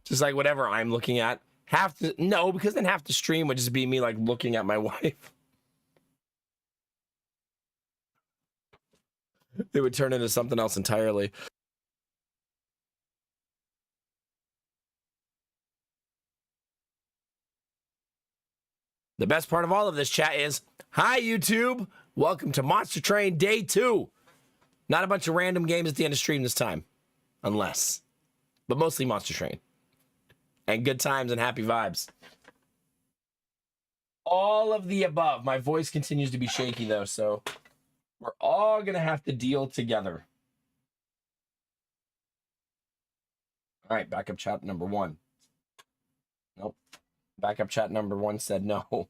Just like whatever I'm looking at. No, because then half the stream would just be me like looking at my wife. It would turn into something else entirely. The best part of all of this chat is, hi YouTube, welcome to Monster Train Day 2. Not a bunch of random games at the end of stream this time. Unless. But mostly Monster Train. And good times and happy vibes. All of the above. My voice continues to be shaky though, so we're all gonna have to deal together. All right, backup chat number 1. Nope. Backup chat number 1 said no.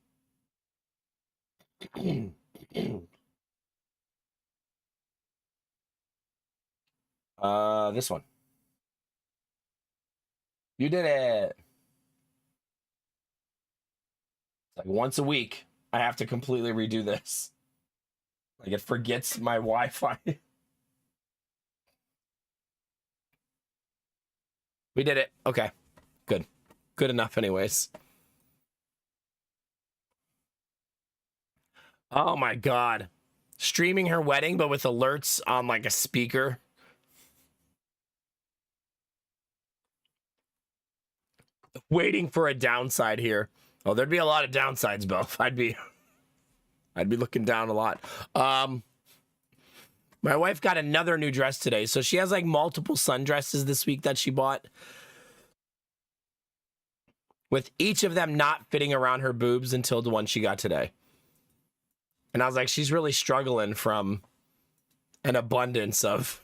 This one. You did it. Like once a week, I have to completely redo this. Like it forgets my Wi-Fi. We did it. Okay. Good. Good enough anyways. Oh my god. Streaming her wedding, but with alerts on like a speaker. Waiting for a downside here. Oh, there'd be a lot of downsides, Bo. I'd be looking down a lot. My wife got another new dress today, so she has like multiple sundresses this week that she bought. With each of them not fitting around her boobs until the one she got today. And I was like, she's really struggling from an abundance of,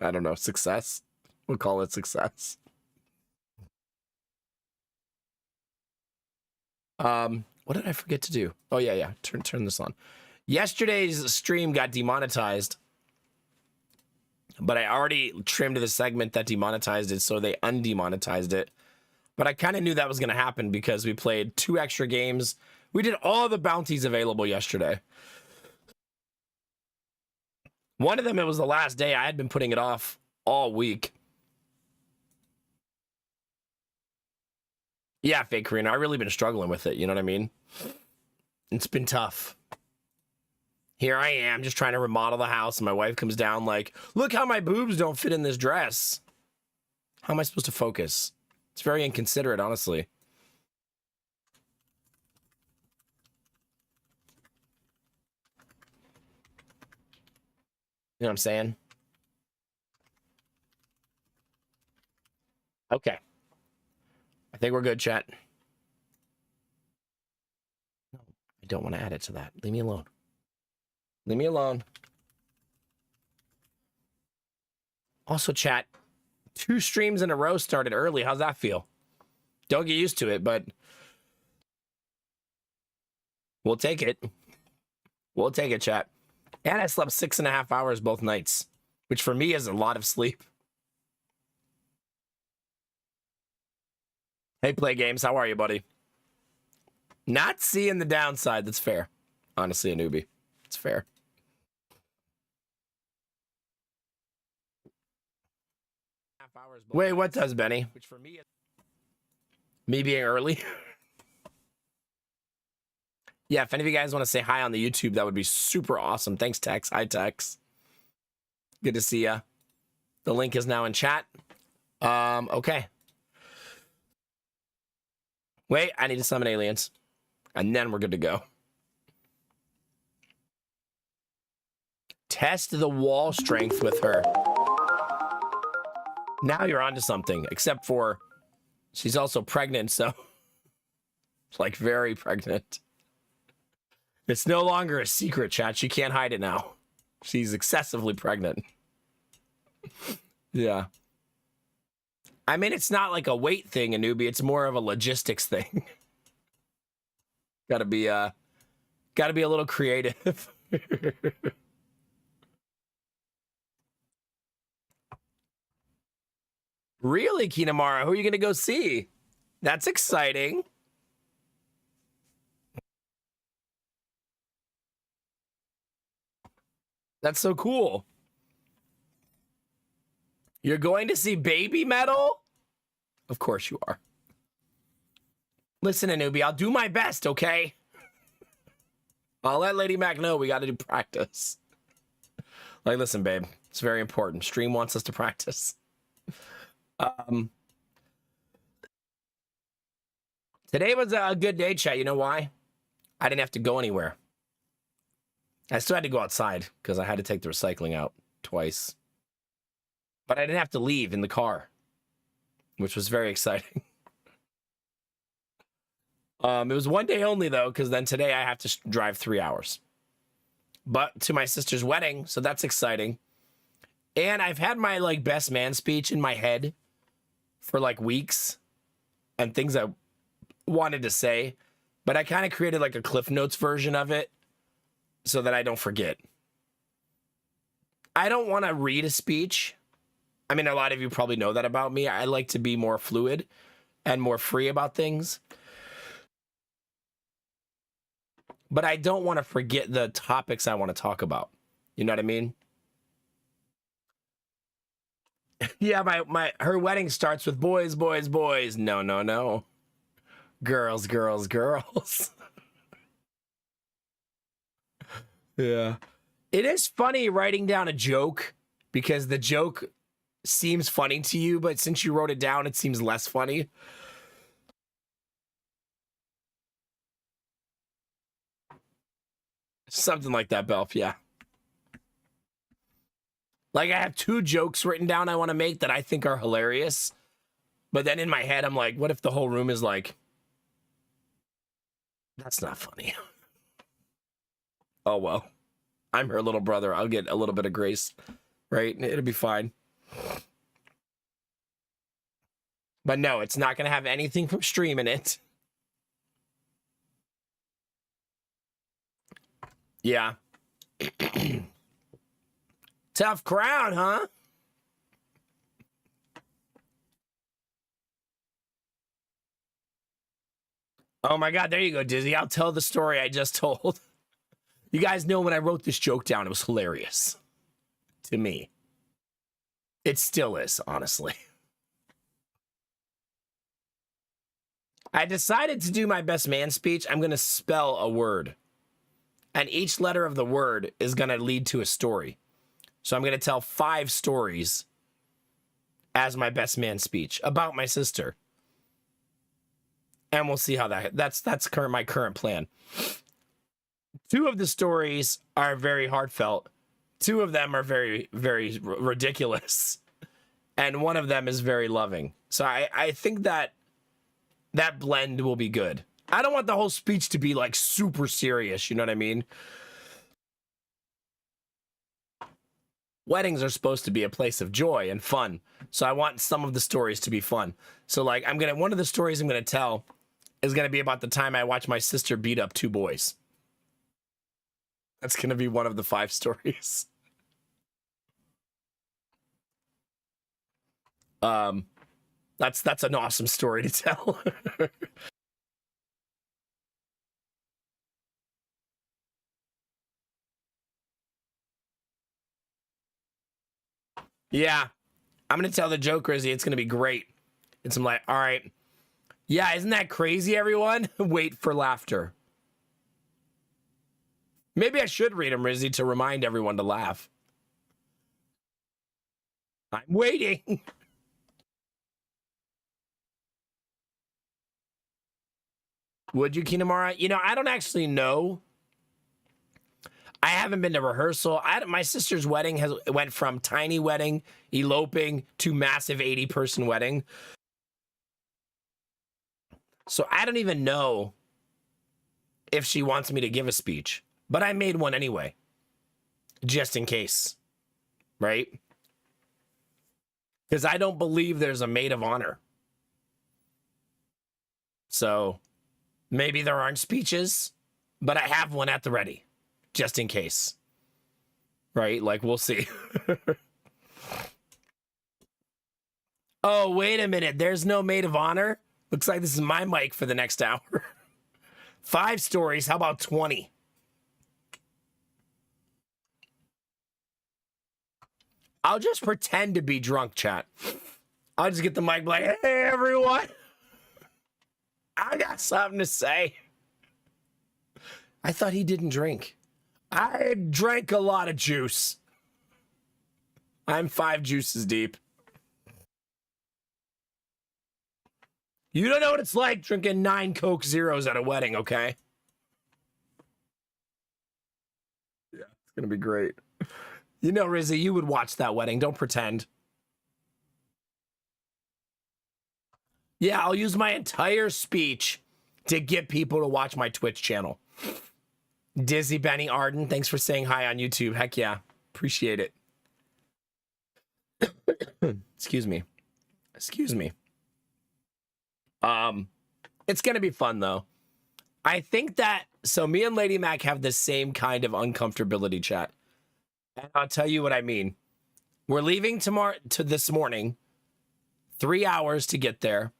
I don't know, success. We'll call it success. What did I forget to do? Oh yeah. Turn this on. Yesterday's stream got demonetized, but I already trimmed the segment that demonetized it, so they undemonetized it. But I kind of knew that was going to happen because we played 2 extra games. We did all the bounties available yesterday. One of them, it was the last day. I had been putting it off all week. Yeah, Fake Karina, I've really been struggling with it. You know what I mean? It's been tough. Here I am just trying to remodel the house, and my wife comes down like, look how my boobs don't fit in this dress. How am I supposed to focus? It's very inconsiderate, honestly. You know what I'm saying? Okay. I think we're good, chat. No, I don't want to add it to that. Leave me alone. Leave me alone. Also, chat, 2 streams in a row started early. How's that feel? Don't get used to it, but we'll take it. We'll take it, chat. And I slept 6.5 hours both nights, which for me is a lot of sleep. Hey, Play Games, how are you, buddy? Not seeing the downside. That's fair. Honestly, a newbie. It's fair. Wait, what does, Benny? Which for me, me being early. Yeah, if any of you guys want to say hi on the YouTube, that would be super awesome. Thanks, Tex. Hi, Tex. Good to see ya. The link is now in chat. Okay. Wait, I need to summon aliens. And then we're good to go. Test the wall strength with her. Now you're onto something, except for she's also pregnant, so like very pregnant. It's no longer a secret, chat. She can't hide it now. She's excessively pregnant. Yeah. I mean, it's not like a weight thing, a newbie. It's more of a logistics thing. Gotta be a little creative. Really, Kinamara? Who are you gonna go see? That's exciting. That's so cool. You're going to see Baby Metal? Of course you are. Listen, Anubi, I'll do my best, okay? I'll let Lady Mac know we got to do practice. Like, listen, babe, it's very important. Stream wants us to practice. Today was a good day, chat. You know why? I didn't have to go anywhere. I still had to go outside because I had to take the recycling out twice. But I didn't have to leave in the car, which was very exciting. It was one day only, though, because then today I have to drive 3 hours. But to my sister's wedding, so that's exciting. And I've had my, like, best man speech in my head for, like, weeks. And things I wanted to say. But I kind of created, like, a Cliff Notes version of it so that I don't forget. I don't want to read a speech. I mean, a lot of you probably know that about me. I like to be more fluid and more free about things. But I don't want to forget the topics I want to talk about. You know what I mean? Yeah, her wedding starts with boys, boys, boys. No, no, no. Girls, girls, girls. Yeah. It is funny writing down a joke because the joke seems funny to you, but since you wrote it down, it seems less funny. Something like that, Belf, yeah. Like, I have 2 jokes written down I want to make that I think are hilarious. But then in my head, I'm like, what if the whole room is like, that's not funny. Oh, well. I'm her little brother. I'll get a little bit of grace, right? It'll be fine. But no, it's not going to have anything from stream in it. Yeah. Tough crowd, huh? Oh my God, there you go, Dizzy. I'll tell the story I just told. You guys know when I wrote this joke down, it was hilarious. To me. It still is, honestly. I decided to do my best man speech. I'm going to spell a word. And each letter of the word is going to lead to a story. So I'm going to tell 5 stories as my best man speech about my sister. And we'll see how that's my current plan. 2 of the stories are very heartfelt. 2 of them are very, very ridiculous. And 1 of them is very loving. So I think that blend will be good. I don't want the whole speech to be like super serious. You know what I mean? Weddings are supposed to be a place of joy and fun. So I want some of the stories to be fun. So like one of the stories I'm going to tell is going to be about the time I watched my sister beat up 2 boys. That's going to be one of the 5 stories. That's an awesome story to tell. Yeah. I'm going to tell the joke, Rizzy. It's going to be great. It's like, all right. Yeah, isn't that crazy, everyone? Wait for laughter. Maybe I should read them, Rizzy, to remind everyone to laugh. I'm waiting. Would you, Kinamara? You know, I don't actually know. I haven't been to rehearsal. My sister's wedding went from tiny wedding, eloping, to massive 80-person wedding. So I don't even know if she wants me to give a speech. But I made one anyway. Just in case. Right? Because I don't believe there's a maid of honor. So maybe there aren't speeches, but I have one at the ready. Just in case. Right? Like, we'll see. Oh, wait a minute. There's no maid of honor? Looks like this is my mic for the next hour. 5 stories. How about 20? I'll just pretend to be drunk, chat. I'll just get the mic like, hey, everyone. I got something to say. I thought he didn't drink. I drank a lot of juice. I'm 5 juices deep. You don't know what it's like drinking 9 Coke Zeros at a wedding, okay? Yeah, it's going to be great. You know, Rizzy, you would watch that wedding. Don't pretend. Yeah, I'll use my entire speech to get people to watch my Twitch channel. Dizzy Benny Arden, thanks for saying hi on YouTube. Heck yeah. Appreciate it. Excuse me. Excuse me. It's gonna be fun though. I think that so me and Lady Mac have the same kind of uncomfortability, chat. And I'll tell you what I mean. We're leaving this morning, 3 hours to get there.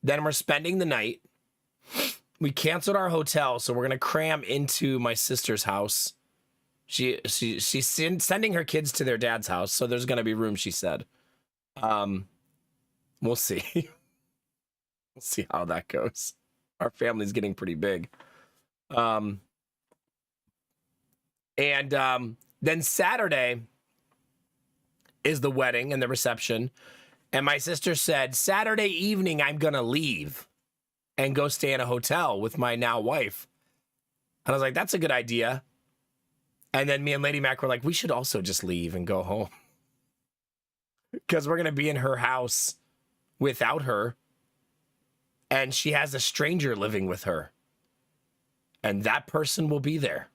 Then we're spending the night. We canceled our hotel, so we're gonna cram into my sister's house. She's sending her kids to their dad's house, so there's gonna be room, she said. We'll see. We'll see how that goes. Our family's getting pretty big. Then Saturday is the wedding and the reception. And my sister said, Saturday evening, I'm going to leave and go stay in a hotel with my now wife. And I was like, that's a good idea. And then me and Lady Mac were like, we should also just leave and go home. Because we're going to be in her house without her. And she has a stranger living with her. And that person will be there.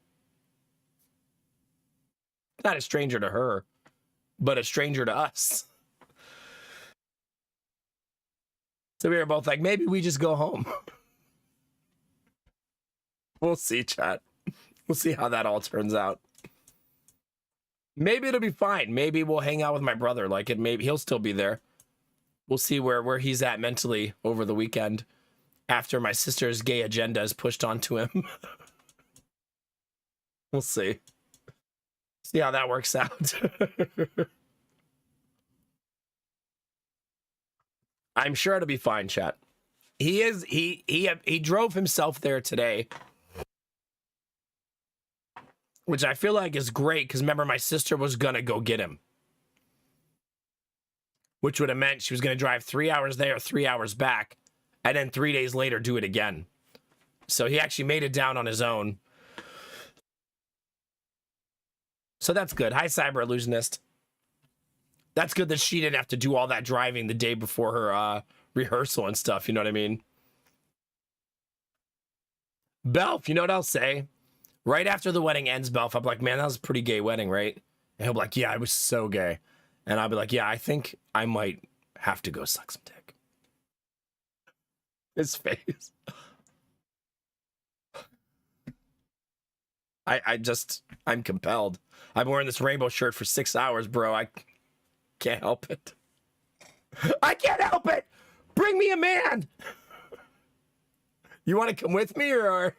Not a stranger to her, but a stranger to us. So we were both like, maybe we just go home. We'll see, chat. We'll see how that all turns out. Maybe it'll be fine. Maybe we'll hang out with my brother. Like it, maybe he'll still be there. We'll see where he's at mentally over the weekend after my sister's gay agenda is pushed onto him. We'll see. See how that works out. I'm sure it'll be fine, chat. He drove himself there today, which I feel like is great because remember my sister was gonna go get him, which would have meant she was gonna drive 3 hours there, 3 hours back, and then 3 days later do it again. So he actually made it down on his own. So that's good. Hi, Cyber Illusionist. That's good that she didn't have to do all that driving the day before her rehearsal and stuff. You know what I mean? Belf, you know what I'll say? Right after the wedding ends, Belf, I'm like, man, that was a pretty gay wedding, right? And he'll be like, yeah, it was so gay. And I'll be like, yeah, I think I might have to go suck some dick. His face. I'm compelled. I've been wearing this rainbow shirt for 6 hours, bro. I can't help it. I can't help it. Bring me a man. You want to come with me or?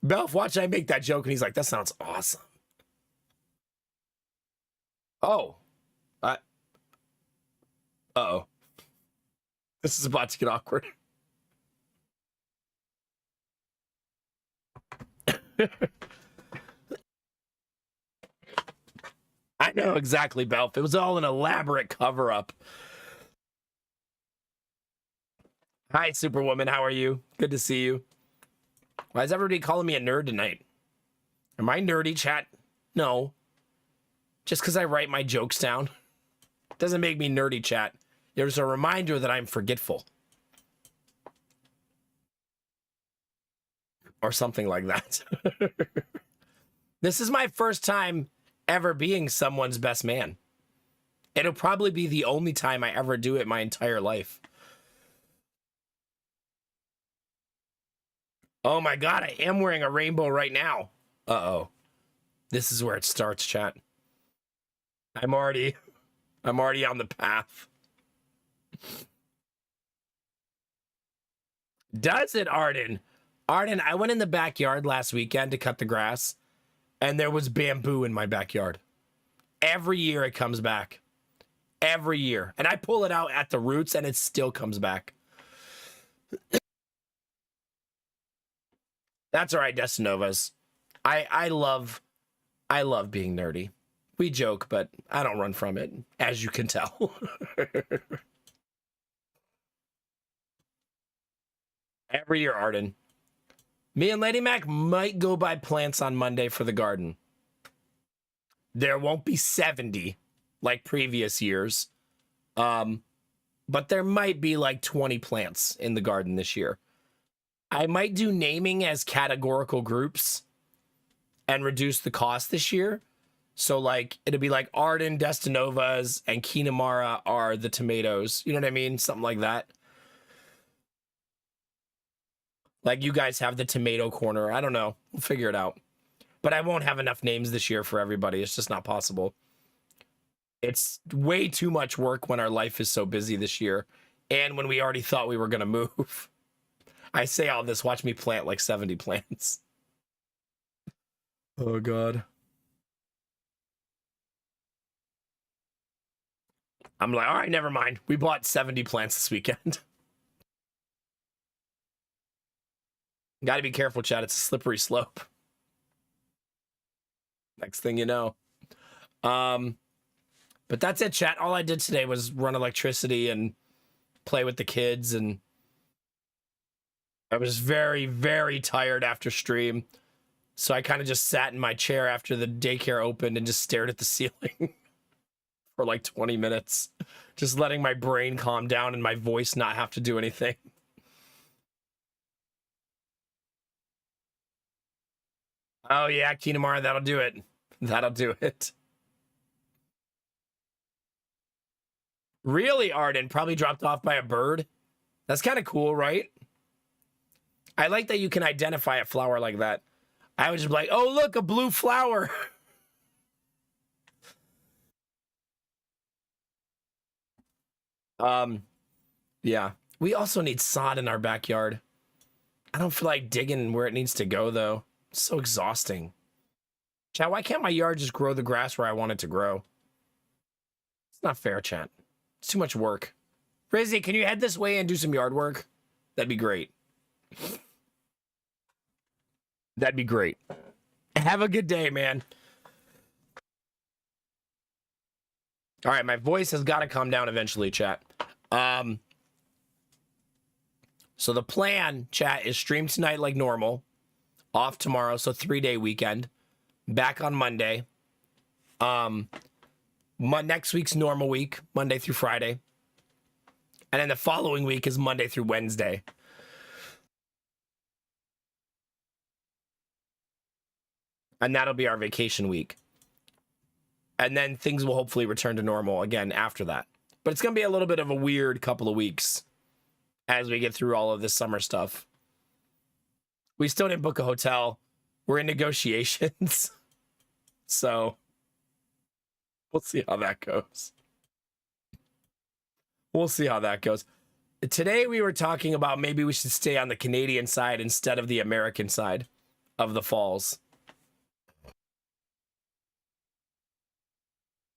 Belf, watch I make that joke and he's like, that sounds awesome. Oh. Uh-oh. This is about to get awkward. I know exactly, Belf. It was all an elaborate cover-up. Hi, Superwoman. How are you? Good to see you. Why is everybody calling me a nerd tonight? Am I nerdy, chat? No. Just because I write my jokes down doesn't make me nerdy, chat. There's a reminder that I'm forgetful. Or something like that. This is my first time ever being someone's best man. It'll probably be the only time I ever do it my entire life. Oh my god, I am wearing a rainbow right now. Uh-oh. This is where it starts, chat. I'm already on the path. Does it, Arden? Arden, I went in the backyard last weekend to cut the grass, and there was bamboo in my backyard. Every year it comes back. Every year. And I pull it out at the roots and it still comes back. That's all right, Destinovas. I love being nerdy. We joke, but I don't run from it, as you can tell. Every year, Arden. Me and Lady Mac might go buy plants on Monday for the garden. There won't be 70 like previous years. But there might be like 20 plants in the garden this year. I might do naming as categorical groups and reduce the cost this year. So like it'll be like Arden, Destinovas, and Kinamara are the tomatoes. You know what I mean? Something like that. Like you guys have the tomato corner. I don't know. We'll figure it out. But I won't have enough names this year for everybody. It's just not possible. It's way too much work when our life is so busy this year. And when we already thought we were going to move. I say all this, watch me plant like 70 plants. Oh, God. I'm like, all right, never mind. We bought 70 plants this weekend. Got to be careful, Chad. It's a slippery slope. Next thing you know. But that's it, chat. All I did today was run electricity and play with the kids, and I was very, very tired after stream. So I kind of just sat in my chair after the daycare opened and just stared at the ceiling for like 20 minutes. Just letting my brain calm down and my voice not have to do anything. Oh yeah, Kinamara, that'll do it. That'll do it. Really, Arden? Probably dropped off by a bird? That's kind of cool, right? I like that you can identify a flower like that. I was just like, oh, look, a blue flower. Yeah. We also need sod in our backyard. I don't feel like digging where it needs to go, though. It's so exhausting. Chat, why can't my yard just grow the grass where I want it to grow? It's not fair, chat. It's too much work. Rizzy, can you head this way and do some yard work? That'd be great. That'd be great. Have a good day, man. All right, my voice has got to calm down eventually, chat. So the plan, chat, is stream tonight like normal. Off tomorrow, so 3-day weekend. Back on Monday. Next week's normal week, Monday through Friday. And then the following week is Monday through Wednesday. And that'll be our vacation week. And then things will hopefully return to normal again after that. But it's going to be a little bit of a weird couple of weeks as we get through all of this summer stuff. We still didn't book a hotel. We're in negotiations. So we'll see how that goes. We'll see how that goes. Today we were talking about maybe we should stay on the Canadian side instead of the American side of the falls.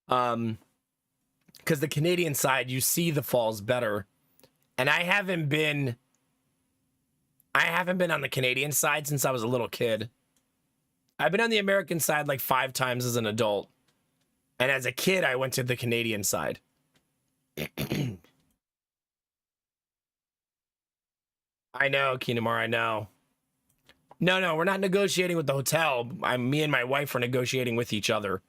Because the Canadian side, you see the falls better. And I haven't been on the Canadian side since I was a little kid. I've been on the American side like 5 times as an adult. And as a kid, I went to the Canadian side. I know, Kinamar, I know. No, we're not negotiating with the hotel. Me and my wife are negotiating with each other.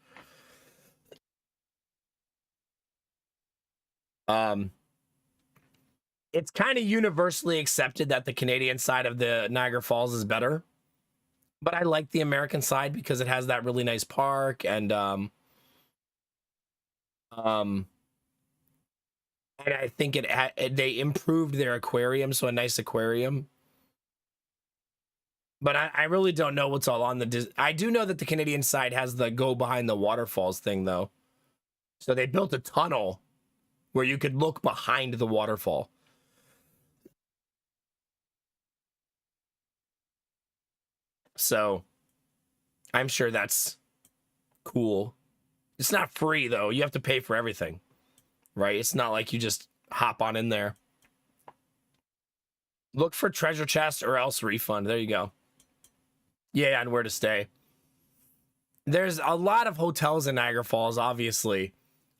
It's kind of universally accepted that the Canadian side of the Niagara Falls is better. But I like the American side because it has that really nice park and and I think they improved their aquarium, so a nice aquarium. But I really don't know what's all on the... I do know that the Canadian side has the go behind the waterfalls thing, though. So they built a tunnel where you could look behind the waterfall. So I'm sure that's cool. It's not free though. You have to pay for everything, right? It's not like you just hop on in there. Look for treasure chest or else refund. There you go. Yeah, and where to stay. There's a lot of hotels in Niagara Falls, obviously.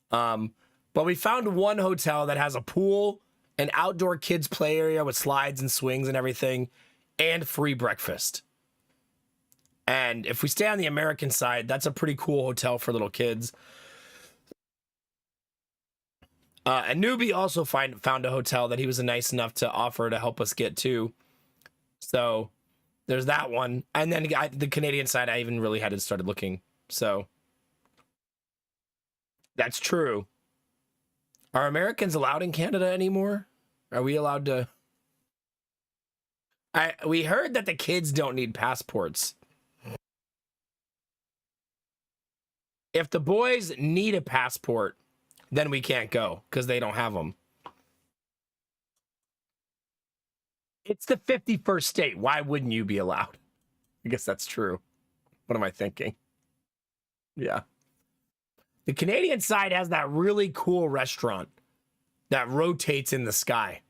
But we found one hotel that has a pool, an outdoor kids play area with slides and swings and everything, and free breakfast. And if we stay on the American side, that's a pretty cool hotel for little kids. And Newbie also found a hotel that he was nice enough to offer to help us get to. So there's that one. And then the Canadian side, I even really hadn't started looking. So that's true. Are Americans allowed in Canada anymore? Are we allowed to? We heard that the kids don't need passports. If the boys need a passport, then we can't go because they don't have them. It's the 51st state. Why wouldn't you be allowed? I guess that's true. What am I thinking? Yeah. The Canadian side has that really cool restaurant that rotates in the sky.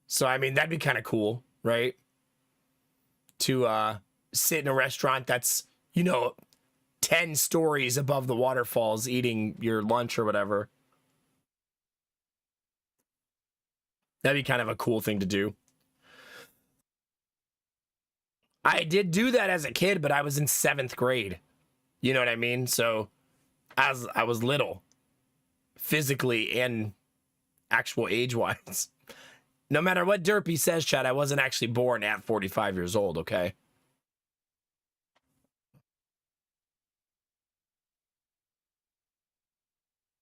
So, I mean, that'd be kind of cool, right? To sit in a restaurant that's, 10 stories above the waterfalls eating your lunch or whatever. That'd be kind of a cool thing to do. I did do that as a kid, but I was in 7th grade. You know what I mean? So as I was little, physically and actual age-wise. No matter what Derpy says, Chad, I wasn't actually born at 45 years old, okay?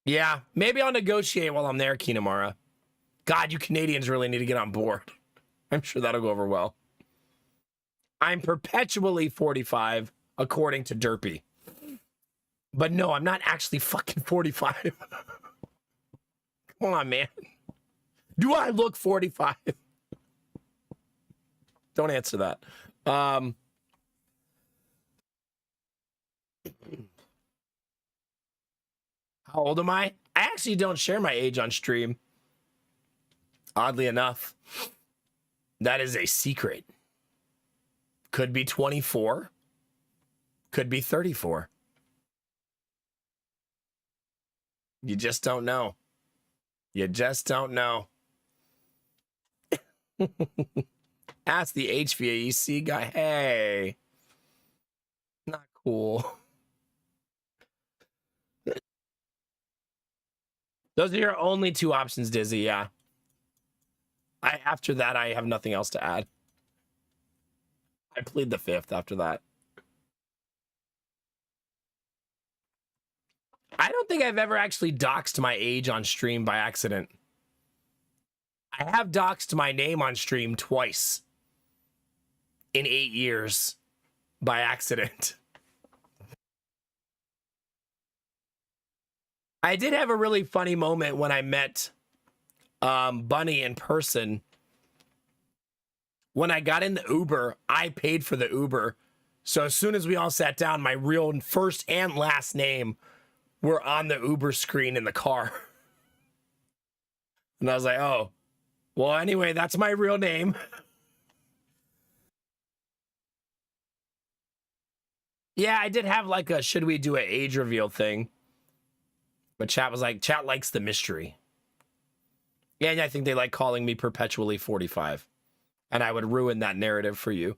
Yeah, maybe I'll negotiate while I'm there, Kinamara. God, you Canadians really need to get on board. I'm sure that'll go over well. I'm perpetually 45, according to Derpy. But no, I'm not actually fucking 45. Come on, man. Do I look 45? Don't answer that. How old am I? I actually don't share my age on stream. Oddly enough. That is a secret. Could be 24. Could be 34. You just don't know. You just don't know. Ask the HVAC guy. Hey. Not cool. Those are your only 2 options, Dizzy, yeah. After that, I have nothing else to add. I plead the 5th after that. I don't think I've ever actually doxed my age on stream by accident. I have doxed my name on stream twice in 8 years by accident. I did have a really funny moment when I met Bunny in person. When I got in the Uber, I paid for the Uber. So as soon as we all sat down, my real first and last name were on the Uber screen in the car. And I was like, oh, well, anyway, that's my real name. Yeah, I did have like a should we do an age reveal thing. But chat was like, chat likes the mystery. Yeah, and I think they like calling me perpetually 45. And I would ruin that narrative for you.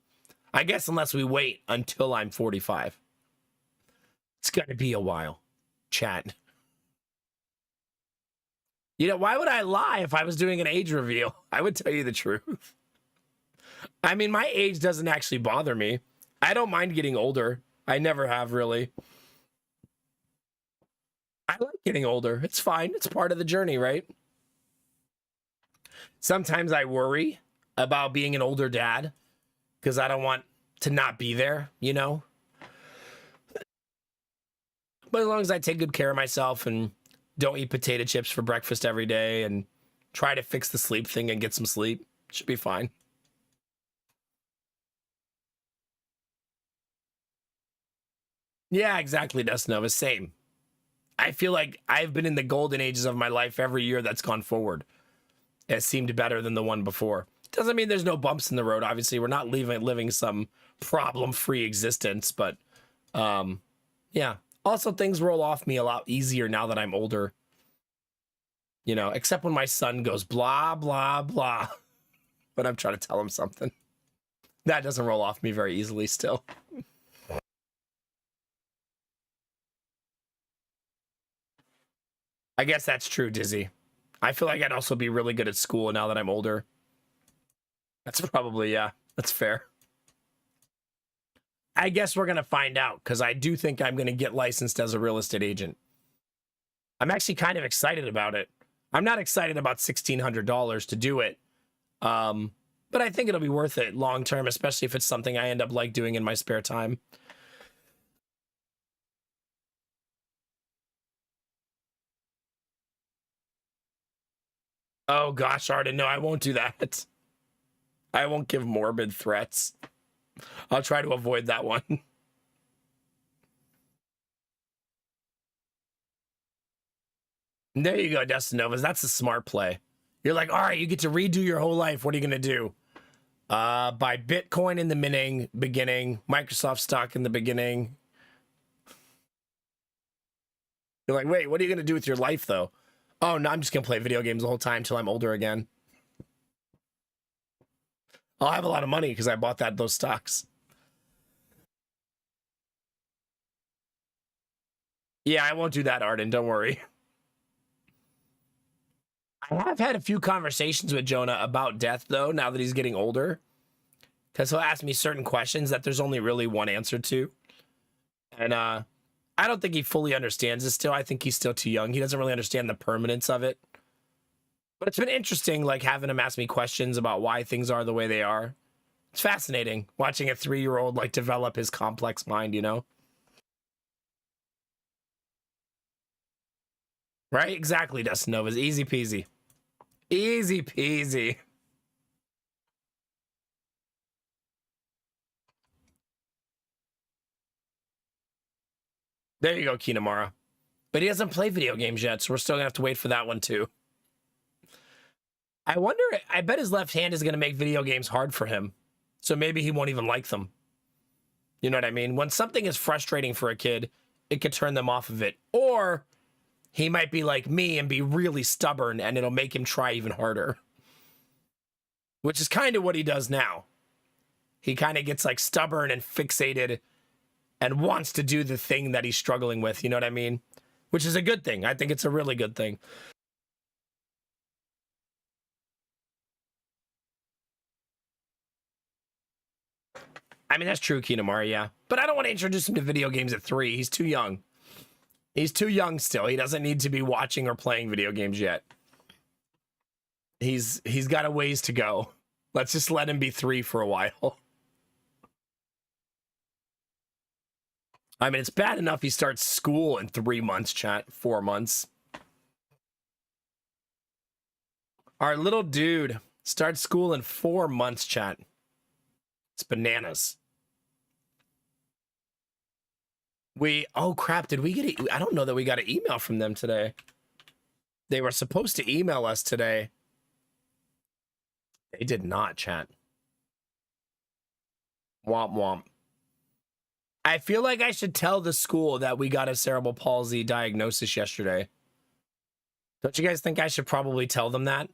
I guess unless we wait until I'm 45. It's going to be a while. Chat. Why would I lie if I was doing an age reveal? I would tell you the truth. I mean, my age doesn't actually bother me. I don't mind getting older. I never have, really. I like getting older. It's fine. It's part of the journey, right? Sometimes I worry about being an older dad because I don't want to not be there, But as long as I take good care of myself and don't eat potato chips for breakfast every day and try to fix the sleep thing and get some sleep, should be fine. Yeah, exactly, Dust Nova. Same. I feel like I've been in the golden ages of my life. Every year that's gone forward has seemed better than the one before. Doesn't mean there's no bumps in the road. Obviously, we're not living some problem-free existence, but yeah. Also, things roll off me a lot easier now that I'm older. You know, except when my son goes blah, blah, blah. But I'm trying to tell him something. That doesn't roll off me very easily still. I guess that's true, Dizzy. I feel like I'd also be really good at school now that I'm older. That's probably, yeah, that's fair. I guess we're going to find out, because I do think I'm going to get licensed as a real estate agent. I'm actually kind of excited about it. I'm not excited about $1,600 to do it. But I think it'll be worth it long term, especially if it's something I end up like doing in my spare time. Oh gosh, Arden, no, I won't do that. I won't give morbid threats. I'll try to avoid that one. There you go, Destinovas. That's a smart play. You're like, all right, you get to redo your whole life. What are you going to do? Buy Bitcoin in the beginning, Microsoft stock in the beginning. You're like, wait, what are you going to do with your life, though? Oh, no, I'm just going to play video games the whole time until I'm older again. I'll have a lot of money because I bought those stocks. Yeah, I won't do that, Arden. Don't worry. I have had a few conversations with Jonah about death, though, now that he's getting older. Because he'll ask me certain questions that there's only really one answer to. And I don't think he fully understands it still. I think he's still too young. He doesn't really understand the permanence of it. But it's been interesting, like, having him ask me questions about why things are the way they are. It's fascinating watching a 3-year-old, like, develop his complex mind, you know? Right? Exactly, Dustin Nova's. Easy peasy. Easy peasy. There you go, Kinamara. But he doesn't play video games yet, so we're still gonna have to wait for that one too. I wonder, I bet his left hand is gonna make video games hard for him. So maybe he won't even like them. You know what I mean? When something is frustrating for a kid, it could turn them off of it. Or he might be like me and be really stubborn and it'll make him try even harder. Which is kind of what he does now. He kind of gets like stubborn and fixated and wants to do the thing that he's struggling with. You know what I mean? Which is a good thing. I think it's a really good thing. I mean, that's true, Kinamari, yeah. But I don't want to introduce him to video games at 3. He's too young. He's too young still. He doesn't need to be watching or playing video games yet. He's got a ways to go. Let's just let him be 3 for a while. I mean, it's bad enough he starts school in 3 months, chat. 4 months. Our little dude starts school in 4 months, chat. It's bananas. Oh crap, did we get I don't know that we got an email from them today. They were supposed to email us today. They did not, chat. Womp womp. I feel like I should tell the school that we got a cerebral palsy diagnosis yesterday. Don't you guys think I should probably tell them that?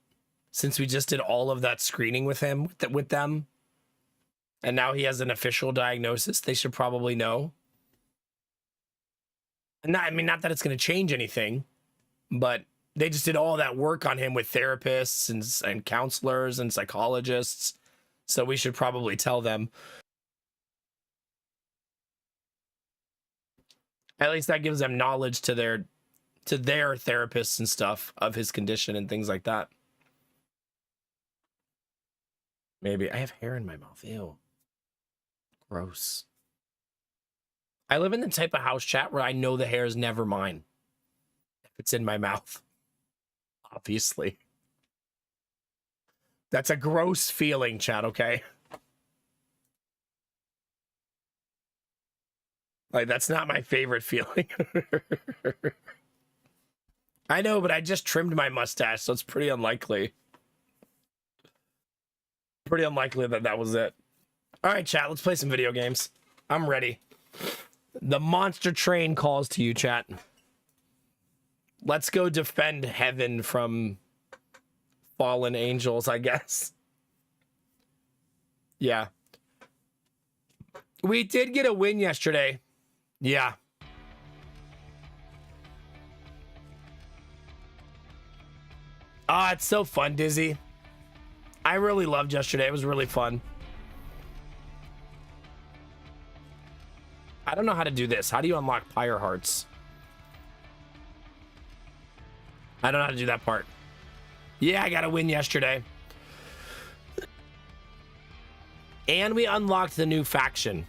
Since we just did all of that screening with him, with them. And now he has an official diagnosis, they should probably know. I mean, not that it's going to change anything, but they just did all that work on him with therapists and counselors and psychologists. So we should probably tell them. At least that gives them knowledge to their therapists and stuff of his condition and things like that. Maybe. I have hair in my mouth. Ew. Gross. I live in the type of house, chat, where I know the hair is never mine. If it's in my mouth. Obviously. That's a gross feeling, chat, okay? Like, that's not my favorite feeling. I know, but I just trimmed my mustache, so it's pretty unlikely. Pretty unlikely that that was it. All right, chat, let's play some video games. I'm ready. The monster train calls to you, chat. Let's go defend heaven from fallen angels, I guess. Yeah. We did get a win yesterday. Yeah. Ah, it's so fun, Dizzy. I really loved yesterday. It was really fun. I don't know how to do this. How do you unlock Pyre Hearts? I don't know how to do that part. Yeah, I got a win yesterday. And we unlocked the new faction.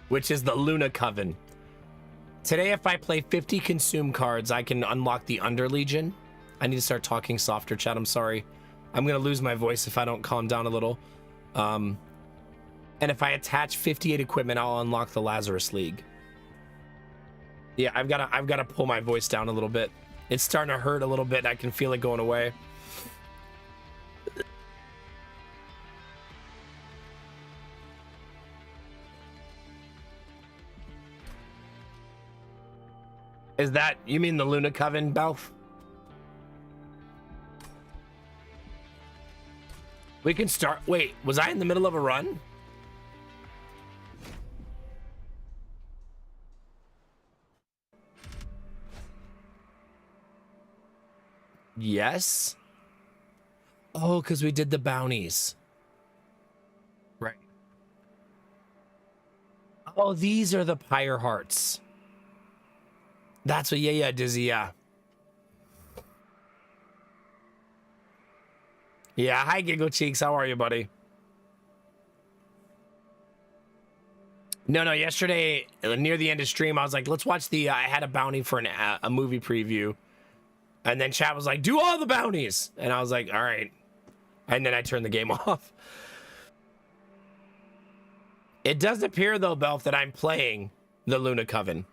Which is the Luna Coven. Today, if I play 50 consume cards, I can unlock the Underlegion. I need to start talking softer, chat. I'm sorry. I'm going to lose my voice if I don't calm down a little. And if I attach 58 equipment, I'll unlock the Lazarus League. Yeah, I've got to pull my voice down a little bit. It's starting to hurt a little bit. I can feel it going away. Is that, you mean the Luna Coven, Belf? We can start, wait, was I in the middle of a run? Yes. Oh, because we did the bounties. Right. Oh, these are the Pyre Hearts. That's what, yeah, Dizzy, yeah. Yeah, hi, Giggle Cheeks. How are you, buddy? No, yesterday, near the end of stream, I was like, let's watch the, I had a bounty for a movie preview. And then chat was like, do all the bounties. And I was like, all right. And then I turned the game off. It does appear, though, Belf, that I'm playing the Luna Coven.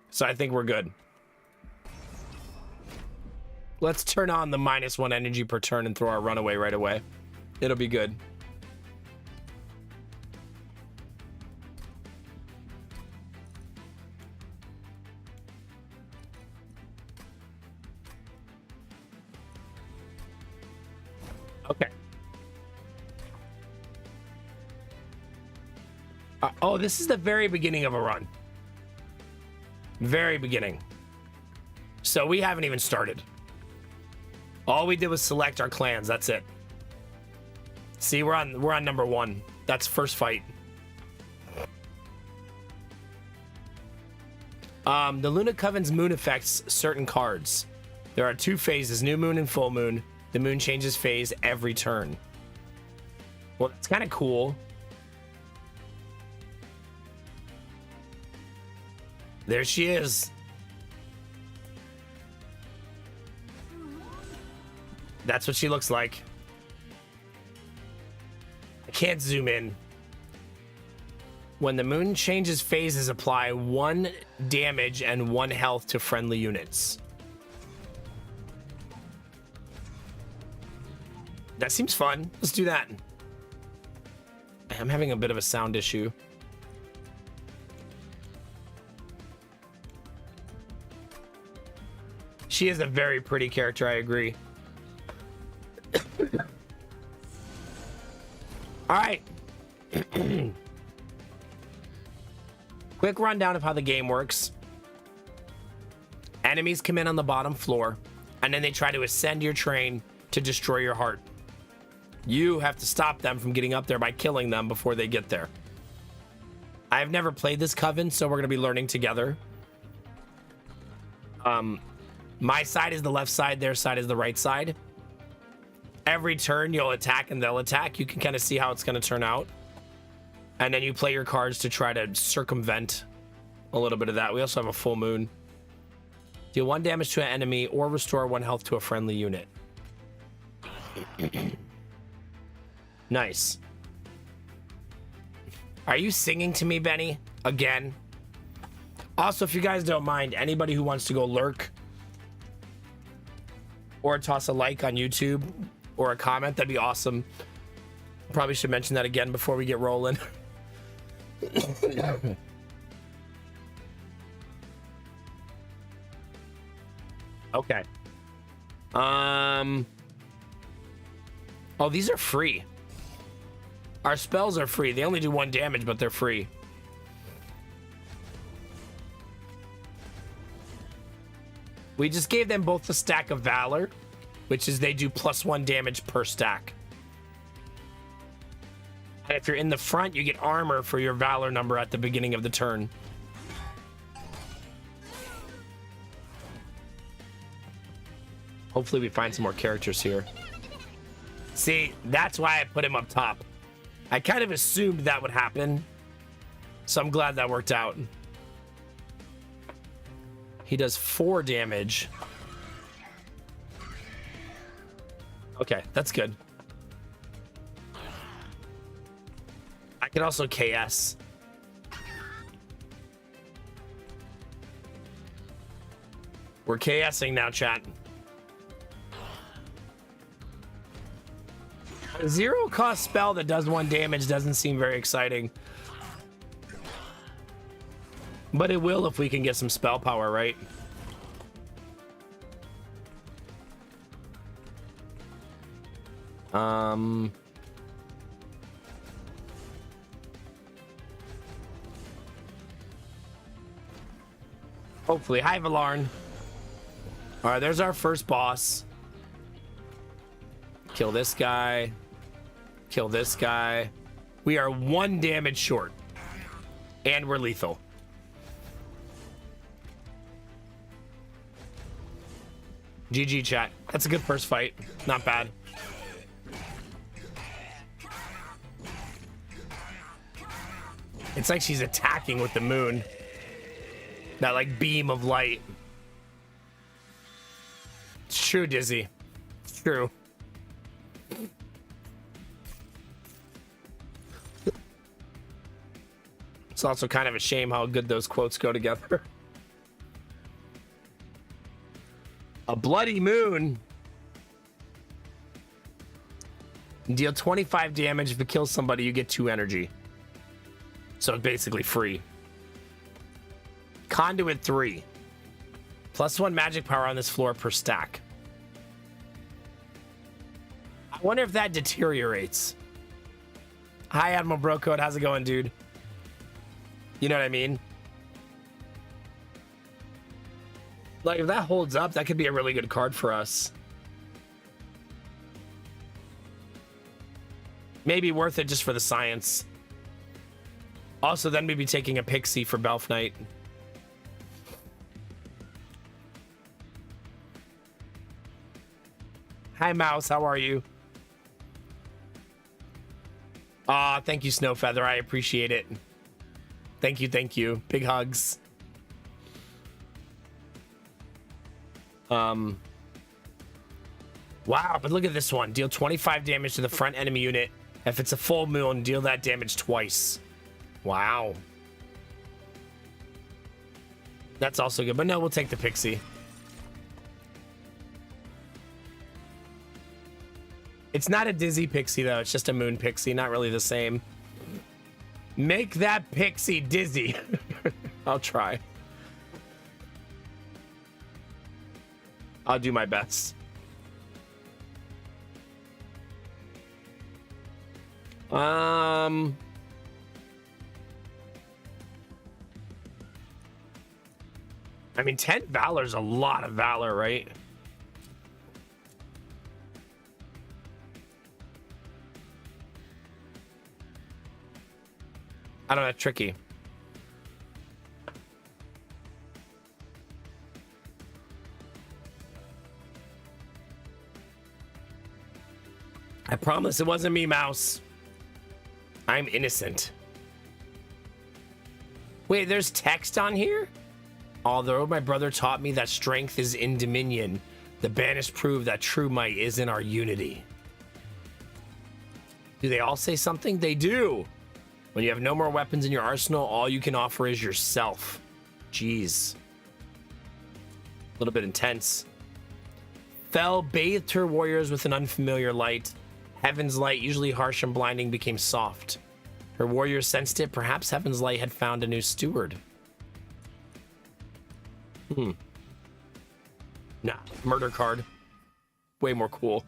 So I think we're good. Let's turn on the -1 energy per turn and throw our runaway right away. It'll be good. Okay. Oh, this is the very beginning of a run. Very beginning. So we haven't even started. All we did was select our clans. That's it. See, we're on number 1. That's first fight. The Luna Coven's moon affects certain cards. There are 2 phases, new moon and full moon. The moon changes phase every turn. Well, that's kind of cool. There she is. That's what she looks like. I can't zoom in. When the moon changes phases, apply 1 damage and 1 health to friendly units. That seems fun. Let's do that. I'm having a bit of a sound issue. She is a very pretty character, I agree. All right. Quick rundown of how the game works. Enemies come in on the bottom floor, and then they try to ascend your train to destroy your heart. You have to stop them from getting up there by killing them before they get there. I've never played this coven, so we're going to be learning together. My side is the left side, their side is the right side. Every turn you'll attack and they'll attack. You can kind of see how it's going to turn out. And then you play your cards to try to circumvent a little bit of that. We also have a full moon. Deal 1 damage to an enemy or restore 1 health to a friendly unit. Nice. Are you singing to me, Benny? Again? Also, if you guys don't mind, anybody who wants to go lurk or toss a like on YouTube or a comment, that'd be awesome. Probably should mention that again before we get rolling. Okay. Oh, these are free. Our spells are free. They only do 1 damage, but they're free. We just gave them both the stack of Valor, which is they do +1 damage per stack. And if you're in the front, you get armor for your Valor number at the beginning of the turn. Hopefully we find some more characters here. See, that's why I put him up top. I kind of assumed that would happen, so I'm glad that worked out. He does 4 damage. Okay, that's good. I can also KS. We're KSing now, chat. A 0-cost spell that does 1 damage doesn't seem very exciting. But it will if we can get some spell power, right? Hopefully. Hi, Valarn. All right, there's our first boss. Kill this guy. Kill this guy. We are 1 damage short. And we're lethal. GG, chat. That's a good first fight. Not bad. It's like she's attacking with the moon. That, like, beam of light. It's true, Dizzy. It's true. It's also kind of a shame how good those quotes go together. A bloody moon. Deal 25 damage. If it kills somebody, you get 2 energy. So it's basically free. Conduit 3. +1 magic power on this floor per stack. I wonder if that deteriorates. Hi, Admiral Brocode. How's it going, dude? You know what I mean? Like, if that holds up, that could be a really good card for us. Maybe worth it just for the science. Also, then maybe taking a Pixie for Belf Knight. Hi, Mouse. How are you? Aw, thank you, Snowfeather. I appreciate it. Thank you, thank you. Big hugs. Wow, but look at this one. Deal 25 damage to the front enemy unit. If it's a full moon, deal that damage twice. Wow. That's also good, but no, we'll take the Pixie. It's not a Dizzy Pixie, though. It's just a Moon Pixie. Not really the same. Make that Pixie dizzy. I'll try. I'll do my best. I mean, 10 Valor's a lot of Valor, right? I don't know, tricky. I promise it wasn't me, Mouse. I'm innocent. Wait, there's text on here? Although my brother taught me that strength is in dominion, the banished prove that true might is in our unity. Do they all say something? They do. When you have no more weapons in your arsenal, all you can offer is yourself. Jeez. A little bit intense. Fel bathed her warriors with an unfamiliar light. Heaven's light, usually harsh and blinding, became soft. Her warriors sensed it. Perhaps Heaven's light had found a new steward. Nah, murder card. Way more cool.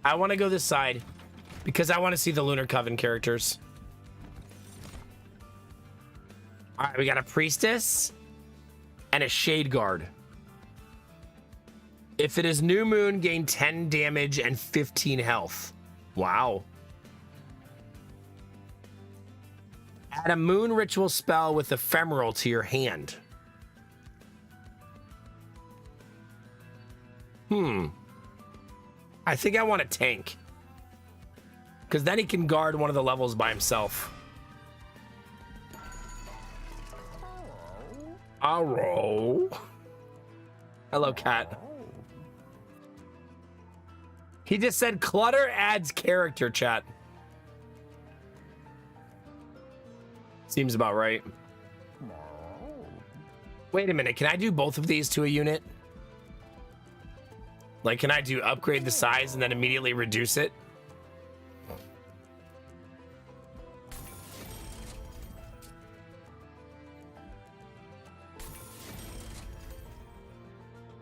I want to go this side because I want to see the Lunar Coven characters. All right, we got a priestess and a shade guard. If it is new moon, gain 10 damage and 15 health. Wow. Add a moon ritual spell with ephemeral to your hand. I think I want a tank. Because then he can guard one of the levels by himself. Arrow. Hello, cat. He just said clutter adds character, chat. Seems about right. Wait a minute. Can I do both of these to a unit? Like, can I do upgrade the size and then immediately reduce it?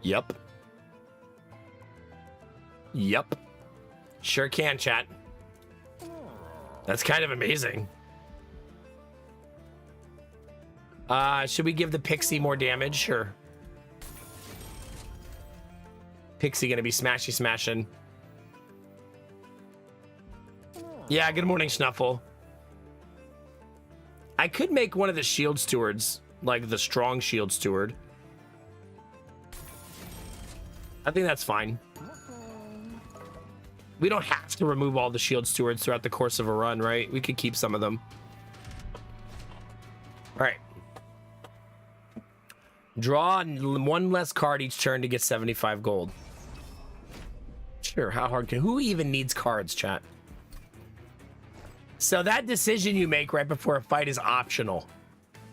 Yep. Yep. Sure can, chat. That's kind of amazing. Should we give the Pixie more damage? Sure. Pixie gonna be smashy smashing. Yeah, good morning, Snuffle. I could make one of the shield stewards, like the strong shield steward. I think that's fine. We don't have to remove all the shield stewards throughout the course of a run, right? We could keep some of them. All right. Draw one less card each turn to get 75 gold. Sure, how hard can... Who even needs cards, chat? So that decision you make right before a fight is optional.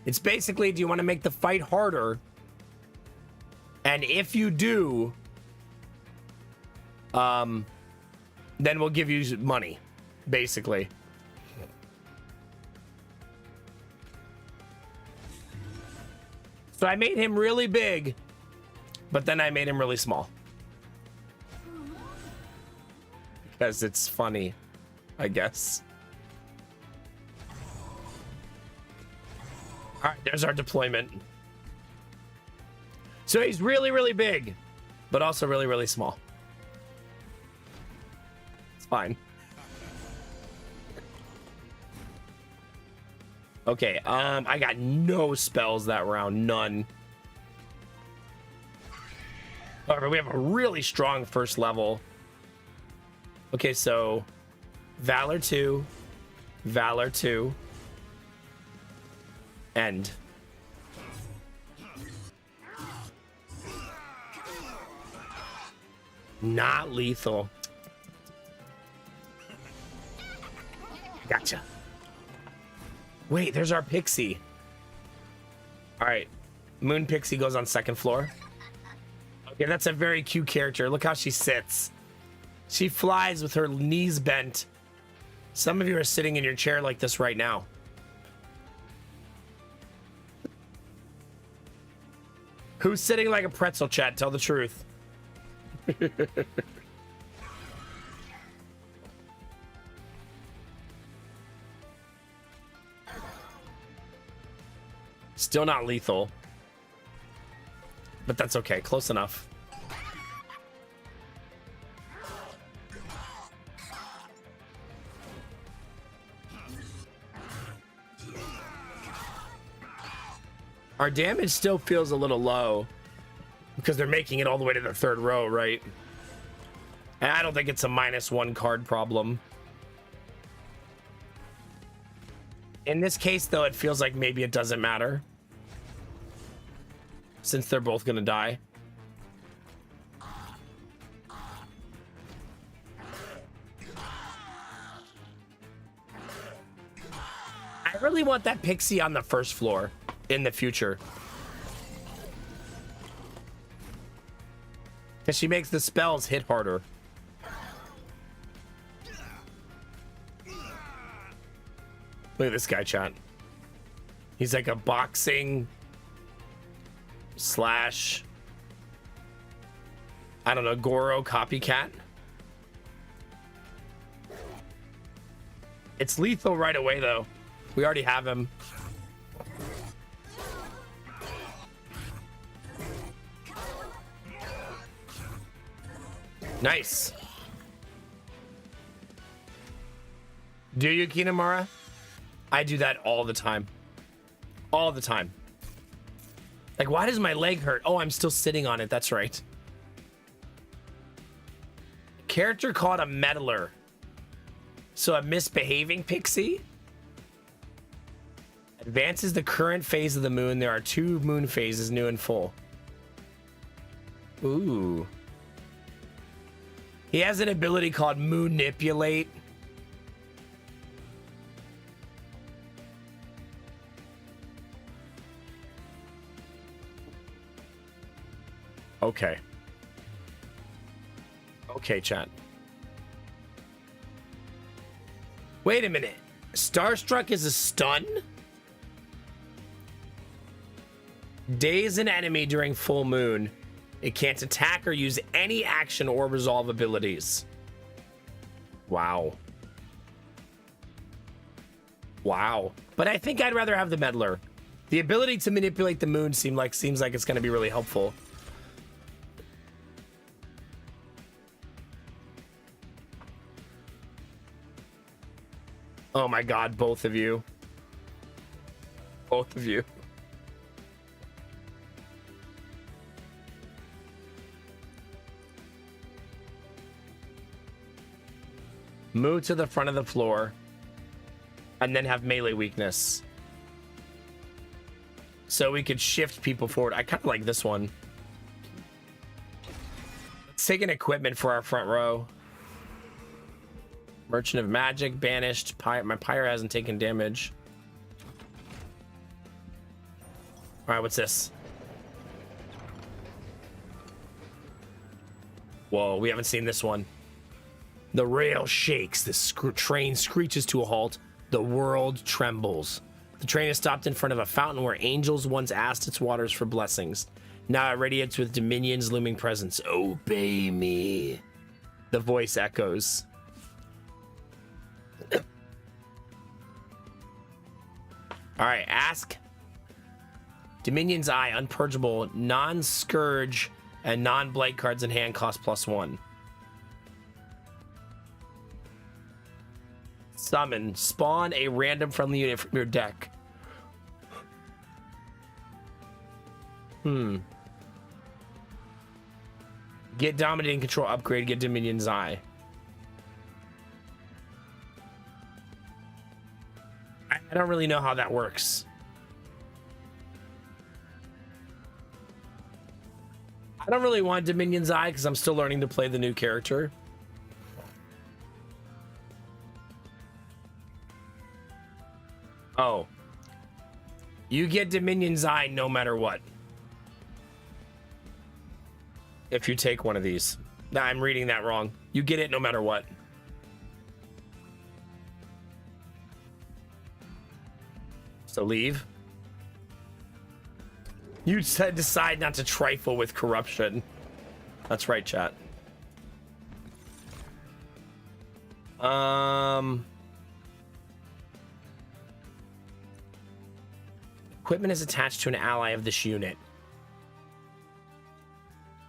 It's basically, do you want to make the fight harder? And if you do... then we'll give you money, basically. So I made him really big, but then I made him really small. Because it's funny, I guess. All right, there's our deployment. So he's really, really big, but also really, really small. It's fine. Okay, I got no spells that round, none. However, we have a really strong first level. Okay, so Valor 2, Valor 2, end. Not lethal. Gotcha. Wait, there's our Pixie. All right, Moon Pixie goes on second floor. Okay, that's a very cute character. Look how she sits. She flies with her knees bent. Some of you are sitting in your chair like this right now. Who's sitting like a pretzel, chat? Tell the truth. Still not lethal. But that's okay. Close enough. Our damage still feels a little low because they're making it all the way to the third row, right? And I don't think it's a -1 card problem. In this case, though, it feels like maybe it doesn't matter since they're both going to die. I really want that Pixie on the first floor in the future. Because she makes the spells hit harder. Look at this guy, chat. He's like a boxing slash, I don't know, Goro copycat. It's lethal right away, though. We already have him. Nice. Do you, Kinamara? I do that all the time. All the time. Like, why does my leg hurt? Oh, I'm still sitting on it. That's right. Character called a meddler. So a misbehaving pixie? Advances the current phase of the moon. There are 2 moon phases, new and full. Ooh. He has an ability called Moonipulate. Okay. Okay, chat. Wait a minute. Starstruck is a stun? Daze an enemy during full moon. It can't attack or use any action or resolve abilities. Wow. Wow. But I think I'd rather have the meddler. The ability to manipulate the moon seems like it's going to be really helpful. Oh my god, both of you. Both of you. Move to the front of the floor. And then have melee weakness. So we could shift people forward. I kind of like this one. Let's take an equipment for our front row. Merchant of Magic, banished. My Pyre hasn't taken damage. Alright, what's this? Whoa, we haven't seen this one. The rail shakes. The train screeches to a halt. The world trembles. The train is stopped in front of a fountain where angels once asked its waters for blessings. Now it radiates with Dominion's looming presence. Obey me. The voice echoes. Alright, ask. Dominion's Eye, unpurgeable, non-scourge, and non-blight cards in hand cost +1. Summon. Spawn a random friendly unit from your deck. Get Dominating Control upgrade, get Dominion's Eye. I don't really know how that works. I don't really want Dominion's Eye because I'm still learning to play the new character. Oh. You get Dominion's Eye no matter what. If you take one of these. Nah, I'm reading that wrong. You get it no matter what. So leave. You said decide not to trifle with corruption. That's right, chat. Equipment is attached to an ally of this unit.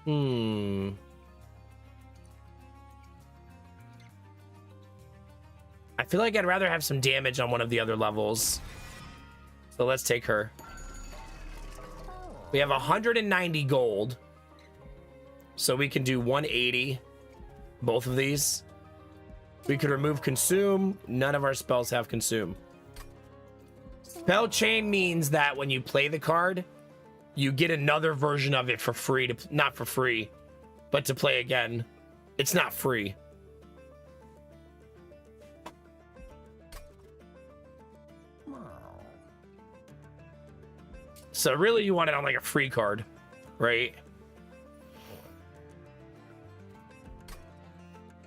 I feel like I'd rather have some damage on one of the other levels. So let's take her. We have 190 gold. So we can do 180. Both of these. We could remove consume. None of our spells have consume. Spell chain means that when you play the card, you get another version of it for free. Not for free, but to play again. It's not free. So really you want it on like a free card, right?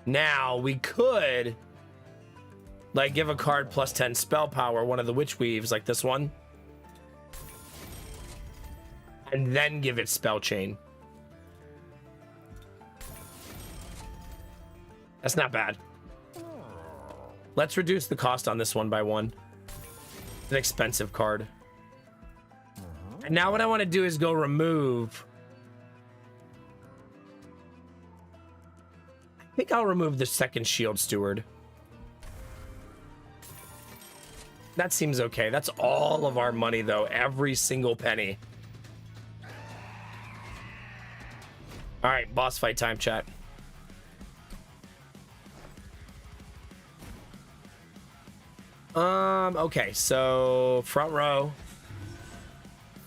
Now we could like give a card plus 10 spell power, one of the Witch Weaves, like this one. And then give it spell chain. That's not bad. Let's reduce the cost on this one by 1. It's an expensive card. And now what I want to do is go remove. I think I'll remove the second Shield Steward. That seems okay. That's all of our money, though. Every single penny. All right, boss fight time, chat. Okay, so front row.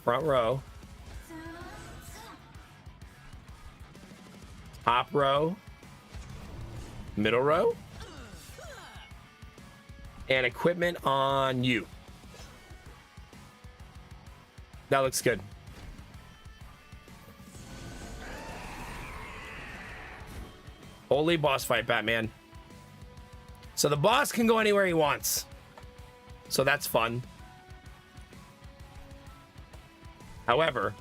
Front row. Top row. Middle row. And equipment on you. That looks good. Holy boss fight, Batman. So the boss can go anywhere he wants. So that's fun. However,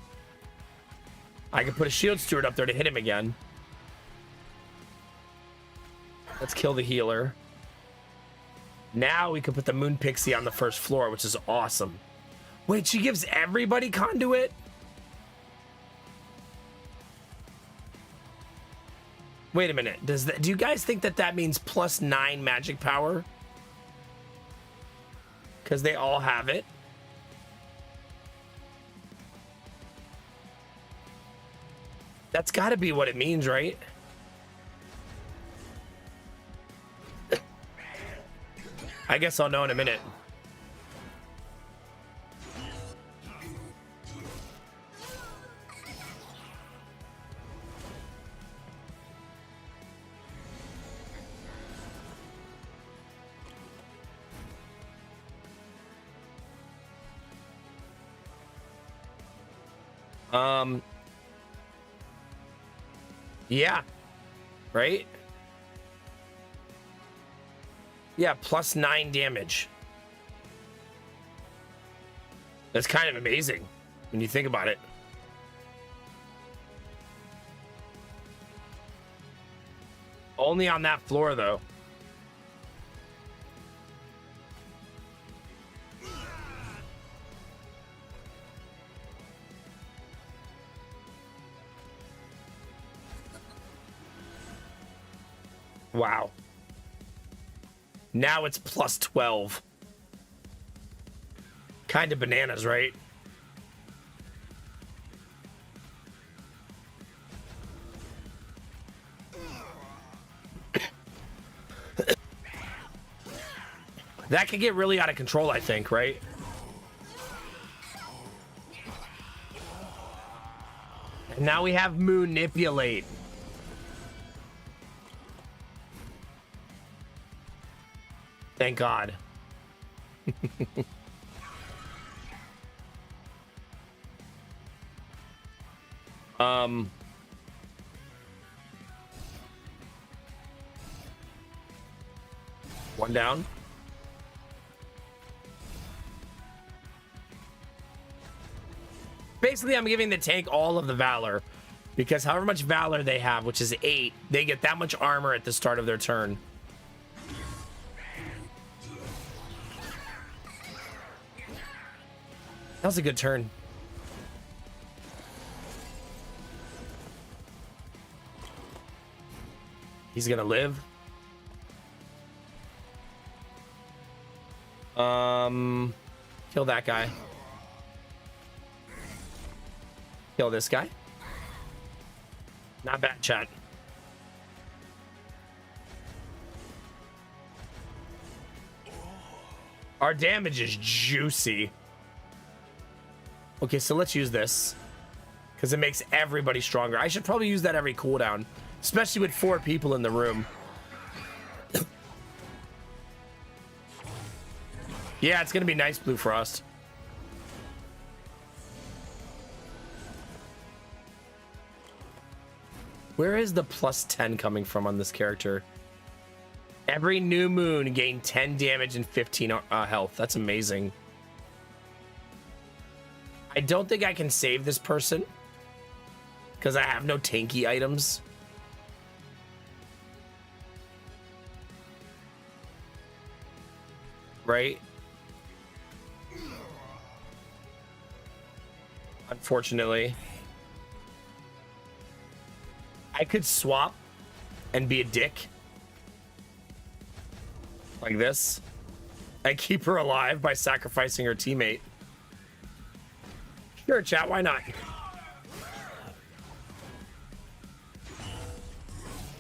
I can put a Shield Steward up there to hit him again. Let's kill the healer. Now we can put the Moon Pixie on the first floor, which is awesome. Wait, she gives everybody conduit? Wait a minute. Do you guys think that that means plus 9 magic power? Because they all have it. That's got to be what it means, right? I guess I'll know in a minute. Yeah. Right? Yeah, plus 9 damage. That's kind of amazing when you think about it. Only on that floor, though. Wow. Now it's plus 12. Kind of bananas, right? That could get really out of control, I think, right? And now we have Moonipulate. Thank God. One down. Basically, I'm giving the tank all of the Valor because however much Valor they have, which is 8, they get that much armor at the start of their turn. That was a good turn. He's gonna live. Kill that guy. Kill this guy. Not bad, chat. Our damage is juicy. Okay, so let's use this because it makes everybody stronger. I should probably use that every cooldown, especially with 4 people in the room. Yeah, it's gonna be nice, Blue Frost. Where is the plus 10 coming from on this character? Every new moon gain 10 damage and 15 health. That's amazing. I don't think I can save this person because I have no tanky items. Right? Unfortunately. I could swap and be a dick. Like this. And keep her alive by sacrificing her teammate. Sure, chat, why not?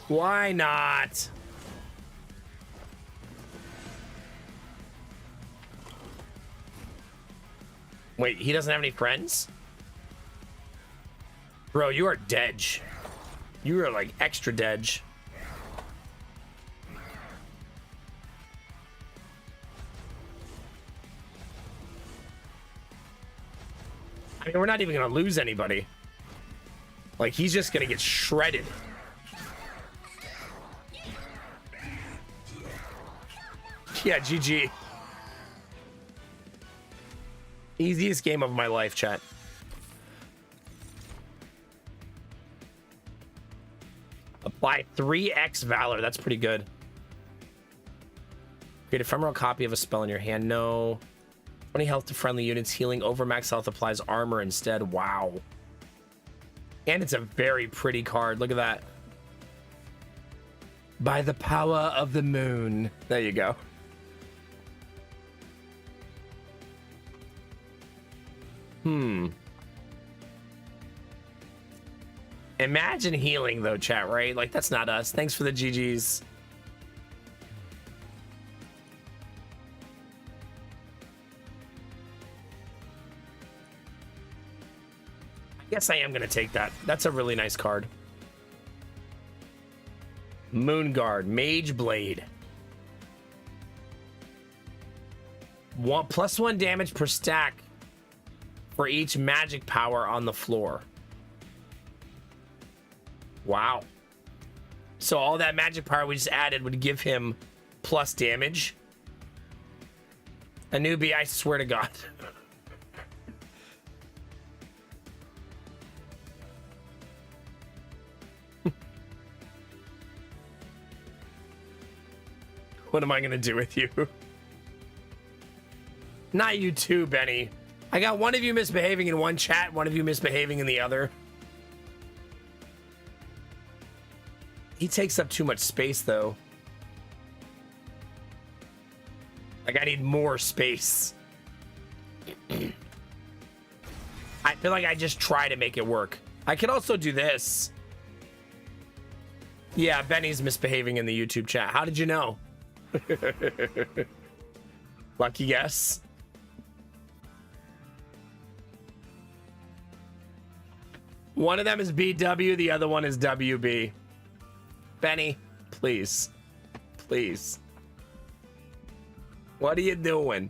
Why not? Wait, he doesn't have any friends? Bro, you are dead. You are like extra dead. I mean, we're not even gonna lose anybody. Like, he's just gonna get shredded. Yeah, GG. Easiest game of my life, chat. Apply 3x Valor. That's pretty good. Create a ephemeral copy of a spell in your hand. No. 20 health to friendly units. Healing over max health applies armor instead. Wow. And it's a very pretty card. Look at that. By the power of the moon. There you go. Imagine healing though, chat, right? Like, that's not us. Thanks for the GGs. I guess I am going to take that. That's a really nice card. Moonguard, Mage Blade. +1 damage per stack for each magic power on the floor. Wow. So all that magic power we just added would give him plus damage. A newbie, I swear to God. What am I gonna do with you? Not you too, Benny. I got one of you misbehaving in one chat, one of you misbehaving in the other. He takes up too much space, though. Like, I need more space. I feel like I just try to make it work. I can also do this. Yeah, Benny's misbehaving in the YouTube chat. How did you know? Lucky guess. One of them is BW, the other one is WB. Benny, please. Please. What are you doing?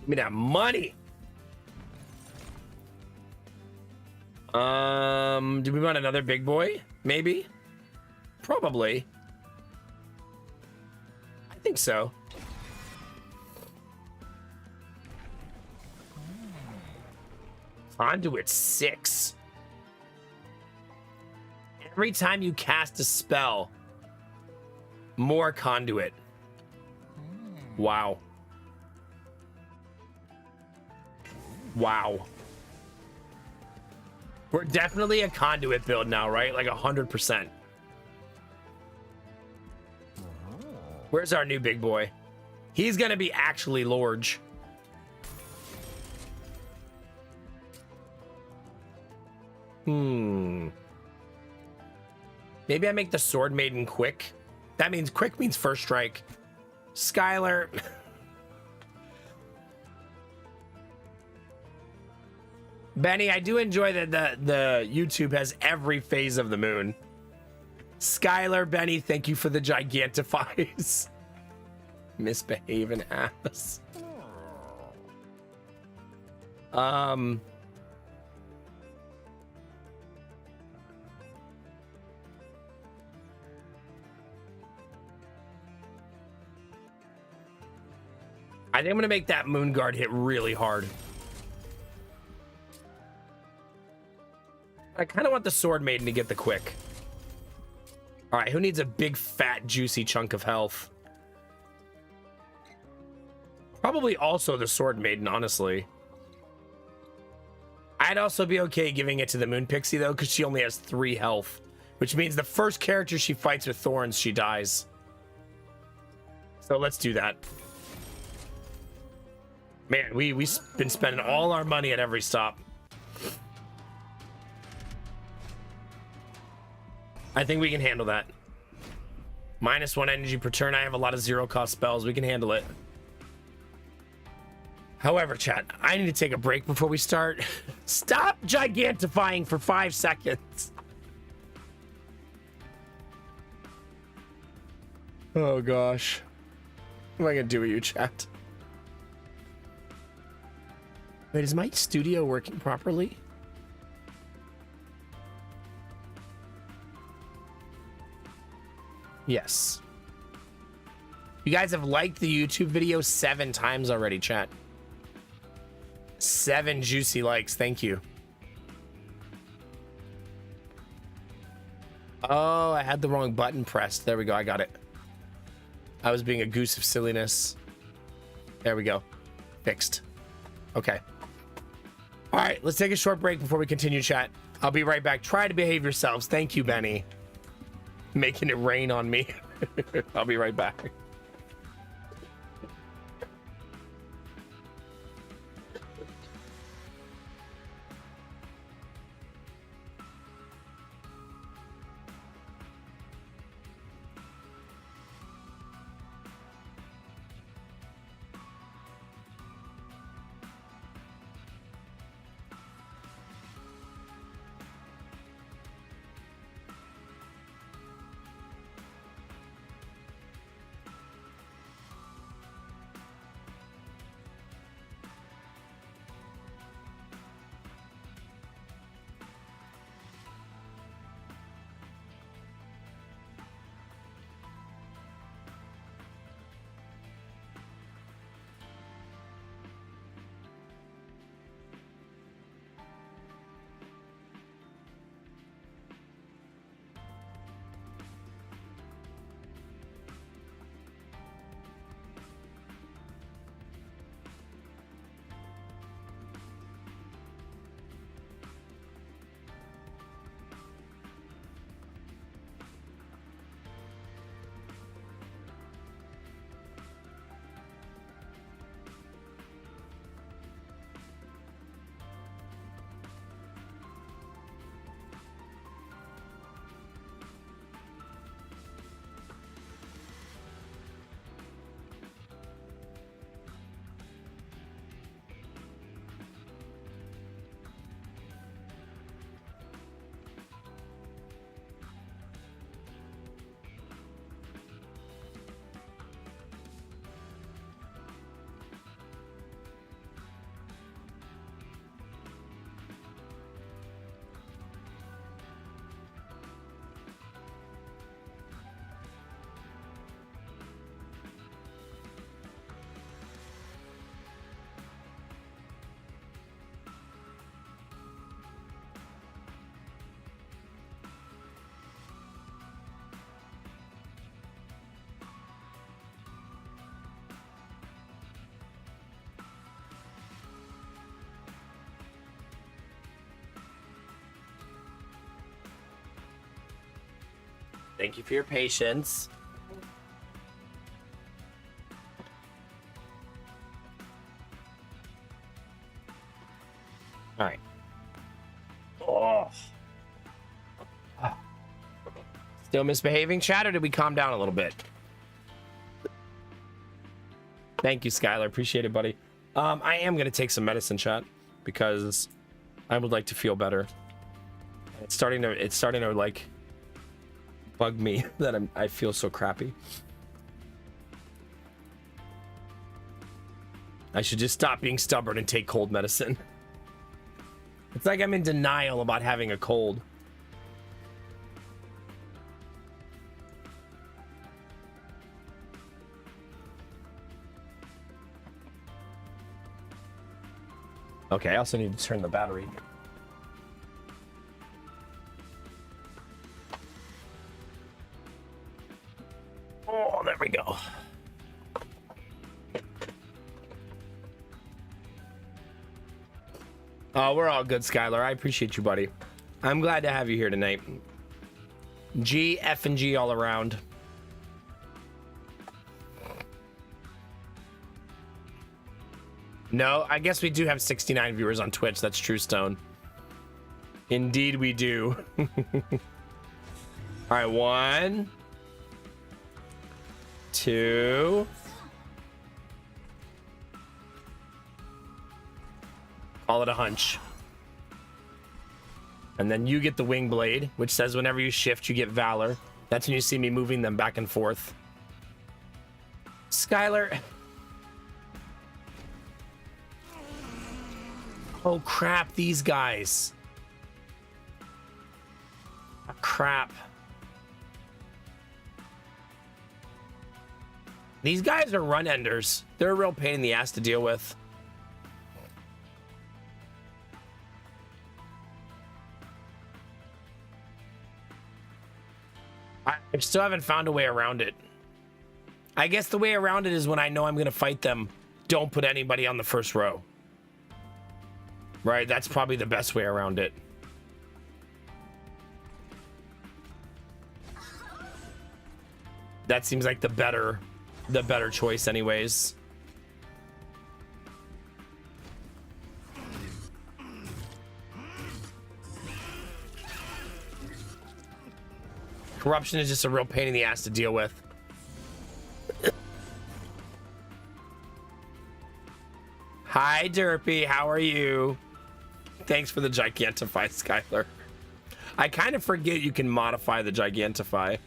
Give me that money. Do we want another big boy? Maybe? Probably. I think so. Conduit 6. Every time you cast a spell, more conduit. Wow. Wow. We're definitely a conduit build now, right? Like 100%. Where's our new big boy? He's gonna be actually large. Maybe I make the Sword Maiden quick. That means quick means first strike. Skylar. Benny, I do enjoy that the YouTube has every phase of the moon. Skylar, Benny, thank you for the Gigantifies. Misbehaving ass. I think I'm gonna make that moon guard hit really hard. I kind of want the sword maiden to get the quick. All right, who needs a big fat juicy chunk of health? Probably also the sword maiden, honestly. I'd also be okay giving it to the moon pixie though, because she only has 3 health, which means the first character she fights with thorns, she dies. So let's do that. Man, we've been spending all our money at every stop. I think we can handle that. -1 energy per turn. I have a lot of 0-cost spells. We can handle it. However, chat, I need to take a break before we start. Stop gigantifying for 5 seconds. Oh, gosh. What am I going to do with you, chat? Wait, is my studio working properly? Yes. You guys have liked the YouTube video 7 times already, chat. 7 juicy likes. Thank you. Oh, I had the wrong button pressed. There we go. I got it. I was being a goose of silliness. There we go. Fixed. Okay. All right, let's take a short break before we continue, chat. I'll be right back. Try to behave yourselves. Thank you, Benny. Making it rain on me. I'll be right back. Thank you for your patience. All right. Oh. Still misbehaving, chat, or did we calm down a little bit? Thank you, Skylar. Appreciate it, buddy. I am gonna take some medicine, chat, because I would like to feel better. It's starting to like bug me that I feel so crappy. I should just stop being stubborn and take cold medicine. It's like I'm in denial about having a cold. Okay, I also need to turn the battery. Oh, there we go. Oh, we're all good, Skylar. I appreciate you, buddy. I'm glad to have you here tonight. G, F, and G all around. No, I guess we do have 69 viewers on Twitch. That's true, Stone. Indeed, we do. All right, 1, 2. Call it a hunch. And then you get the wing blade, which says whenever you shift, you get valor. That's when you see me moving them back and forth. Skylar. Oh, crap, these guys. Oh, crap. These guys are run enders. They're a real pain in the ass to deal with. I still haven't found a way around it. I guess the way around it is when I know I'm going to fight them, don't put anybody on the first row. Right, that's probably the best way around it. That seems like the better choice anyways. Corruption is just a real pain in the ass to deal with. Hi, Derpy. How are you? Thanks for the Gigantify, Skylar. I kind of forget you can modify the Gigantify.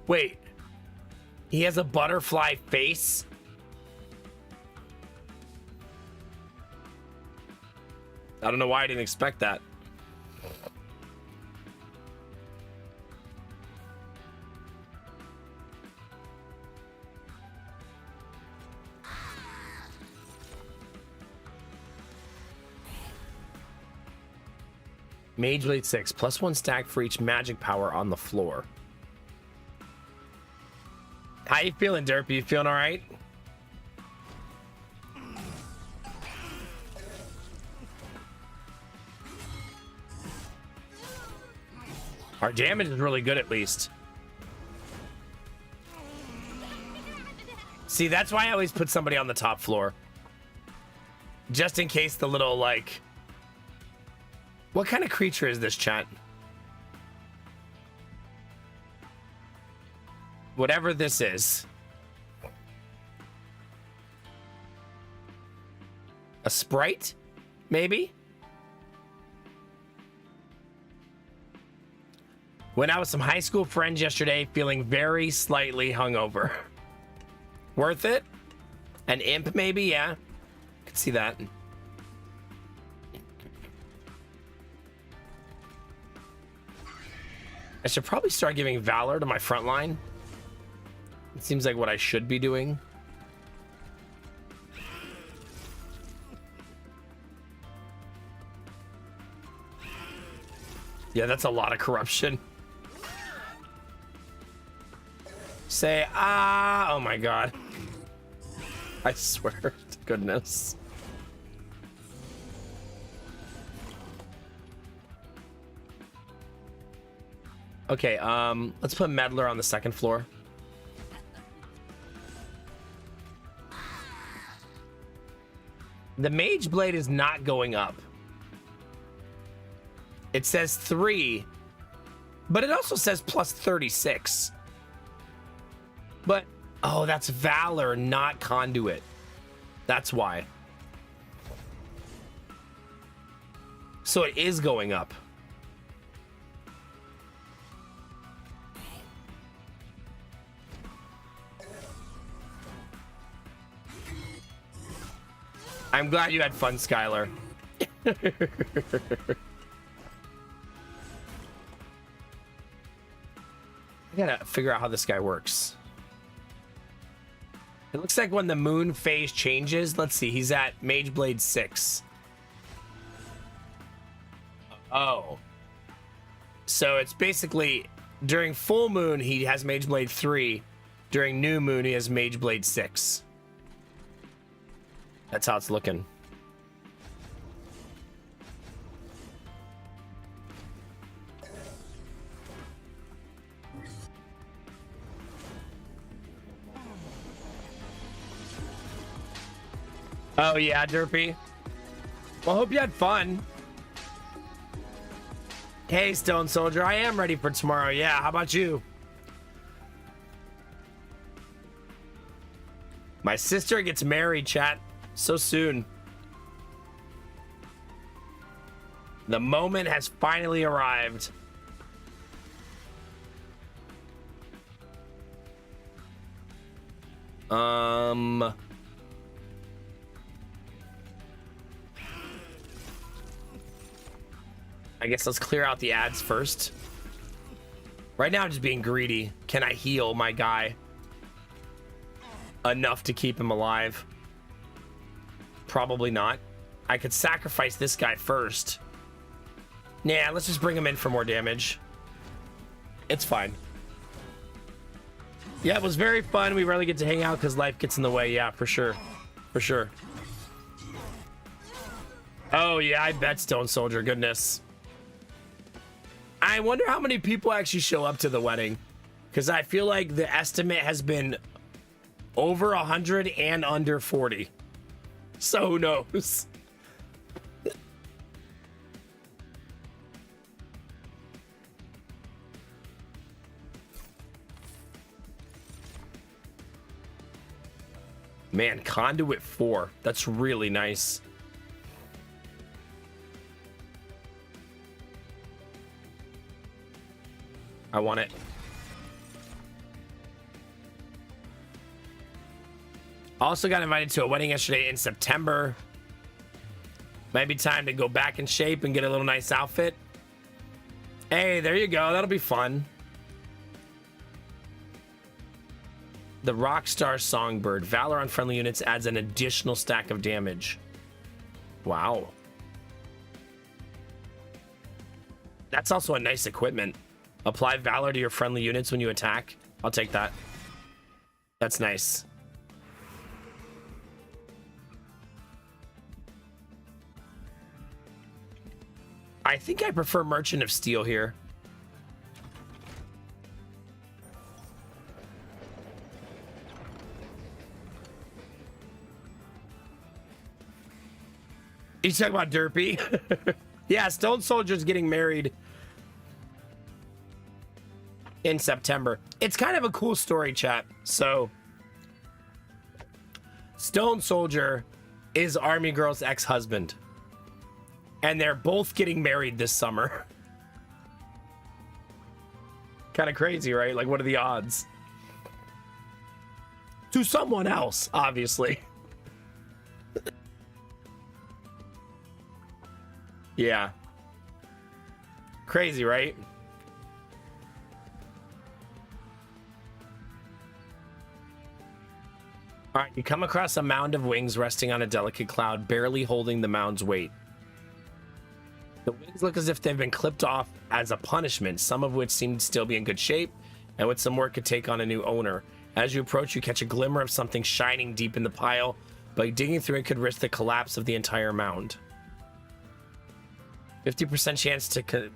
Wait. He has a butterfly face? I don't know why I didn't expect that. Mage Blade 6, +1 stack for each magic power on the floor. How you feeling, Derpy? You feeling all right? Our damage is really good, at least. See, that's why I always put somebody on the top floor. Just in case the little, like... What kind of creature is this, chat? Whatever this is. A sprite? Maybe? Went out with some high school friends yesterday, feeling very slightly hungover. Worth it? An imp, maybe? Yeah. Could see that. I should probably start giving Valor to my front line. It seems like what I should be doing. Yeah, that's a lot of corruption. Say, ah, oh my god. I swear to goodness. Okay, let's put Meddler on the second floor. The Mage Blade is not going up. It says 3, but it also says +36. But, oh, that's Valor, not Conduit. That's why. So it is going up. I'm glad you had fun, Skylar. I gotta figure out how this guy works. It looks like when the moon phase changes, let's see, he's at Mage Blade 6. Oh. So it's basically during full moon, he has Mage Blade 3. During new moon, he has Mage Blade 6. That's how it's looking. Oh yeah, Derpy. Well, hope you had fun. Hey, Stone Soldier, I am ready for tomorrow. Yeah, how about you? My sister gets married, chat. So soon. The moment has finally arrived. I guess let's clear out the ads first. Right now I'm just being greedy. Can I heal my guy enough to keep him alive? Probably not. I could sacrifice this guy first. Nah, let's just bring him in for more damage. It's fine. Yeah, it was very fun. We rarely get to hang out because life gets in the way. Yeah, for sure. For sure. Oh, yeah, I bet, Stone Soldier. Goodness. I wonder how many people actually show up to the wedding. Because I feel like the estimate has been over 100 and under 40. So who knows? Man, Conduit 4. That's really nice. I want it. Also got invited to a wedding yesterday in September. Might be time to go back in shape and get a little nice outfit. Hey, there you go. That'll be fun. The Rockstar Songbird. Valor on friendly units adds an additional stack of damage. Wow. That's also a nice equipment. Apply Valor to your friendly units when you attack. I'll take that. That's nice. I think I prefer Merchant of Steel here. You talking about Derpy? Yeah, Stone Soldier's getting married in September. It's kind of a cool story, chat. So, Stone Soldier is Army Girl's ex-husband. And they're both getting married this summer. Kind of crazy, right? Like, what are the odds? To someone else, obviously. Yeah. Crazy, right? All right, you come across a mound of wings resting on a delicate cloud, barely holding the mound's weight. The wings look as if they've been clipped off as a punishment, some of which seem to still be in good shape, and with some work could take on a new owner. As you approach, you catch a glimmer of something shining deep in the pile, but digging through it could risk the collapse of the entire mound. 50% chance to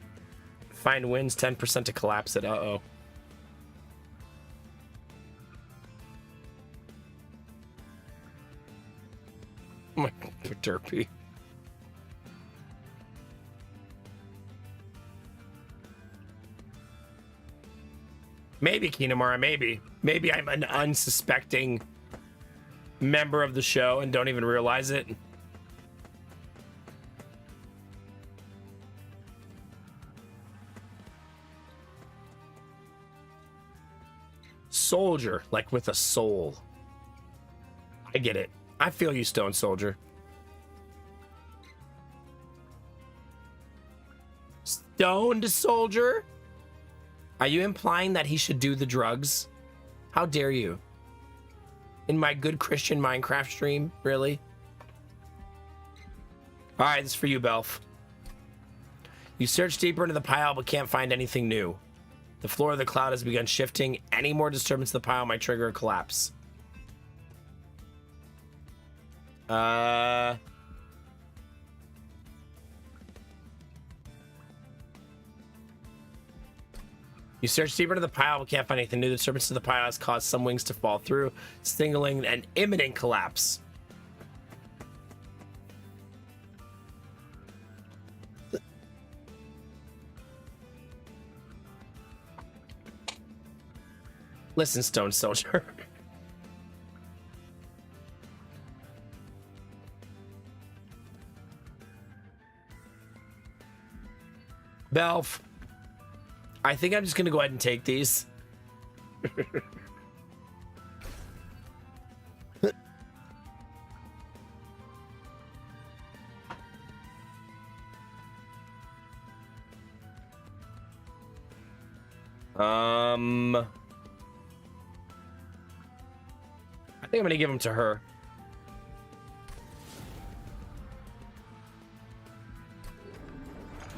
find wins, 10% to collapse it. Uh-oh. Oh my God, Derpy. Maybe, Kinemara, maybe. Maybe I'm an unsuspecting member of the show and don't even realize it. Soldier, like with a soul. I get it. I feel you, Stone Soldier. Stoned soldier? Are you implying that he should do the drugs? How dare you? In my good Christian Minecraft stream? Really? Alright, this is for you, Belf. You search deeper into the pile but can't find anything new. The floor of the cloud has begun shifting. Any more disturbance to the pile might trigger a collapse. You search deeper into the pile but can't find anything new. The disturbance to the pile has caused some wings to fall through, signaling an imminent collapse. Listen, Stone Soldier. Belf, I think I'm just gonna go ahead and take these. I think I'm gonna give them to her.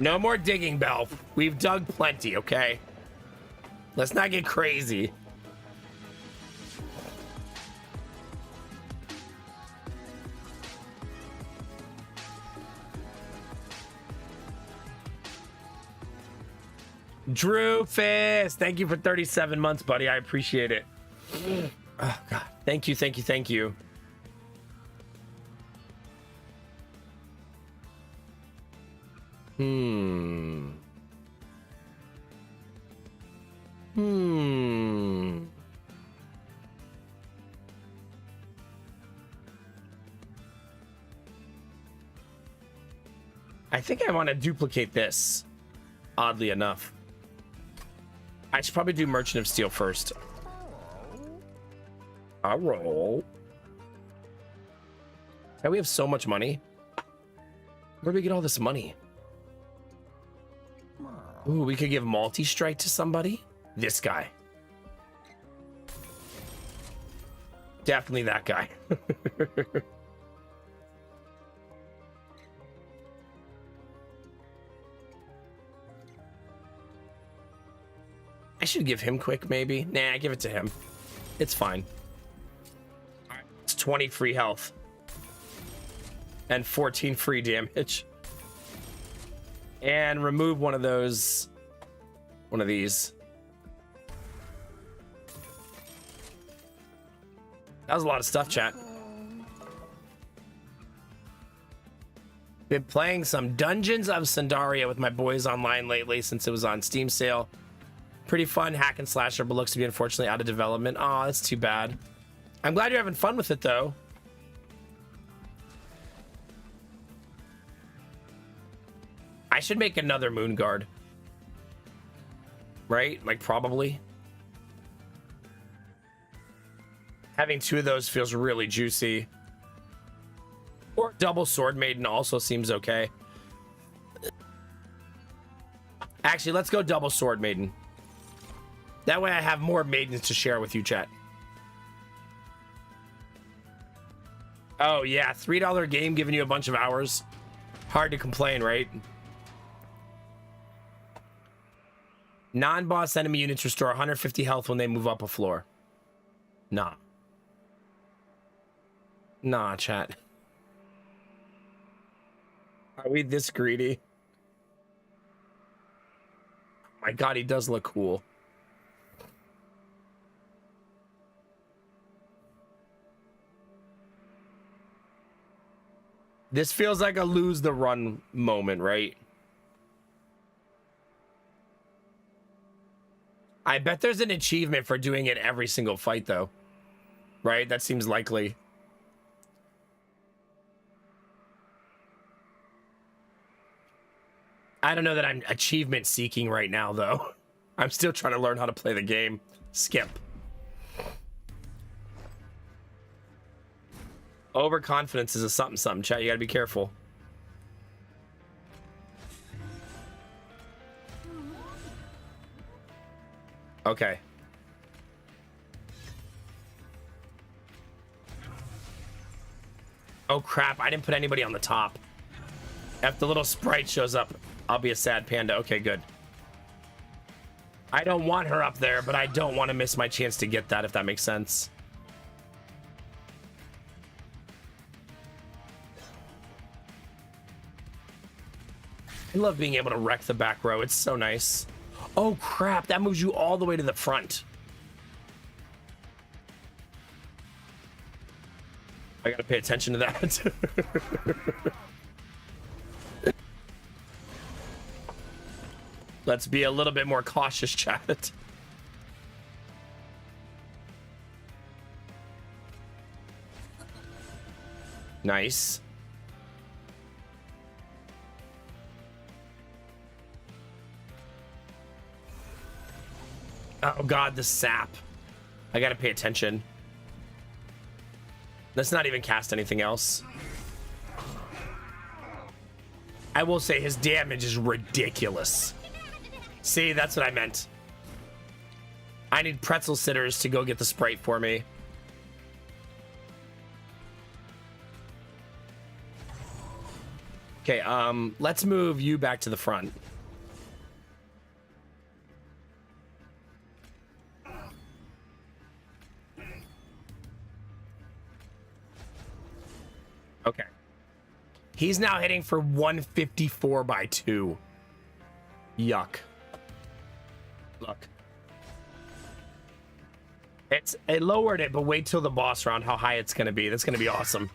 No more digging, Belf. We've dug plenty, okay? Let's not get crazy. Drew Fist, thank you for 37 months, buddy. I appreciate it. Oh, God. Thank you, thank you, thank you. I think I want to duplicate this, oddly enough. I should probably do Merchant of Steel first. I'll roll. Now we have so much money. Where do we get all this money? Ooh, we could give multi-strike to somebody. This guy. Definitely that guy. I should give him quick, maybe. Nah, give it to him. It's fine. All right, it's 20 free health. And 14 free damage. And remove one of those. One of these. That was a lot of stuff, chat. Been playing some Dungeons of Sandaria with my boys online lately since it was on Steam sale. Pretty fun hack and slasher, but looks to be unfortunately out of development. Oh, that's too bad. I'm glad you're having fun with it, though. I should make another Moon Guard. Right? Like, probably. Having two of those feels really juicy. Or double Sword Maiden also seems okay. Actually, let's go double Sword Maiden. That way I have more maidens to share with you, chat. Oh, yeah. $3 game giving you a bunch of hours. Hard to complain, right? Non-boss enemy units restore 150 health when they move up a floor. Nah. Nah, chat. Are we this greedy? My God, he does look cool. This feels like a lose the run moment, right? I bet there's an achievement for doing it every single fight, though. Right? That seems likely. I don't know that I'm achievement seeking right now, though. I'm still trying to learn how to play the game. Skip. Overconfidence is a something, chat. You gotta be careful. Okay. Oh crap, I didn't put anybody on the top. If the little sprite shows up, I'll be a sad panda. Okay, good. I don't want her up there, but I don't want to miss my chance to get that, if that makes sense. I love being able to wreck the back row. It's so nice. Oh crap, that moves you all the way to the front. I gotta pay attention to that. Let's be a little bit more cautious, chat. Nice. Oh god, the sap. I gotta pay attention. Let's not even cast anything else. I will say his damage is ridiculous. See, that's what I meant. I need pretzel sitters to go get the Sprite for me. Okay, let's move you back to the front. Okay. He's now hitting for 154 by 2. Yuck. Look. It lowered it, but wait till the boss round how high it's going to be. That's going to be awesome.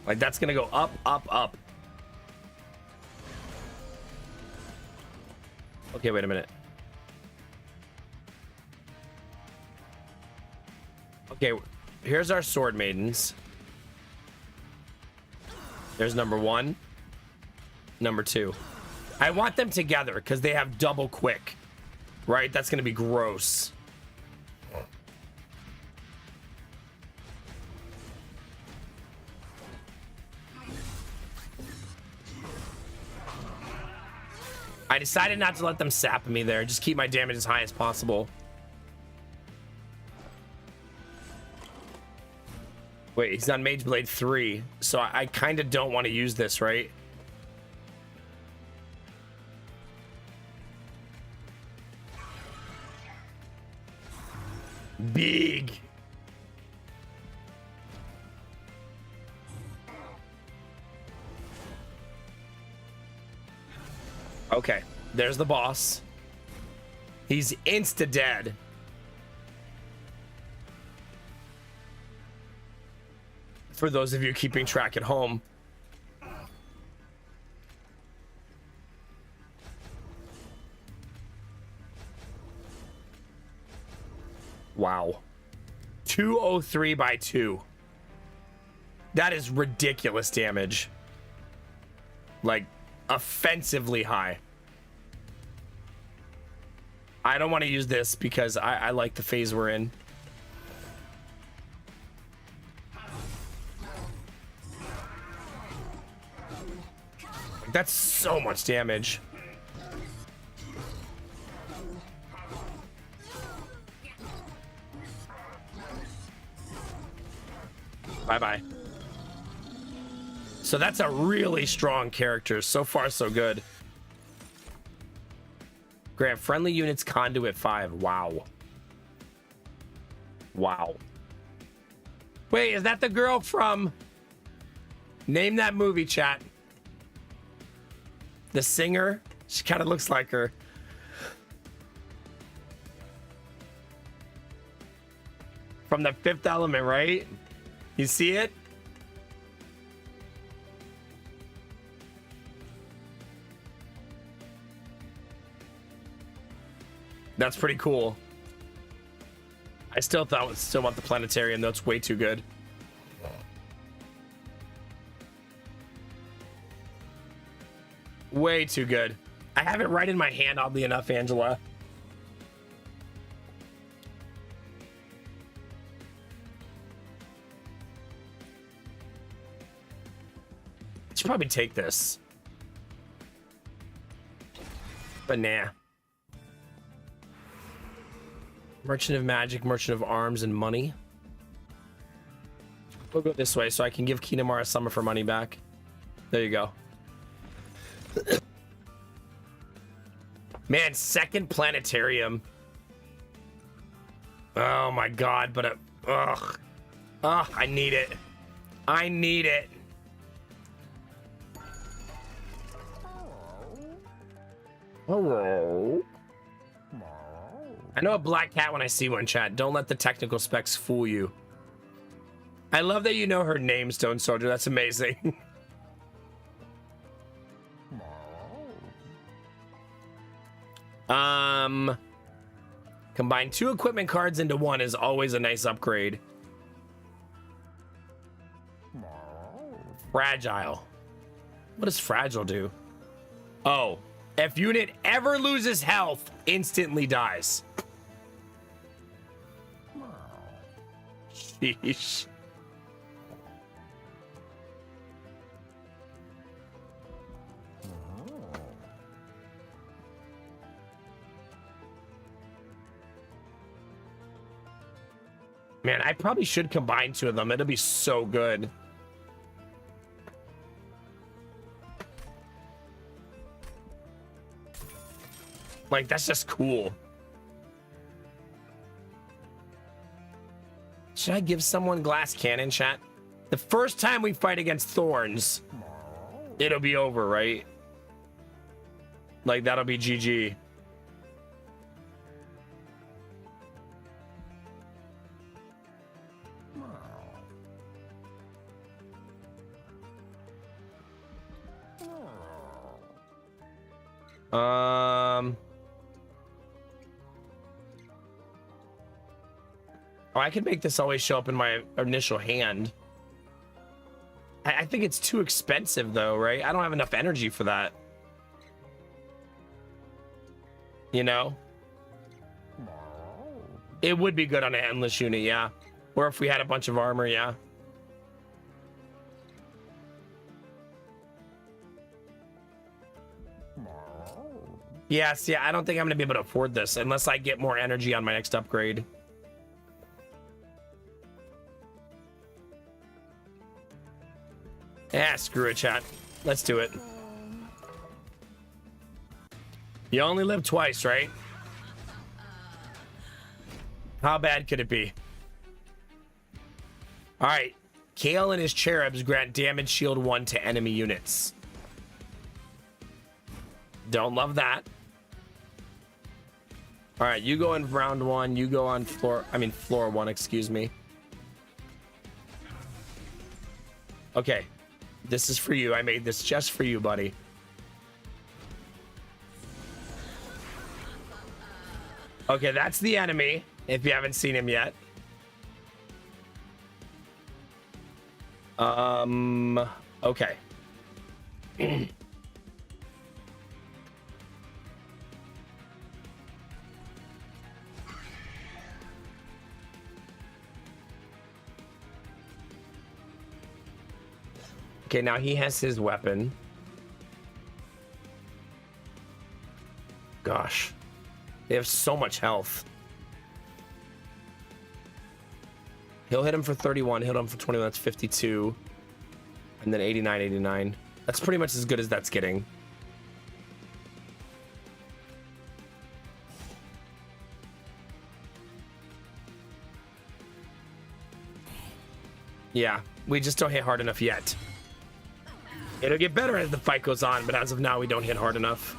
Like, that's going to go up, up, up. Okay, wait a minute. Okay, here's our sword maidens. There's number 1, number 2. I want them together because they have double quick, right? That's going to be gross. I decided not to let them sap me there. Just keep my damage as high as possible. Wait, he's on Mage Blade 3, so I kind of don't want to use this, right? Big. Okay, there's the boss. He's insta-dead. For those of you keeping track at home. Wow. 203 by 2. That is ridiculous damage. Like, offensively high. I don't want to use this because I like the phase we're in. That's so much damage. Bye-bye. So that's a really strong character. So far, so good. Grant friendly units conduit 5. Wow. Wow. Wait, is that the girl from... Name that movie, chat. The singer? She kind of looks like her. From The Fifth Element, right? You see it? That's pretty cool. I still want the planetarium, though. It's way too good. Way too good. I have it right in my hand, oddly enough, Angela. Should probably take this. But nah. Merchant of Magic, Merchant of Arms, and money. We'll go this way so I can give Kinemara some of her money back. There you go. Man, second planetarium. Oh my god, but ugh. Ugh, I need it. I need it. Hello. I know a black cat when I see one, chat. Don't let the technical specs fool you. I love that you know her name, Stone Soldier. That's amazing. Combine 2 equipment cards into 1 is always a nice upgrade. Fragile. What does fragile do? Oh, if unit ever loses health, instantly dies. Sheesh. Man, I probably should combine 2 of them. It'll be so good. Like, that's just cool. Should I give someone glass cannon, chat? The first time we fight against thorns, it'll be over, right? Like, that'll be GG. Oh, I could make this always show up in my initial hand. I think it's too expensive though, right? I don't have enough energy for that. You know? It would be good on an endless unit, yeah. Or if we had a bunch of armor, yeah. Yes, yeah, I don't think I'm gonna be able to afford this unless I get more energy on my next upgrade. Yeah, screw it, chat. Let's do it. You only live twice, right? How bad could it be? All right. Kale and his cherubs grant damage shield 1 to enemy units. Don't love that. All right, you go in round 1. You go on floor 1, excuse me. Okay. This is for you. I made this just for you, buddy. Okay, that's the enemy, if you haven't seen him yet. Okay. Okay, now he has his weapon. Gosh. They have so much health. He'll hit him for 31, hit him for 21, that's 52. And then 89, 89. That's pretty much as good as that's getting. Yeah, we just don't hit hard enough yet. It'll get better as the fight goes on, but as of now, we don't hit hard enough.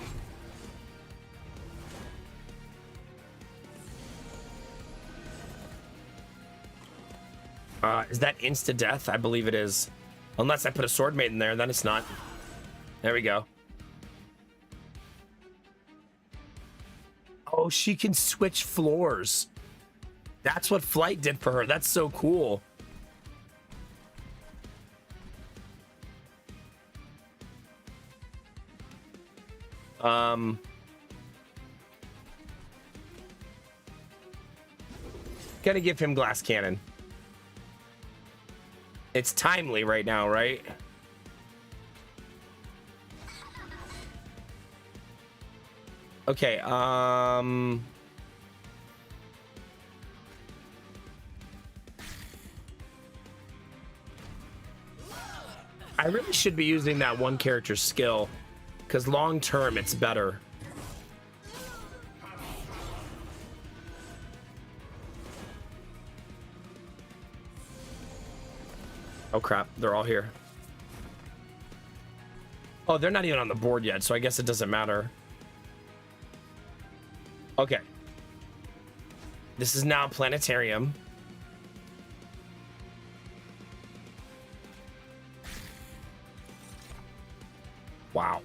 Is that insta-death? I believe it is. Unless I put a sword mate in there, then it's not. There we go. Oh, she can switch floors. That's what flight did for her. That's so cool. Gotta give him glass cannon. It's timely right now, right? Okay, I really should be using that one character skill, because long term it's better. Oh crap, they're all here. Oh, they're not even on the board yet, so I guess it doesn't matter. Okay. This is now Planetarium. Wow.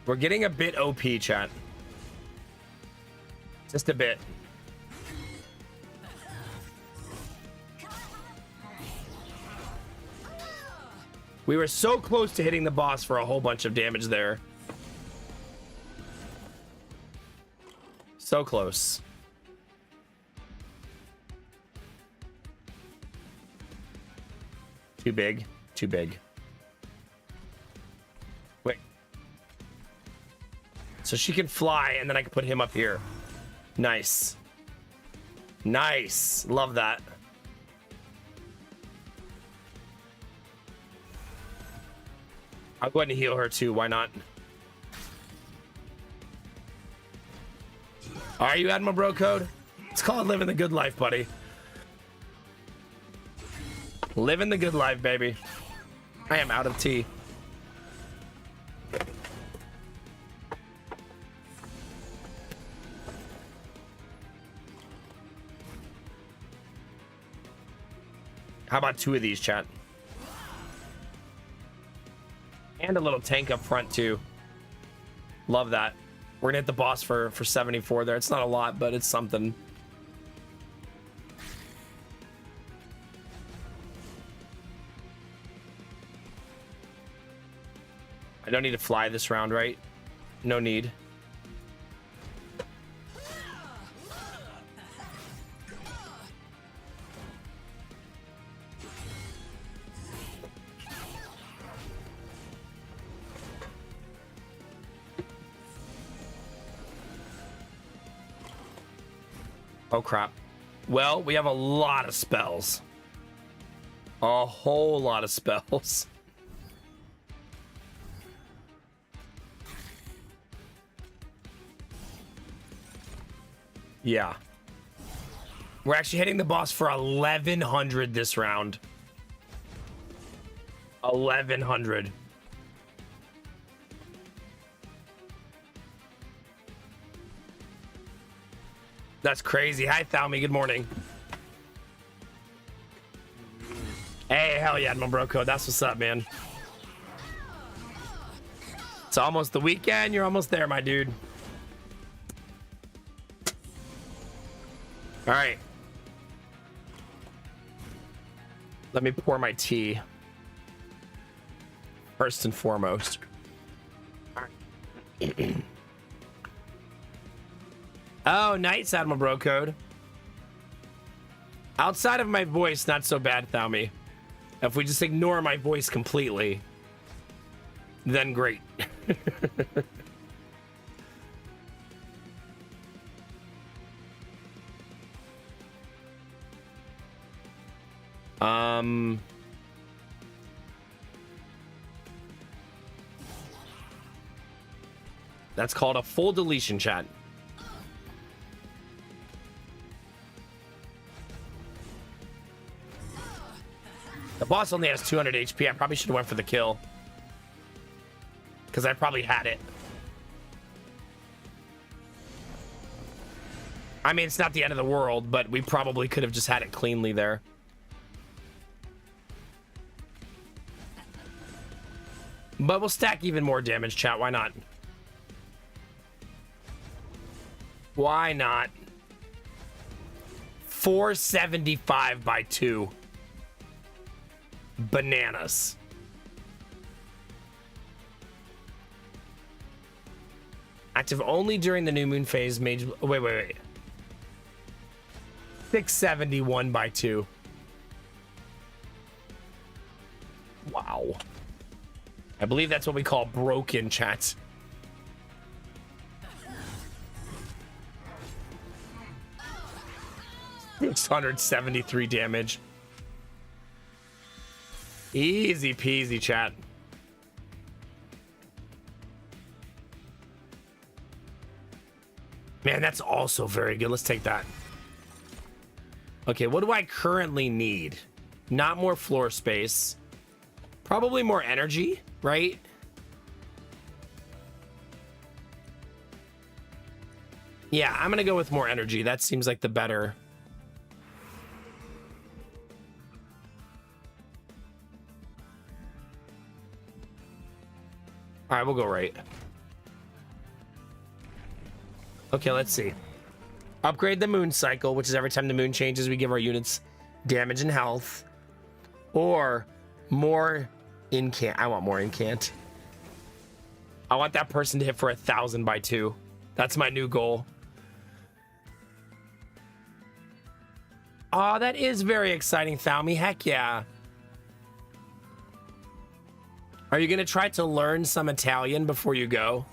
We're getting a bit OP, chat. Just a bit. We were so close to hitting the boss for a whole bunch of damage there. So close. Too big. Too big. Wait. So she can fly, and then I can put him up here. Nice. Nice. Love that. I'll go ahead and heal her too. Why not? Are you Admiral Bro Code? It's called living the good life, buddy. Living the good life, baby. I am out of tea. How about 2 of these, chat? And a little tank up front too. Love that. We're gonna hit the boss for 74 there. It's not a lot, but it's something. I don't need to fly this round, right? No need. Oh crap. Well, we have a lot of spells. A whole lot of spells. Yeah. We're actually hitting the boss for 1100 this round. 1100. That's crazy. Hi, Thalmy. Good morning. Hey, hell yeah, Admiral Bro Code. That's what's up, man. It's almost the weekend. You're almost there, my dude. All right. Let me pour my tea. First and foremost. All right. Oh, nice, Admiral Bro Code. Outside of my voice, not so bad, Thalmy. If we just ignore my voice completely, then great. That's called a full deletion, chat. The boss only has 200 HP. I probably should have went for the kill, because I probably had it. I mean, it's not the end of the world, but we probably could have just had it cleanly there. But we'll stack even more damage, chat. Why not? Why not? 475 by 2. Bananas. Active only during the new moon phase. Mage. Wait. 671 by 2. Wow. I believe that's what we call broken, chat. $673 damage. Easy peasy, chat. Man, that's also very good. Let's take that. Okay, what do I currently need? Not more floor space. Probably more energy, right? Yeah, I'm gonna go with more energy. That seems like the better. All right, we'll go right. Okay, let's see. Upgrade the moon cycle, which is every time the moon changes, we give our units damage and health. Or more incant. I want more incant. I want that person to hit for 1,000 by 2. That's my new goal. Oh, that is very exciting, Thalmy. Heck yeah. Are you going to try to learn some Italian before you go?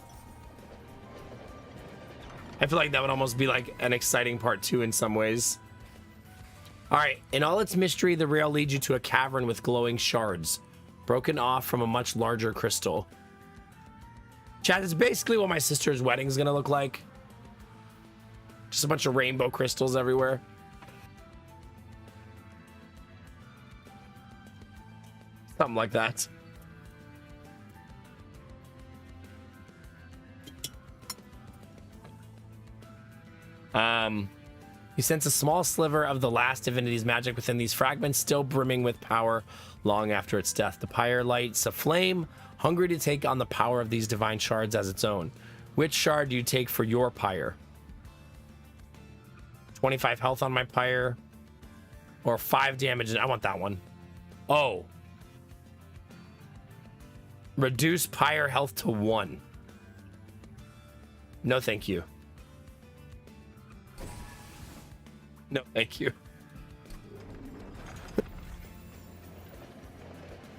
I feel like that would almost be like an exciting part 2 in some ways. All right. In all its mystery, the rail leads you to a cavern with glowing shards, broken off from a much larger crystal. Chat, it's basically what my sister's wedding is going to look like. Just a bunch of rainbow crystals everywhere. Something like that. You sense a small sliver of the last divinity's magic within these fragments, still brimming with power long after its death. The pyre lights a flame, hungry to take on the power of these divine shards as its own. Which shard do you take for your pyre? 25 health on my pyre, or 5 damage? I want that one. Oh. Reduce pyre health to 1. No, thank you. No, thank you.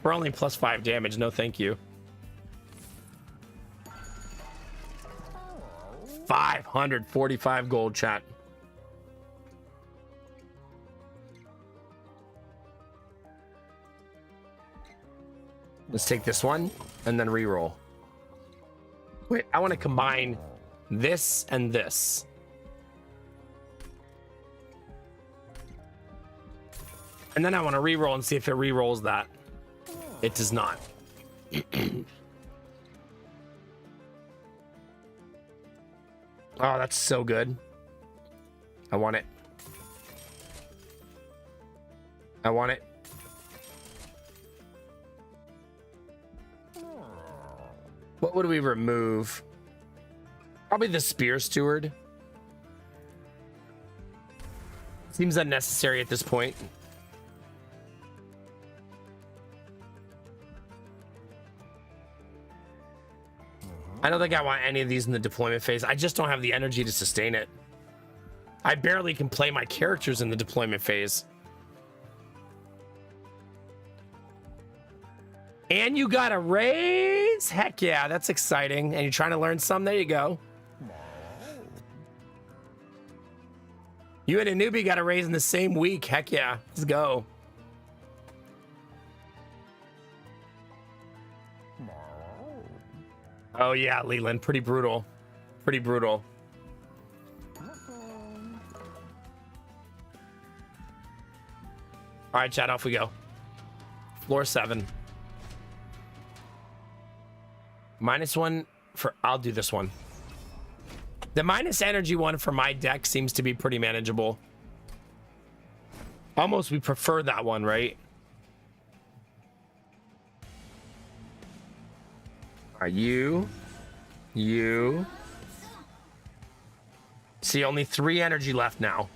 We're only plus 5 damage. No, thank you. 545 gold, chat. Let's take this one and then reroll. Wait, I want to combine this and this. And then I want to reroll and see if it rerolls that. It does not. Oh, that's so good. I want it. I want it. What would we remove? Probably the Spear Steward. Seems unnecessary at this point. I don't think I want any of these in the deployment phase. I just don't have the energy to sustain it. I barely can play my characters in the deployment phase. And you got a raise? Heck yeah, that's exciting. And you're trying to learn some? There you go. You and a newbie got a raise in the same week. Heck yeah, let's go. Oh yeah, Leland, pretty brutal. Pretty brutal. All right, chat, off we go. Floor 7. -1 for, I'll do this one. The minus energy one for my deck seems to be pretty manageable. Almost we prefer that one, right? Are you? See, only 3 energy left now.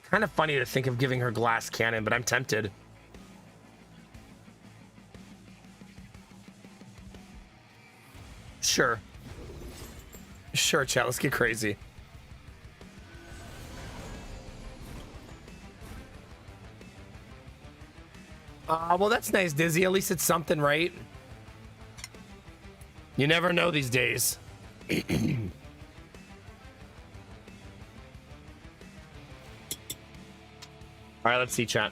Kind of funny to think of giving her glass cannon, but I'm tempted. Sure. Sure, chat, let's get crazy. Well, that's nice, Dizzy. At least it's something, right? You never know these days. All right, let's see, chat.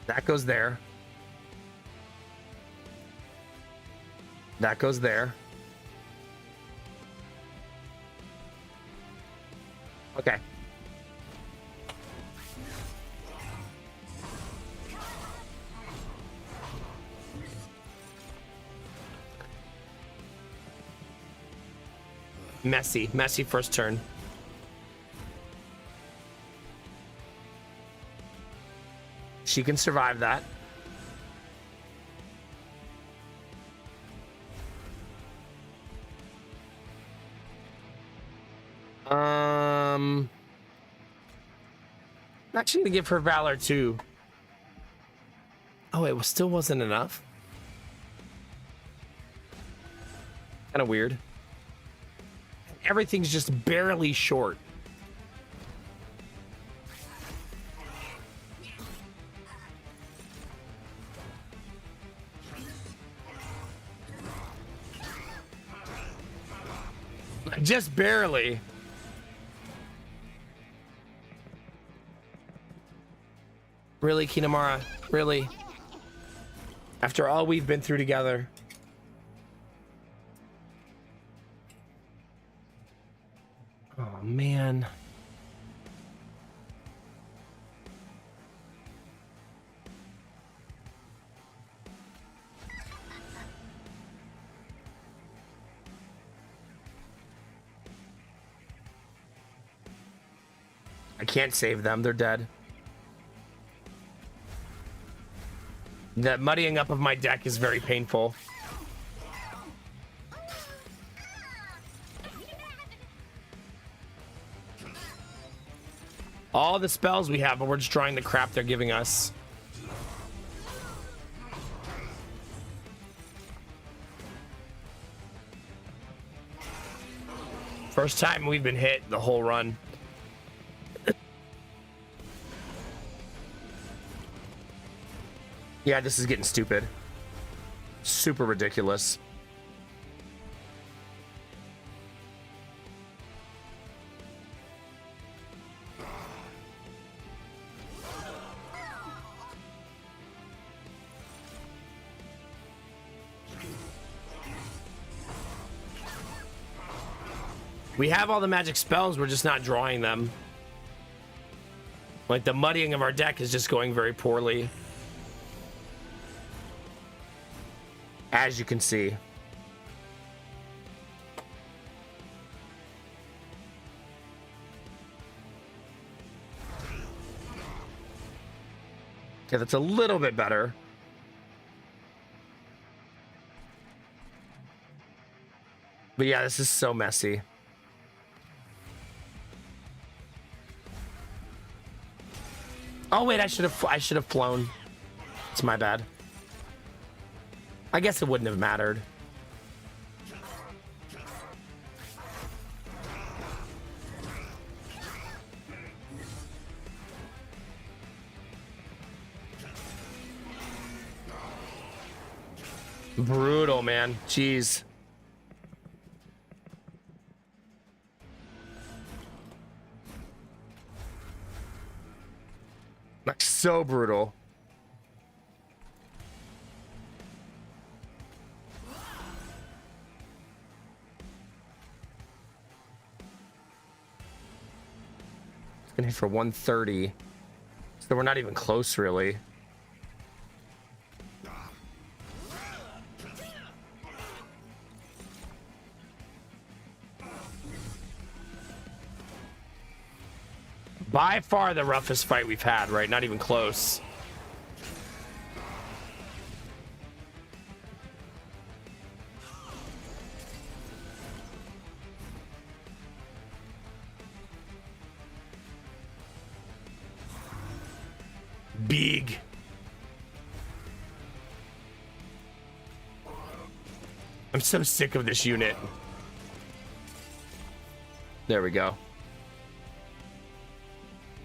That goes there. That goes there. Okay. Messy first turn. She can survive that. I'm actually gonna give her Valor too. Oh, it still wasn't enough. Kind of weird. Everything's just barely short. Just barely. Really, Kinamara? Really? After all we've been through together. Oh, man. I can't save them. They're dead. The muddying up of my deck is very painful. All the spells we have, but we're destroying the crap they're giving us. First time we've been hit the whole run. Yeah, this is getting stupid. Super ridiculous. We have all the magic spells, we're just not drawing them. Like, the muddying of our deck is just going very poorly. As you can see. Okay, that's a little bit better. But yeah, this is so messy. Oh wait, I should have flown. It's my bad. I guess it wouldn't have mattered. Brutal, man. Jeez. Like, so brutal. It's gonna hit for 130. So we're not even close, really. By far the roughest fight we've had, right? Not even close. Big. I'm so sick of this unit. There we go.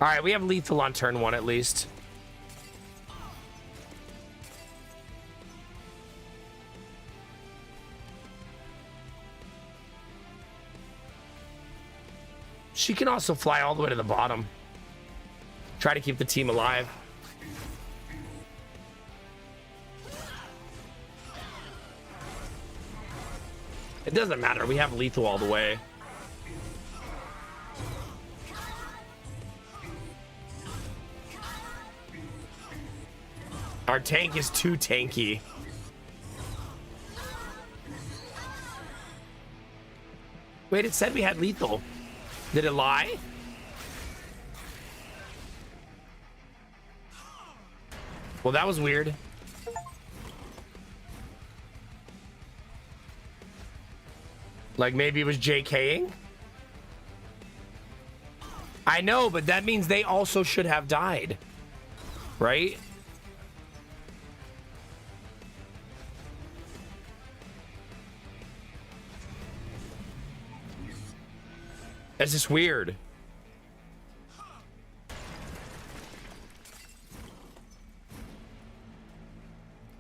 All right, we have lethal on turn 1 at least. She can also fly all the way to the bottom. Try to keep the team alive. It doesn't matter. We have lethal all the way. Our tank is too tanky. Wait, it said we had lethal. Did it lie? Well, that was weird. Like maybe it was JKing? I know, but that means they also should have died. Right? That's just weird.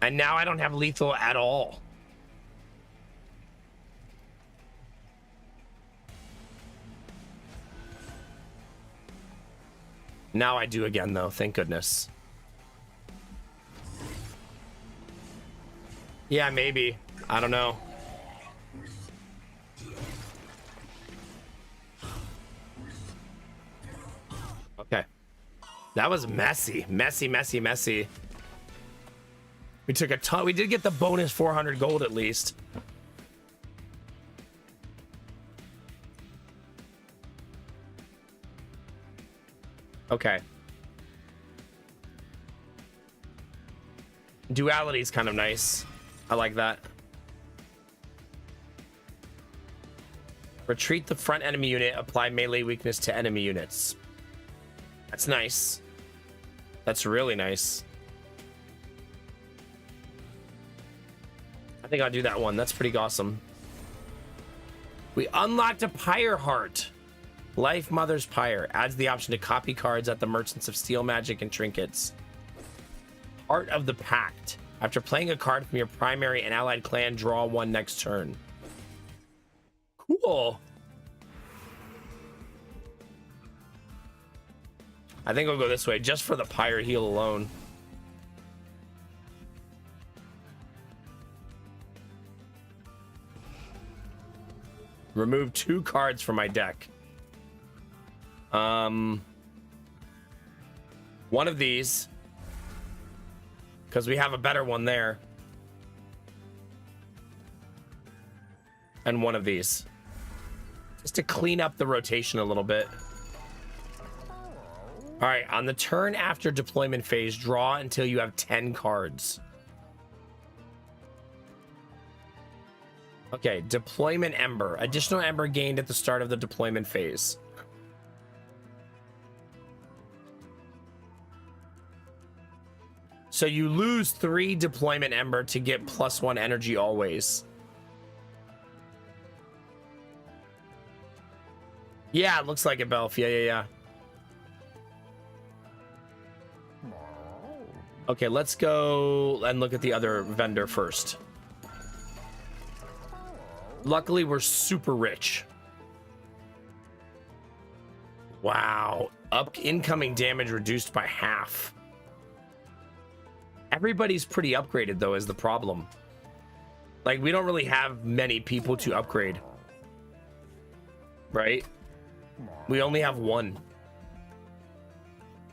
And now I don't have lethal at all. Now I do again, though. Thank goodness. Yeah, maybe. I don't know. Okay. That was messy. Messy, messy, messy. We took a ton. We did get the bonus 400 gold at least. Okay. Duality is kind of nice. I like that. Retreat the front enemy unit. Apply melee weakness to enemy units. That's nice. That's really nice. I think I'll do that one. That's pretty awesome. We unlocked a Pyre Heart. Life Mother's Pyre adds the option to copy cards at the Merchants of Steel Magic and Trinkets. Heart of the Pact. After playing a card from your primary and allied clan, draw one next turn. Cool. I think I'll go this way just for the Pyre heal alone. Remove 2 cards from my deck. One of these, because we have a better one there, and one of these, just to clean up the rotation a little bit. All right, on the turn after deployment phase, draw until you have 10 cards. Okay, deployment ember. Additional ember gained at the start of the deployment phase. So you lose 3 deployment ember to get +1 energy always. Yeah, it looks like it, Belf. Yeah. Okay, let's go and look at the other vendor first. Luckily, we're super rich. Wow. Incoming damage reduced by half. Everybody's pretty upgraded, though, is the problem. Like, we don't really have many people to upgrade. Right? We only have 1.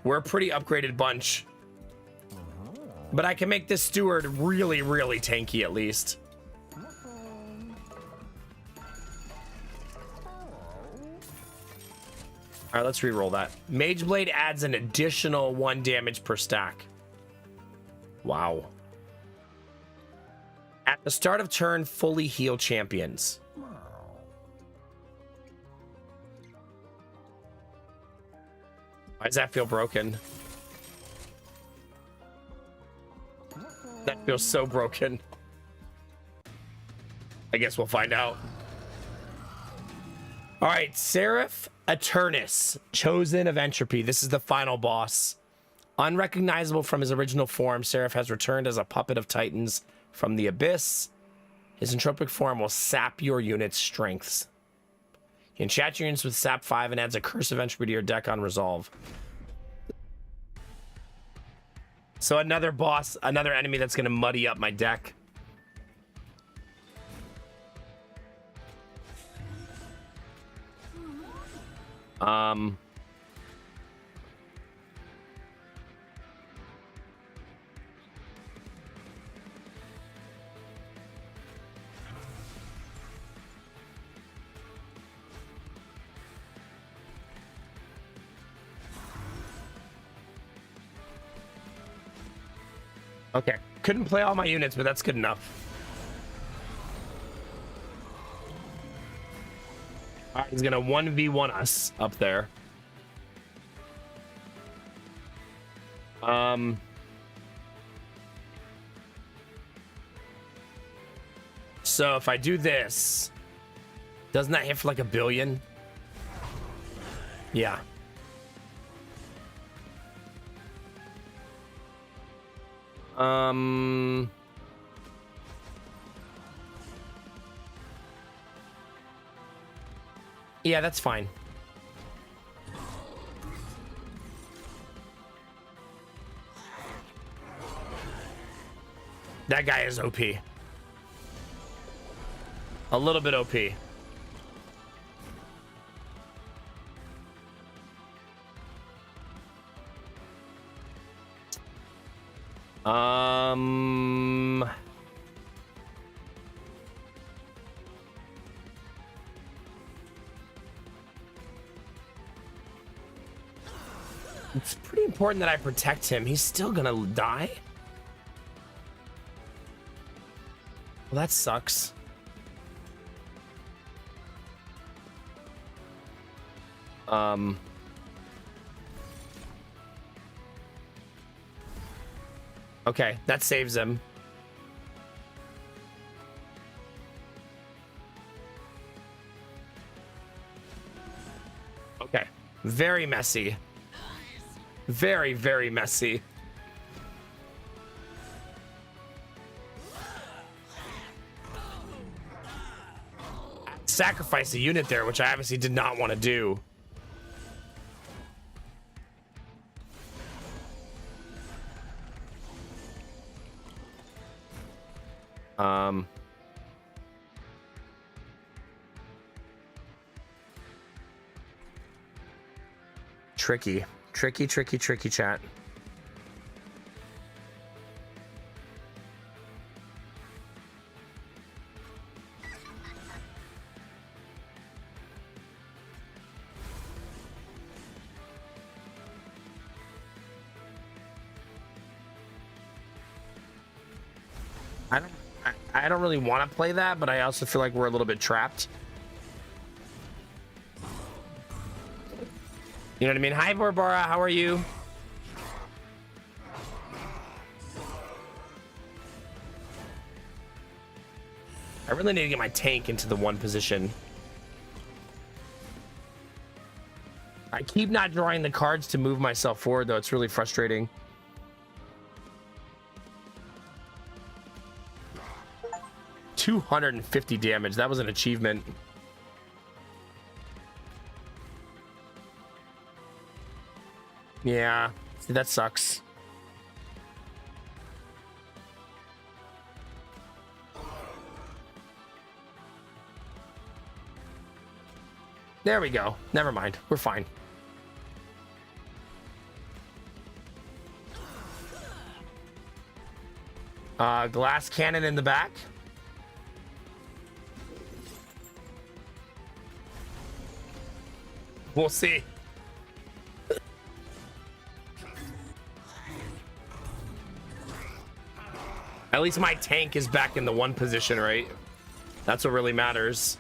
We're a pretty upgraded bunch. But I can make this steward really, really tanky at least. All right, let's re-roll that. Mageblade adds an additional 1 damage per stack. Wow. At the start of turn, fully heal champions. Why does that feel broken? That feels so broken. I guess we'll find out. All right, Seraph Eternus, Chosen of Entropy. This is the final boss. Unrecognizable from his original form, Seraph has returned as a puppet of Titans from the Abyss. His entropic form will sap your unit's strengths. You enchant your units with Sap 5 and adds a Curse of Entropy to your deck on Resolve. So another boss, another enemy that's going to muddy up my deck. Okay, couldn't play all my units, but that's good enough. All right, he's gonna 1v1 us up there. So if I do this, doesn't that hit for like 1 billion? Yeah. Yeah, that's fine. That guy is OP. A little bit OP. It's pretty important that I protect him. He's still gonna die. Well, that sucks. Okay, that saves him. Okay, very messy. Very, very messy. Sacrifice a unit there, which I obviously did not want to do. Tricky, chat. I don't really want to play that, but I also feel like we're a little bit trapped. You know what I mean? Hi, Barbara. How are you? I really need to get my tank into the one position. I keep not drawing the cards to move myself forward, though. It's really frustrating. $250 damage. That was an achievement. Yeah, see, that sucks. There we go. Never mind. We're fine. Glass cannon in the back. We'll see. At least my tank is back in the one position, right? That's what really matters.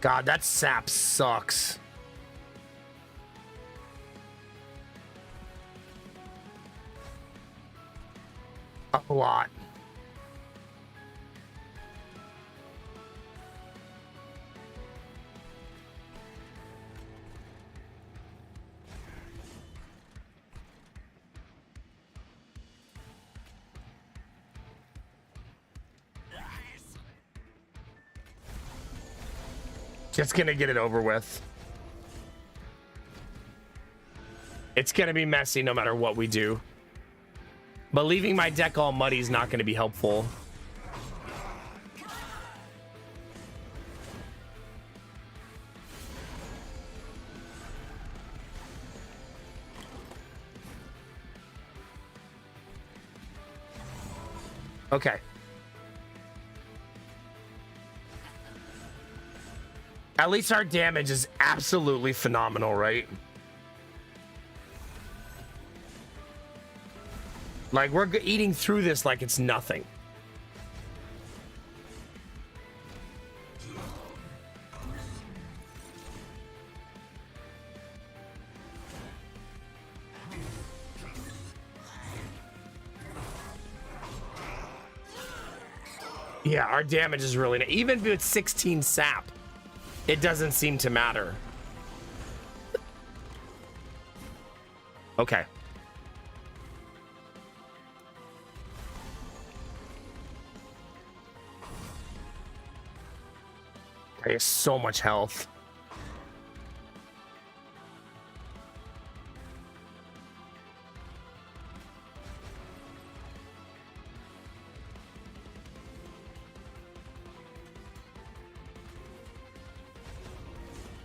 God, that sap sucks. A lot. Just gonna get it over with. It's gonna be messy no matter what we do. But leaving my deck all muddy is not gonna be helpful. Okay. At least our damage is absolutely phenomenal, right? Like, we're eating through this like it's nothing. Yeah, our damage is really... Even if it's 16 sap, it doesn't seem to matter. Okay. I have so much health.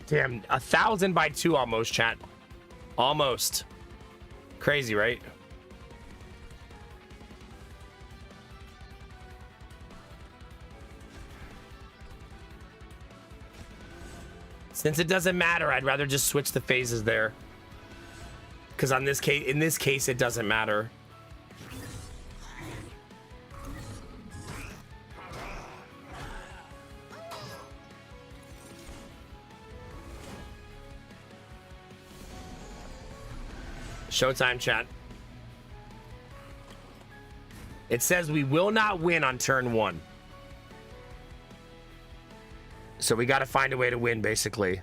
Damn, 1,000 by 2 almost, chat. Almost. Crazy, right? Since it doesn't matter, I'd rather just switch the phases there. Because in this case, it doesn't matter. Showtime, chat. It says we will not win on turn 1. So we got to find a way to win, basically.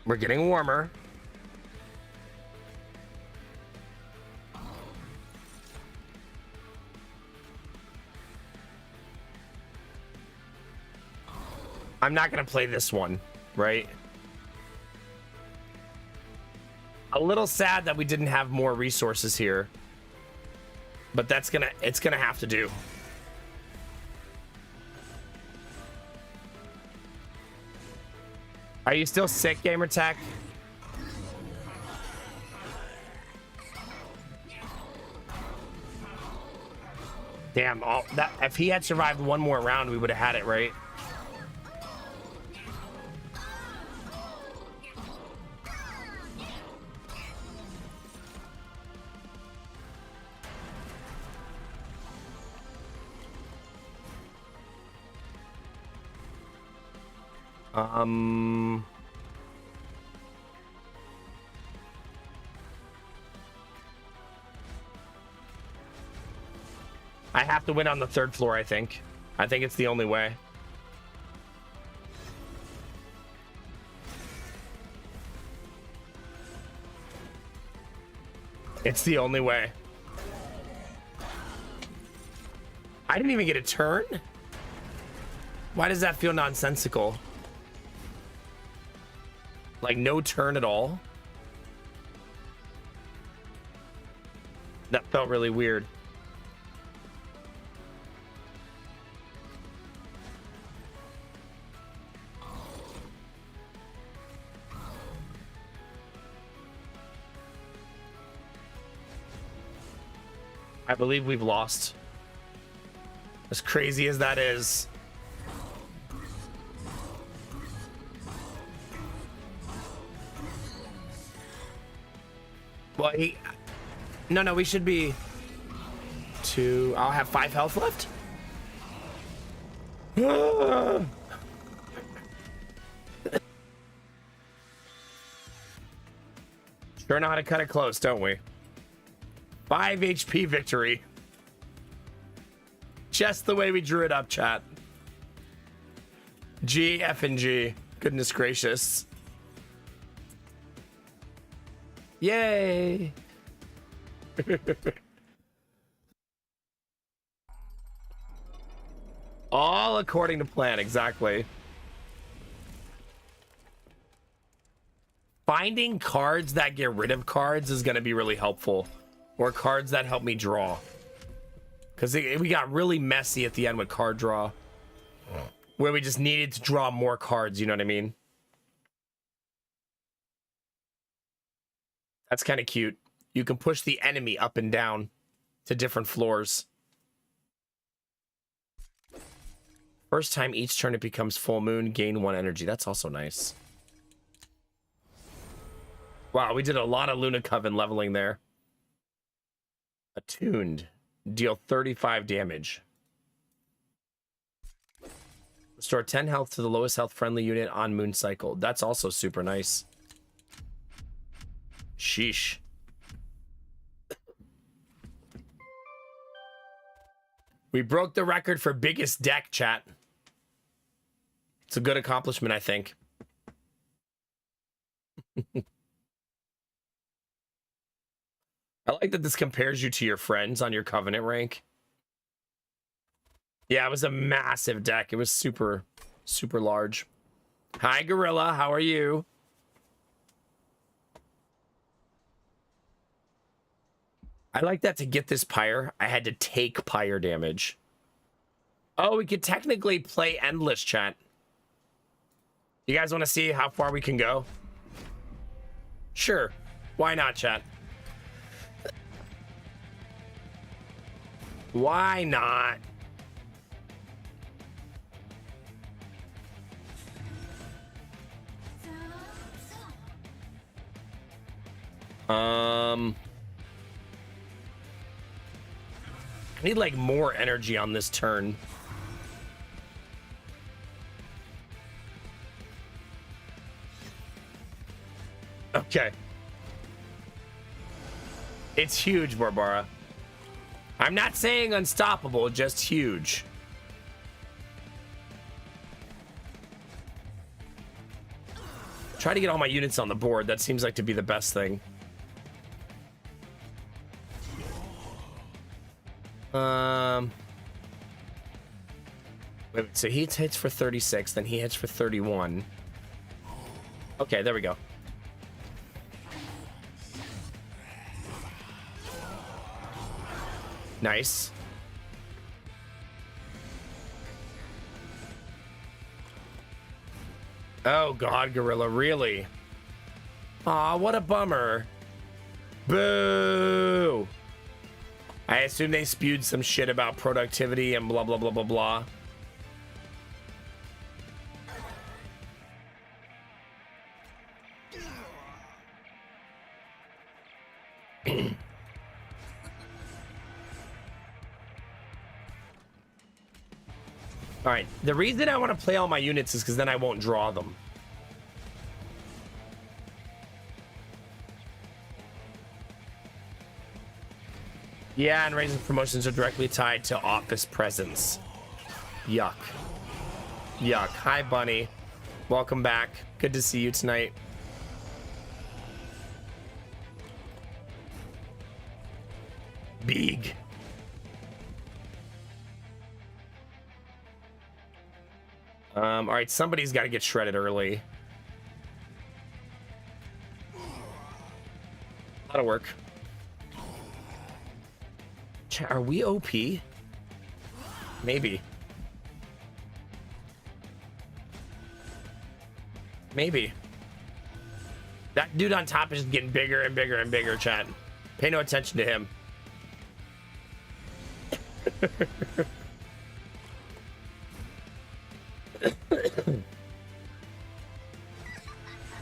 We're getting warmer. I'm not gonna play this one, right? A little sad that we didn't have more resources here, but it's gonna have to do. Are you still sick, Gamertech? Damn, if he had survived one more round, we would have had it, right? I have to win on the 3rd floor, I think. I think it's the only way. It's the only way. I didn't even get a turn? Why does that feel nonsensical? Like, no turn at all? That felt really weird. I believe we've lost. As crazy as that is. Well, no, we should be 2. I'll have 5 health left. Sure know how to cut it close, don't we? 5 HP victory. Just the way we drew it up, chat. G, F, and G. Goodness gracious. Yay. All according to plan, exactly. Finding cards that get rid of cards is going to be really helpful. Or cards that help me draw. Because we got really messy at the end with card draw. Where we just needed to draw more cards, you know what I mean? That's kind of cute. You can push the enemy up and down to different floors. First time each turn it becomes full moon, gain 1 energy. That's also nice. Wow, we did a lot of Luna Coven leveling there. Attuned. Deal 35 damage. Restore 10 health to the lowest health friendly unit on moon cycle. That's also super nice. Sheesh. We broke the record for biggest deck, chat. It's a good accomplishment, I think. I like that this compares you to your friends on your Covenant rank. Yeah, it was a massive deck. It was super, super large. Hi, Gorilla. How are you? I like that to get this Pyre, I had to take Pyre damage. Oh, we could technically play Endless, chat. You guys want to see how far we can go? Sure. Why not, chat? Why not? I need like more energy on this turn. Okay. It's huge, Barbara. I'm not saying unstoppable, just huge. Try to get all my units on the board. That seems like to be the best thing. Wait, so he hits for 36, then he hits for 31. Okay, there we go. Nice. Oh God, Gorilla, really? Aw, what a bummer. Boo! I assume they spewed some shit about productivity and blah, blah, blah, blah, blah. All right, the reason I want to play all my units is because then I won't draw them. Yeah, and raises promotions are directly tied to office presence. Yuck. Yuck. Hi, Bunny. Welcome back. Good to see you tonight. Big. All right, somebody's got to get shredded early. A lot of work. Are we OP? Maybe. Maybe. That dude on top is getting bigger and bigger and bigger, chat. Pay no attention to him.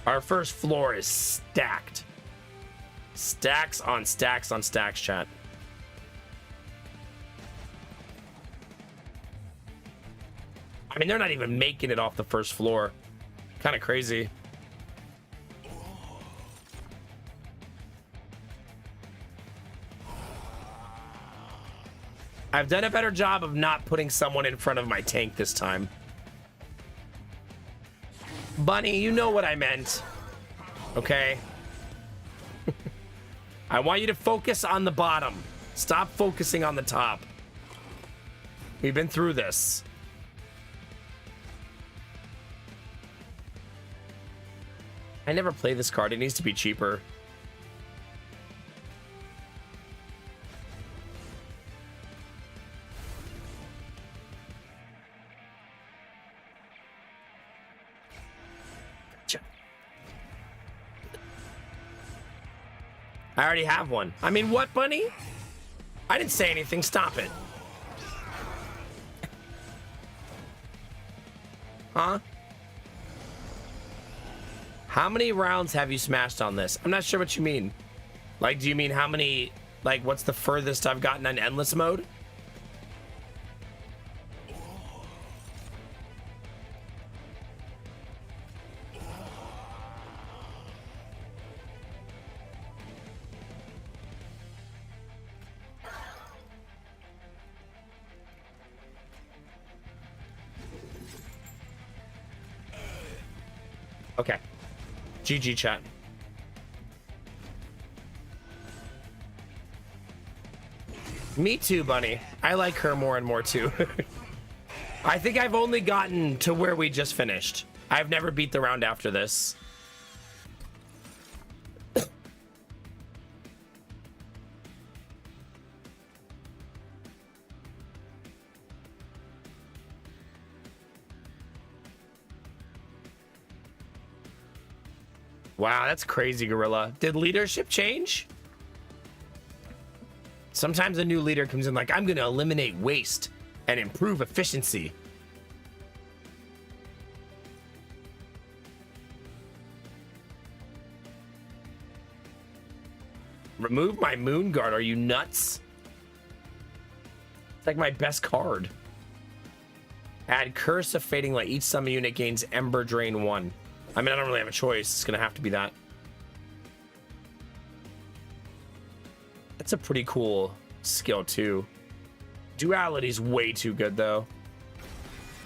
Our first floor is stacked. Stacks on stacks on stacks, chat. I mean, they're not even making it off the first floor. Kind of crazy. I've done a better job of not putting someone in front of my tank this time. Bunny, you know what I meant. Okay? I want you to focus on the bottom. Stop focusing on the top. We've been through this. I never play this card. It needs to be cheaper. I already have one. I mean, what, Bunny? I didn't say anything. Stop it. Huh? How many rounds have you smashed on this? I'm not sure what you mean. Like, do you mean how many, like, what's the furthest I've gotten on endless mode? Okay. GG, chat. Me too, Bunny. I like her more and more too. I think I've only gotten to where we just finished. I've never beat the round after this. Wow, that's crazy, Gorilla. Did leadership change? Sometimes a new leader comes in like, I'm going to eliminate waste and improve efficiency. Remove my Moon Guard. Are you nuts? It's like my best card. Add Curse of Fading Light. Each summon unit gains Ember Drain 1. I mean, I don't really have a choice. It's going to have to be that. That's a pretty cool skill, too. Duality's way too good, though.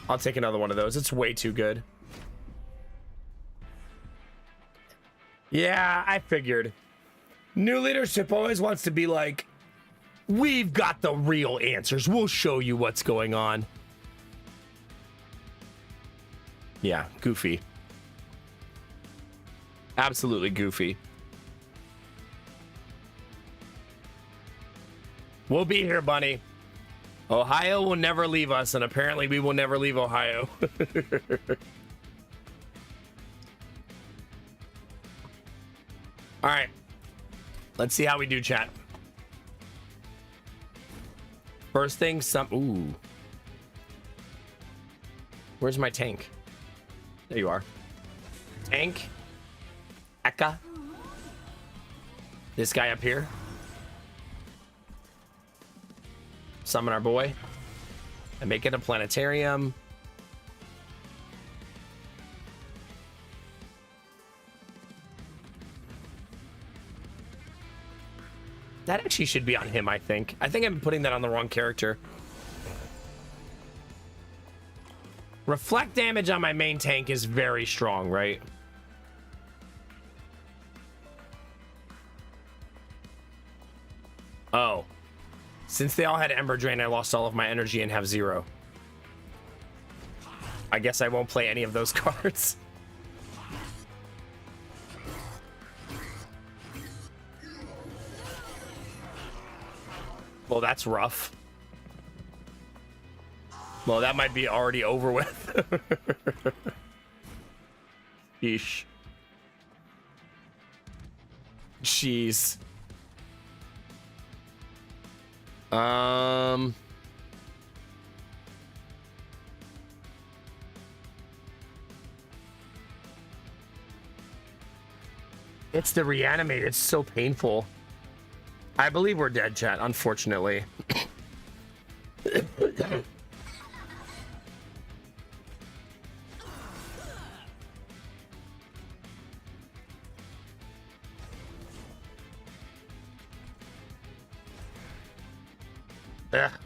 I'll take another one of those. It's way too good. Yeah, I figured. New leadership always wants to be like, we've got the real answers. We'll show you what's going on. Yeah, goofy. Absolutely goofy. We'll be here, Bunny. Ohio will never leave us, and apparently we will never leave Ohio. All right. Let's see how we do, chat. First thing, ooh. Where's my tank? There you are. Tank. Eka. This guy up here. Summon our boy. And make it a planetarium. That actually should be on him, I think. I think I'm putting that on the wrong character. Reflect damage on my main tank is very strong, right? Oh. Since they all had Ember Drain, I lost all of my energy and have 0. I guess I won't play any of those cards. Well, that's rough. Well, that might be already over with. Yeesh. Jeez. It's the reanimate. It's so painful. I believe we're dead, chat, unfortunately.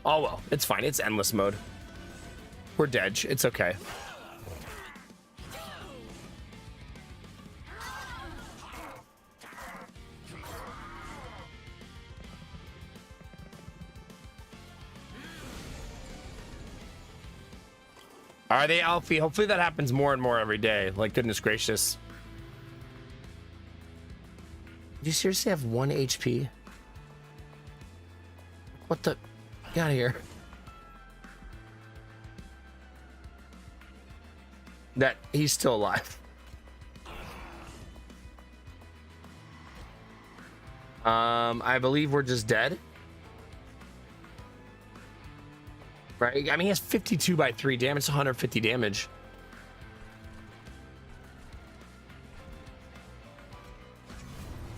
Oh well, it's fine. It's endless mode. We're dead. It's okay. Are they, Alfie? Hopefully that happens more and more every day. Like, goodness gracious. Do you seriously have 1 HP? What the? Get out of here. That he's still alive. I believe we're just dead. Right? I mean, he has 52 by 3 damage, 150 damage.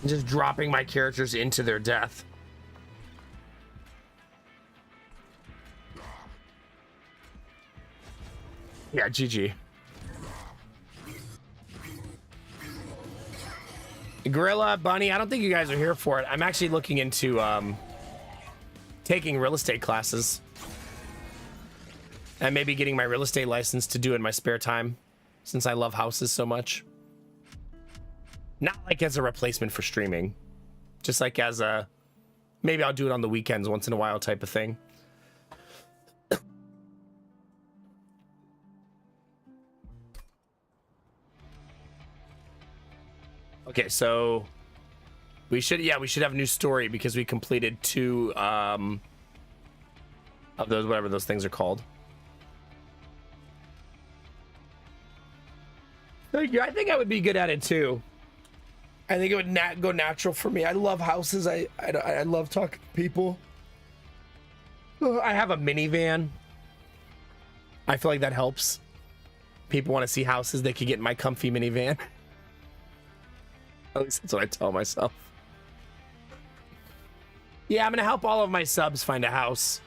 I'm just dropping my characters into their death. Yeah, GG. Gorilla, Bunny, I don't think you guys are here for it. I'm actually looking into taking real estate classes. And maybe getting my real estate license to do in my spare time, since I love houses so much. Not like as a replacement for streaming. Just like as a... Maybe I'll do it on the weekends once in a while type of thing. Okay, so... we should have a new story because we completed 2 of those, whatever those things are called. Thank you. I think I would be good at it too. I think it would go natural for me. I love houses. I love talking to people. I have a minivan. I feel like that helps. People want to see houses. They could get in my comfy minivan. At least that's what I tell myself. Yeah, I'm gonna help all of my subs find a house.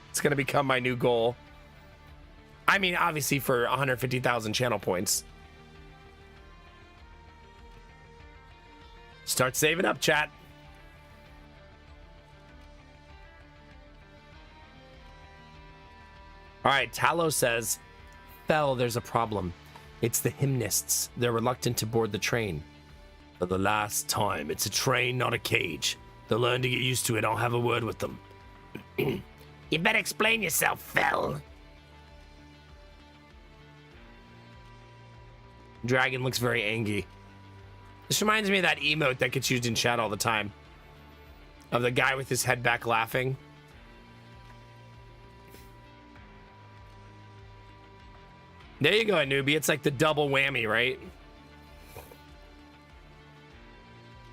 It's gonna become my new goal. I mean, obviously for 150,000 channel points. Start saving up, chat. All right, Talos says, Fell, there's a problem. It's the hymnists. They're reluctant to board the train. For the last time, it's a train, not a cage. They'll learn to get used to it. I'll have a word with them. You better explain yourself, Fell. Dragon looks very angry. This reminds me of that emote that gets used in chat all the time. Of the guy with his head back laughing. There you go, newbie. It's like the double whammy, right?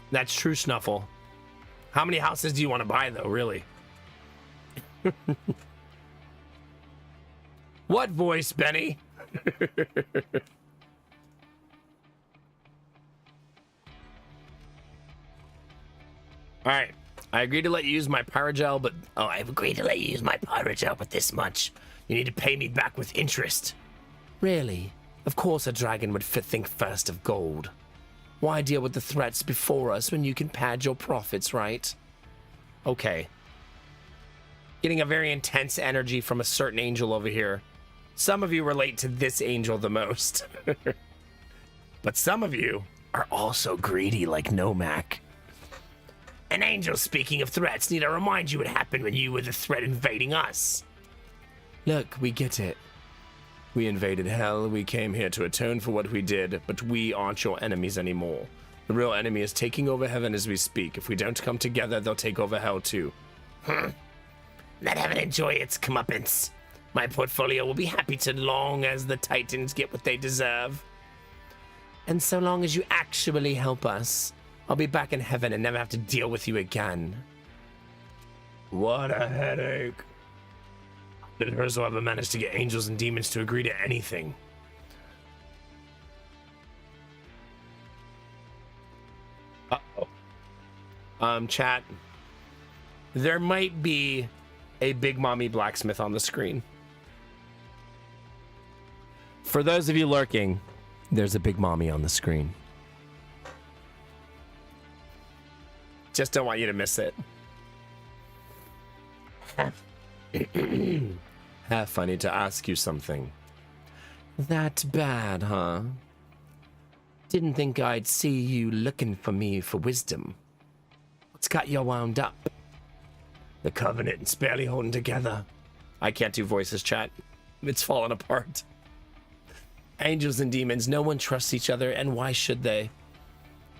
That's true, Snuffle. How many houses do you want to buy, though, really? What voice, Benny? All right, I agreed to let you use my Pyrogel, but... Oh, I've agreed to let you use my Pyrogel, but this much. You need to pay me back with interest. Really? Of course a dragon would think first of gold. Why deal with the threats before us when you can pad your profits, right? Okay. Getting a very intense energy from a certain angel over here. Some of you relate to this angel the most. But some of you are also greedy like Nomak. An angel, speaking of threats, need I remind you what happened when you were the threat invading us? Look, we get it. We invaded hell, we came here to atone for what we did, but we aren't your enemies anymore. The real enemy is taking over heaven as we speak. If we don't come together, they'll take over hell too. Let heaven enjoy its comeuppance. My portfolio will be happy to long as the Titans get what they deserve. And so long as you actually help us, I'll be back in heaven and never have to deal with you again. What a headache. Did Herzl ever manage to get angels and demons to agree to anything? Chat, there might be a Big Mommy Blacksmith on the screen. For those of you lurking, there's a Big Mommy on the screen. Just don't want you to miss it. I need to ask you something. That bad, huh? Didn't think I'd see you looking for me for wisdom. What's got you wound up? The Covenant's barely holding together. I can't do voices, chat. It's falling apart. Angels and demons, no one trusts each other, and why should they?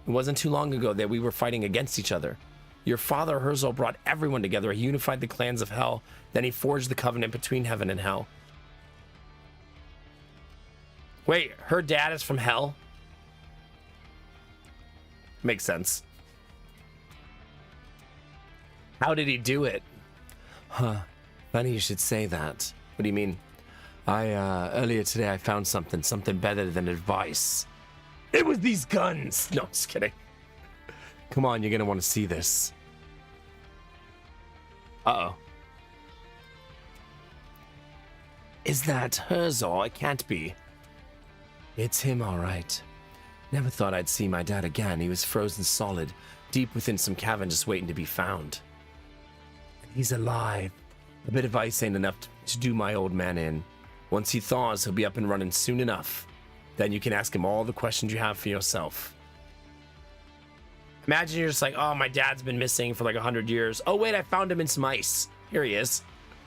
It wasn't too long ago that we were fighting against each other. Your father, Herzl, brought everyone together. He unified the clans of hell. Then he forged the covenant between heaven and hell. Wait, her dad is from hell? Makes sense. How did he do it? Huh. Funny you should say that. What do you mean? Earlier today I found something better than advice. It was these guns! No, just kidding. Come on, you're gonna want to see this. Uh-oh. Is that Herzl? It can't be. It's him, all right. Never thought I'd see my dad again. He was frozen solid, deep within some cavern just waiting to be found. He's alive. A bit of ice ain't enough to do my old man in. Once he thaws, he'll be up and running soon enough. Then you can ask him all the questions you have for yourself. Imagine you're just like, oh, my dad's been missing for like 100 years. Oh, wait, I found him in some ice. Here he is.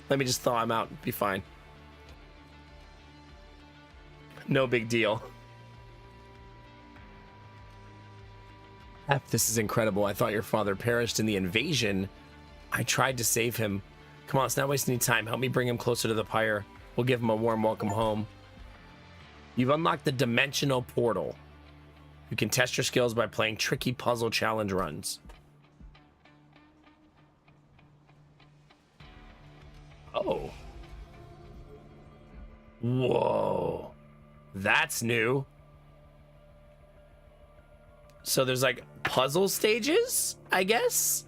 Let me just thaw him out. Be fine. No big deal. This is incredible. I thought your father perished in the invasion. I tried to save him. Come on, let's not waste any time. Help me bring him closer to the pyre. We'll give him a warm welcome home. You've unlocked the Dimensional Portal. You can test your skills by playing tricky puzzle challenge runs. Oh. Whoa. That's new. So there's like puzzle stages, I guess?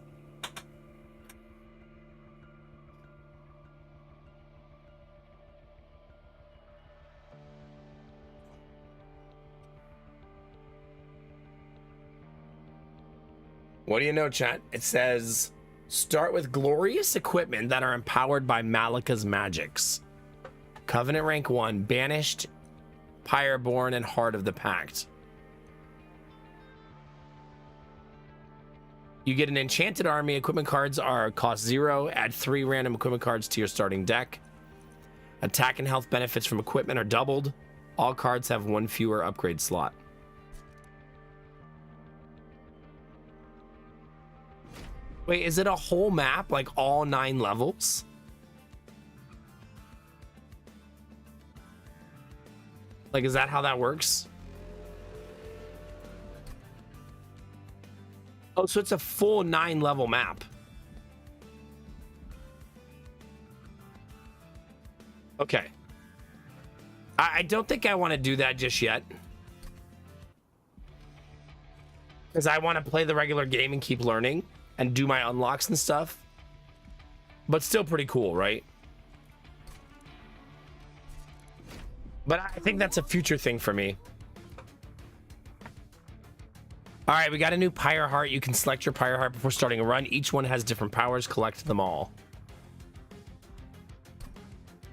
What do you know, chat? It says, start with glorious equipment that are empowered by Malika's magics. Covenant rank 1, Banished, Pyreborn, and Heart of the Pact. You get an enchanted army. Equipment cards cost 0. Add 3 random equipment cards to your starting deck. Attack and health benefits from equipment are doubled. All cards have 1 fewer upgrade slot. Wait, is it a whole map, like all 9 levels? Like, is that how that works? Oh, so it's a full 9 level map. Okay. I don't think I want to do that just yet. Because I want to play the regular game and keep learning and do my unlocks and stuff. But still pretty cool, right? But I think that's a future thing for me. All right, we got a new Pyre Heart. You can select your Pyre Heart before starting a run. Each one has different powers. Collect them all.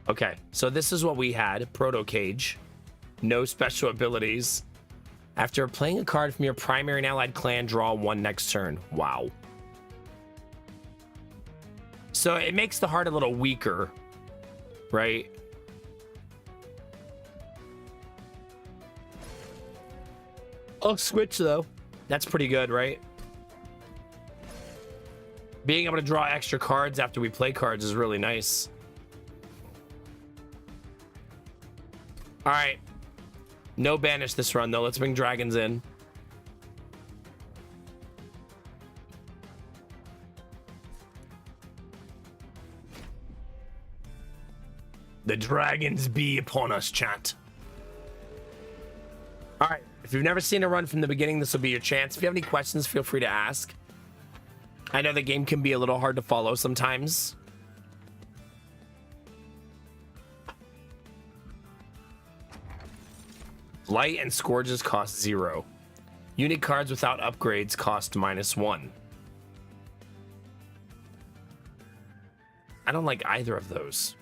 Okay, so this is what we had. Proto Cage. No special abilities. After playing a card from your primary and allied clan, draw 1 next turn. Wow. So it makes the heart a little weaker, right? Oh, switch though. That's pretty good, right? Being able to draw extra cards after we play cards is really nice. All right. No banish this run though. Let's bring dragons in. The dragons be upon us, chat. All right. If you've never seen a run from the beginning, this will be your chance. If you have any questions, feel free to ask. I know the game can be a little hard to follow sometimes. Light and Scourges cost 0. Unit cards without upgrades cost -1. I don't like either of those.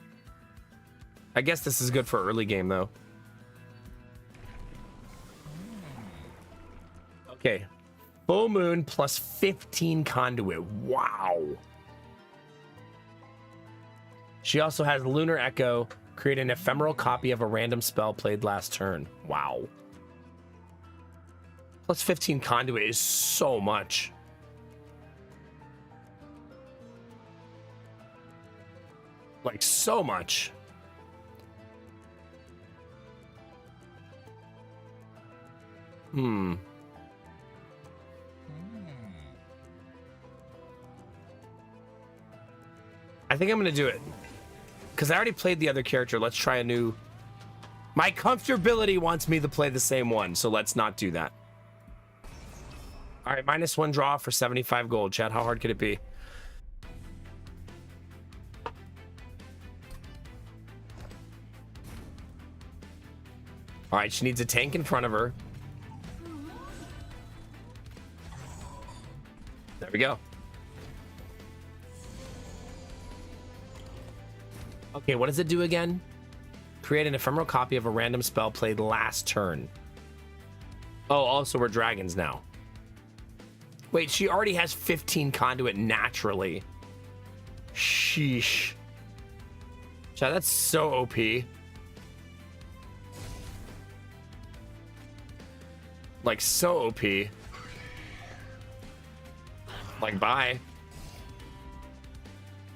I guess this is good for early game, though. Okay. Full Moon plus 15 Conduit. Wow. She also has Lunar Echo. Create an ephemeral copy of a random spell played last turn. Wow. Plus 15 Conduit is so much. Like, so much. I think I'm gonna do it. Because I already played the other character. Let's try a new... My comfortability wants me to play the same one, so let's not do that. All right, -1 draw for 75 gold. Chad, how hard could it be? All right, she needs a tank in front of her. There we go. Okay, what does it do again? Create an ephemeral copy of a random spell played last turn. Oh, also we're dragons now. Wait, she already has 15 Conduit naturally. Sheesh. Chad, that's so OP. Like, so OP. Like, bye.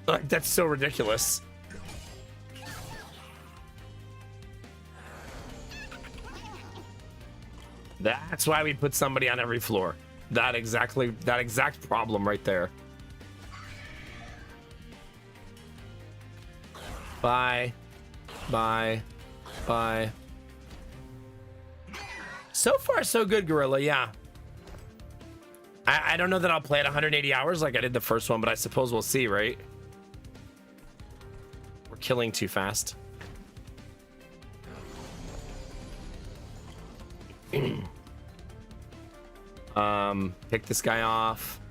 Like, that's so ridiculous. That's why we put somebody on every floor. That exact problem right there. Bye. Bye. Bye. So far, so good, Gorilla, yeah. I don't know that I'll play it 180 hours like I did the first one, but I suppose we'll see, right? We're killing too fast. Pick this guy off.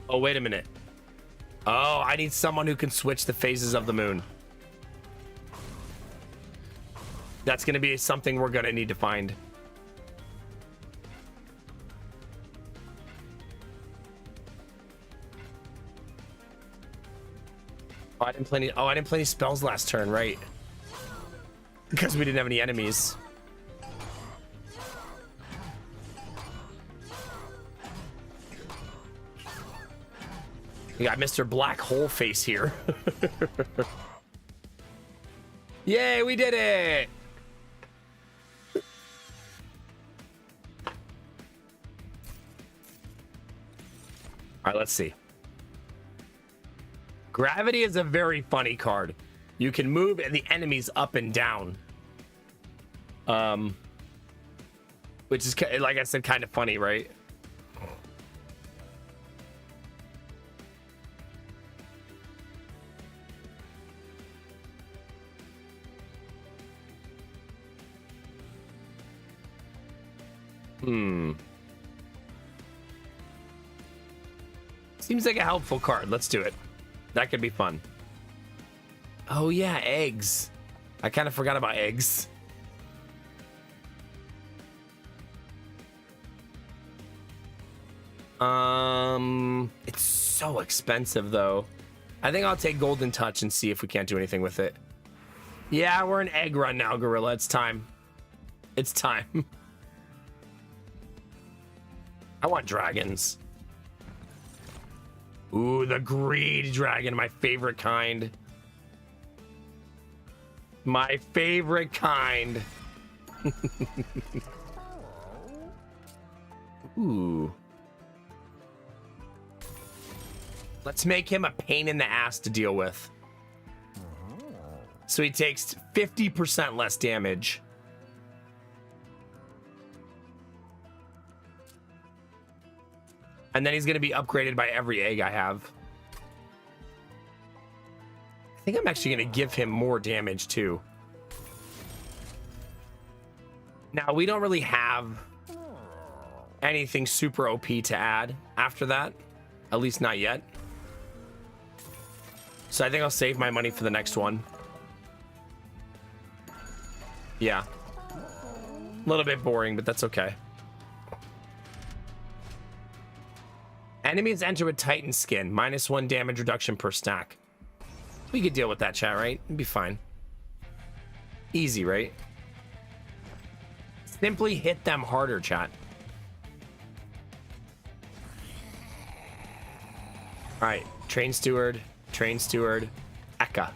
Oh, wait a minute. Oh, I need someone who can switch the phases of the moon. That's going to be something we're going to need to find. Oh, I didn't play any spells last turn, right? Because we didn't have any enemies. We got Mr. Black Hole Face here. Yay, we did it! All right, let's see. Gravity is a very funny card. You can move the enemies up and down. Which is, like I said, kind of funny, right? Seems like a helpful card. Let's do it. That could be fun. Oh yeah, eggs. I kind of forgot about eggs. It's so expensive though. I think I'll take Golden Touch and see if we can't do anything with it. Yeah, we're an egg run now, Gorilla. It's time. It's time. I want dragons. Ooh, the greed dragon, my favorite kind. My favorite kind. Ooh. Let's make him a pain in the ass to deal with. So he takes 50% less damage. And then he's going to be upgraded by every egg I have. I think I'm actually going to give him more damage too. Now, we don't really have anything super OP to add after that. At least not yet. So I think I'll save my money for the next one. Yeah. A little bit boring, but that's okay. Enemies enter with Titan skin. -1 damage reduction per stack. We could deal with that, chat, right? It'd be fine. Easy, right? Simply hit them harder, chat. All right, train steward, Eka.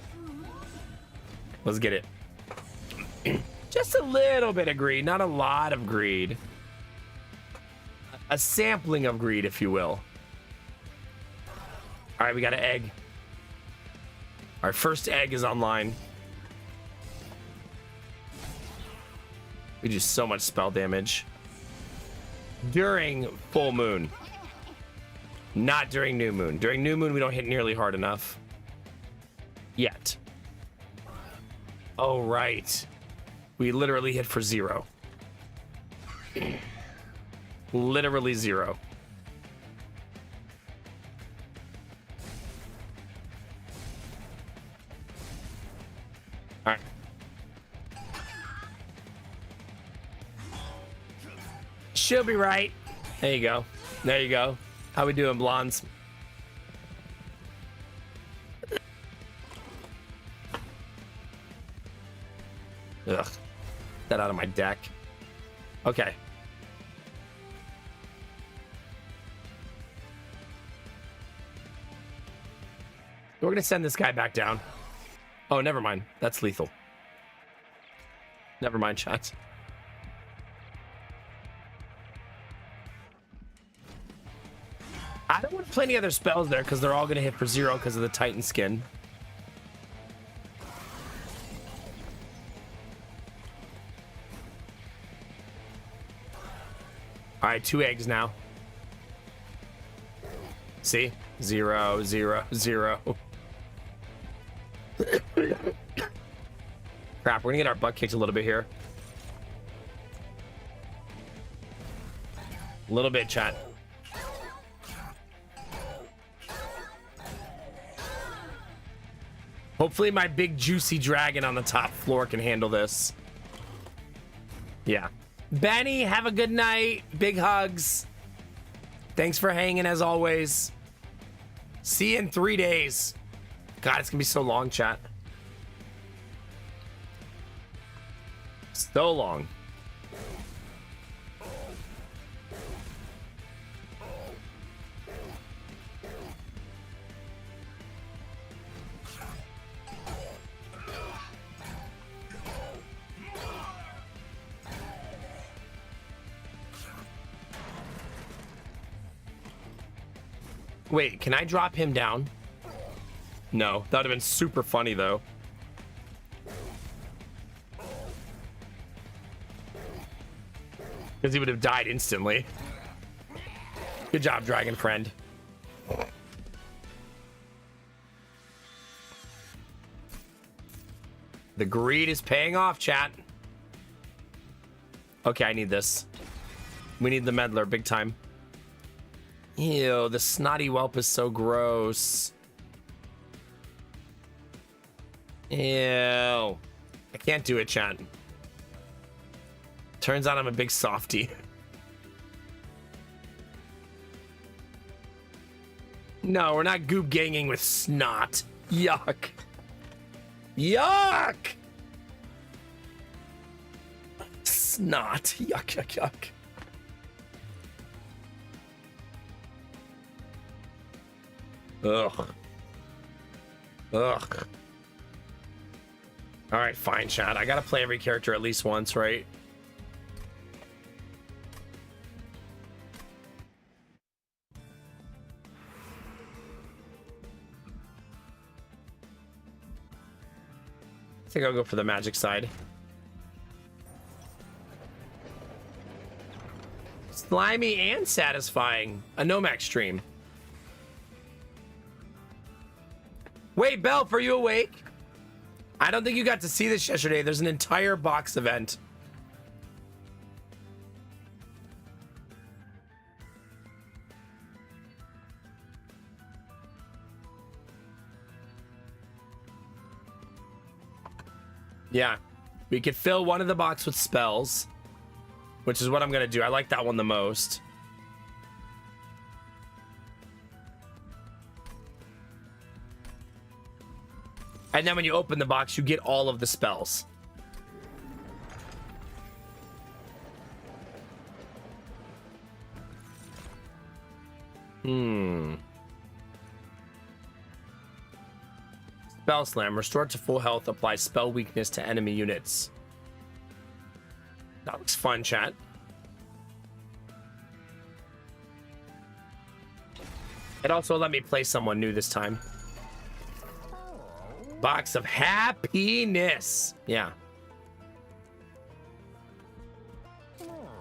Let's get it. Just a little bit of greed, not a lot of greed. A sampling of greed, if you will. All right, we got an egg. Our first egg is online. We do so much spell damage during full moon. Not during new moon. During new moon, we don't hit nearly hard enough. Yet. Oh, right. We literally hit for 0. Literally 0. All right. She'll be right. There you go. There you go. How we doing, blondes? Ugh. That out of my deck. Okay. We're gonna send this guy back down. Oh, never mind. That's lethal. Never mind, chat. I don't want to play any other spells there because they're all going to hit for 0 because of the Titan skin. All right, 2 eggs now. See? 0, 0, 0. Crap, we're going to get our butt kicked a little bit here. A little bit, chat. Hopefully my big juicy dragon on the top floor can handle this. Yeah. Benny, have a good night. Big hugs. Thanks for hanging as always. See you in 3 days. God, it's gonna be so long, chat. So long. Wait, can I drop him down? No, that would have been super funny though. Because he would have died instantly. Good job, dragon friend. The greed is paying off, chat. Okay, I need this. We need the meddler big time. Ew, the snotty whelp is so gross. Ew. I can't do it, chat. Turns out I'm a big softie. No, we're not goop ganging with snot. Yuck. Yuck! Snot. Yuck, yuck, yuck. Ugh. Ugh. All right, fine, chat. I gotta play every character at least once, right? I think I'll go for the magic side. Slimy and satisfying. A Nomax stream. Wait, Belf, are you awake? I don't think you got to see this yesterday. There's an entire box event. Yeah. We could fill one of the box with spells, which is what I'm going to do. I like that one the most. And then when you open the box, you get all of the spells. Spell Slam. Restored to full health. Applies spell weakness to enemy units. That looks fun, chat. It also let me play someone new this time. Box of happiness. Yeah.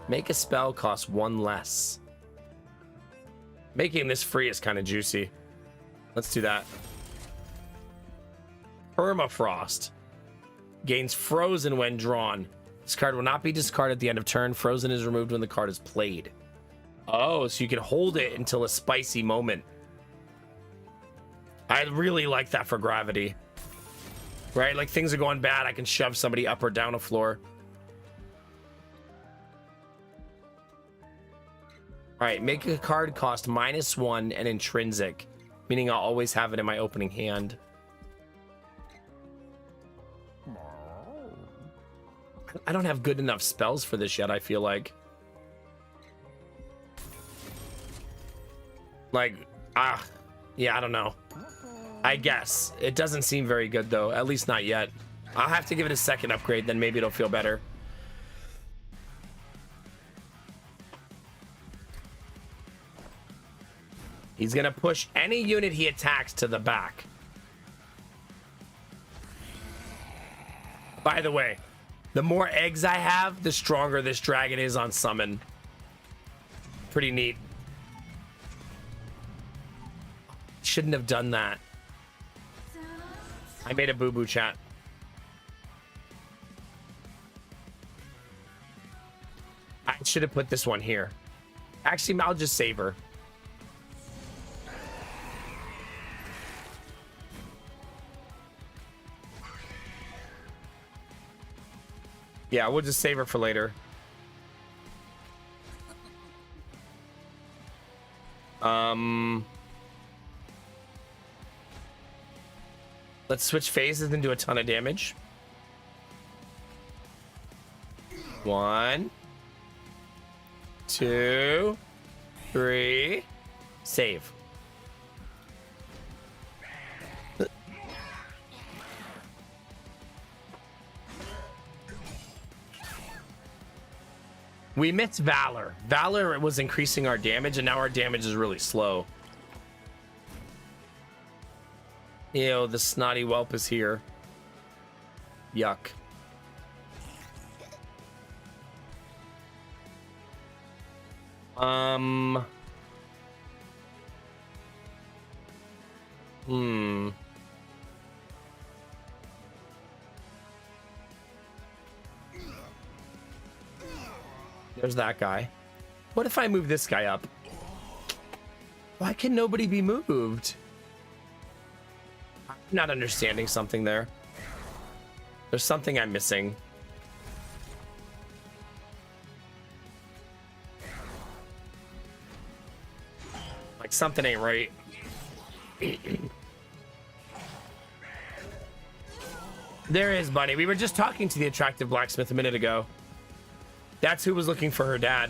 Make a spell cost 1 less. Making this free is kind of juicy. Let's do that. Permafrost. Gains frozen when drawn. This card will not be discarded at the end of turn. Frozen is removed when the card is played. Oh, so you can hold it until a spicy moment. I really like that for gravity. Right? Like things are going bad. I can shove somebody up or down a floor. All right. Make a card cost -1 and intrinsic, meaning I'll always have it in my opening hand. I don't have good enough spells for this yet, I feel like. Yeah, I don't know. I guess. It doesn't seem very good, though. At least not yet. I'll have to give it a second upgrade, then maybe it'll feel better. He's going to push any unit he attacks to the back. By the way, the more eggs I have, the stronger this dragon is on summon. Pretty neat. Shouldn't have done that. I made a boo-boo, chat. I should have put this one here. Actually, I'll just save her. Yeah, we'll just save her for later. Let's switch phases and do a ton of damage. 1, 2, 3. Save. We missed Valor. Valor was increasing our damage, and now our damage is really slow. Ew, the snotty whelp is here. Yuck. There's that guy. What if I move this guy up? Why can nobody be moved? I'm not understanding something there. There's something I'm missing. Like something ain't right. There is Bunny. We were just talking to the attractive blacksmith a minute ago. That's who was looking for her dad.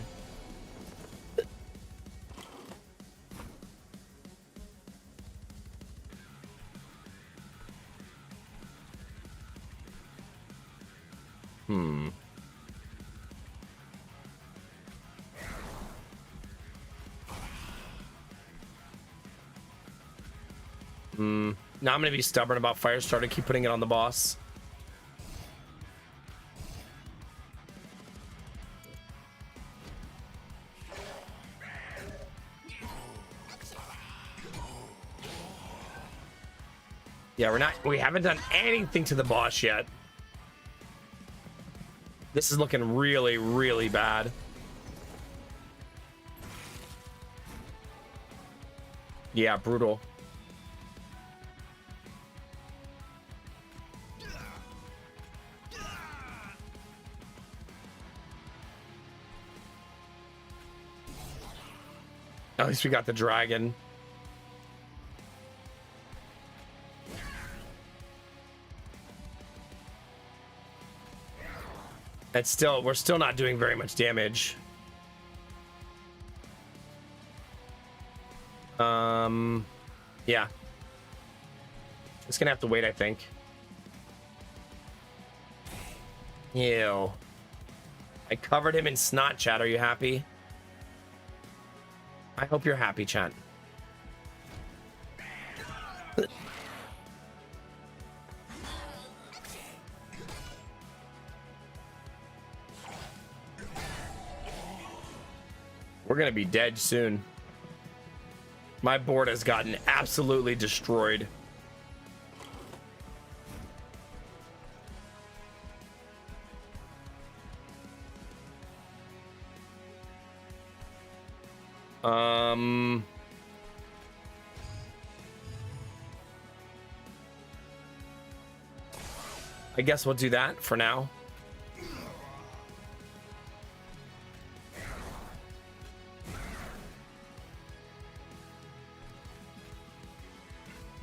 Now I'm gonna be stubborn about Firestarter, keep putting it on the boss. Yeah, we haven't done anything to the boss yet. This is looking really, really bad. Yeah, brutal. At least we got the dragon. We're still not doing very much damage. Yeah. Just gonna have to wait, I think. Ew. I covered him in snot, chat. Are you happy? I hope you're happy, chat. We're gonna be dead soon. My board has gotten absolutely destroyed. I guess we'll do that for now.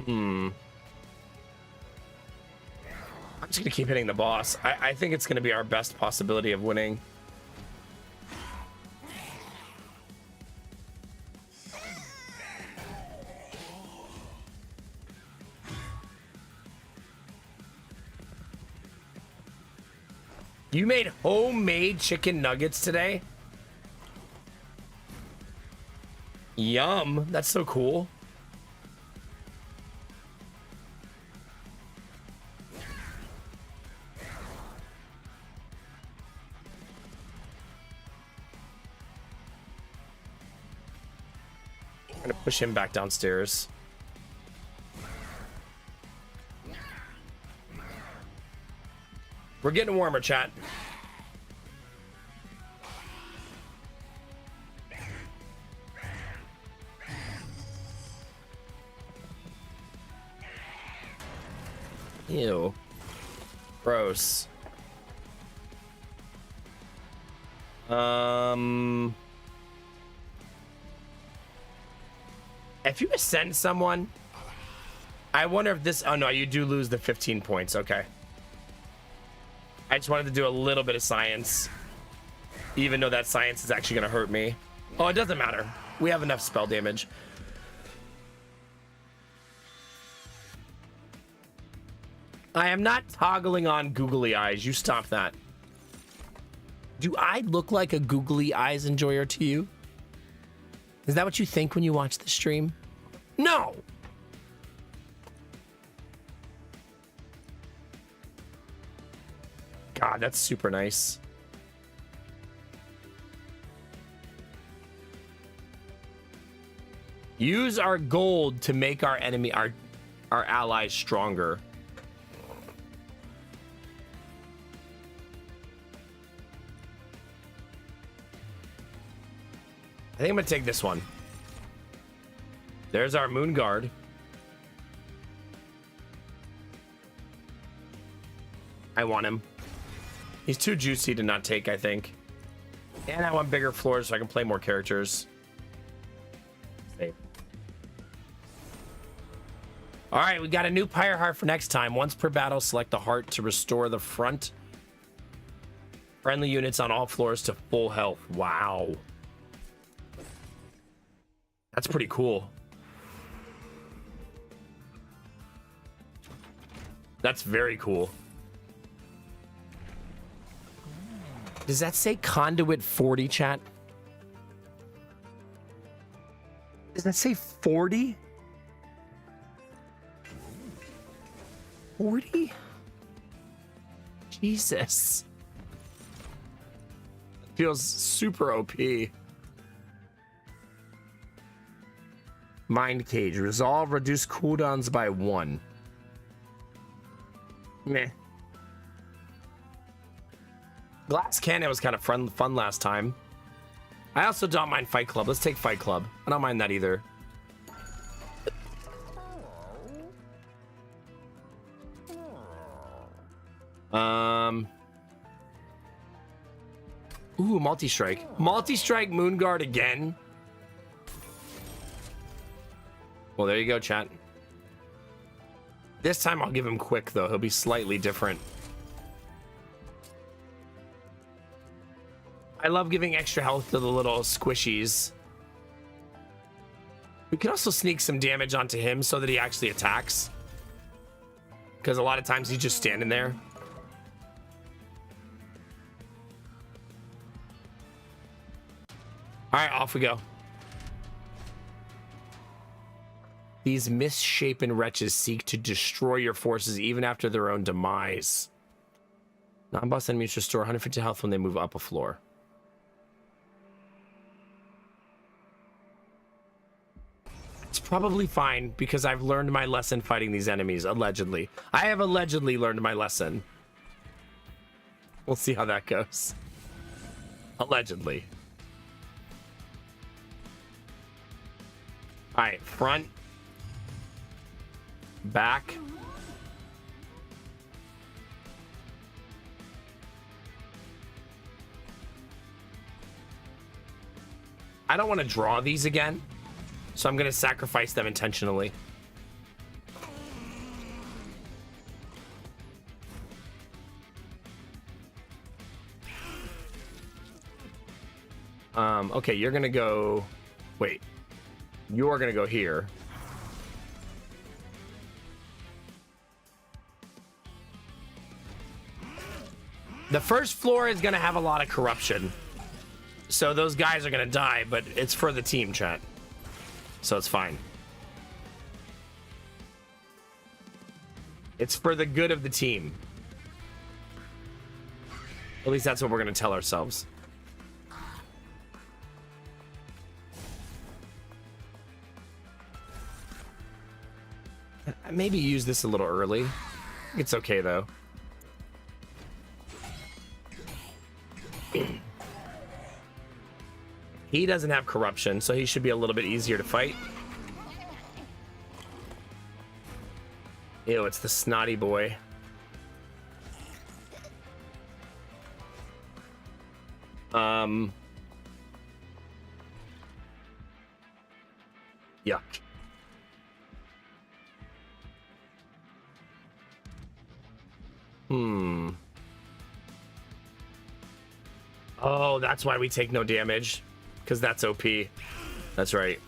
I'm just gonna keep hitting the boss. I think it's gonna be our best possibility of winning. You made homemade chicken nuggets today? Yum. That's so cool. I'm gonna push him back downstairs. We're getting warmer, chat. Ew. Gross. If you ascend someone, I wonder if this... Oh, no, you do lose the 15 points. Okay. I just wanted to do a little bit of science, even though that science is actually going to hurt me. Oh, it doesn't matter. We have enough spell damage. I am not toggling on googly eyes. You stop that. Do I look like a googly eyes enjoyer to you? Is that what you think when you watch the stream? No! God, that's super nice. Use our gold to make our enemy, our allies stronger. I think I'm gonna take this one. There's our moon guard. I want him. He's too juicy to not take, I think. And I want bigger floors so I can play more characters. Save. All right, we got a new Pyre Heart for next time. Once per battle, select the heart to restore the front. Friendly units on all floors to full health. Wow. That's pretty cool. That's very cool. Does that say Conduit 40, chat? Does that say 40? 40? Jesus. Feels super OP. Mind Cage. Resolve, reduce cooldowns by 1. Meh. Glass Cannon was kind of fun last time. I also don't mind Fight Club. Let's take Fight Club. I don't mind that either. Ooh, multi-strike. Multi-strike Moonguard again. Well, there you go, chat. This time I'll give him quick, though. He'll be slightly different. I love giving extra health to the little squishies. We can also sneak some damage onto him so that he actually attacks. Because a lot of times he's just standing there. All right, off we go. These misshapen wretches seek to destroy your forces even after their own demise. Non-boss enemies restore 150 health when they move up a floor. It's probably fine because I've learned my lesson fighting these enemies, allegedly. I have allegedly learned my lesson. We'll see how that goes. Allegedly. All right, front. Back. I don't want to draw these again, so I'm going to sacrifice them intentionally. Okay, you're going to go... Wait. You're going to go here. The first floor is going to have a lot of corruption. So those guys are going to die, but it's for the team, chat. So it's fine. It's for the good of the team. At least that's what we're going to tell ourselves. Maybe use this a little early. It's okay, though. He doesn't have corruption, so he should be a little bit easier to fight. Ew, it's the snotty boy. Yuck. Oh, that's why we take no damage. Because that's OP. That's right.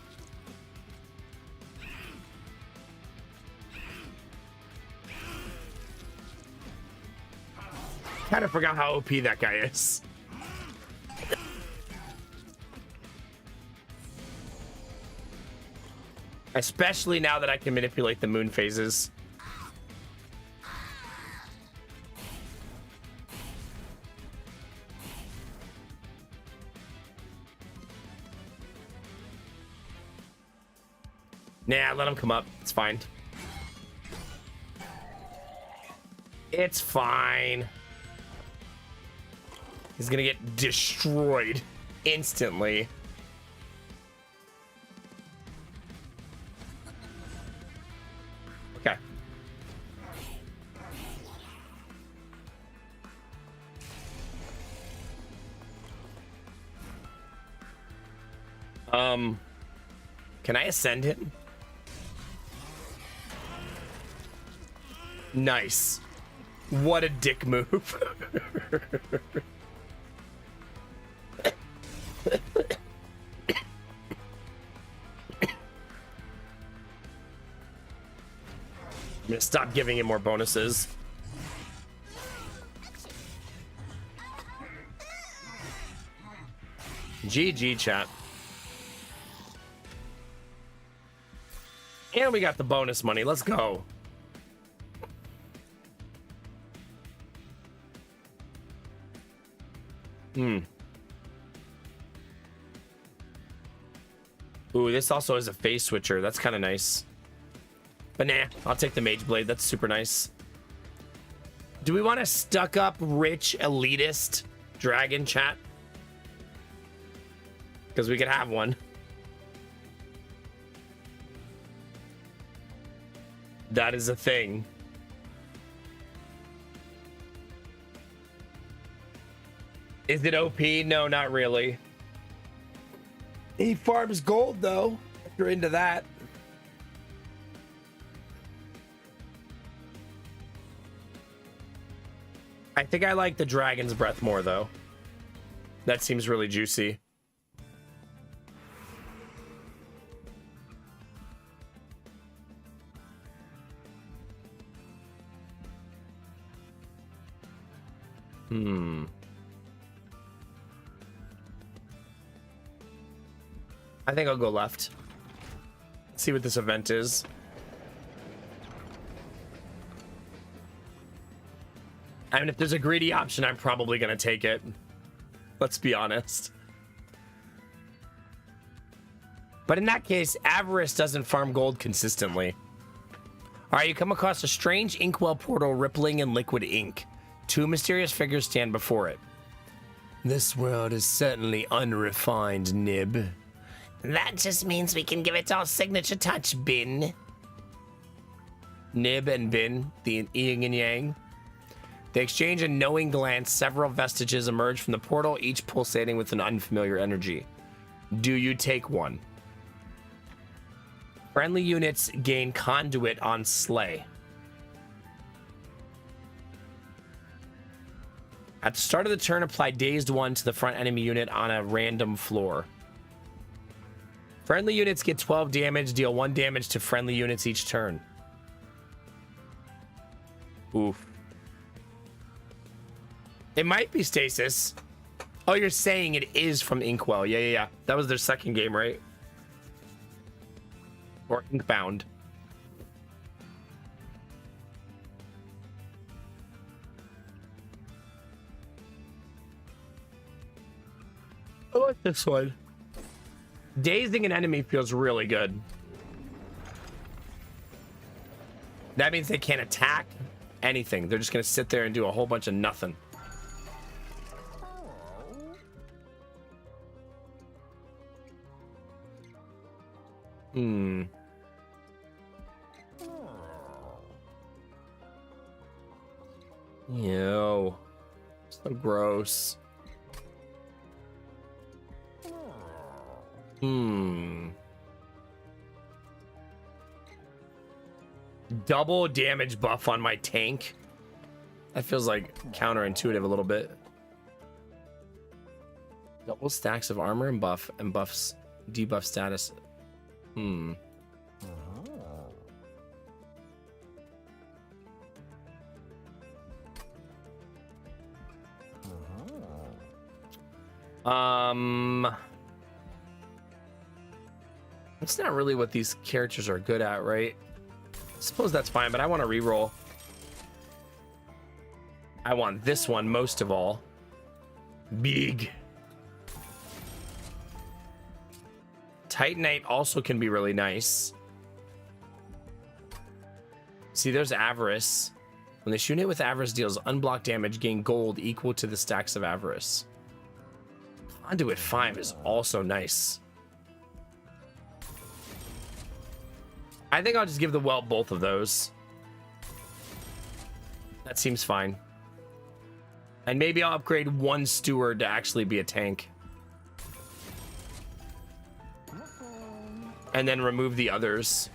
Kind of forgot how OP that guy is. Especially now that I can manipulate the moon phases. Nah, let him come up. It's fine. It's fine. He's gonna get destroyed instantly. Okay. Can I ascend him? Nice. What a dick move. I'm gonna stop giving him more bonuses. GG, chat. And we got the bonus money. Let's go. Ooh, this also is a phase switcher. That's kind of nice. But nah, I'll take the Mage Blade. That's super nice. Do we want a stuck up, rich, elitist dragon, chat? Because we could have one. That is a thing. Is it OP? No, not really. He farms gold, though, if you're into that. I think I like the Dragon's Breath more, though. That seems really juicy. I think I'll go left. See what this event is. I mean, if there's a greedy option, I'm probably going to take it. Let's be honest. But in that case, Avarice doesn't farm gold consistently. All right, you come across a strange inkwell portal rippling in liquid ink. Two mysterious figures stand before it. This world is certainly unrefined, Nib. That just means we can give it our signature touch, Bin. Nib and Bin, the yin and yang. They exchange a knowing glance. Several vestiges emerge from the portal, each pulsating with an unfamiliar energy. Do you take one? Friendly units gain conduit on Slay. At the start of the turn, apply Dazed 1 to the front enemy unit on a random floor. Friendly units get 12 damage, deal 1 damage to friendly units each turn. Oof. It might be Stasis. Oh, you're saying it is from Inkwell. Yeah. That was their second game, right? Or Inkbound. I like this one. Dazing an enemy feels really good. That means they can't attack anything. They're just going to sit there and do a whole bunch of nothing. Yo. So gross. Double damage buff on my tank. That feels like counterintuitive a little bit. Double stacks of armor and buffs debuff status. That's not really what these characters are good at, right? I suppose that's fine, but I want to reroll. I want this one most of all. Big. Titanite also can be really nice. See, there's Avarice. When they shoot it with Avarice, deals unblocked damage, gain gold equal to the stacks of Avarice. Conduit 5 is also nice. I think I'll just give the Welt both of those. That seems fine. And maybe I'll upgrade one Steward to actually be a tank. And then remove the others.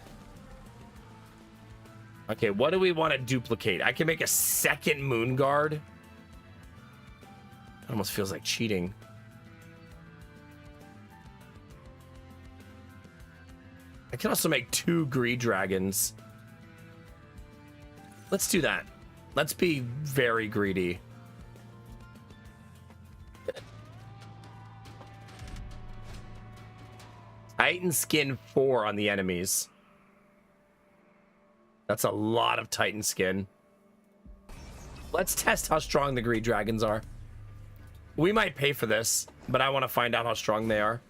Okay, what do we want to duplicate? I can make a second Moon Guard. It almost feels like cheating. I can also make 2 Greed Dragons. Let's do that. Let's be very greedy. Titan skin 4 on the enemies. That's a lot of Titan skin. Let's test how strong the Greed Dragons are. We might pay for this, but I want to find out how strong they are.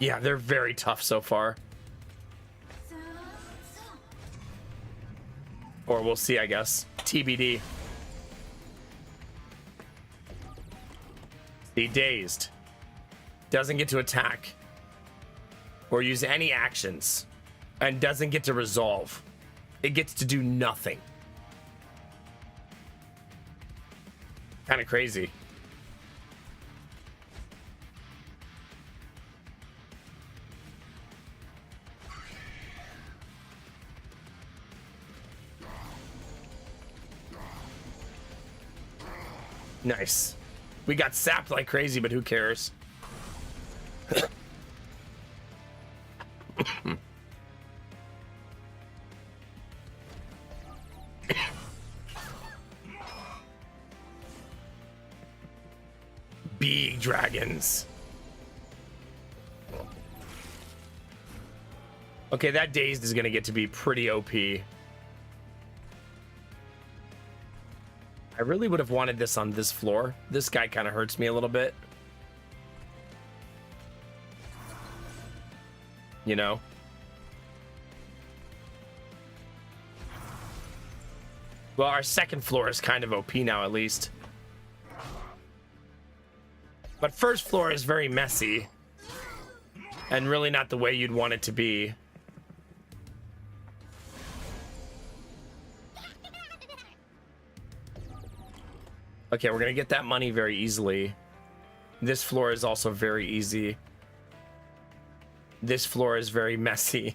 Yeah, they're very tough so far. Or we'll see, I guess. TBD. The dazed. Doesn't get to attack. Or use any actions. And doesn't get to resolve. It gets to do nothing. Kind of crazy. Nice. We got sapped like crazy, but who cares? Big dragons. Okay, that dazed is gonna get to be pretty OP. I really would have wanted this on this floor. This guy kind of hurts me a little bit. You know? Well, our second floor is kind of OP now, at least. But first floor is very messy. And really not the way you'd want it to be. Okay, we're gonna get that money very easily. This floor is also very easy. This floor is very messy.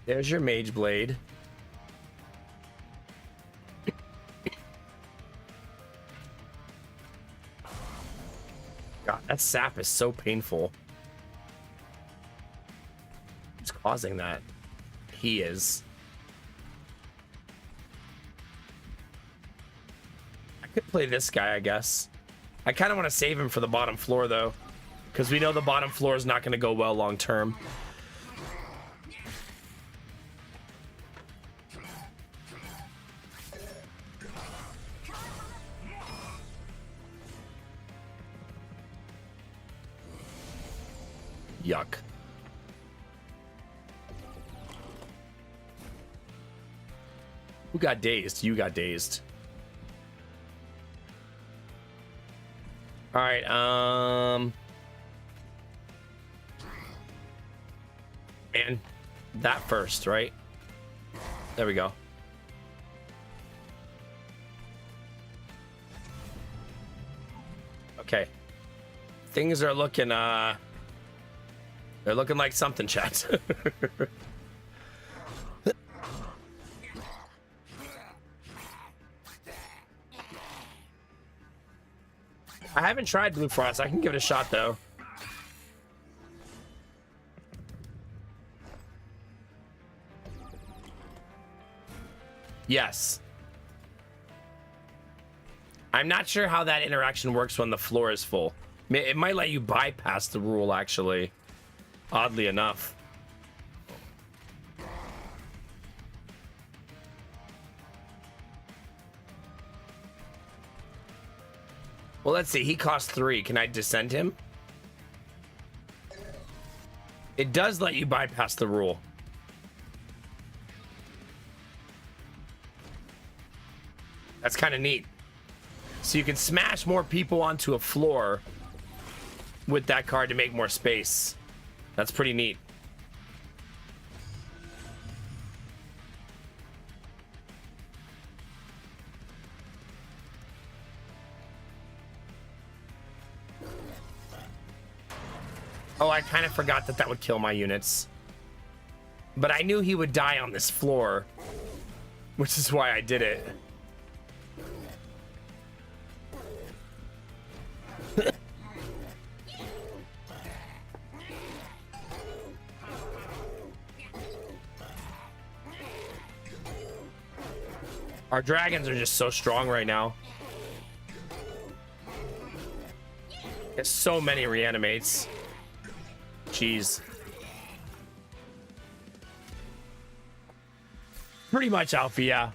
There's your mage blade. God, that sap is so painful. Who's causing that? He is. I could play this guy, I guess. I kind of want to save him for the bottom floor, though, because we know the bottom floor is not going to go well long term. Yuck. Who got dazed? You got dazed. All right, and that first, right? There we go. Okay. Things are looking, they're looking like something, chat. I haven't tried Blue Frost. I can give it a shot, though. Yes. I'm not sure how that interaction works when the floor is full. It might let you bypass the rule, actually. Oddly enough. Well, let's see. He costs 3. Can I descend him? It does let you bypass the rule. That's kind of neat. So you can smash more people onto a floor with that card to make more space. That's pretty neat. Oh, I kind of forgot that that would kill my units. But I knew he would die on this floor, which is why I did it. Our dragons are just so strong right now. There's so many reanimates. Jeez. Pretty much Alpha, yeah.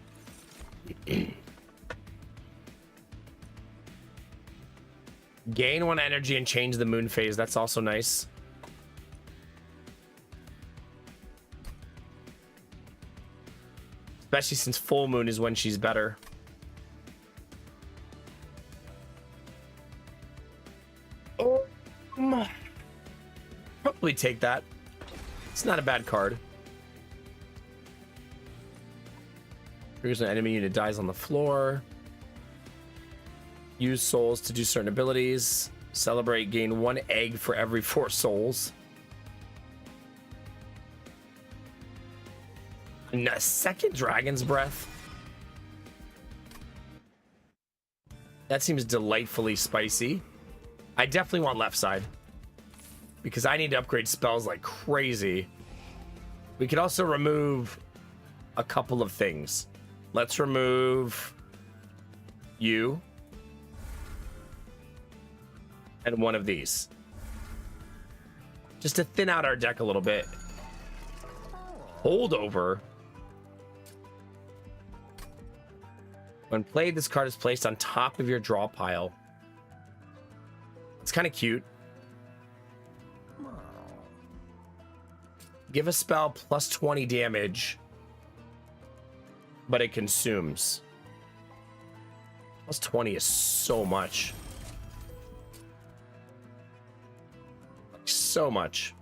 Gain 1 energy and change the moon phase. That's also nice. Especially since full moon is when she's better. Probably take that. It's not a bad card. Here's an enemy unit dies on the floor. Use souls to do certain abilities. Celebrate, gain 1 egg for every 4 souls. And a second Dragon's Breath. That seems delightfully spicy. I definitely want left side, because I need to upgrade spells like crazy. We could also remove a couple of things. Let's remove you and one of these, just to thin out our deck a little bit. Holdover. When played, this card is placed on top of your draw pile. It's kind of cute. Give a spell plus 20 damage, but it consumes. Plus 20 is so much. So much.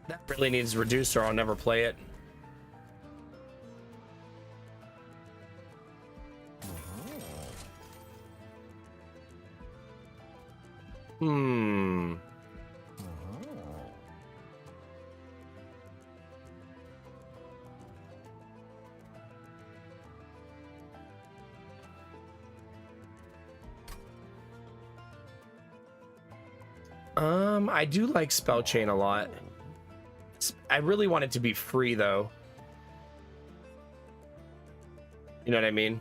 That really needs reduced or I'll never play it. I do like Spell Chain a lot. I really want it to be free though. You know what I mean?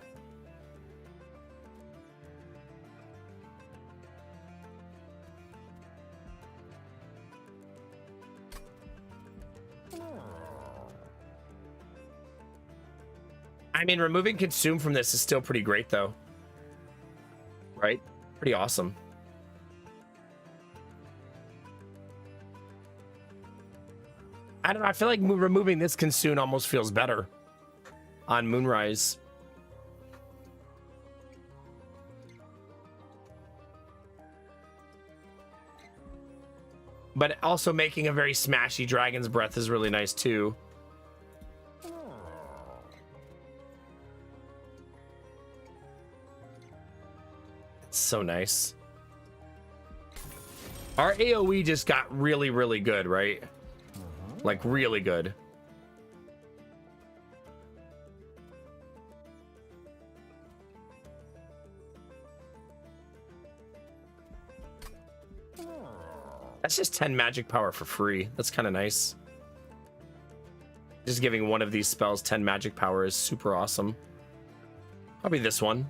I mean, removing Consume from this is still pretty great though. Right? Pretty awesome. I don't know. I feel like removing this Consume almost feels better on Moonrise. But also making a very smashy Dragon's Breath is really nice too. It's so nice. Our AoE just got really, really good, right? Like really good. That's just 10 magic power for free. That's kind of nice. Just giving one of these spells 10 magic power is super awesome. Probably this one,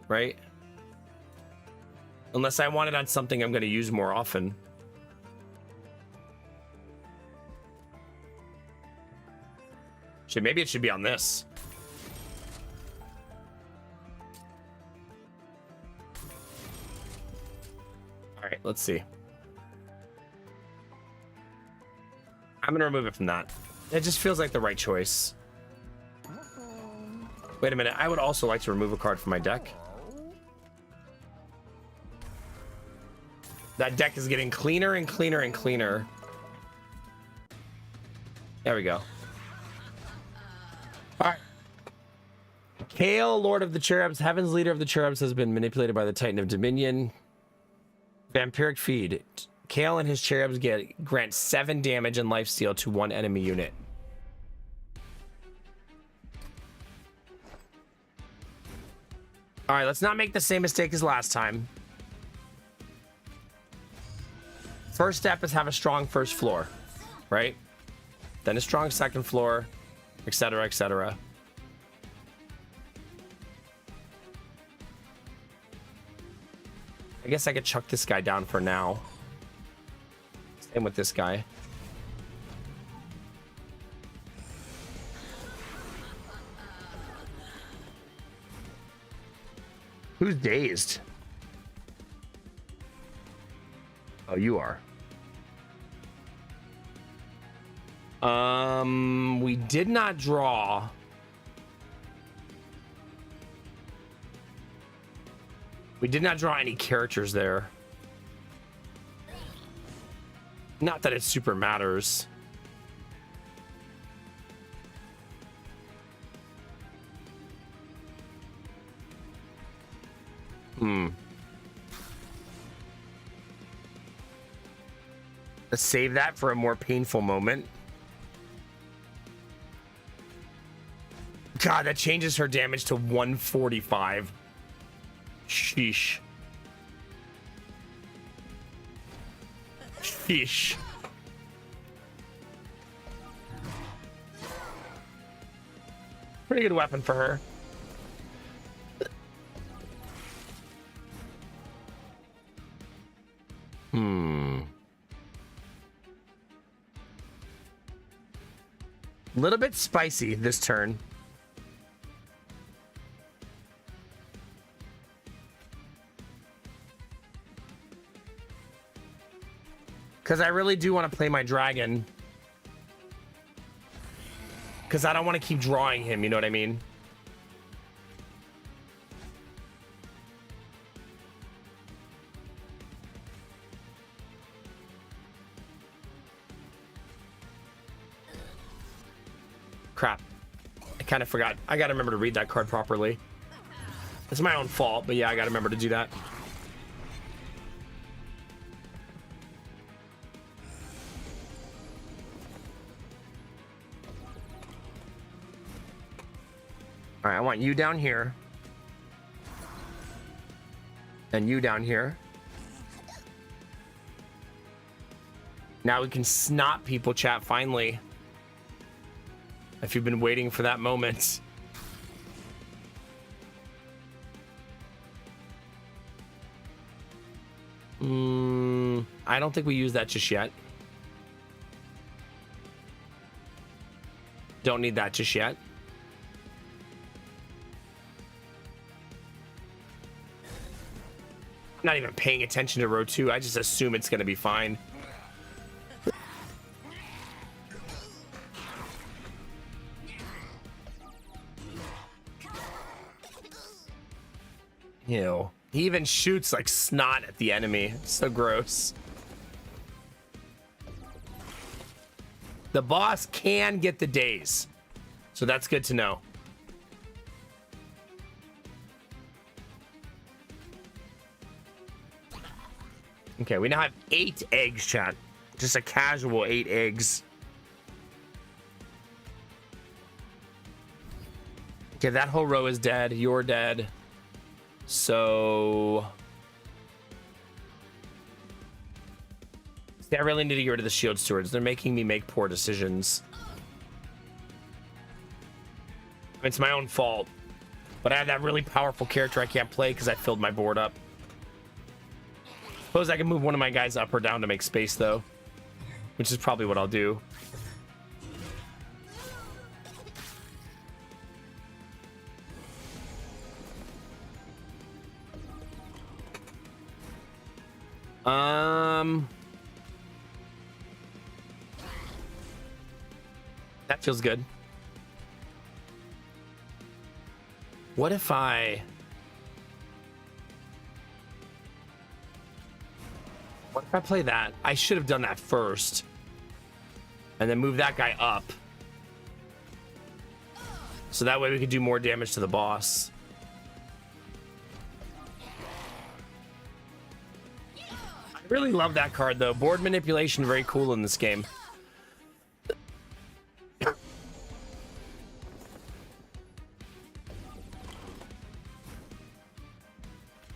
right? Unless I want it on something I'm going to use more often. Maybe it should be on this. All right, let's see. I'm gonna remove it from that. It just feels like the right choice. Wait a minute, I would also like to remove a card from my deck. That deck is getting cleaner and cleaner and cleaner. There we go. All right. Kale, Lord of the Cherubs, Heaven's Leader of the Cherubs, has been manipulated by the Titan of Dominion. Vampiric Feed. Kale and his cherubs grant 7 damage and lifesteal to 1 enemy unit. All right, let's not make the same mistake as last time. First step is have a strong first floor, right? Then a strong second floor, etc., etc. I guess I could chuck this guy down for now. Same with this guy. Who's dazed? you are. We did not draw. We did not draw any characters there. Not that it super matters. Let's save that for a more painful moment. God, that changes her damage to 145. Sheesh. Sheesh. Pretty good weapon for her. A little bit spicy this turn. Because I really do want to play my dragon. Because I don't want to keep drawing him, you know what I mean? Crap. I kind of forgot. I gotta remember to read that card properly. It's my own fault, but yeah, I gotta remember to do that. All right, I want you down here. And you down here. Now we can snot people, chat, finally. If you've been waiting for that moment. I don't think we use that just yet. Don't need that just yet. I'm not even paying attention to row 2. I just assume it's going to be fine. Ew. He even shoots like snot at the enemy. So gross. The boss can get the daze. So that's good to know. Okay, we now have 8 eggs, chat. Just a casual 8 eggs. Okay, that whole row is dead. You're dead. So... See, I really need to get rid of the shield stewards. They're making me make poor decisions. It's my own fault. But I have that really powerful character I can't play because I filled my board up. Suppose I can move one of my guys up or down to make space, though. Which is probably what I'll do. That feels good. What if I... What if I play that? I should have done that first. And then move that guy up. So that way we could do more damage to the boss. I really love that card, though. Board manipulation, very cool in this game.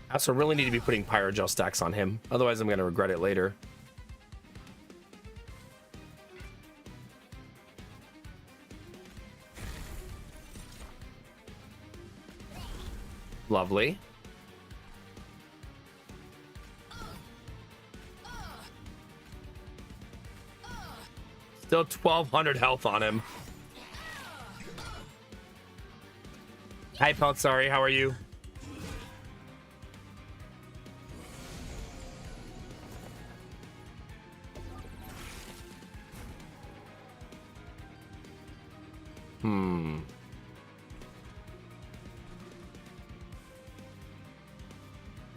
I also really need to be putting Pyrogel stacks on him. Otherwise, I'm going to regret it later. Lovely. Still 1,200 health on him. Hi, Pelt. Sorry, how are you?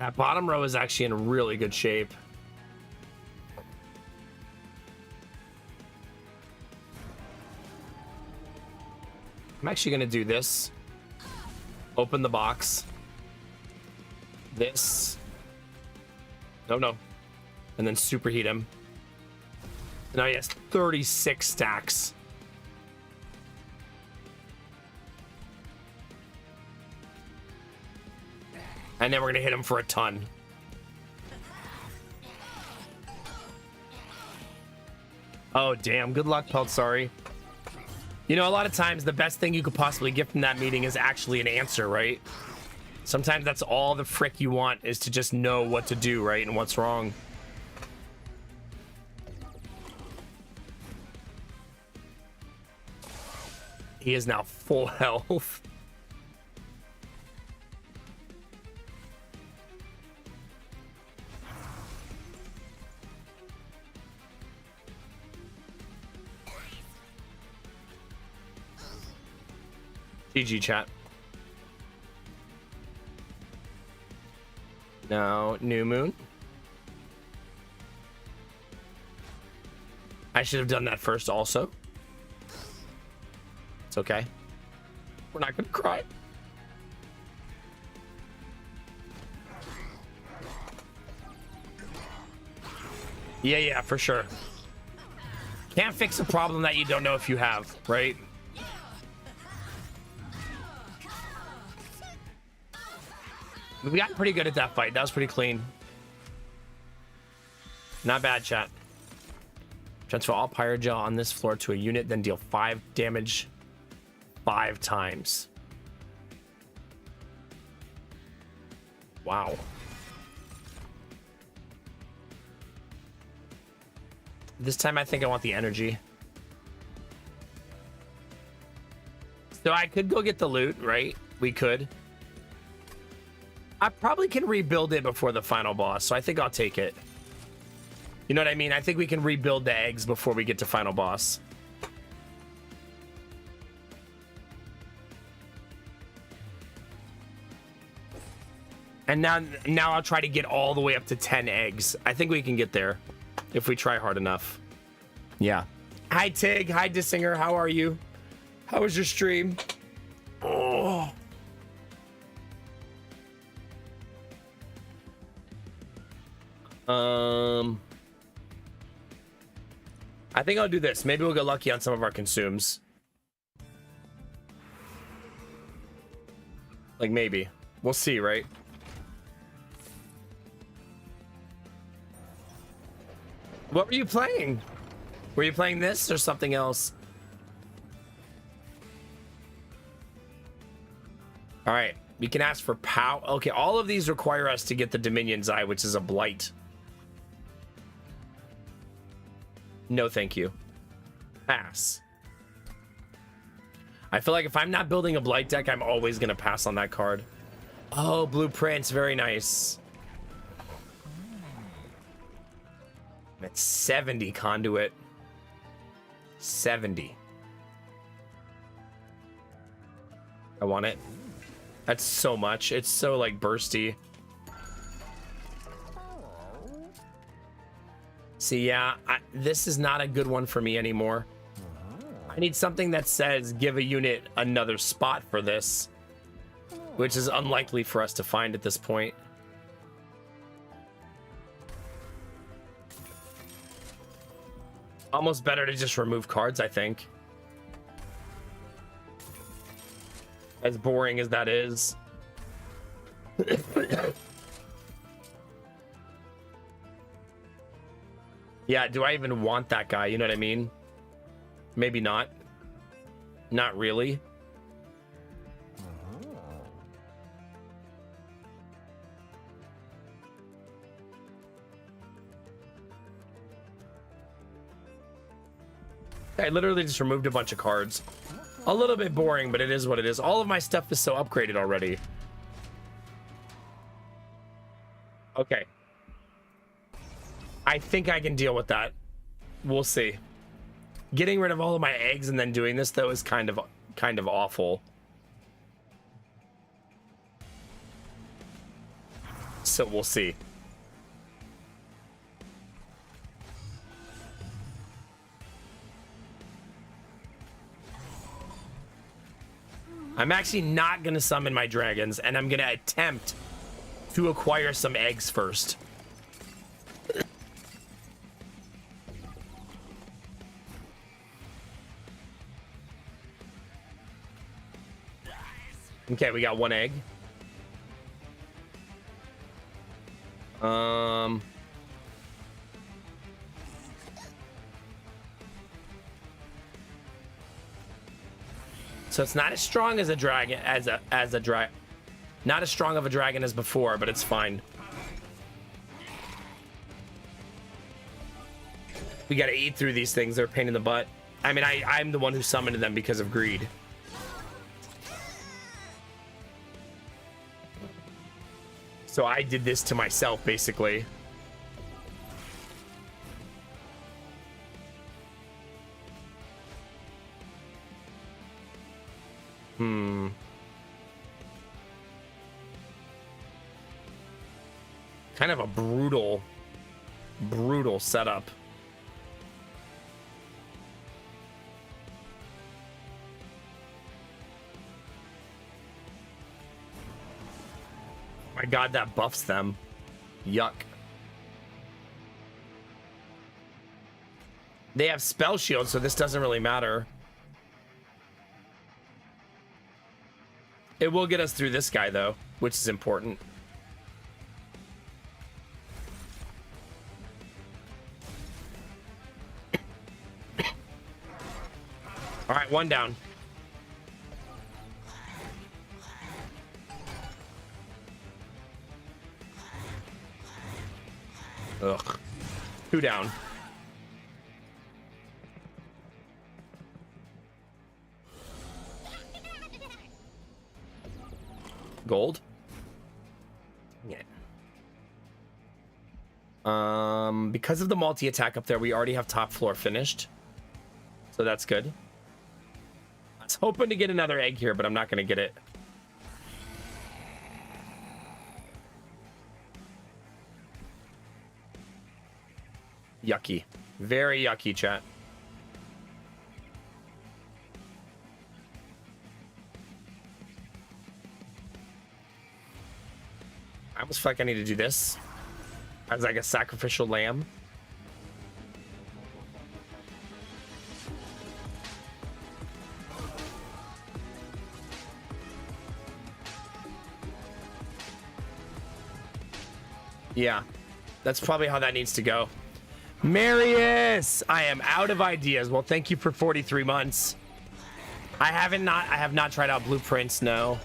That bottom row is actually in really good shape. I'm actually going to do this. Open the box. This. No. And then superheat him. Now he has 36 stacks. And then we're going to hit him for a ton. Oh, damn. Good luck, Peltzari. You know, a lot of times the best thing you could possibly get from that meeting is actually an answer, right? Sometimes that's all the frick you want, is to just know what to do, right? And what's wrong. He is now full health. GG, chat. Now, New Moon. I should have done that first also. It's okay. We're not gonna cry. Yeah, for sure. Can't fix a problem that you don't know if you have, right? We got pretty good at that fight. That was pretty clean. Not bad, chat. Transfer all Pyrogel on this floor to a unit, then deal 5 damage 5 times. Wow. This time I think I want the energy. So I could go get the loot, right? We could. I probably can rebuild it before the final boss, so I think I'll take it. You know what I mean? I think we can rebuild the eggs before we get to final boss. And now I'll try to get all the way up to 10 eggs. I think we can get there if we try hard enough. Yeah. Hi, Tig. Hi, Dissinger. How are you? How was your stream? Oh. I think I'll do this. Maybe we'll get lucky on some of our consumes. Like, maybe. We'll see, right? What were you playing? Were you playing this or something else? All right. We can ask for power. Okay, all of these require us to get the Dominion's Eye, which is a blight. No, thank you. Pass. I feel like if I'm not building a blight deck, I'm always going to pass on that card. Oh, blueprints. Very nice. I'm at 70 conduit. 70. I want it. That's so much. It's so, like, bursty. See, yeah, this is not a good one for me anymore. I need something that says give a unit another spot for this, which is unlikely for us to find at this point. Almost better to just remove cards, I think. As boring as that is. Yeah, do I even want that guy? You know what I mean? Maybe not. Not really. I literally just removed a bunch of cards. A little bit boring, but it is what it is. All of my stuff is so upgraded already. Okay. I think I can deal with that. We'll see. Getting rid of all of my eggs and then doing this, though, is kind of awful. so we'll see. I'm actually not going to summon my dragons, and I'm going to attempt to acquire some eggs first. Okay, we got one egg. So it's not as strong as a dragon not as strong of a dragon as before, but it's fine. We gotta eat through these things. They're a pain in the butt. I mean, I'm the one who summoned them because of greed. So I did this to myself, basically. Kind of a brutal setup. My God, that buffs them. Yuck. They have spell shield, so this doesn't really matter. It will get us through this guy, though, which is important. All right, one down. Ugh. Two down. Gold. Yeah. Because of the multi-attack up there, we already have top floor finished. So that's good. I was hoping to get another egg here, but I'm not going to get it. Yucky. Very yucky, chat. I almost feel like I need to do this as like a sacrificial lamb. Yeah, that's probably how that needs to go. Marius, I am out of ideas. Well, thank you for 43 months. I have not tried out blueprints. No,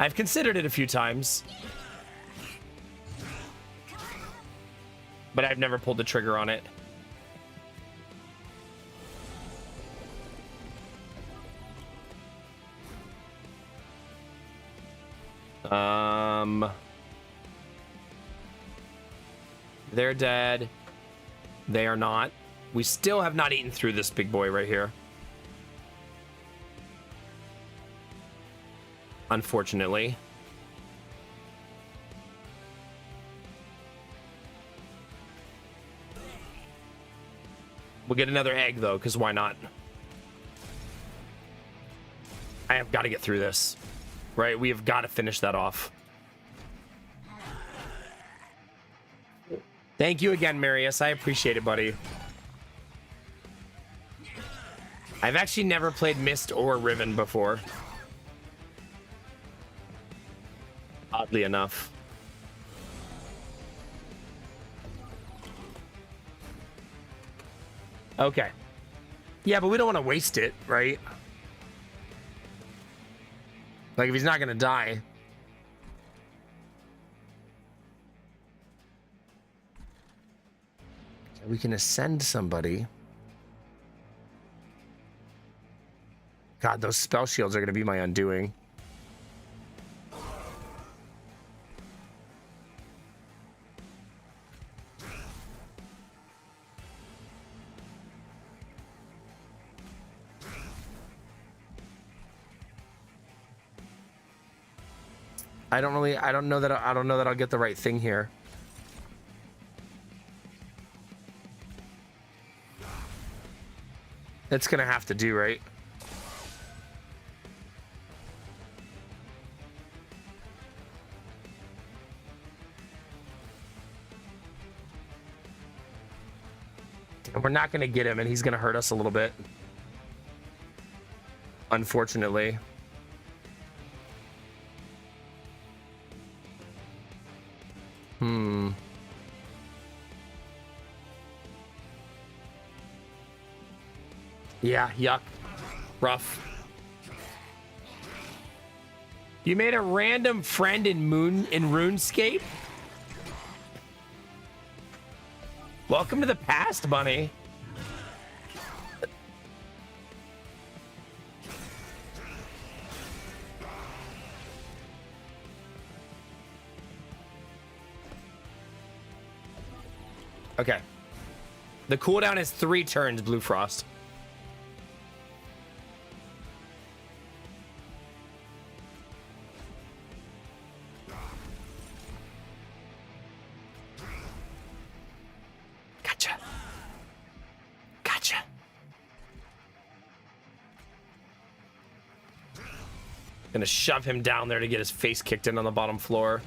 I've considered it a few times, but I've never pulled the trigger on it. They're dead. They are not. We still have not eaten through this big boy right here. Unfortunately. We'll get another egg, though, because why not? I have got to get through this. Right? We have got to finish that off. Thank you again, Marius. I appreciate it, buddy. I've actually never played Mist or Riven before. Oddly enough. Okay. Yeah, but we don't want to waste it, right? Like, if he's not going to die. We can ascend somebody. God, those spell shields are going to be my undoing. I don't know that I'll get the right thing here. It's gonna have to do, right? We're not gonna get him, and he's gonna hurt us a little bit. Unfortunately. Yeah, yuck. Rough. You made a random friend in RuneScape? Welcome to the past, Bunny. Okay. The cooldown is 3 turns, Blue Frost. Gotcha. Gotcha. Gonna shove him down there to get his face kicked in on the bottom floor.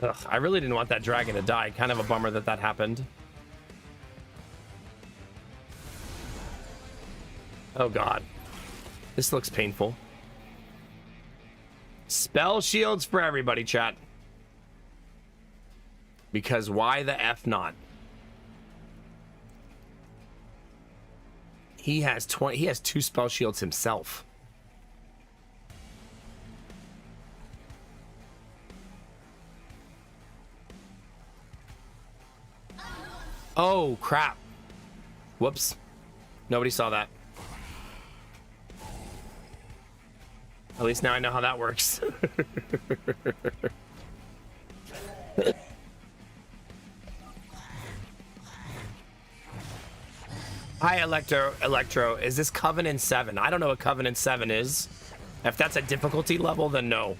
Ugh, I really didn't want that dragon to die. Kind of a bummer that happened. Oh god. This looks painful. Spell shields for everybody, chat. Because why the F not? He has 2 spell shields himself. Oh, crap. Whoops. Nobody saw that. At least now I know how that works. Hi, Electro. Is this Covenant 7? I don't know what Covenant 7 is. If that's a difficulty level, then no.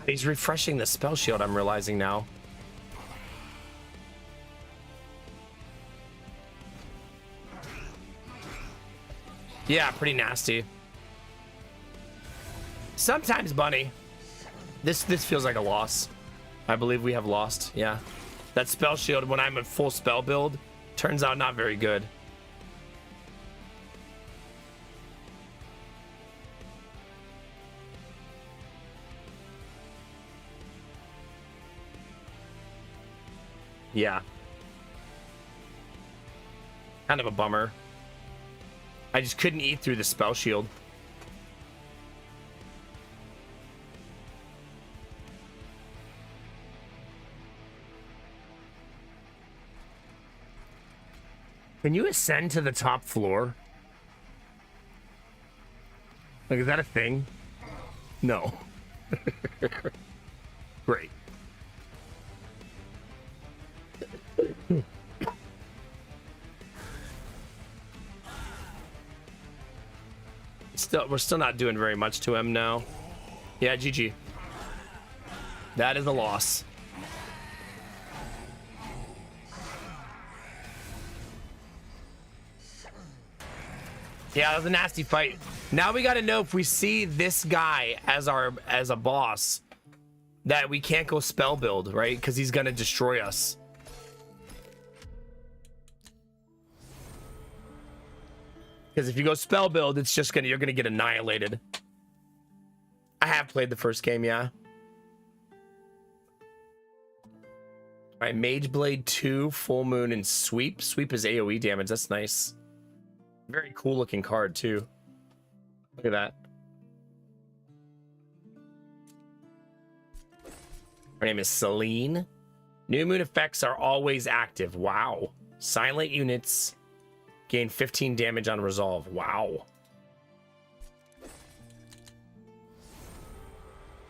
He's refreshing the spell shield, I'm realizing now. Yeah, pretty nasty. Sometimes, Bunny. This feels like a loss. I believe we have lost, yeah. That spell shield, when I'm at full spell build, turns out not very good. Yeah. Kind of a bummer. I just couldn't eat through the spell shield. Can you ascend to the top floor? Like, is that a thing? No. Great. We're still not doing very much to him now. Yeah, GG. That is a loss. Yeah, that was a nasty fight. Now we got to know if we see this guy as a boss, that we can't go spell build, right? Because he's gonna destroy us. Because if you go spell build, it's just you're gonna get annihilated. I have played the first game, yeah. All right, Mage Blade 2, Full Moon, and Sweep. Sweep is AoE damage. That's nice. Very cool looking card too. Look at that. Her name is Celine. New moon effects are always active. Wow. Silent units Gain 15 damage on resolve. Wow.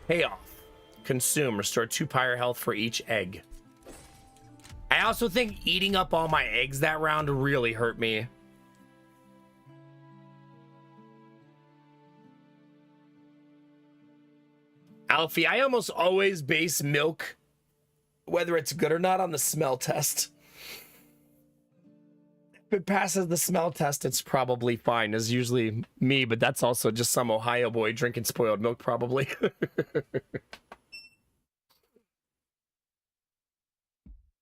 Payoff. Consume. Restore 2 pyre health for each egg. I also think eating up all my eggs that round really hurt me. Alfie, I almost always base milk, whether it's good or not, on the smell test. If it passes the smell test, it's probably fine, is usually me, but that's also just some Ohio boy drinking spoiled milk, probably.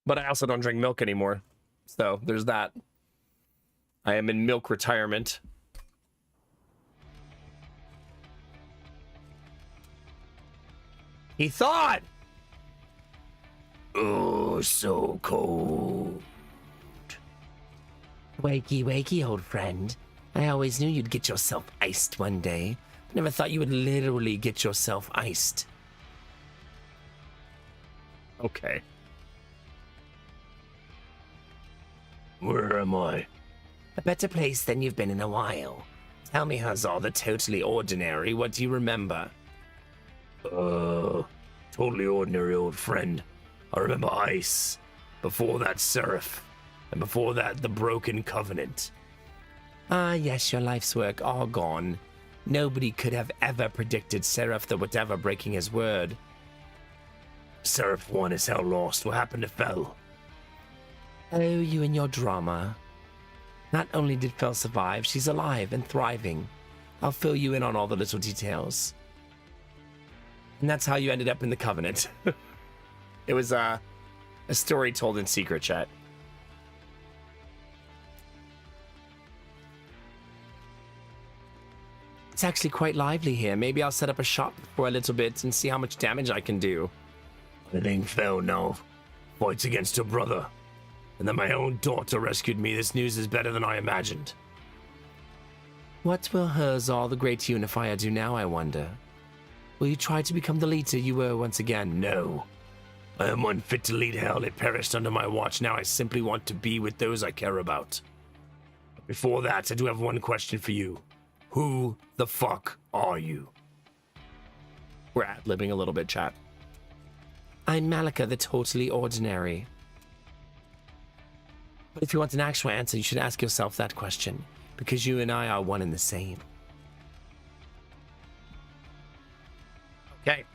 But I also don't drink milk anymore. So there's that. I am in milk retirement. He thought! Oh, so cold. Wakey, wakey, old friend. I always knew you'd get yourself iced one day. Never thought you would literally get yourself iced. Okay. Where am I? A better place than you've been in a while. Tell me, Hazal, the totally ordinary, what do you remember? Totally ordinary old friend. I remember Ice. Before that, Seraph. And before that, the Broken Covenant. Ah, yes, your life's work all gone. Nobody could have ever predicted Seraph the whatever breaking his word. Seraph 1 is how lost. What happened to Fel? Oh, you and your drama. Not only did Fel survive, she's alive and thriving. I'll fill you in on all the little details. And that's how you ended up in the Covenant. It was a story told in secret, chat. It's actually quite lively here. Maybe I'll set up a shop for a little bit and see how much damage I can do. It ain't Fel now. Fights against her brother. And then my own daughter rescued me. This news is better than I imagined. What will Herzal, the Great Unifier, do now, I wonder? Will you try to become the leader you were once again? No. I am unfit to lead hell. It perished under my watch. Now I simply want to be with those I care about. Before that, I do have one question for you. Who the fuck are you? We're ad-libbing a little bit, chat. I'm Malika, the totally ordinary. But if you want an actual answer, you should ask yourself that question, because you and I are one and the same. Okay.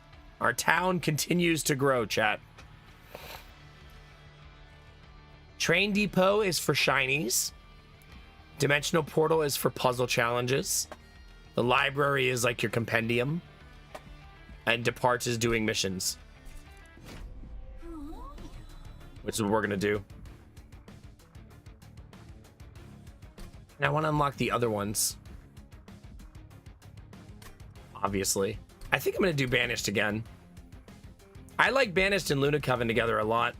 Our town continues to grow, chat. Train Depot is for shinies. Dimensional Portal is for puzzle challenges. The library is like your compendium. And Depart is doing missions. Which is what we're going to do. And I want to unlock the other ones. Obviously. I think I'm going to do Banished again. I like Banished and Luna Coven together a lot.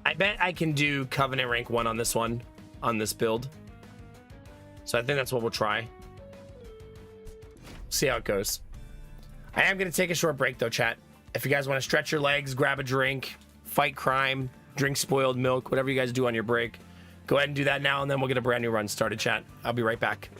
I bet I can do Covenant rank 1 on this one. On this build. So I think that's what we'll try. See how it goes. I am going to take a short break though, chat. If you guys want to stretch your legs, grab a drink, fight crime, drink spoiled milk, whatever you guys do on your break, go ahead and do that now, and then we'll get a brand new run started, chat. I'll be right back.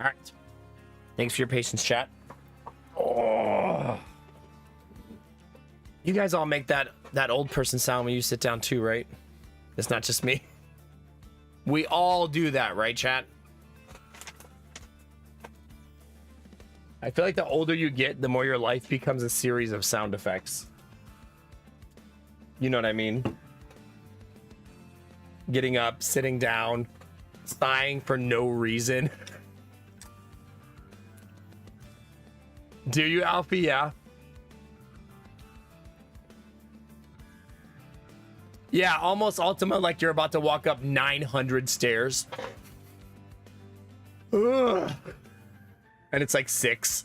All right. Thanks for your patience, chat. Oh. You guys all make that old person sound when you sit down too, right? It's not just me. We all do that, right, chat? I feel like the older you get, the more your life becomes a series of sound effects. You know what I mean? Getting up, sitting down, sighing for no reason. Do you, Alfie? Yeah. Yeah, almost Ultima, like you're about to walk up 900 stairs. Ugh. And it's like 6.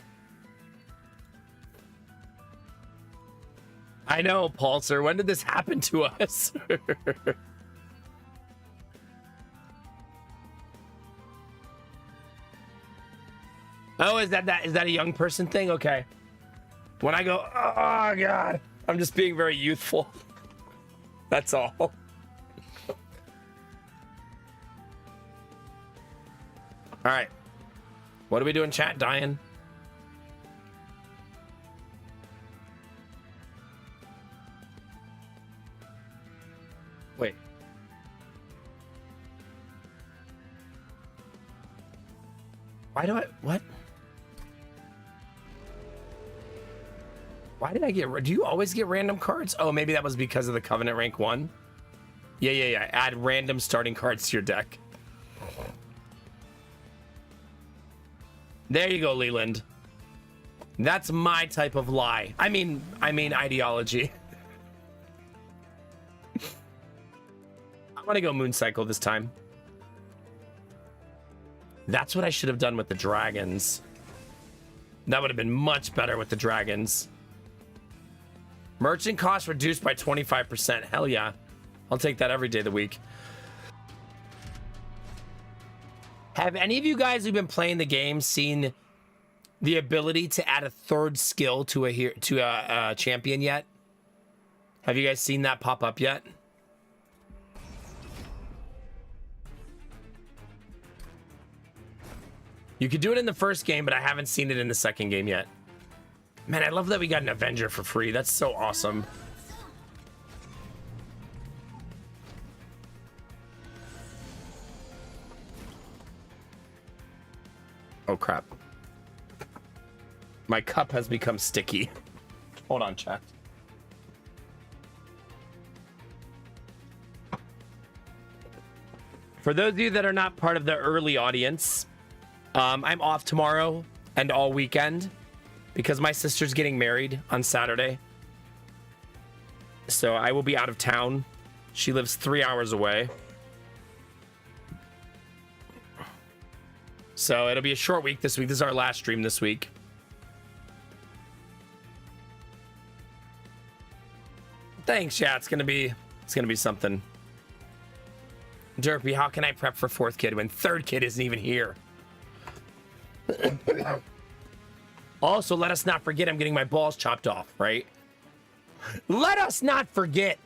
I know, Pulsar. When did this happen to us? Oh, is that a young person thing? Okay. When I go, oh God, I'm just being very youthful. That's all. All right. What are we doing, chat? Dying? Wait. Why do I... What? Why did I get... Do you always get random cards? Oh, maybe that was because of the Covenant rank 1. Yeah. Add random starting cards to your deck. There you go, Leland. That's my type of lie. I mean ideology. I want to go Moon Cycle this time. That's what I should have done with the dragons. That would have been much better with the dragons. Merchant cost reduced by 25%. Hell yeah. I'll take that every day of the week. Have any of you guys who've been playing the game seen the ability to add a third skill to a champion yet? Have you guys seen that pop up yet? You could do it in the first game, but I haven't seen it in the second game yet. Man, I love that we got an Avenger for free. That's so awesome. Oh, crap. My cup has become sticky. Hold on, chat. For those of you that are not part of the early audience, I'm off tomorrow and all weekend because my sister's getting married on Saturday. So I will be out of town. She lives 3 hours away. So it'll be a short week this week. This is our last stream this week. Thanks, yeah. It's gonna be something. Derpy, how can I prep for 4th kid when 3rd kid isn't even here? Also, let us not forget I'm getting my balls chopped off, right? Let us not forget.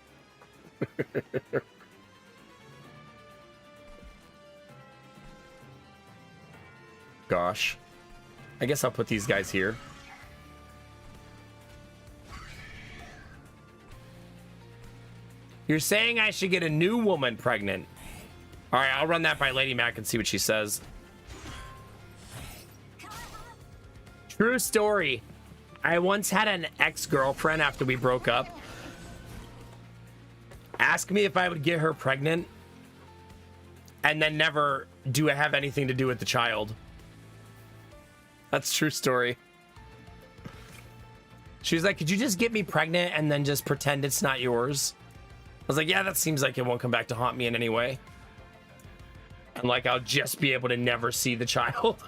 Gosh. I guess I'll put these guys here. You're saying I should get a new woman pregnant. All right, I'll run that by Lady Mac and see what she says. True story. I once had an ex-girlfriend after we broke up ask me if I would get her pregnant and then never have anything to do with the child. That's a true story. She was like, could you just get me pregnant and then just pretend it's not yours? I was like, yeah, that seems like it won't come back to haunt me in any way. And like, I'll just be able to never see the child.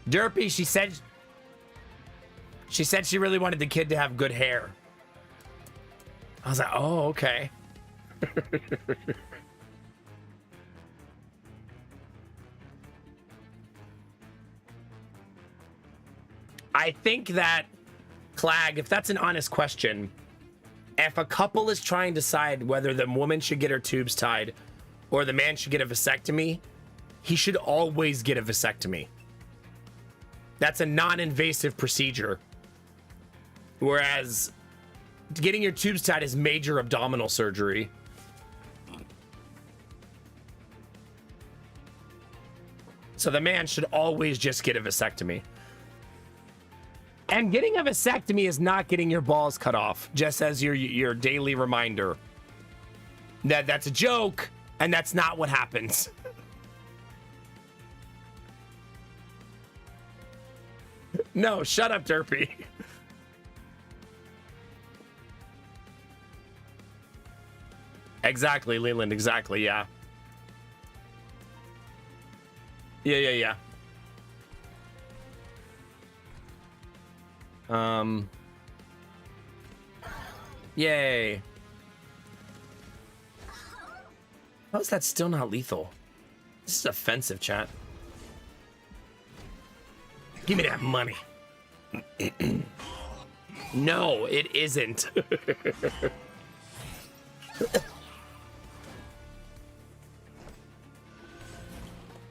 Derpy, she said she really wanted the kid to have good hair. I was like, oh, okay. I think that, Clag, if that's an honest question, If a couple is trying to decide whether the woman should get her tubes tied or the man should get a vasectomy, he should always get a vasectomy. That's a non-invasive procedure. Whereas getting your tubes tied is major abdominal surgery. So the man should always just get a vasectomy. And getting a vasectomy is not getting your balls cut off, just as your daily reminder that that's a joke and that's not what happens. No, shut up, Derpy. Exactly, Leland, exactly, yeah. Yeah. Yay. How is that still not lethal? This is offensive, chat. Give me that money. No, it isn't.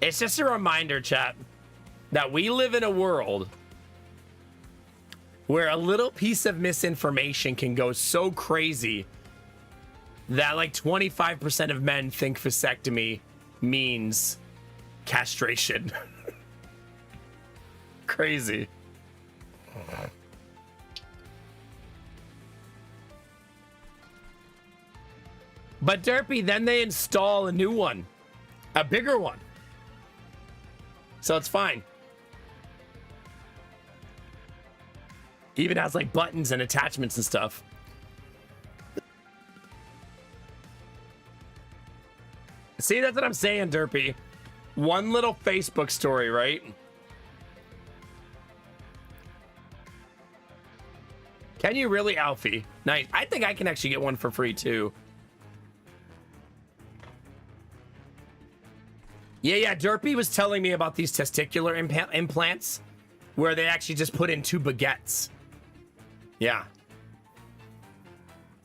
It's just a reminder, chat, that we live in a world where a little piece of misinformation can go so crazy that like 25% of men think vasectomy means castration. Crazy. But Derpy, then they install a new one, a bigger one. So it's fine. Even has like buttons and attachments and stuff. See, that's what I'm saying, Derpy. One little Facebook story, right? Can you really, Alfie? Nice. I think I can actually get one for free too. Yeah, Derpy was telling me about these testicular implants where they actually just put in 2 baguettes. Yeah.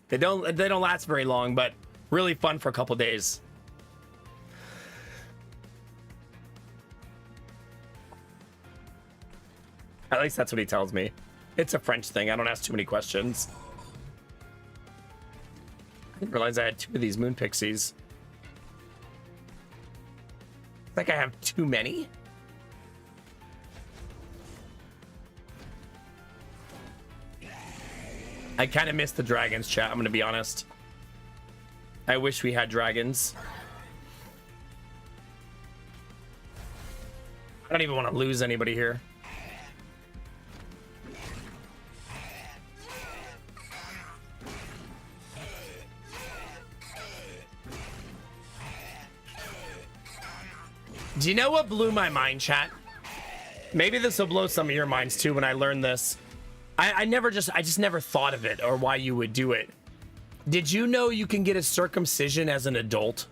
They don't last very long, but really fun for a couple days. At least that's what he tells me. It's a French thing. I don't ask too many questions. I didn't realize I had 2 of these moon pixies. I think I have too many. I kind of miss the dragons, chat. I'm gonna be honest. I wish we had dragons. I don't even want to lose anybody here. Do you know what blew my mind, chat? Maybe this will blow some of your minds too when I learned this. I just never thought of it or why you would do it. Did you know you can get a circumcision as an adult?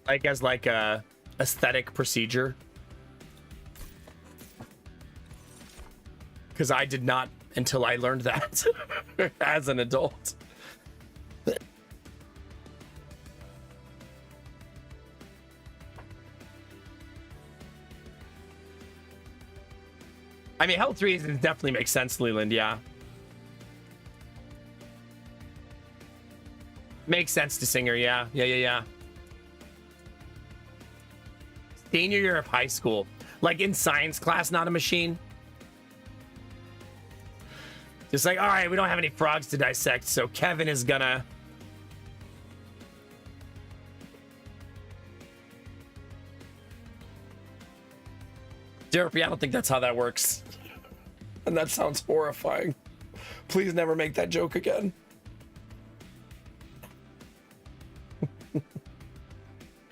Like as like a aesthetic procedure? Because I did not until I learned that as an adult. I mean, health reasons definitely make sense, Leland, yeah. Makes sense to Singer, yeah. Yeah. Senior year of high school. Like in science class, not a machine. Just like, all right, we don't have any frogs to dissect, so Kevin is gonna... Derpy, I don't think that's how that works. And that sounds horrifying. Please never make that joke again.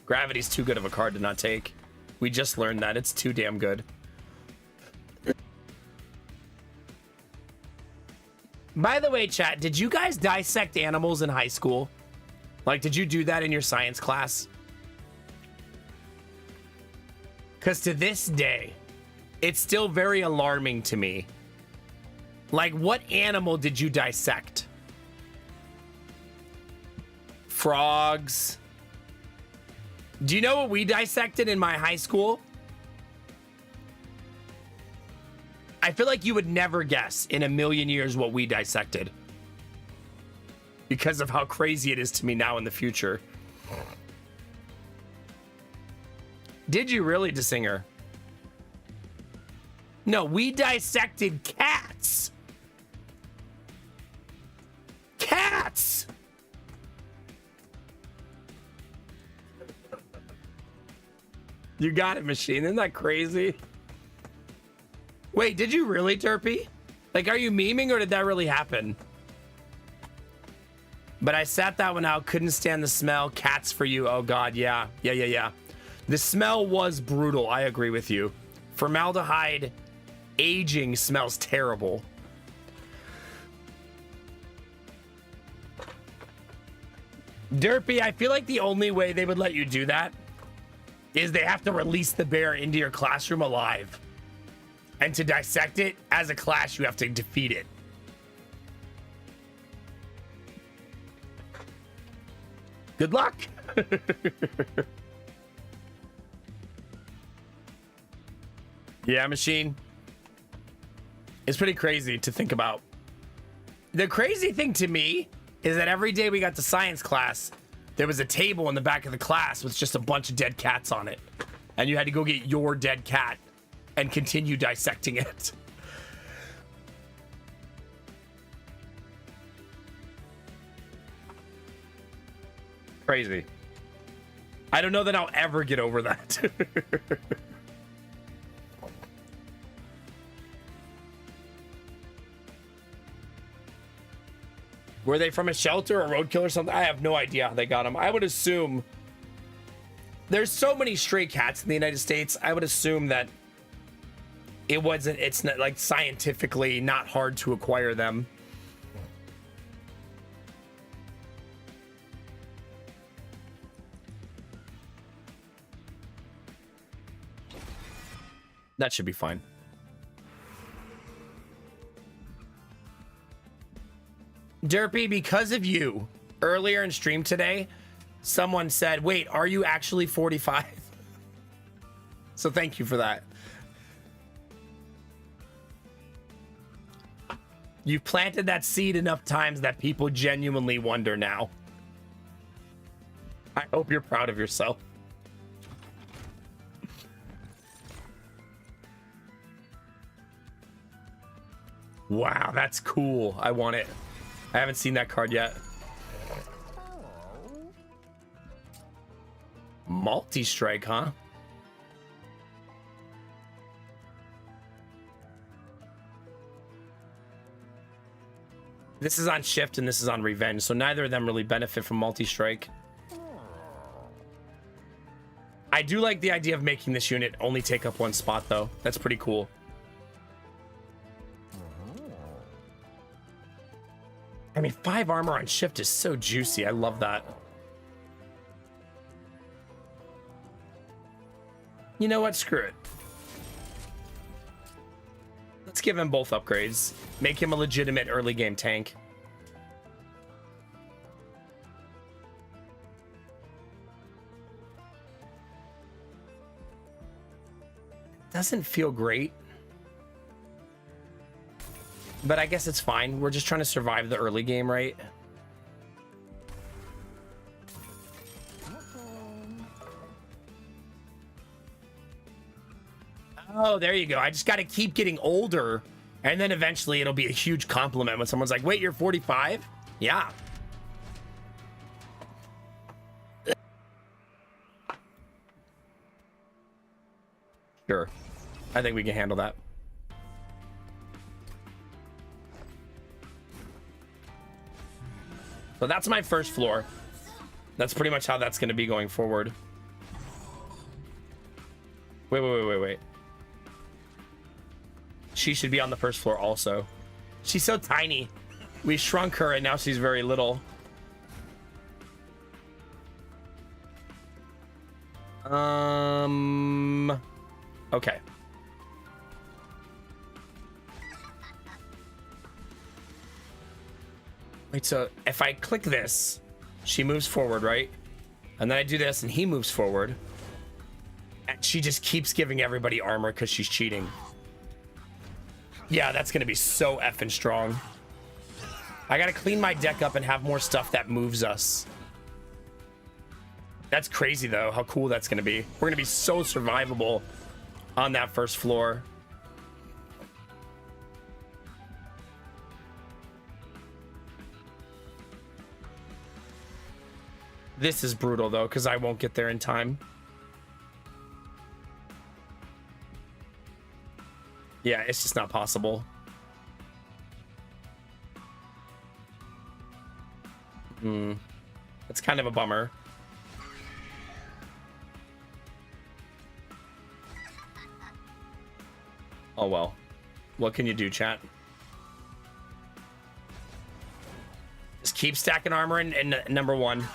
Gravity's too good of a card to not take. We just learned that. It's too damn good. By the way, chat, did you guys dissect animals in high school? Like, did you do that in your science class? Because to this day, it's still very alarming to me. Like, what animal did you dissect? Frogs. Do you know what we dissected in my high school? I feel like you would never guess in a million years what we dissected, because of how crazy it is to me now in the future. Did you really, DeSinger? No, we dissected cats. Cats! You got it, Machine. Isn't that crazy? Wait, did you really, Derpy? Like, are you memeing or did that really happen? But I sat that one out. Couldn't stand the smell. Cats for you. Oh, God. Yeah. Yeah. The smell was brutal. I agree with you. Formaldehyde aging smells terrible. Derpy, I feel like the only way they would let you do that is they have to release the bear into your classroom alive. And to dissect it, as a class, you have to defeat it. Good luck. Yeah, Machine. It's pretty crazy to think about. The crazy thing to me is that every day we got to science class, there was a table in the back of the class with just a bunch of dead cats on it. And you had to go get your dead cat and continue dissecting it. Crazy. I don't know that I'll ever get over that. Were they from a shelter or roadkill or something? I have no idea how they got them. I would assume there's so many stray cats in the United States. I would assume that it's not like scientifically not hard to acquire them. That should be fine. Derpy, because of you, earlier in stream today, someone said, wait, are you actually 45? So thank you for that. You've planted that seed enough times that people genuinely wonder now. I hope you're proud of yourself. Wow, that's cool. I want it. I haven't seen that card yet. Multi-strike, huh? This is on shift and this is on revenge, so neither of them really benefit from multi-strike. I do like the idea of making this unit only take up one spot, though. That's pretty cool. I mean, 5 armor on shift is so juicy. I love that. You know what? Screw it. Let's give him both upgrades. Make him a legitimate early game tank. Doesn't feel great. But I guess it's fine. We're just trying to survive the early game, right? Oh, there you go. I just got to keep getting older. And then eventually it'll be a huge compliment when someone's like, wait, you're 45? Yeah. Sure. I think we can handle that. So that's my first floor. That's pretty much how that's going to be going forward. Wait. She should be on the first floor also. She's so tiny. We shrunk her and now she's very little. Okay. Wait, so if I click this, She moves forward, right? And then I do this and he moves forward. And she just keeps giving everybody armor because she's cheating. Yeah, that's going to be so effing strong. I got to clean my deck up and have more stuff that moves us. That's crazy, though, how cool that's going to be. We're going to be so survivable on that first floor. This is brutal, though, because I won't get there in time. Yeah, it's just not possible. It's kind of a bummer. Oh, well. What can you do, chat? Just keep stacking armor in number one.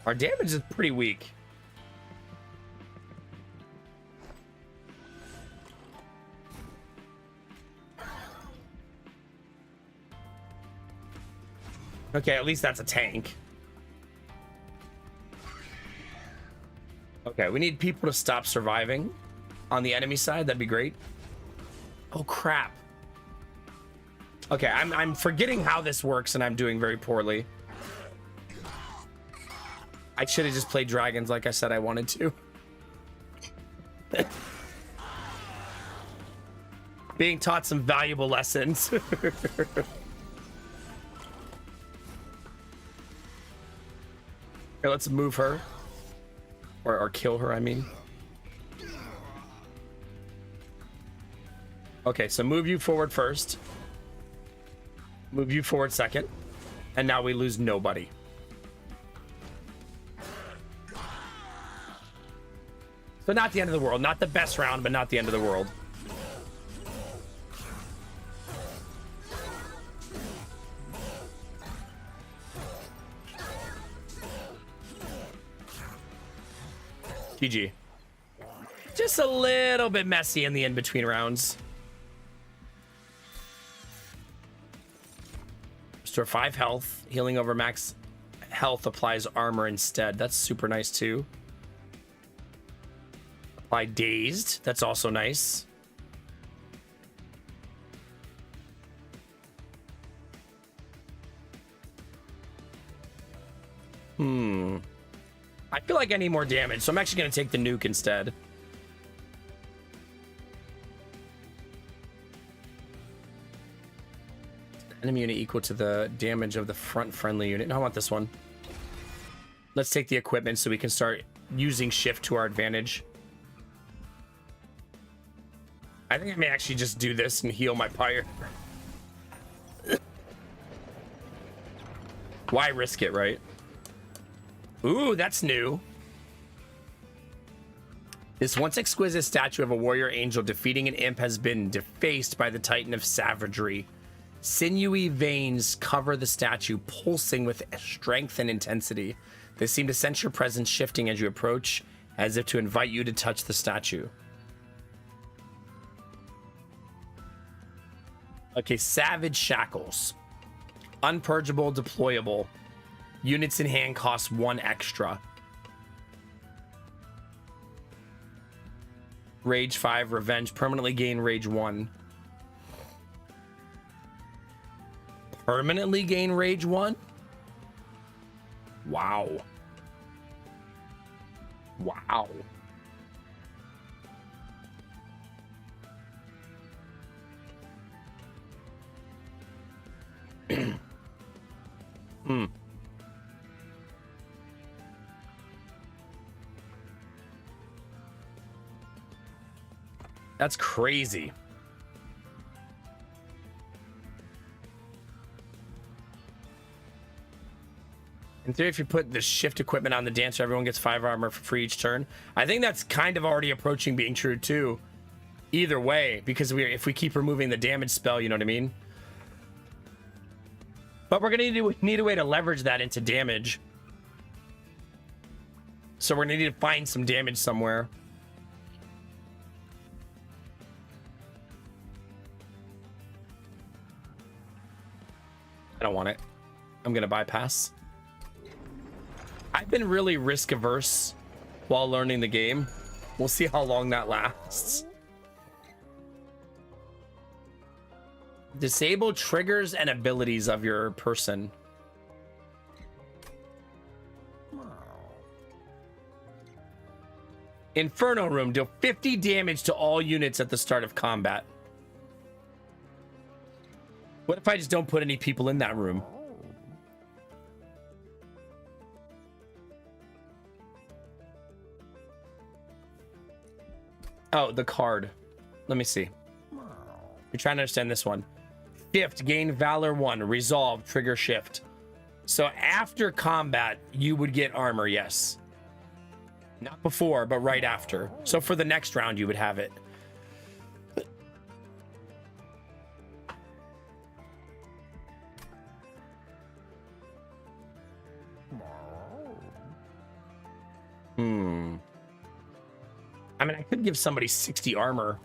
Our damage is pretty weak. Okay, at least that's a tank. Okay, we need people to stop surviving on the enemy side. That'd be great. Oh, crap. Okay, I'm forgetting how this works, and I'm doing very poorly. I should have just played dragons like I said I wanted to. Being taught some valuable lessons. Okay, let's move her. Or kill her, I mean. Okay, so move you forward first. Move you forward second. And now we lose nobody. So not the end of the world. Not the best round, but not the end of the world. GG. Just a little bit messy in the in-between rounds. Restore 5 health. Healing over max health applies armor instead. That's super nice too. Apply dazed. That's also nice. I feel like I need more damage, so I'm actually going to take the nuke instead. Enemy unit equal to the damage of the front friendly unit. No, I want this one. Let's take the equipment so we can start using shift to our advantage. I think I may actually just do this and heal my pyre. Why risk it, right? Ooh, that's new. This once exquisite statue of a warrior angel defeating an imp has been defaced by the Titan of Savagery. Sinewy veins cover the statue, pulsing with strength and intensity. They seem to sense your presence shifting as you approach, as if to invite you to touch the statue. Okay, Savage Shackles. Unpurgeable, deployable. Units in hand cost 1 extra. Rage 5, Revenge. Permanently gain Rage 1. Permanently gain Rage 1? Wow. Wow. That's crazy. In theory, if you put the shift equipment on the dancer, everyone gets 5 armor for free each turn. I think that's kind of already approaching being true too. Either way, because if we keep removing the damage spell, you know what I mean? But we're gonna need a way to leverage that into damage. So we're gonna need to find some damage somewhere. I don't want it. I'm gonna bypass. I've been really risk averse while learning the game. We'll see how long that lasts. Disable triggers and abilities of your person. Inferno Room. Deal 50 damage to all units at the start of combat. What if I just don't put any people in that room? Oh, the card. Let me see. You're trying to understand this one. Shift, gain Valor 1. Resolve, trigger shift. So after combat, you would get armor, yes. Not before, but right after. So for the next round, you would have it. I mean, I could give somebody 60 armor.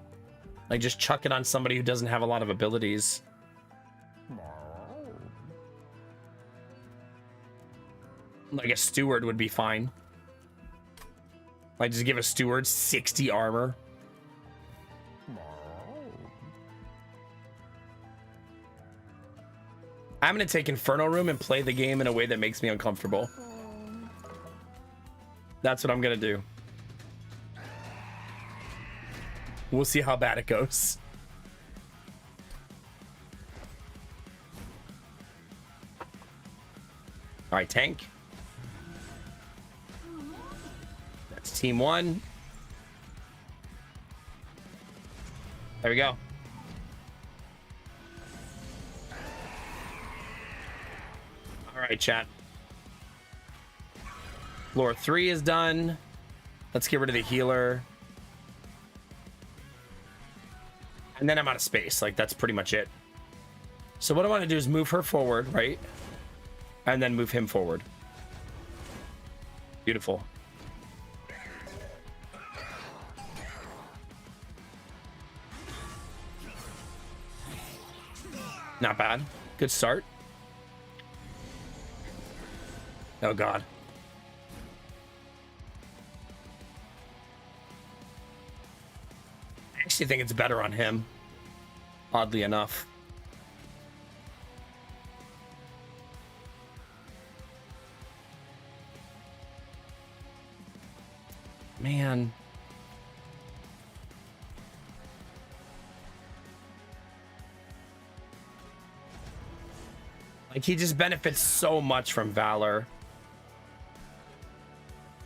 Like, just chuck it on somebody who doesn't have a lot of abilities. Like, a steward would be fine. Like, just give a steward 60 armor. I'm going to take Inferno Room and play the game in a way that makes me uncomfortable. That's what I'm going to do. We'll see how bad it goes. All right, tank. That's team 1. There we go. All right, chat. Floor 3 is done. Let's get rid of the healer. And then I'm out of space. Like, that's pretty much it. So what I want to do is move her forward, right? And then move him forward. Beautiful. Not bad. Good start. Oh, God. I actually think it's better on him. Oddly enough. Man. Like, he just benefits so much from Valor.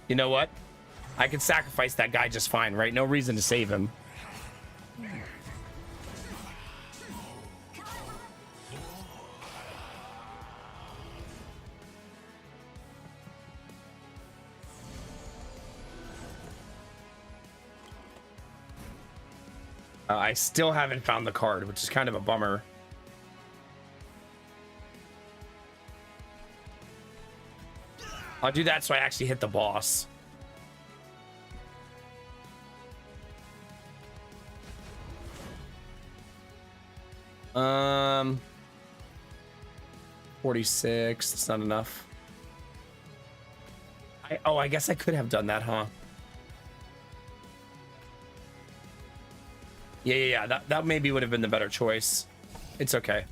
You know what? I can sacrifice that guy just fine, right? No reason to save him. I still haven't found the card, which is kind of a bummer. I'll do that so I actually hit the boss. Um, 46. That's not enough. I guess I could have done that, huh? Yeah. That maybe would have been the better choice. It's okay.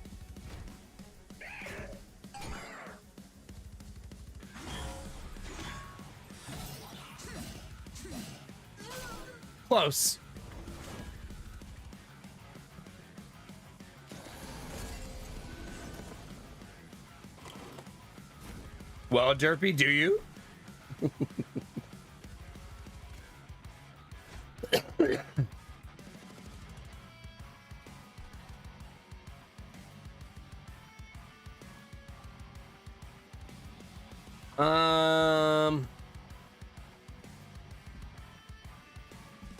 Close. Well, Derpy, do you?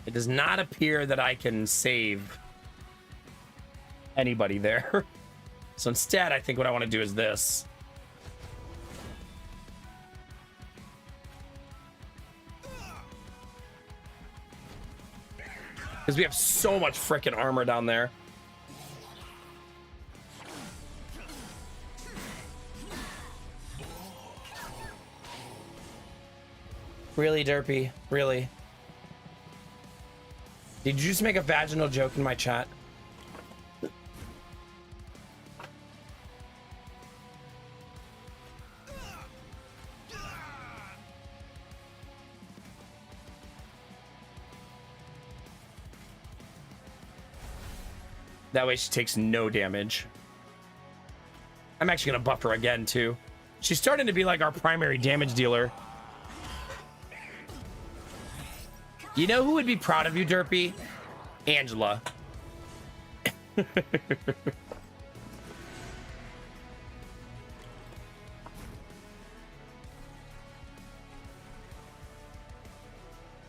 It does not appear that I can save anybody there. So instead, I think what I want to do is this. Because we have so much freaking armor down there. Really, Derpy? Really? Did you just make a vaginal joke in my chat? That way she takes no damage. I'm actually going to buff her again, too. She's starting to be like our primary damage dealer. You know who would be proud of you, Derpy? Angela.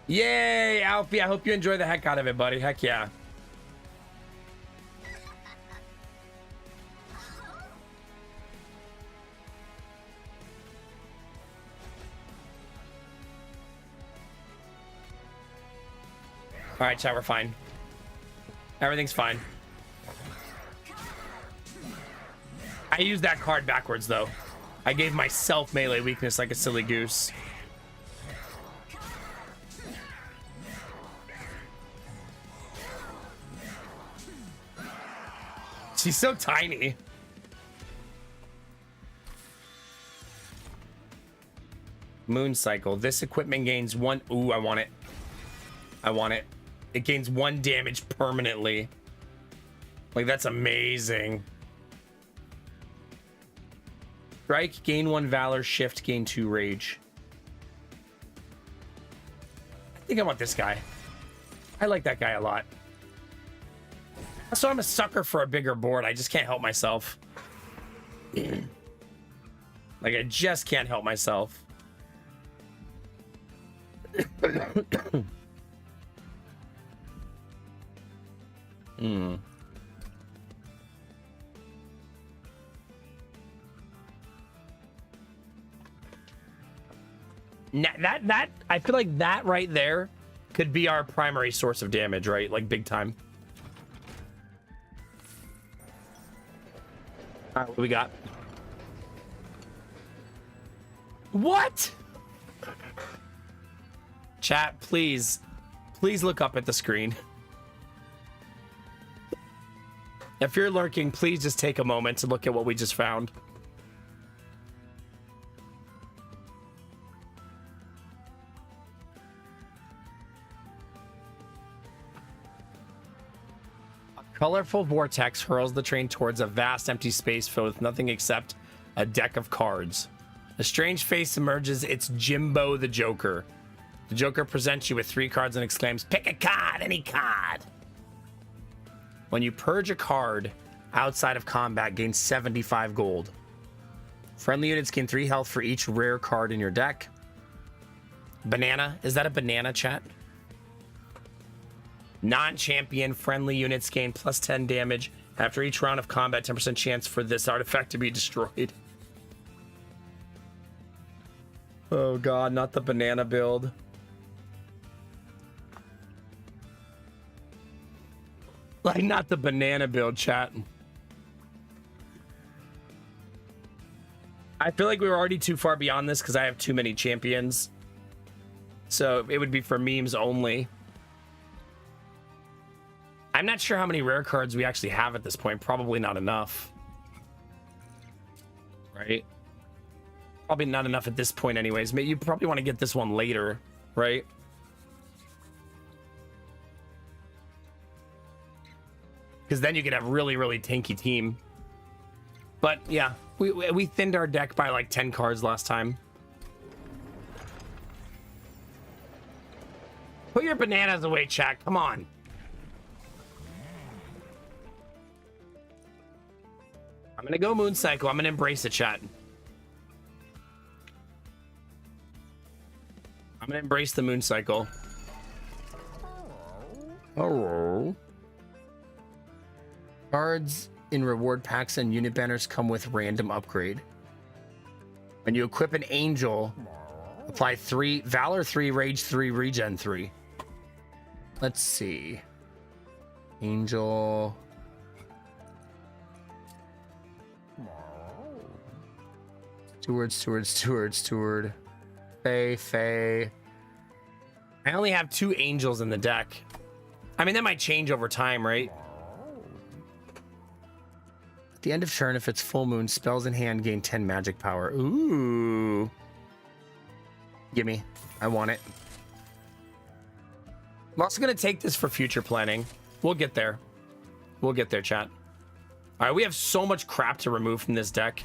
Yay, Alfie. I hope you enjoy the heck out of it, buddy. Heck yeah. All right, chat, we're fine. Everything's fine. I used that card backwards, though. I gave myself melee weakness like a silly goose. She's so tiny. Moon cycle. This equipment gains one. Ooh, I want it. I want it. It gains 1 damage permanently. Like, that's amazing. Strike, gain 1 valor, shift, gain 2 rage. I think I want this guy. I like that guy a lot. So I'm a sucker for a bigger board. I just can't help myself. Like, I just can't help myself. That I feel like that right there could be our primary source of damage, right? Like, big time. All right, what do we got? What? Chat, please look up at the screen. If you're lurking, please just take a moment to look at what we just found. A colorful vortex hurls the train towards a vast empty space filled with nothing except a deck of cards. A strange face emerges. It's Jimbo the Joker. The Joker presents you with 3 cards and exclaims, "Pick a card, any card." When you purge a card outside of combat, gain 75 gold. Friendly units gain 3 health for each rare card in your deck. Banana. Is that a banana, chat? Non-champion friendly units gain plus 10 damage after each round of combat. 10% chance for this artifact to be destroyed. Oh god, not the banana build. Like, not the banana build, chat. I feel like we were already too far beyond this because I have too many champions. So it would be for memes only. I'm not sure how many rare cards we actually have at this point. Probably not enough. Right? Probably not enough at this point anyways. You probably want to get this one later, right? Because then you could have really, really tanky team. But yeah, we thinned our deck by like 10 cards last time. Put your bananas away, chat. Come on. I'm going to go Moon Cycle. I'm going to embrace it, chat. I'm going to embrace the Moon Cycle. Oh. Cards in reward packs and unit banners come with random upgrade. When you equip an angel, apply 3 Valor 3, Rage 3, Regen 3. Let's see. Angel. Steward. Faye. I only have 2 angels in the deck. I mean, that might change over time, right? At the end of turn, if it's full moon, spells in hand gain 10 magic power. Ooh. Gimme. I want it. I'm also going to take this for future planning. We'll get there. We'll get there, chat. All right, we have so much crap to remove from this deck.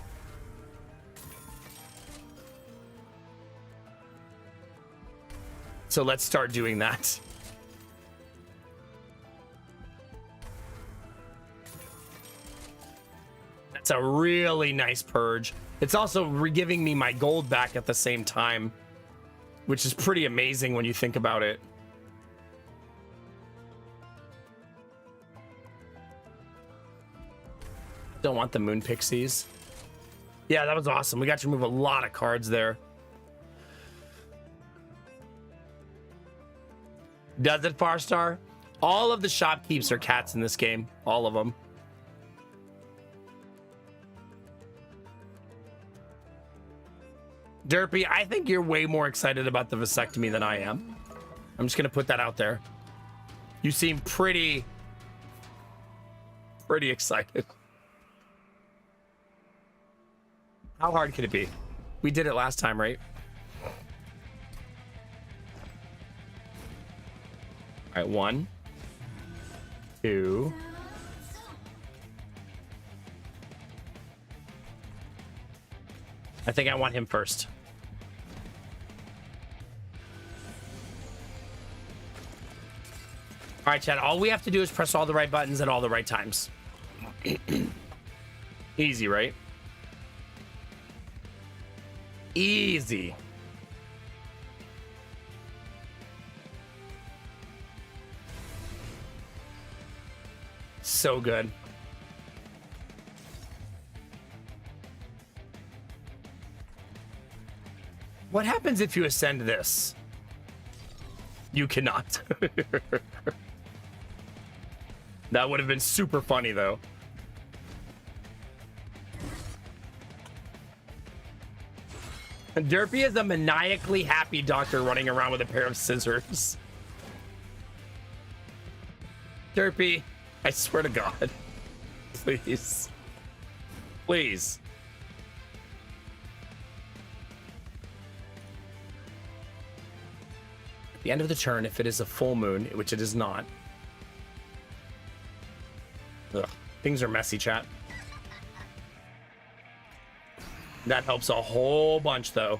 So let's start doing that. That's a really nice purge. It's also giving me my gold back at the same time, which is pretty amazing when you think about it. Don't want the Moon Pixies. Yeah, that was awesome. We got to remove a lot of cards there. Does it, Farstar? All of the shopkeeps are cats in this game. All of them. Derpy, I think you're way more excited about the vasectomy than I am. I'm just going to put that out there. You seem pretty excited. How hard could it be? We did it last time, right? All right, 1, 2. I think I want him first. All right, Chad, all we have to do is press all the right buttons at all the right times. Easy, right? Easy. So good. What happens if you ascend this? You cannot. That would have been super funny, though. Derpy is a maniacally happy doctor running around with a pair of scissors. Derpy, I swear to God. Please. Please. At the end of the turn, if it is a full moon, which it is not. Ugh, things are messy, chat. That helps a whole bunch, though.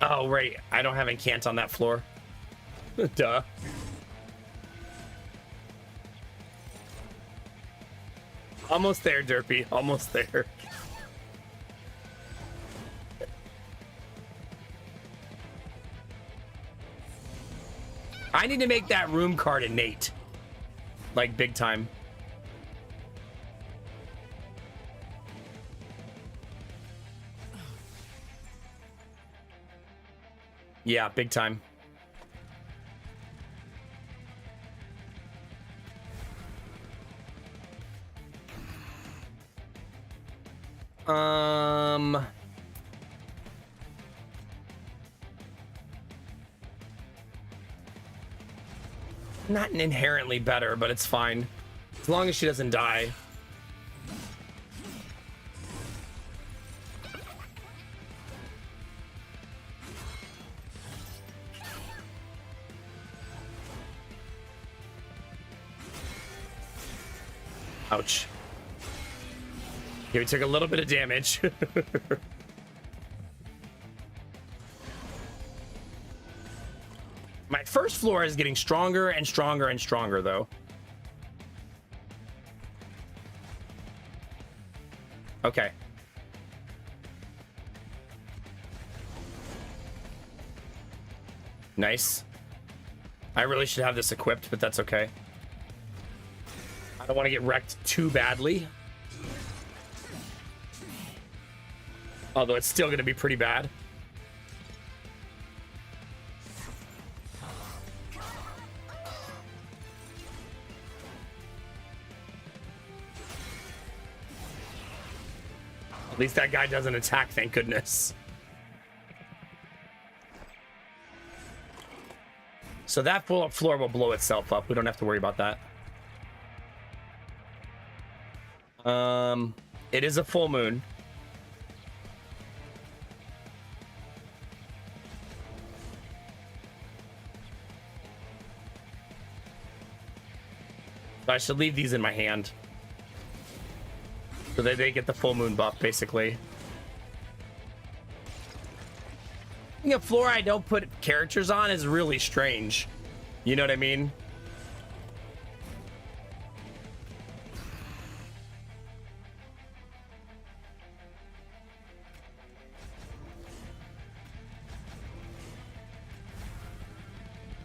Oh, right. I don't have Incant on that floor. Duh. Almost there, Derpy. Almost there. I need to make that room card innate. Like, big time. Yeah, big time. Not inherently better, but it's fine. As long as she doesn't die. Ouch. Okay, we took a little bit of damage. My first floor is getting stronger and stronger and stronger, though. Okay. Nice. I really should have this equipped, but that's okay. I don't want to get wrecked too badly. Although it's still going to be pretty bad. At least that guy doesn't attack, thank goodness. So that floor will blow itself up. We don't have to worry about that. It is a full moon. So I should leave these in my hand. So that they get the full moon buff, basically. A floor I don't put characters on is really strange. You know what I mean?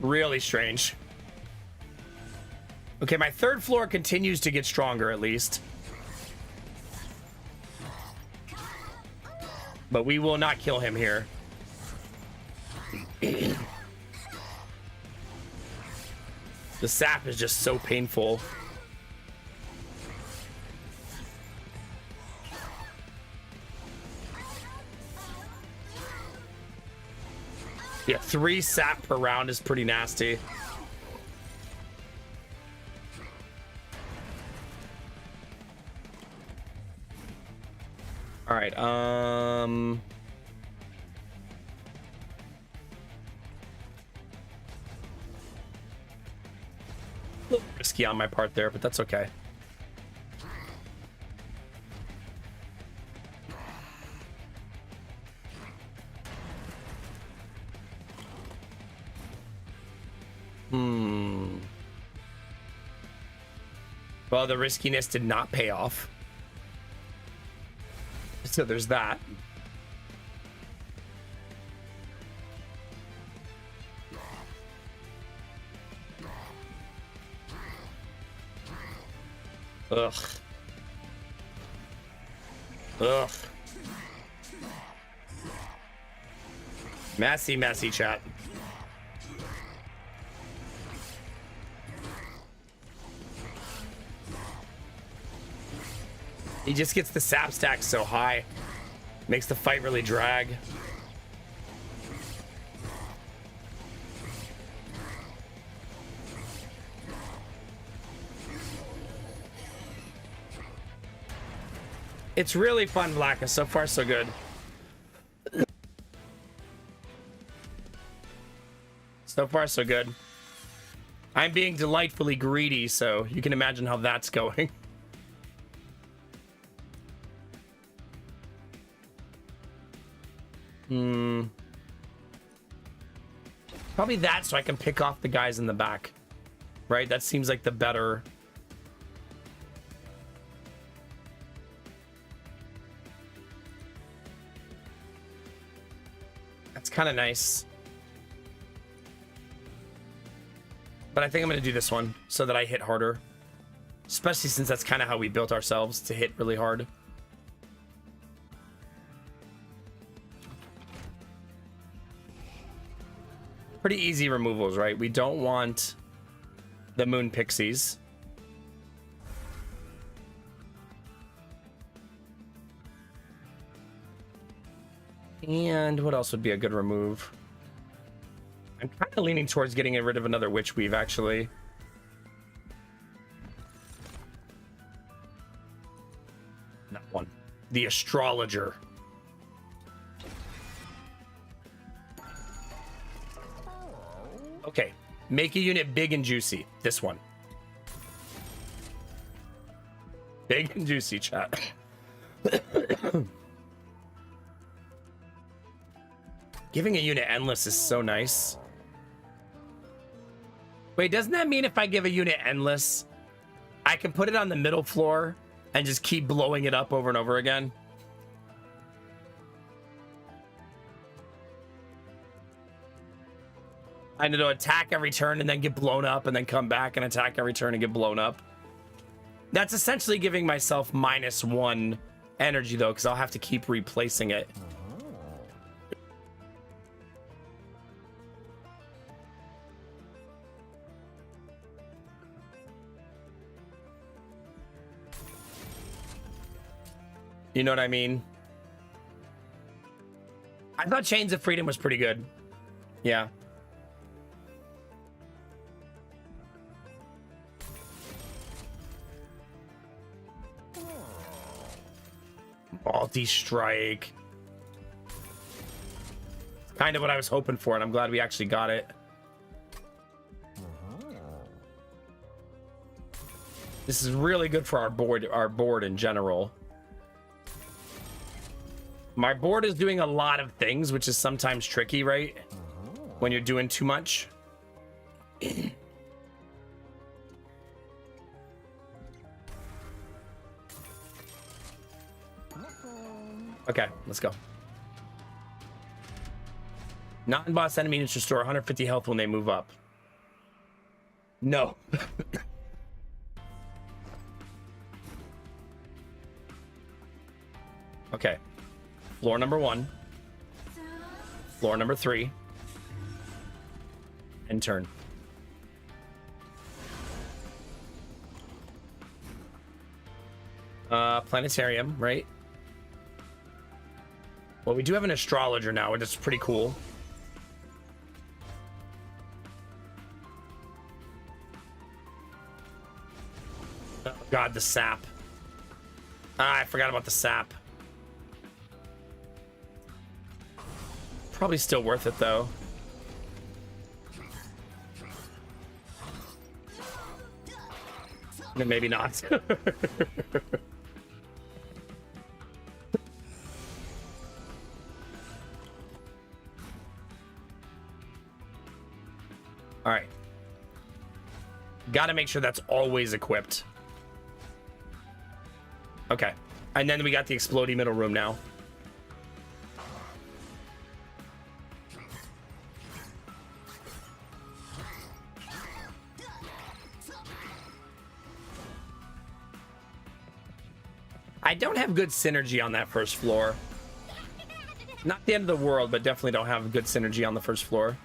Really strange. Okay, my third floor continues to get stronger, at least. But we will not kill him here. The sap is just so painful. Yeah, 3 sap per round is pretty nasty. All right, a little risky on my part there, but that's okay. Well, the riskiness did not pay off. So there's that. Ugh. Ugh. Messy chat. He just gets the sap stack so high. Makes the fight really drag. It's really fun, Blacka. So far, so good. So far, so good. I'm being delightfully greedy, so you can imagine how that's going. Probably that, so I can pick off the guys in the back. Right? That seems like the better... That's kind of nice. But I think I'm going to do this one so that I hit harder. Especially since that's kind of how we built ourselves, to hit really hard. Pretty easy removals, right? We don't want the moon pixies. And what else would be a good remove? I'm kind of leaning towards getting rid of another witch weave, actually. That one. The astrologer. Okay. Make a unit big and juicy. This one. Big and juicy, chat. Giving a unit endless is so nice. Wait, doesn't that mean if I give a unit endless, I can put it on the middle floor and just keep blowing it up over and over again? I need to attack every turn and then get blown up and then come back and attack every turn and get blown up. That's essentially giving myself -1 energy, though, because I'll have to keep replacing it. You know what I mean? I thought Chains of Freedom was pretty good. Yeah. Multi-strike. Kind of what I was hoping for, and I'm glad we actually got it. This is really good for our board in general. My board is doing a lot of things, which is sometimes tricky, right? When you're doing too much. Okay, let's go. Non-boss enemies restore 150 health when they move up. No. Okay. Floor number 1. Floor number 3. And turn. Planetarium, right? Well, we do have an astrologer now, which is pretty cool. Oh, God, the sap. I forgot about the sap. Probably still worth it, though. Maybe not. All right. Got to make sure that's always equipped. Okay. And then we got the exploding middle room now. I don't have good synergy on that first floor. Not the end of the world, but definitely don't have good synergy on the first floor.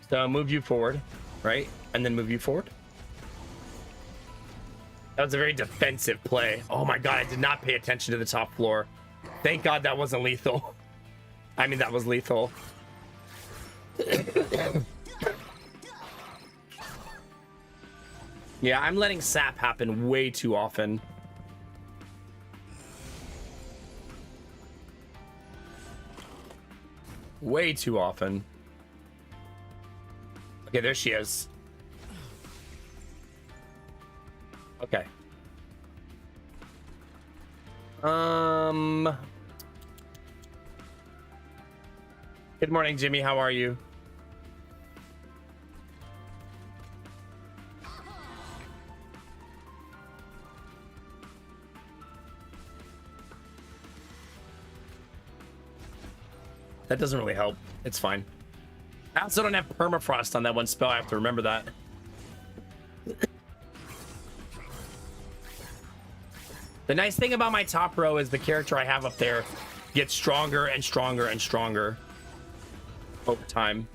So move you forward, right? And then move you forward. That was a very defensive play. Oh my God, I did not pay attention to the top floor. Thank God that wasn't lethal. I mean, that was lethal. Yeah, I'm letting sap happen way too often. Way too often. Okay, there she is. Okay. Good morning, Jimmy. How are you? That doesn't really help. It's fine. I also don't have permafrost on that one spell. I have to remember that. The nice thing about my top row is the character I have up there gets stronger and stronger and stronger over time.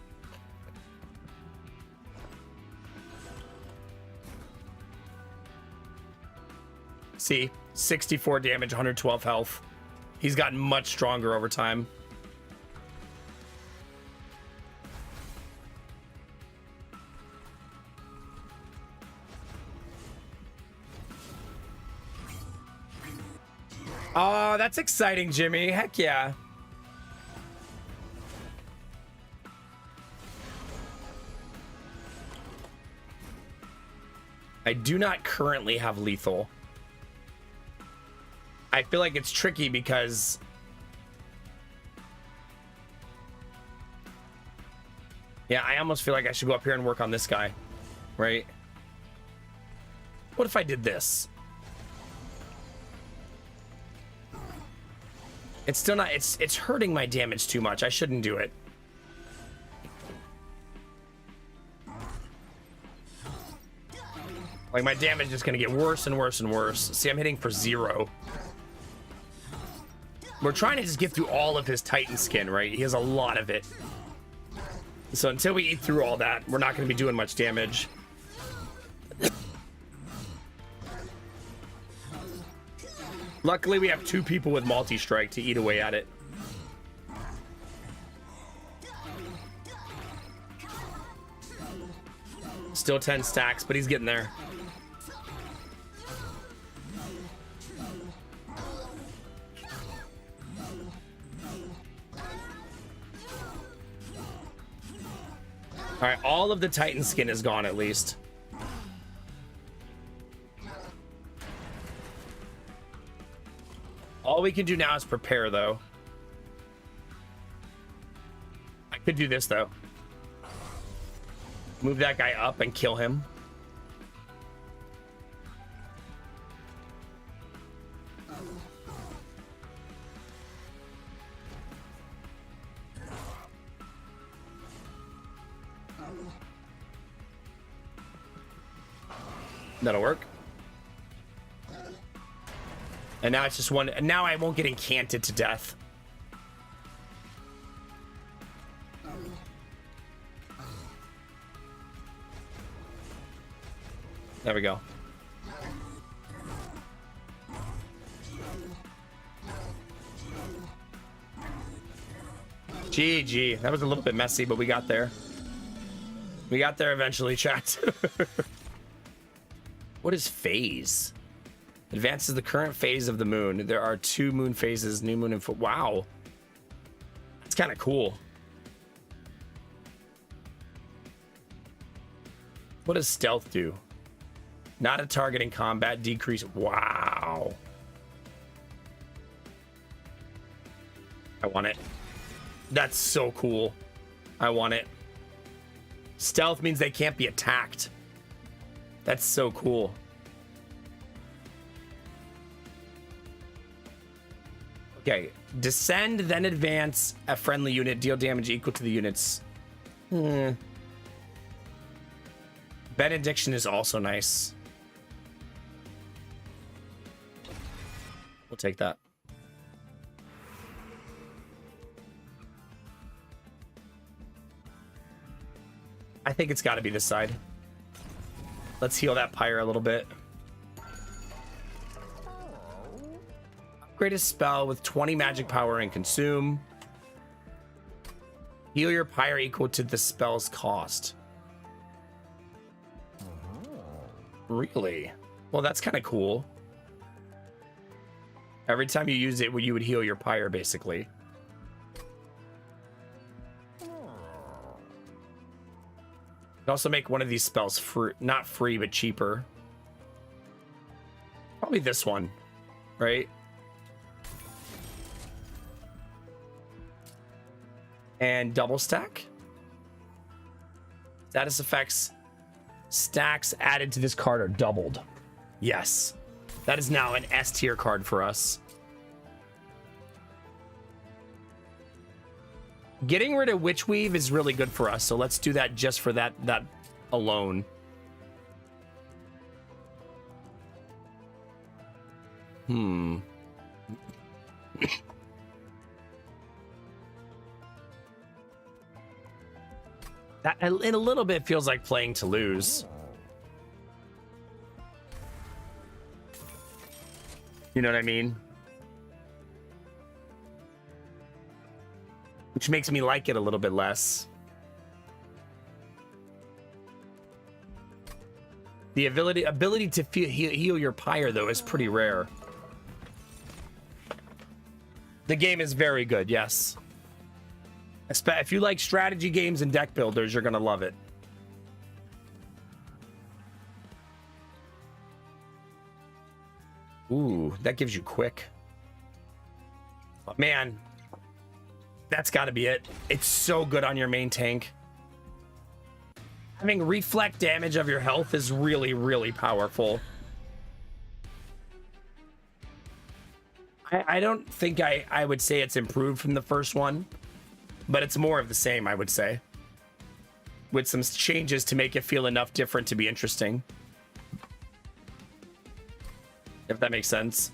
See, 64 damage, 112 health. He's gotten much stronger over time. Oh, that's exciting, Jimmy. Heck yeah. I do not currently have lethal. I feel like it's tricky because yeah, I almost feel like I should go up here and work on this guy, right? What if I did this? It's still not, it's hurting my damage too much. I shouldn't do it. Like, my damage is gonna get worse and worse and worse. See, I'm hitting for 0. We're trying to just get through all of his Titan skin, right? He has a lot of it. So until we eat through all that, we're not going to be doing much damage. Luckily, we have 2 people with multi-strike to eat away at it. Still 10 stacks, but he's getting there. All right, all of the Titan skin is gone at least. All we can do now is prepare, though. I could do this, though. Move that guy up and kill him. That'll work. And now it's just one. And now I won't get incanted to death. There we go. GG. That was a little bit messy, but we got there. We got there eventually, chat. What is phase? Advances the current phase of the moon. There are 2 moon phases, new moon and full. Wow. That's kind of cool. What does stealth do? Not a target in combat, decrease. Wow. I want it. That's so cool. I want it. Stealth means they can't be attacked. That's so cool. Okay, descend, then advance a friendly unit, deal damage equal to the units. Benediction is also nice. We'll take that. I think it's got to be this side. Let's heal that pyre a little bit. Upgrade a spell with 20 magic power and consume. Heal your pyre equal to the spell's cost. Really? Well, that's kind of cool. Every time you use it, you would heal your pyre, basically. You can also make one of these spells free, not free, but cheaper. Probably this one, right? And double stack. Status effects. Stacks added to this card are doubled. Yes. That is now an S tier card for us. Getting rid of Witch Weave is really good for us, so let's do that just for that alone. That in a little bit feels like playing to lose. You know what I mean? Which makes me like it a little bit less. The ability to heal your pyre, though, is pretty rare. The game is very good, yes. If you like strategy games and deck builders, you're going to love it. Ooh, that gives you quick. But man, that's got to be it. It's so good on your main tank. Having reflect damage of your health is really, really powerful. I don't think I would say it's improved from the first one, but it's more of the same, I would say. With some changes to make it feel enough different to be interesting. If that makes sense.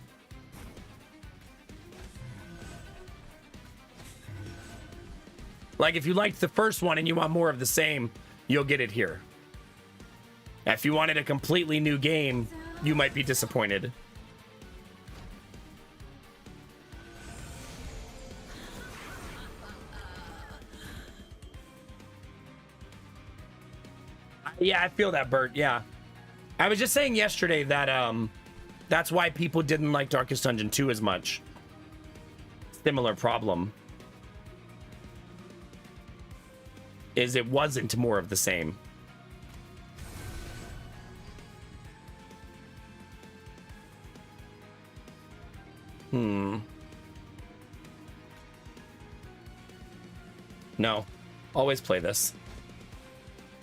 Like, if you liked the first one and you want more of the same, you'll get it here. If you wanted a completely new game, you might be disappointed. Yeah, I feel that, Bert. Yeah. I was just saying yesterday that that's why people didn't like Darkest Dungeon 2 as much. Similar problem. Is it wasn't more of the same. No. Always play this.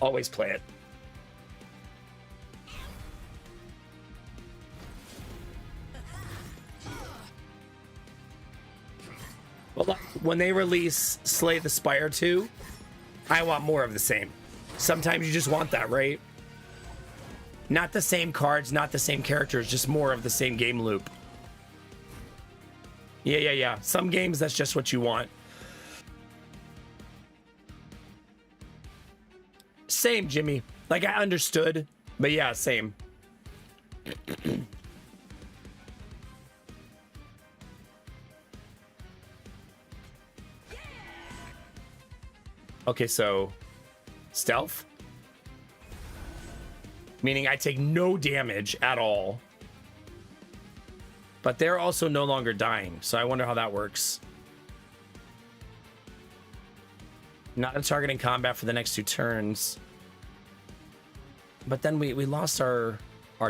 Always play it. Well, when they release Slay the Spire 2, I want more of the same. Sometimes you just want that, right? Not the same cards, not the same characters, just more of the same game loop. Yeah. Some games, that's just what you want. Same, Jimmy. Like, I understood, but yeah, same. Okay, so stealth, meaning I take no damage at all, but they're also no longer dying, so I wonder how that works. Not a target in combat for the next 2 turns, but then we lost our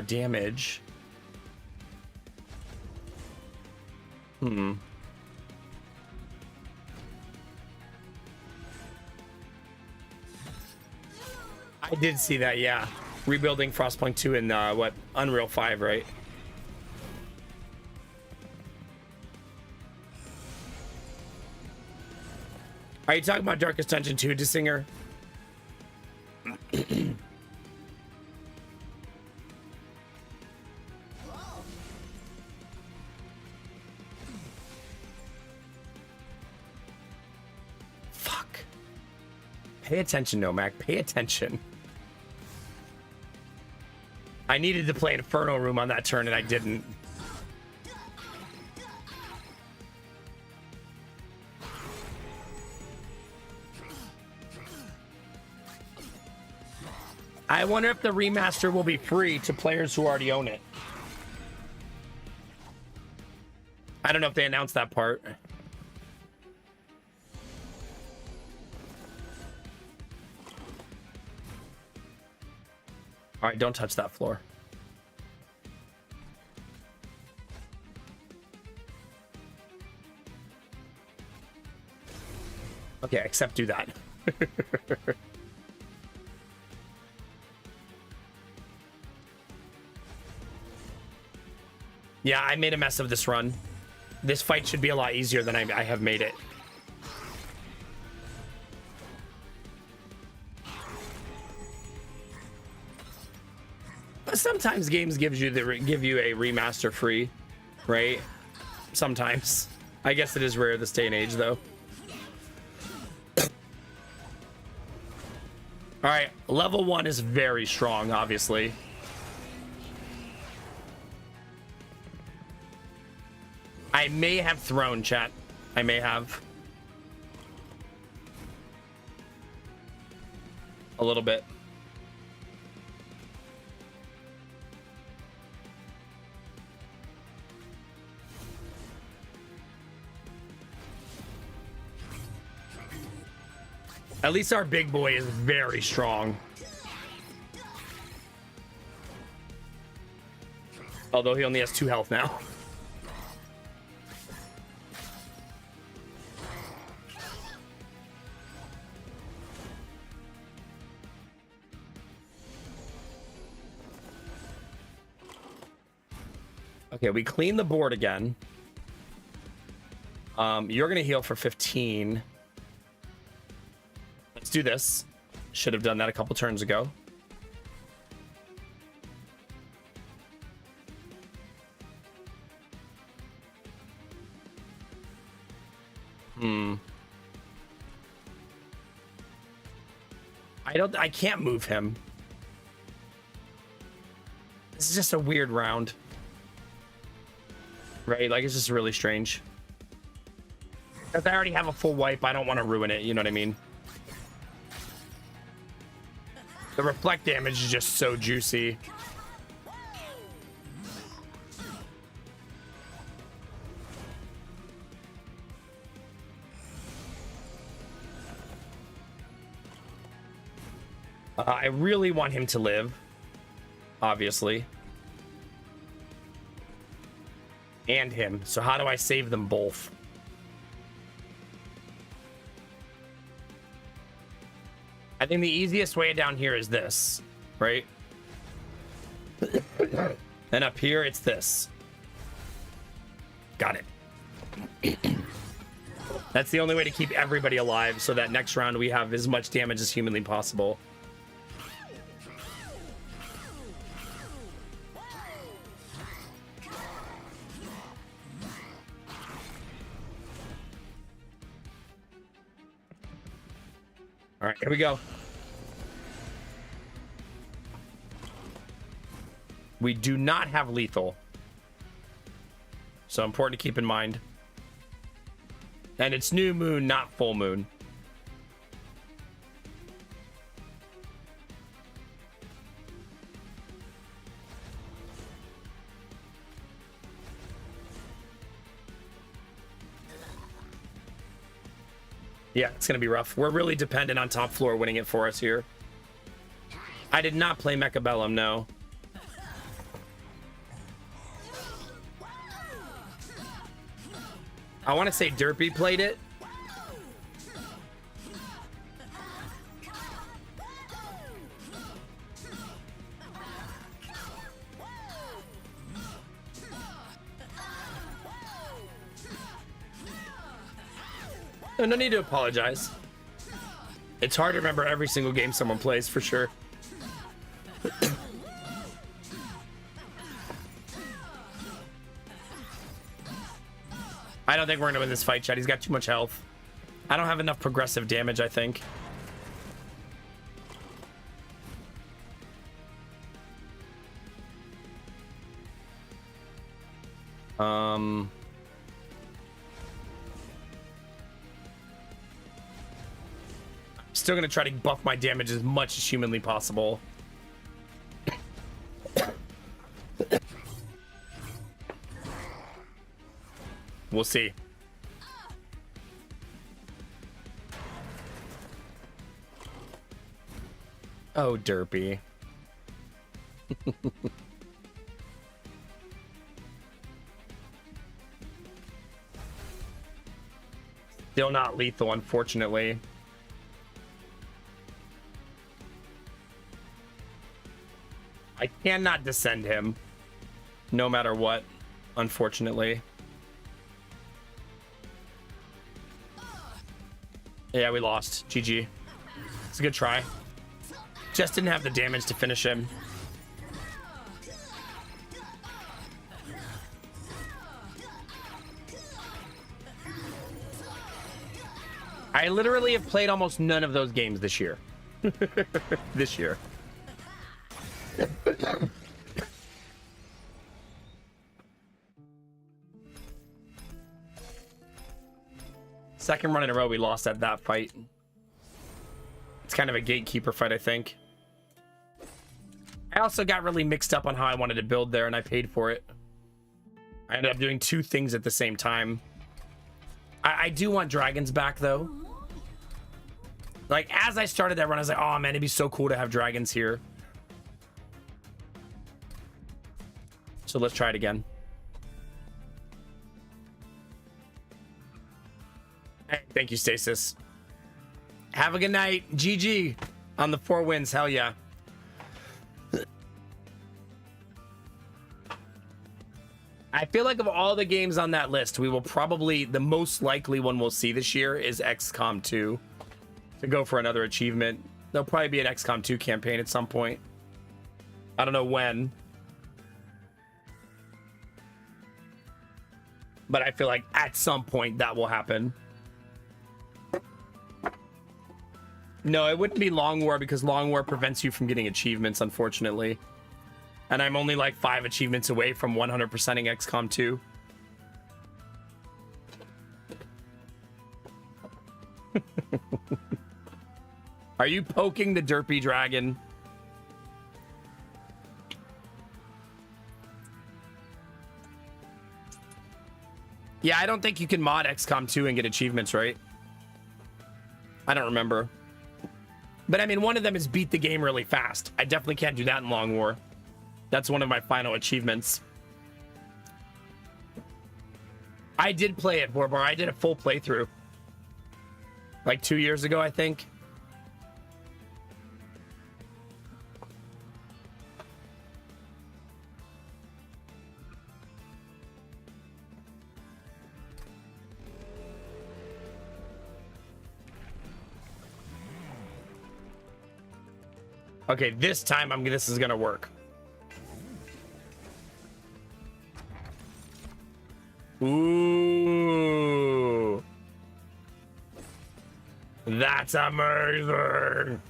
damage. I did see that, yeah. Rebuilding Frostpunk 2 in what, Unreal 5, right? Are you talking about Darkest Dungeon 2, Desinger? Fuck. Pay attention, Nomak. Pay attention. I needed to play Inferno Room on that turn, and I didn't. I wonder if the remaster will be free to players who already own it. I don't know if they announced that part. All right, don't touch that floor. Okay, except do that. Yeah, I made a mess of this run. This fight should be a lot easier than I have made it. Sometimes games give you a remaster free, right? Sometimes. I guess it is rare this day and age, though. All right, level 1 is very strong, obviously. I may have thrown, chat. I may have. A little bit. At least our big boy is very strong. Although he only has 2 health now. Okay, we clean the board again. You're gonna heal for 15. Let's do this. Should have done that a couple turns ago. I can't move him. This is just a weird round. Right? Like, it's just really strange. Because I already have a full wipe, I don't want to ruin it, you know what I mean? The reflect damage is just so juicy. I really want him to live, obviously. And him. So how do I save them both? I think the easiest way down here is this, right? And up here, it's this. Got it. That's the only way to keep everybody alive, so that next round we have as much damage as humanly possible. All right, here we go. We do not have lethal. So important to keep in mind. And it's new moon, not full moon. Yeah, it's going to be rough. We're really dependent on top floor winning it for us here. I did not play Mechabellum, no. I want to say Derpy played it. No need to apologize. It's hard to remember every single game someone plays, for sure. I don't think we're gonna win this fight, Chad. He's got too much health. I don't have enough progressive damage, I think. Still gonna try to buff my damage as much as humanly possible. We'll see. Oh, Derpy. Still not lethal, unfortunately. I cannot descend him, no matter what, unfortunately. Yeah, we lost. GG. It's a good try. Just didn't have the damage to finish him. I literally have played almost none of those games this year. This year. Second run in a row we lost at that fight. It's kind of a gatekeeper fight, I think. I also got really mixed up on how I wanted to build there, and I paid for it. I ended up doing two things at the same time. I do want dragons back, though. Like, as I started that run, I was like, oh man, it'd be so cool to have dragons here. So let's try it again. Hey, thank you, Stasis. Have a good night. GG on the 4 wins. Hell yeah. I feel like of all the games on that list, we will probably, the most likely one we'll see this year is XCOM 2 to go for another achievement. There'll probably be an XCOM 2 campaign at some point. I don't know when. But I feel like at some point that will happen. No, it wouldn't be Long War because Long War prevents you from getting achievements, unfortunately. And I'm only like 5 achievements away from 100%ing XCOM 2. Are you poking the derpy dragon? Yeah, I don't think you can mod XCOM 2 and get achievements, right? I don't remember. But I mean, one of them is beat the game really fast. I definitely can't do that in Long War. That's one of my final achievements. I did play it, Borbar. I did a full playthrough. Like 2 years ago, I think. Okay, this time this is gonna work. Ooh. That's amazing.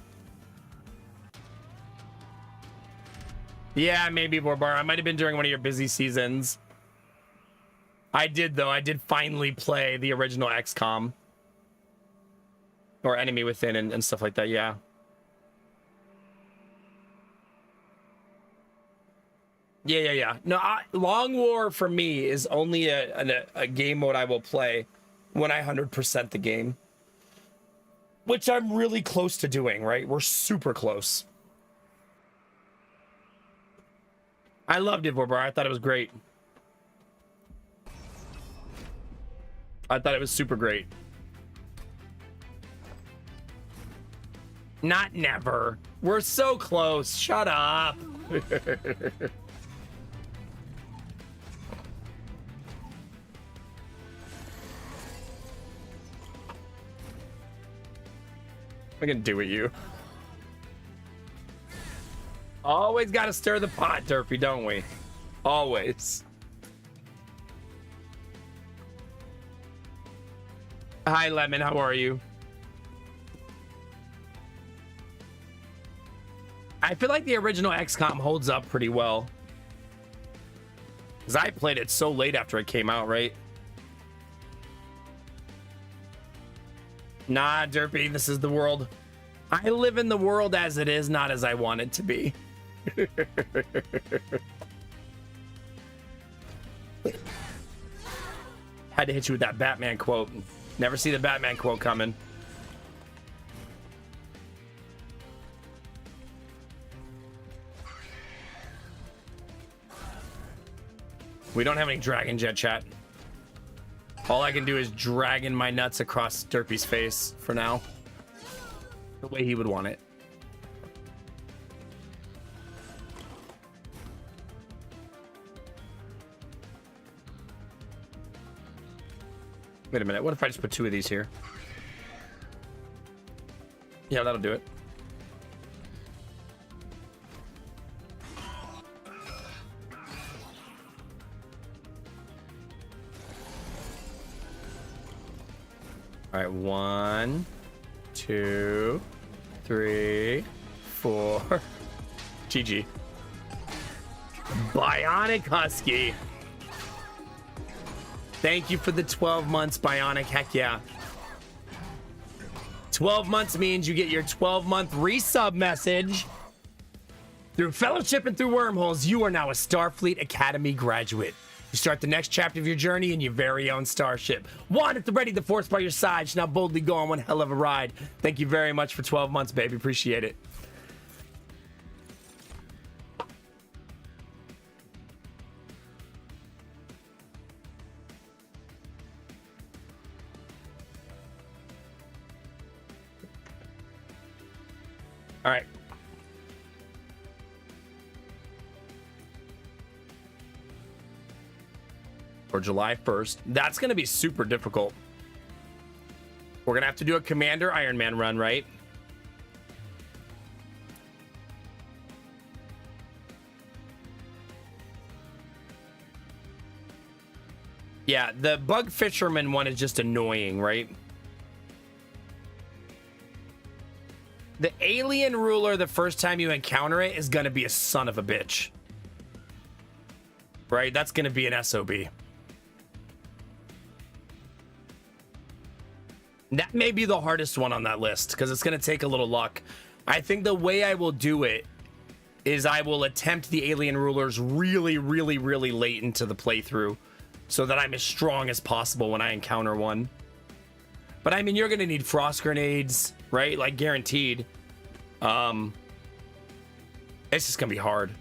Yeah, maybe, Borbar. I might have been during one of your busy seasons. I did, though. I did finally play the original XCOM. Or Enemy Within and stuff like that, yeah. Yeah. No, Long War for me is only a game mode I will play when I 100% the game. Which I'm really close to doing, right? We're super close. I loved it, Borbar. I thought it was great. I thought it was super great. Not never. We're so close. Shut up. I can do with you. Always got to stir the pot, Derpy, don't we? Always. Hi, Lemon. How are you? I feel like the original XCOM holds up pretty well. Because I played it so late after it came out, right? Nah, Derpy, this is the world. I live in the world as it is, not as I want it to be. Had to hit you with that Batman quote. Never see the Batman quote coming. We don't have any Dragon Jet chat. All I can do is dragging my nuts across Derpy's face for now. The way he would want it. Wait a minute. What if I just put 2 of these here? Yeah, that'll do it. All right, 1, 2, 3, 4. GG. Bionic Husky. Thank you for the 12 months, Bionic. Heck yeah. 12 months means you get your 12-month resub message. Through Fellowship and through Wormholes, you are now a Starfleet Academy graduate. You start the next chapter of your journey in your very own starship. One at the ready, the force by your side. Should now boldly go on one hell of a ride. Thank you very much for 12 months, baby. Appreciate it. All right. Or July 1st. That's going to be super difficult. We're going to have to do a Commander Iron Man run, right? Yeah, the Bug Fisherman one is just annoying, right? The alien ruler, the first time you encounter it, is going to be a son of a bitch. Right? That's going to be an SOB. That may be the hardest one on that list because it's going to take a little luck. I think the way I will do it is I will attempt the alien rulers really, really, really late into the playthrough so that I'm as strong as possible when I encounter one. But I mean, you're going to need frost grenades, right? Like guaranteed. It's just going to be hard.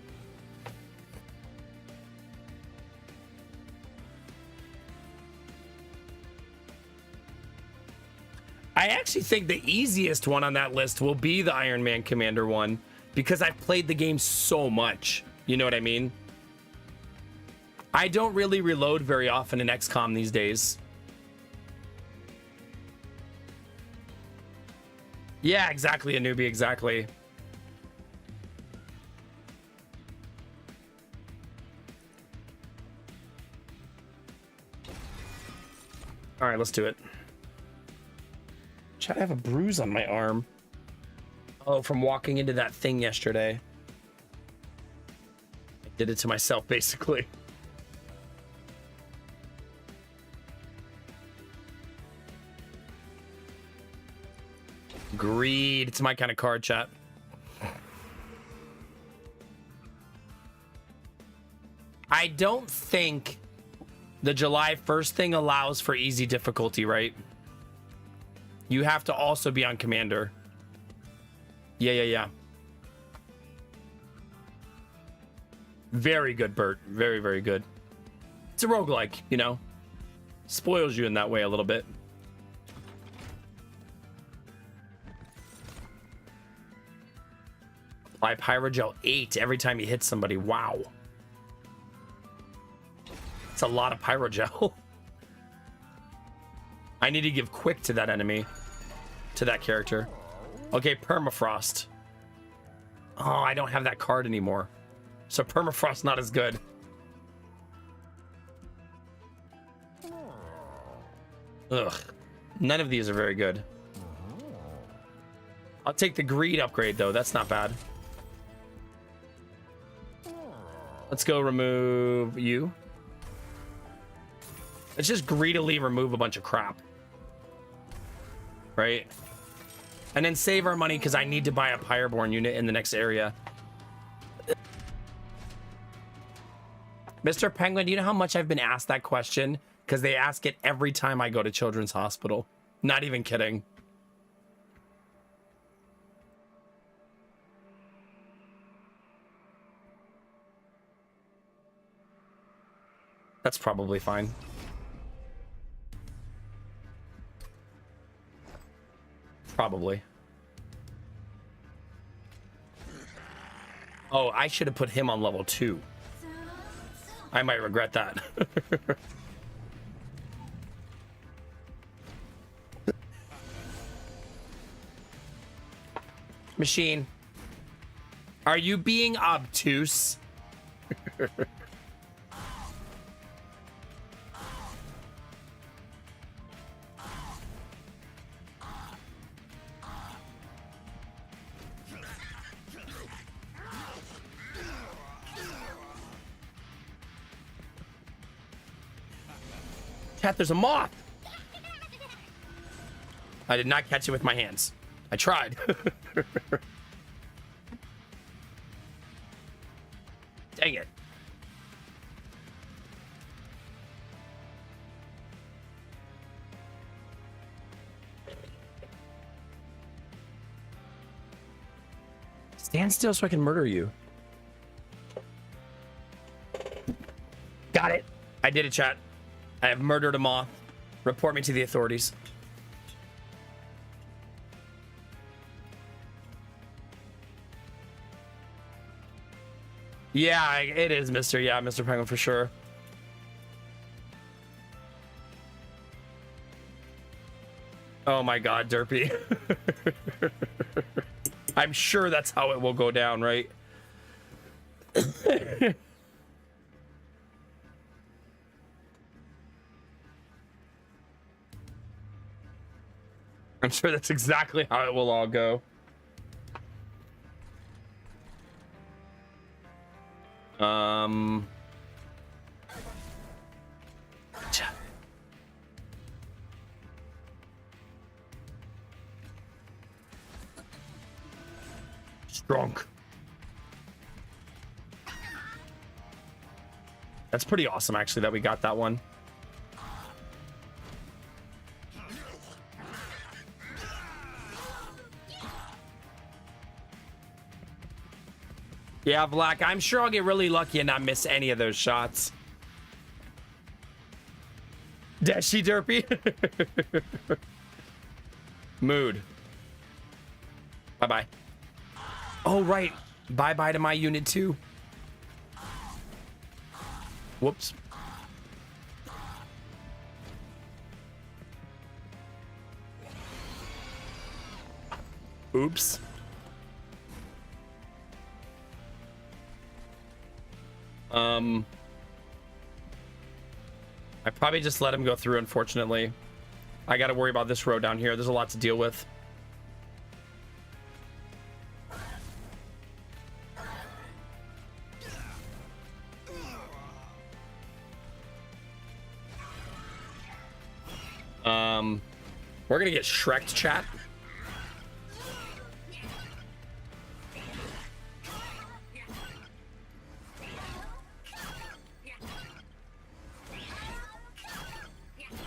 I actually think the easiest one on that list will be the Iron Man Commander one because I've played the game so much. You know what I mean? I don't really reload very often in XCOM these days. Yeah, exactly, a newbie, exactly. All right, let's do it. I have a bruise on my arm. Oh, from walking into that thing yesterday. I did it to myself, basically. Greed. It's my kind of card, chat. I don't think the July 1st thing allows for easy difficulty, right? You have to also be on Commander. Yeah. Very good, Bert. Very, very good. It's a roguelike, you know? Spoils you in that way a little bit. Apply Pyrogel 8 every time you hit somebody. Wow. It's a lot of Pyrogel. I need to give quick to that enemy. To that character. Okay, Permafrost. Oh, I don't have that card anymore. So Permafrost not as good. Ugh. None of these are very good. I'll take the greed upgrade though. That's not bad. Let's go remove you. Let's just greedily remove a bunch of crap. Right? And then save our money because I need to buy a Pyreborn unit in the next area. Mr. Penguin, do you know how much I've been asked that question? Because they ask it every time I go to Children's Hospital. Not even kidding. That's probably fine. Probably. Oh, I should have put him on level 2. I might regret that. Machine, are you being obtuse? Cat, there's a moth. I did not catch it with my hands. I tried. Dang it. Stand still so I can murder you. Got it. I did it, chat. I have murdered a moth. Report me to the authorities. Yeah, it is, Mr. Yeah, Mr. Penguin for sure. Oh my God, Derpy. I'm sure that's how it will go down, right? I'm sure that's exactly how it will all go. Um. Strong. That's pretty awesome, actually, that we got that one. Yeah, Black, I'm sure I'll get really lucky and not miss any of those shots. Dashy Derpy. Mood. Bye-bye. Oh, right. Bye-bye to my unit, too. Whoops. Oops. I probably just let him go through, unfortunately. I got to worry about this road down here. There's a lot to deal with. We're gonna get Shrek'd, chat.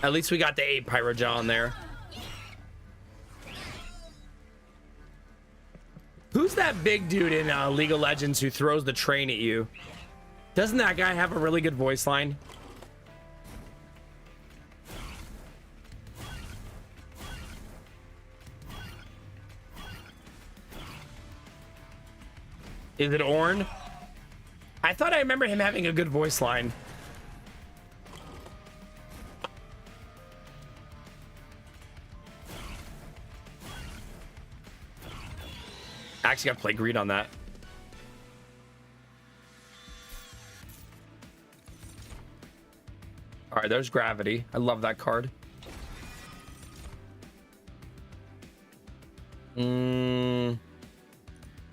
At least we got the 8 Pyroja on there. Who's that big dude in League of Legends who throws the train at you? Doesn't that guy have a really good voice line? Is it Ornn? I thought I remember him having a good voice line. I actually got to play Greed on that. All right, there's Gravity. I love that card.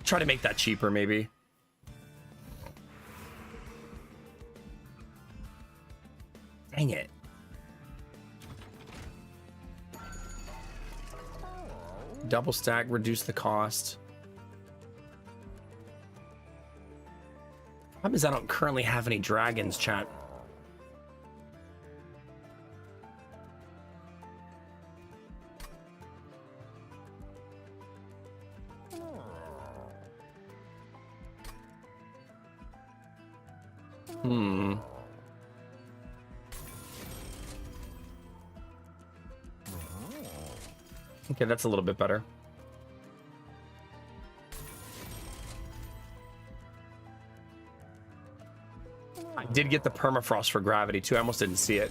Try to make that cheaper, maybe. Dang it. Double stack, reduce the cost. Problem is I don't currently have any dragons, chat. Okay, that's a little bit better. I did get the permafrost for Gravity too. I almost didn't see it.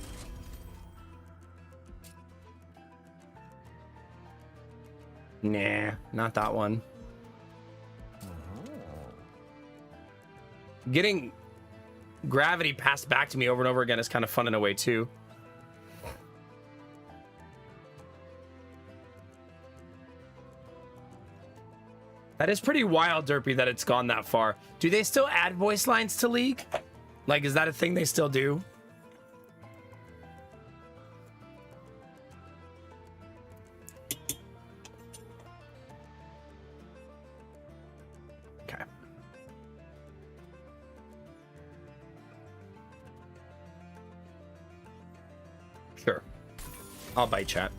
Nah, not that one. Getting Gravity passed back to me over and over again is kind of fun in a way too. That is pretty wild, Derpy, that it's gone that far. Do they still add voice lines to League? Like, is that a thing they still do? Okay. Sure. I'll bite, chat.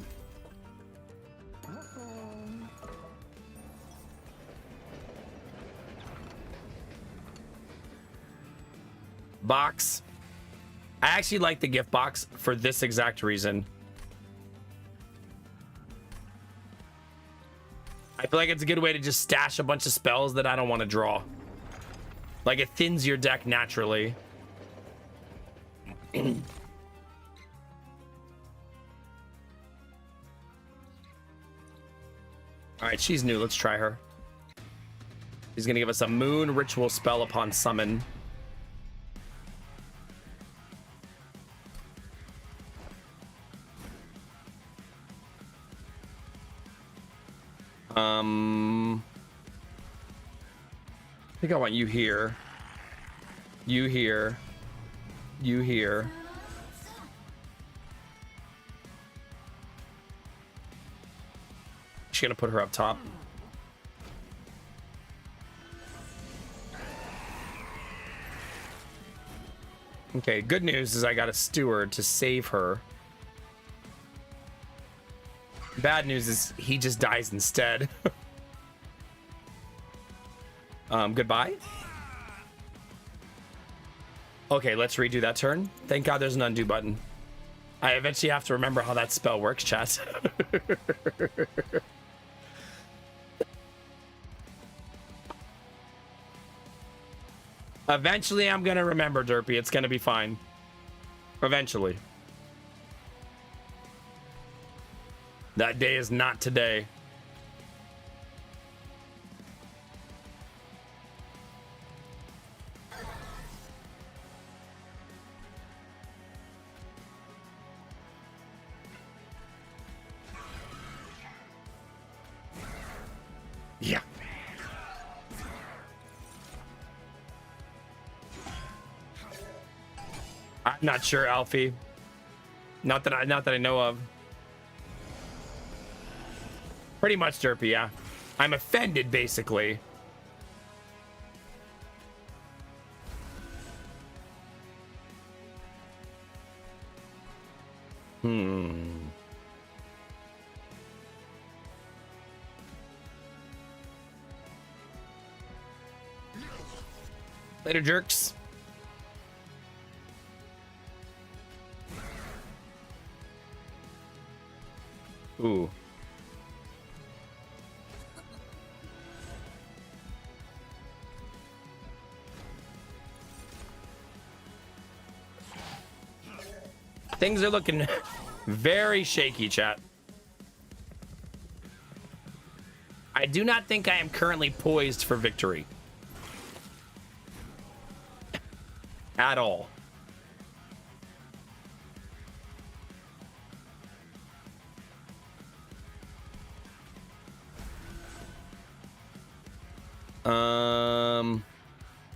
Box. I actually like the gift box for this exact reason. I feel like it's a good way to just stash a bunch of spells that I don't want to draw. Like, it thins your deck naturally. All right, she's new. Let's try her. He's gonna give us a moon ritual spell upon summon. I think I want you here. You here. You here. She's gonna put her up top. Okay, good news is I got a steward to save her. Bad news is he just dies instead. Goodbye. Okay, let's redo that turn. Thank God there's an undo button. I eventually have to remember how that spell works, chat. Eventually, I'm gonna remember, Derpy. It's gonna be fine. Eventually. That day is not today. Yeah. I'm not sure, Alfie. Not that I know of. Pretty much, Derpy, yeah. I'm offended, basically. Later, jerks. Ooh. Things are looking very shaky, chat. I do not think I am currently poised for victory. At all.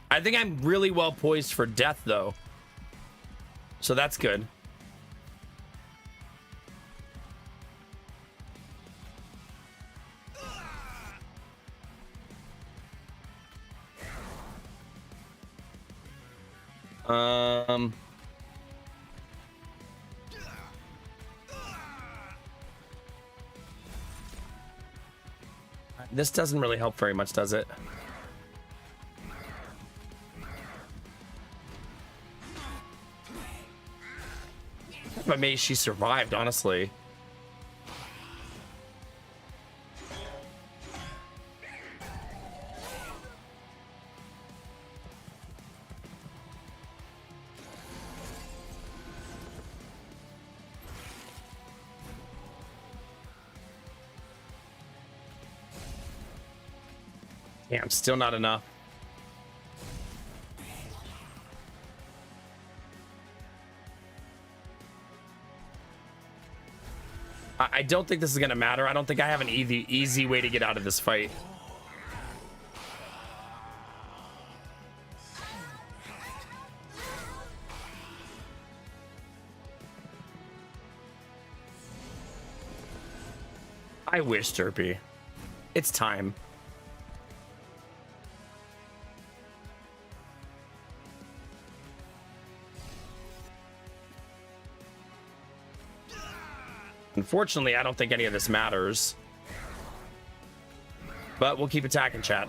I think I'm really well poised for death, though. So that's good. This doesn't really help very much, does it? I'm amazed she survived, honestly. Damn, still not enough. I don't think this is gonna matter. I don't think I have an easy way to get out of this fight. I wish, Derpy. It's time. Unfortunately, I don't think any of this matters. But we'll keep attacking, chat.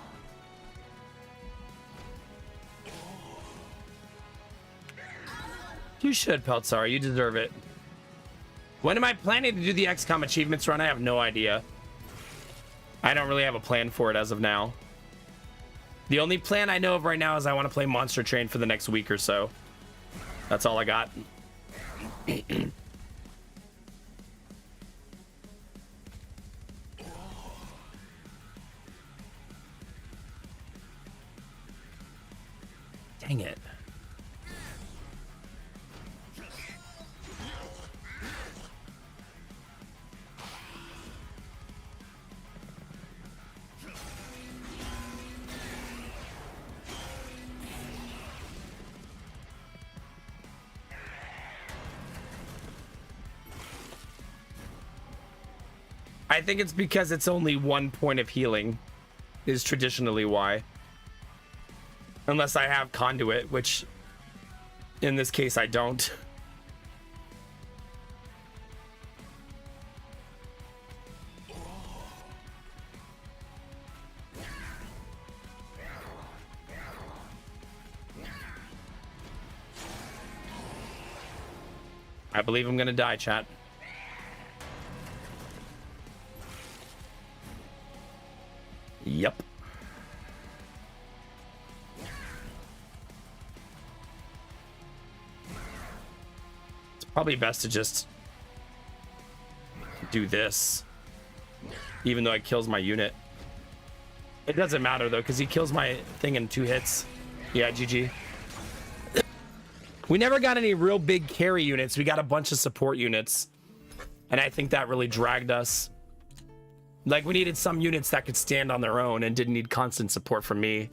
You should, Peltzar. You deserve it. When am I planning to do the XCOM achievements run? I have no idea. I don't really have a plan for it as of now. The only plan I know of right now is I want to play Monster Train for the next week or so. That's all I got. Dang it. I think it's because it's only 1 point of healing is traditionally why. Unless I have conduit, which in this case I don't. I believe I'm gonna die, chat. Yep. It's probably best to just do this, even though it kills my unit. It doesn't matter though, because he kills my thing in 2 hits. Yeah, GG. We never got any real big carry units. We got a bunch of support units. And I think that really dragged us. Like, we needed some units that could stand on their own and didn't need constant support from me.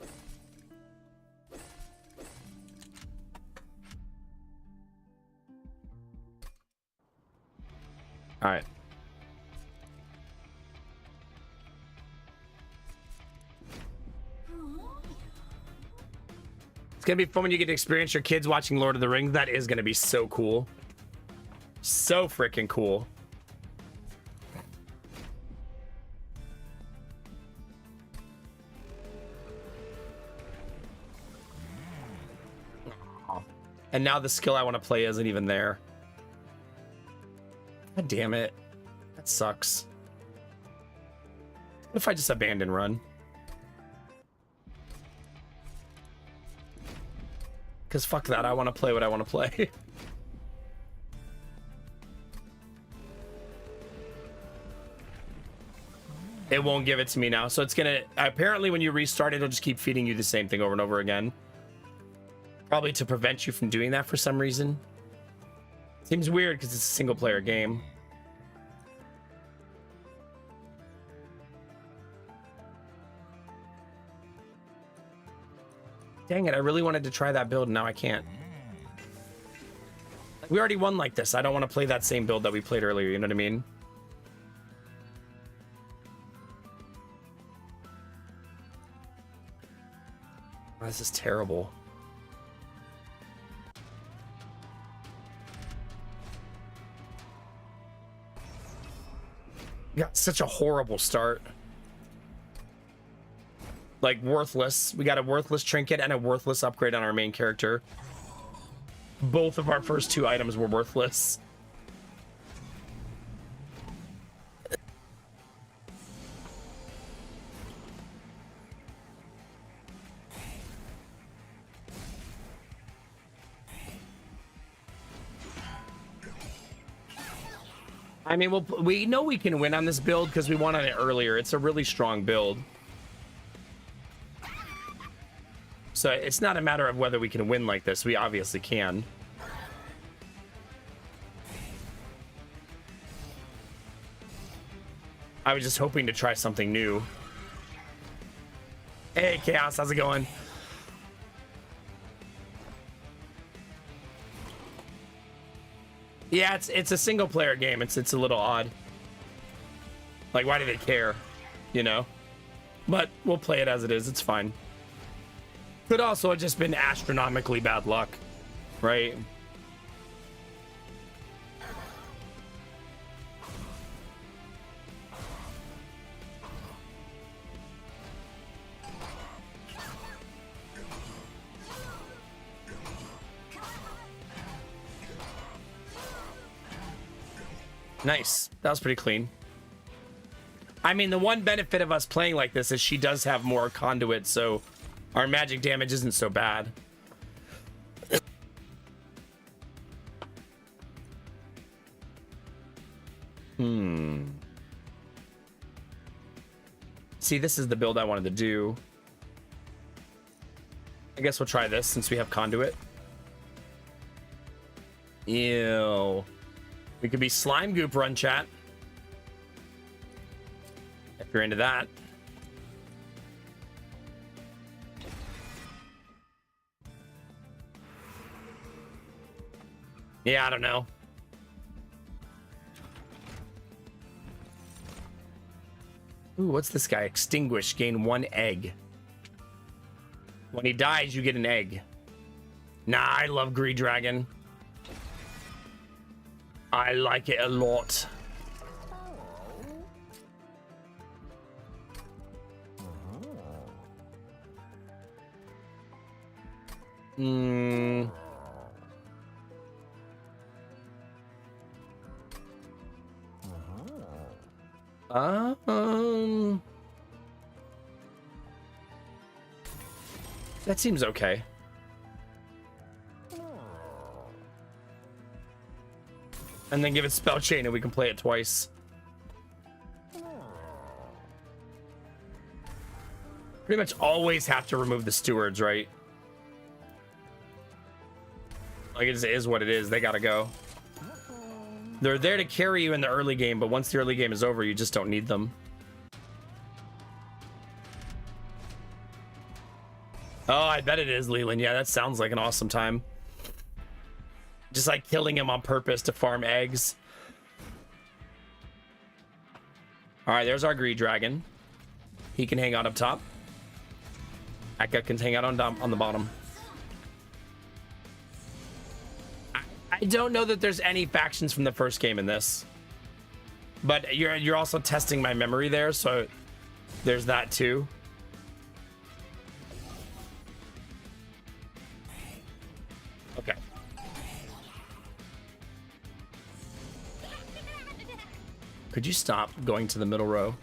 All right. It's gonna be fun when you get to experience your kids watching Lord of the Rings. That is gonna be so cool. So freaking cool. And now the skill I want to play isn't even there. God damn it. That sucks. What if I just abandon run? Because fuck that, I want to play what I want to play. It won't give it to me now. So it's gonna, apparently when you restart, it'll just keep feeding you the same thing over and over again. Probably to prevent you from doing that for some reason. Seems weird because it's a single player game. Dang it, I really wanted to try that build and now I can't. We already won like this. I don't want to play that same build that we played earlier, you know what I mean? Oh, this is terrible. We got such a horrible start. Like, worthless. We got a worthless trinket and a worthless upgrade on our main character. Both of our first 2 items were worthless. I mean, we know we can win on this build because we won on it earlier. It's a really strong build. So it's not a matter of whether we can win like this. We obviously can. I was just hoping to try something new. Hey, Chaos, how's it going? Yeah, it's a single player game. It's a little odd. Like, why do they care? You know? But we'll play it as it is. It's fine. Could also have just been astronomically bad luck, right? Nice. That was pretty clean. I mean, the one benefit of us playing like this is she does have more conduit, so our magic damage isn't so bad. See, this is the build I wanted to do. I guess we'll try this since we have conduit. Ew. We could be slime goop run, chat. If you're into that. Yeah, I don't know. Ooh, what's this guy? Extinguish. Gain 1 egg. When he dies, you get an egg. Nah, I love Greed Dragon. I like it a lot. Hmm. That seems okay. And then give it Spell Chain and we can play it twice. Pretty much always have to remove the stewards, right? Like, it is what it is. They gotta go. They're there to carry you in the early game, but once the early game is over, you just don't need them. Oh, I bet it is, Leland. Yeah, that sounds like an awesome time. Just like killing him on purpose to farm eggs. All right, there's our Greed Dragon. He can hang out up top. Akka can hang out on the bottom. I don't know that there's any factions from the first game in this, but you're also testing my memory there, so there's that too. Okay. Could you stop going to the middle row?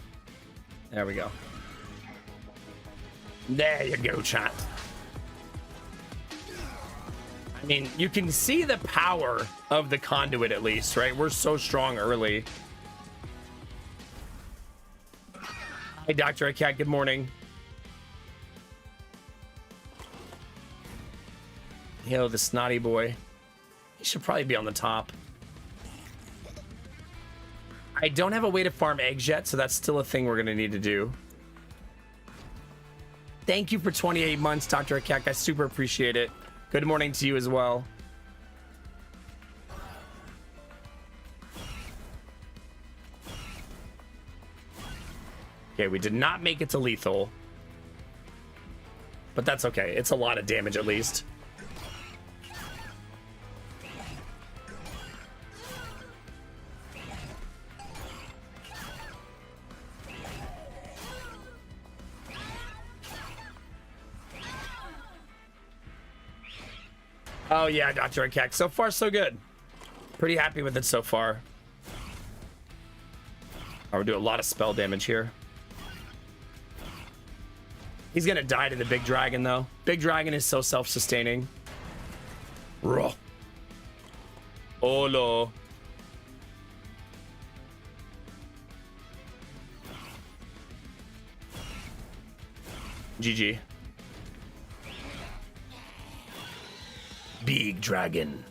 There we go. There you go, chat. I mean, you can see the power of the conduit at least, right? We're so strong early. Hi, Dr. Akat. Good morning. Yo, the snotty boy. He should probably be on the top. I don't have a way to farm eggs yet, so that's still a thing we're going to need to do. Thank you for 28 months, Dr. Akat. I super appreciate it. Good morning to you as well. Okay, we did not make it to lethal. But that's okay. It's a lot of damage at least. Oh yeah, Dr. Akek. So far, so good. Pretty happy with it so far. Oh, we're doing a lot of spell damage here. He's gonna die to the big dragon, though. Big dragon is so self-sustaining. Raw. Olo. GG. Big dragon.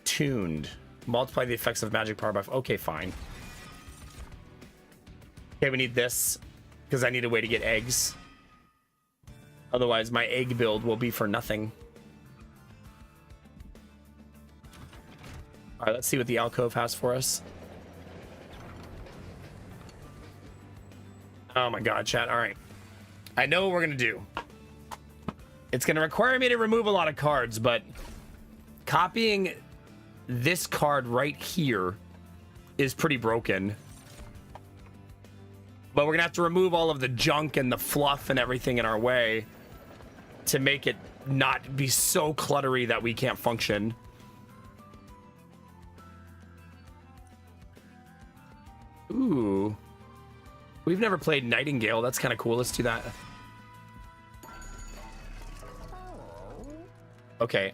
Tuned. Multiply the effects of magic power buff. Okay, fine. Okay, we need this because I need a way to get eggs. Otherwise, my egg build will be for nothing. All right, let's see what the alcove has for us. Oh my god, chat. All right. I know what we're going to do. It's going to require me to remove a lot of cards, but copying this card right here is pretty broken. But we're going to have to remove all of the junk and the fluff and everything in our way to make it not be so cluttery that we can't function. Ooh. We've never played Nightingale. That's kind of cool. Let's do that. Okay,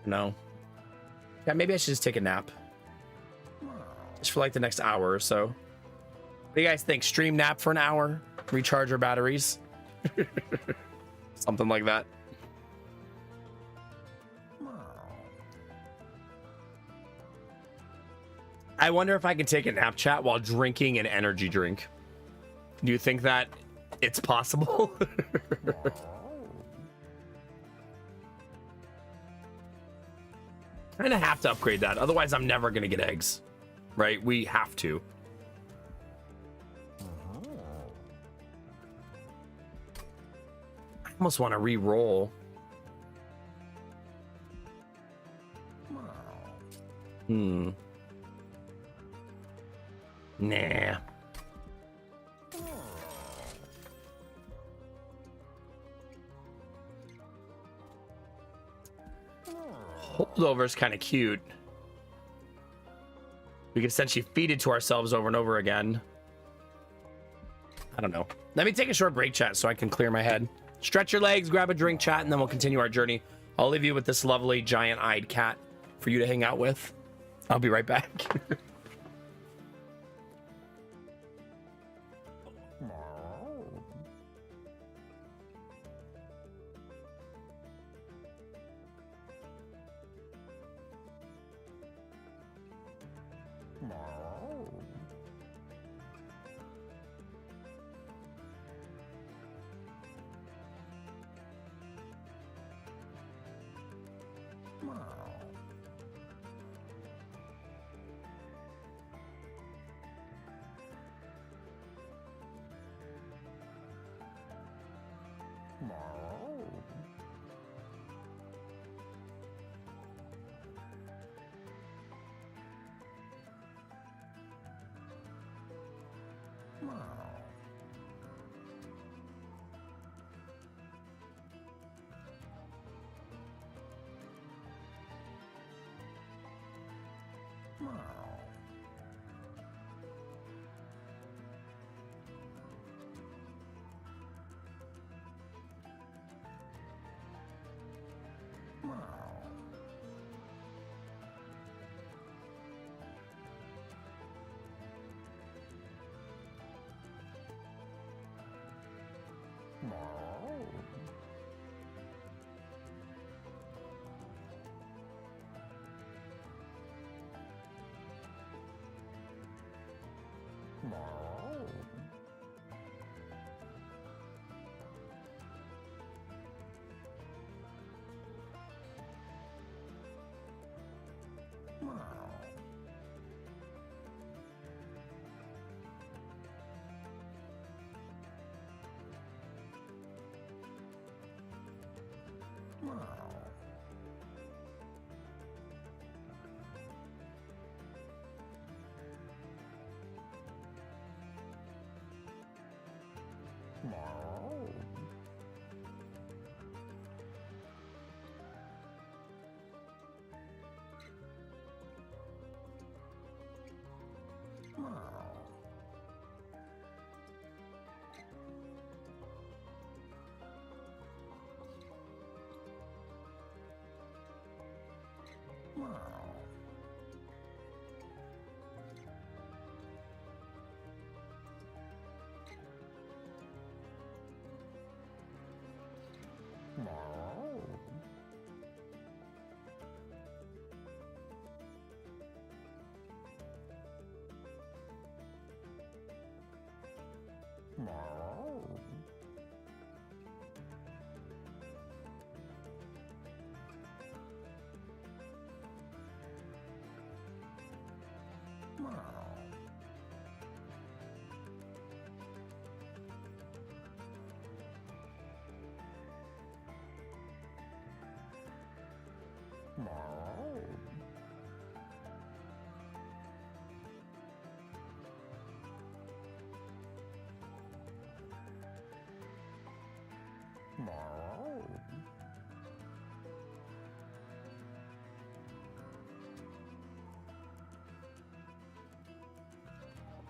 no. Yeah, maybe I should just take a nap. Just for like the next hour or so. What do you guys think? Stream nap for an hour? Recharge our batteries? Something like that. I wonder if I can take a nap chat while drinking an energy drink. Do you think that it's possible? I'm gonna have to upgrade that. Otherwise, I'm never gonna get eggs. Right? We have to. I almost want to re-roll. Nah. Holdover is kind of cute. We can essentially feed it to ourselves over and over again. I don't know. Let me take a short break, chat, so I can clear my head. Stretch your legs, grab a drink, chat, and then we'll continue our journey. I'll leave you with this lovely giant-eyed cat for you to hang out with. I'll be right back.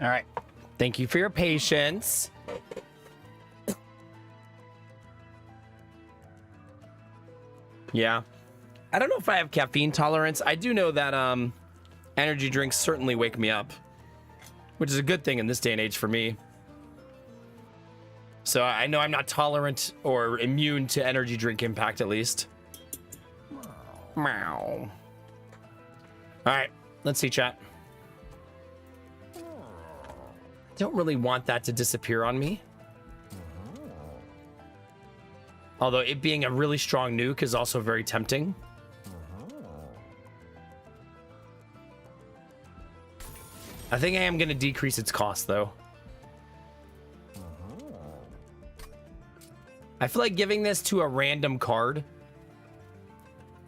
All right. Thank you for your patience. Yeah. I don't know if I have caffeine tolerance. I do know that energy drinks certainly wake me up, which is a good thing in this day and age for me. So I know I'm not tolerant or immune to energy drink impact, at least. Meow. All right, let's see, chat. Don't really want that to disappear on me. Although it being a really strong nuke is also very tempting. I think I am going to decrease its cost, though. I feel like giving this to a random card,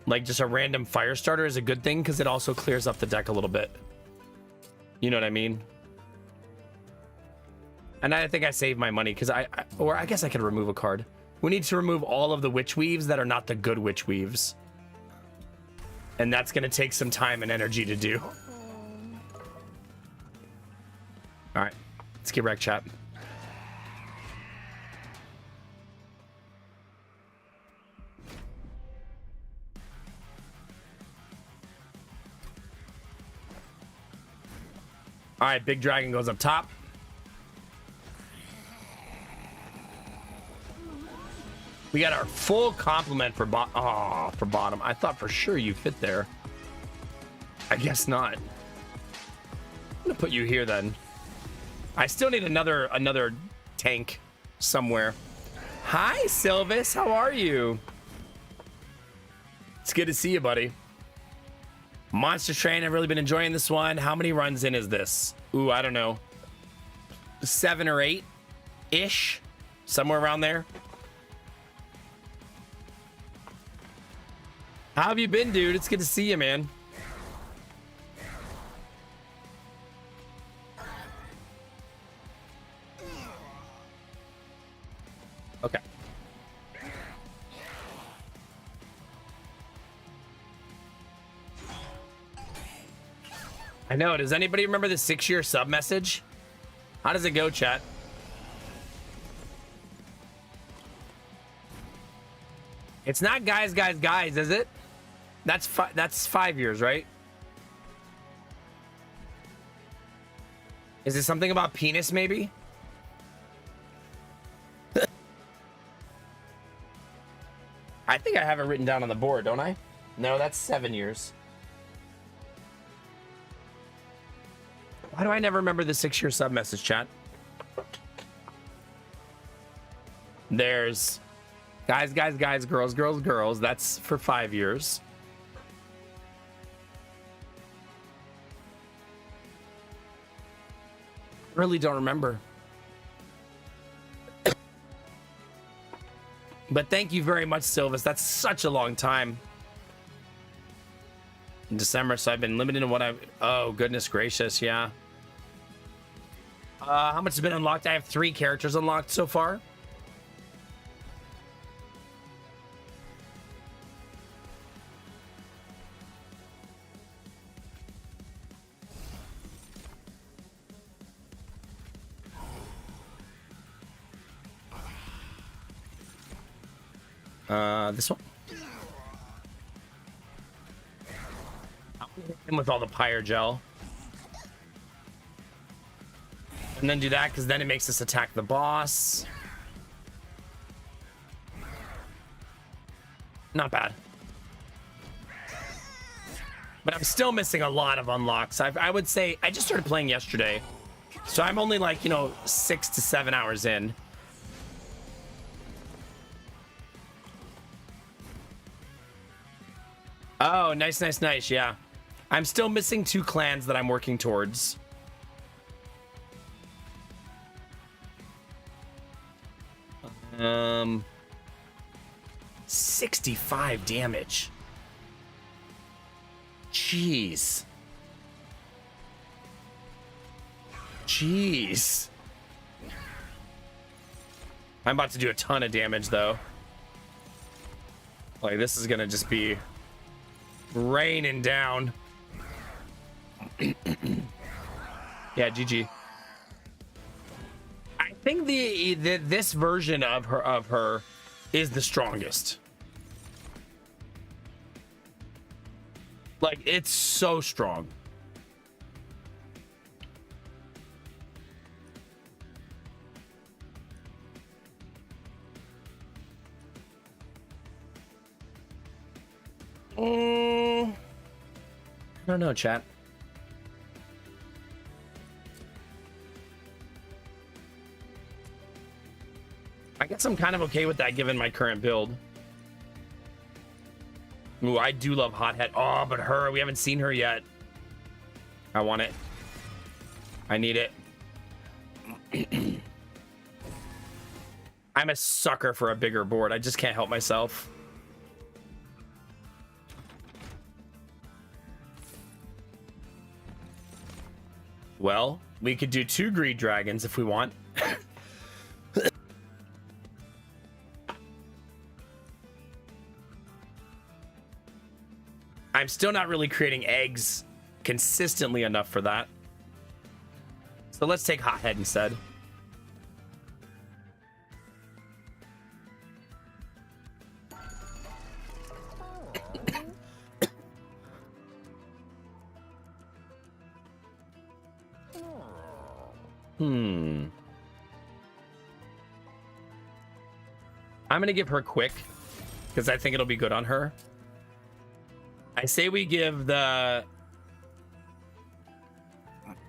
like just a random fire starter, is a good thing because it also clears up the deck a little bit. You know what I mean? And I think I saved my money because I guess I could remove a card. We need to remove all of the witch weaves that are not the good witch weaves. And that's going to take some time and energy to do. All right, let's get wrecked, chat. All right, big dragon goes up top. We got our full complement for for bottom. I thought for sure you fit there. I guess not. I'm gonna put you here then. I still need another tank somewhere. Hi, Sylvis. How are you? It's good to see you, buddy. Monster Train, I've really been enjoying this one. How many runs in is this? Ooh, I don't know. 7 or 8-ish. Somewhere around there. How have you been, dude? It's good to see you, man. Okay. I know. Does anybody remember the 6-year sub message? How does it go, chat? It's not guys, is it? That's 5 years, right? Is it something about penis, maybe? I think I have it written down on the board, don't I? No, that's 7 years. Why do I never remember the 6-year sub message, chat? There's guys, girls. That's for 5 years. Really don't remember. But thank you very much, Sylvis. That's such a long time. In December, so I've been limited to what I've... Oh, goodness gracious, yeah. How much has been unlocked? I have 3 characters unlocked so far. This one. And with all the pyre gel. And then do that, because then it makes us attack the boss. Not bad. But I'm still missing a lot of unlocks. I would say, I just started playing yesterday. So I'm only like, 6 to 7 hours in. Oh, nice, yeah. I'm still missing 2 clans that I'm working towards. Um, 65 damage. Jeez. I'm about to do a ton of damage, though. Like, this is gonna just be raining down. Yeah, GG. I think this version of her is the strongest. Like, it's so strong. I don't know, chat. I guess I'm kind of okay with that given my current build. Ooh, I do love Hothead. Oh, but her, we haven't seen her yet. I want it. I need it. I'm a sucker for a bigger board. I just can't help myself. Well, we could do 2 Greed Dragons if we want. I'm still not really creating eggs consistently enough for that. So let's take Hothead instead. I'm gonna give her quick because I think it'll be good on her. I say we give the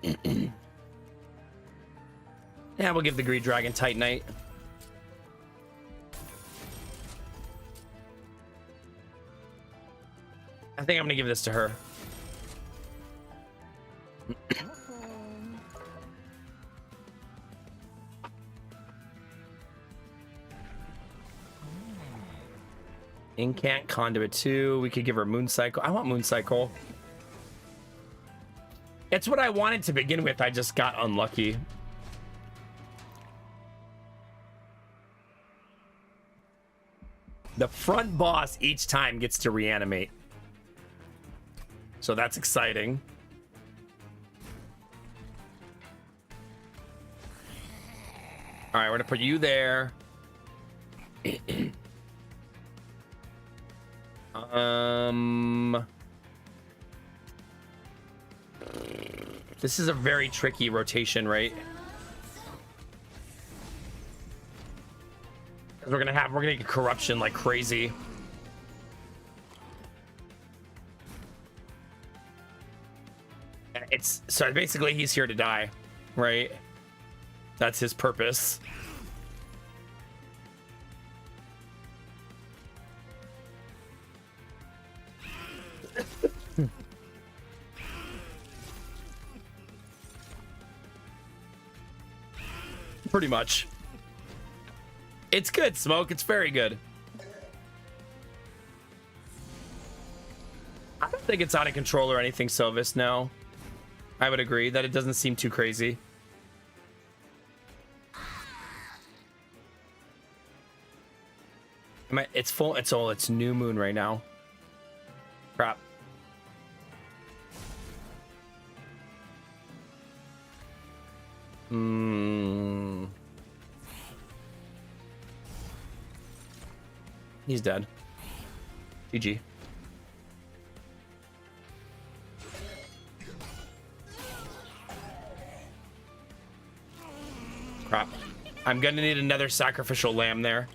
yeah, we'll give the Greed Dragon Titanite. I think I'm gonna give this to her. Incant Conduit 2. We could give her Moon Cycle. I want Moon Cycle. It's what I wanted to begin with. I just got unlucky. The front boss each time gets to reanimate. So that's exciting. All right, we're gonna put you there. This is a very tricky rotation, right? Because we're gonna get corruption like crazy. It's so basically he's here to die, right? That's his purpose. Pretty much. It's good, Smoke. It's very good. I don't think it's out of control or anything, Sylvis. No. I would agree that it doesn't seem too crazy. It's full. It's new moon right now. Crap. He's dead. GG. Crap. I'm gonna need another sacrificial lamb there.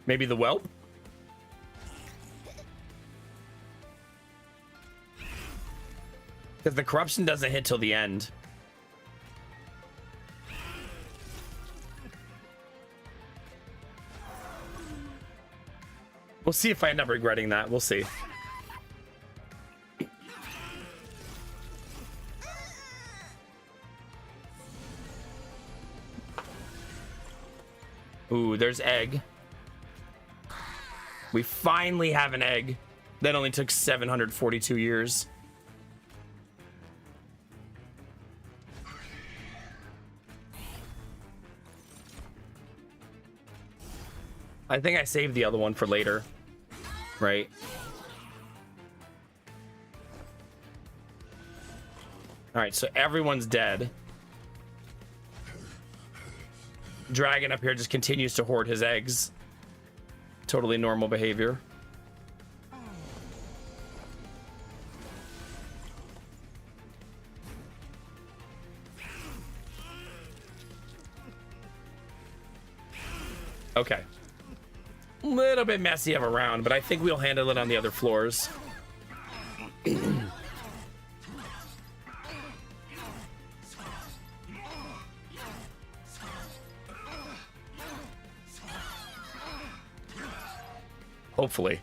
Maybe the whelp? Because the corruption doesn't hit till the end. We'll see if I end up regretting that. We'll see. Ooh, there's egg. We finally have an egg. That only took 742 years. I think I saved the other one for later, right? All right, so everyone's dead. Dragon up here just continues to hoard his eggs. Totally normal behavior. Okay. Little bit messy of a round, but I think we'll handle it on the other floors. Hopefully.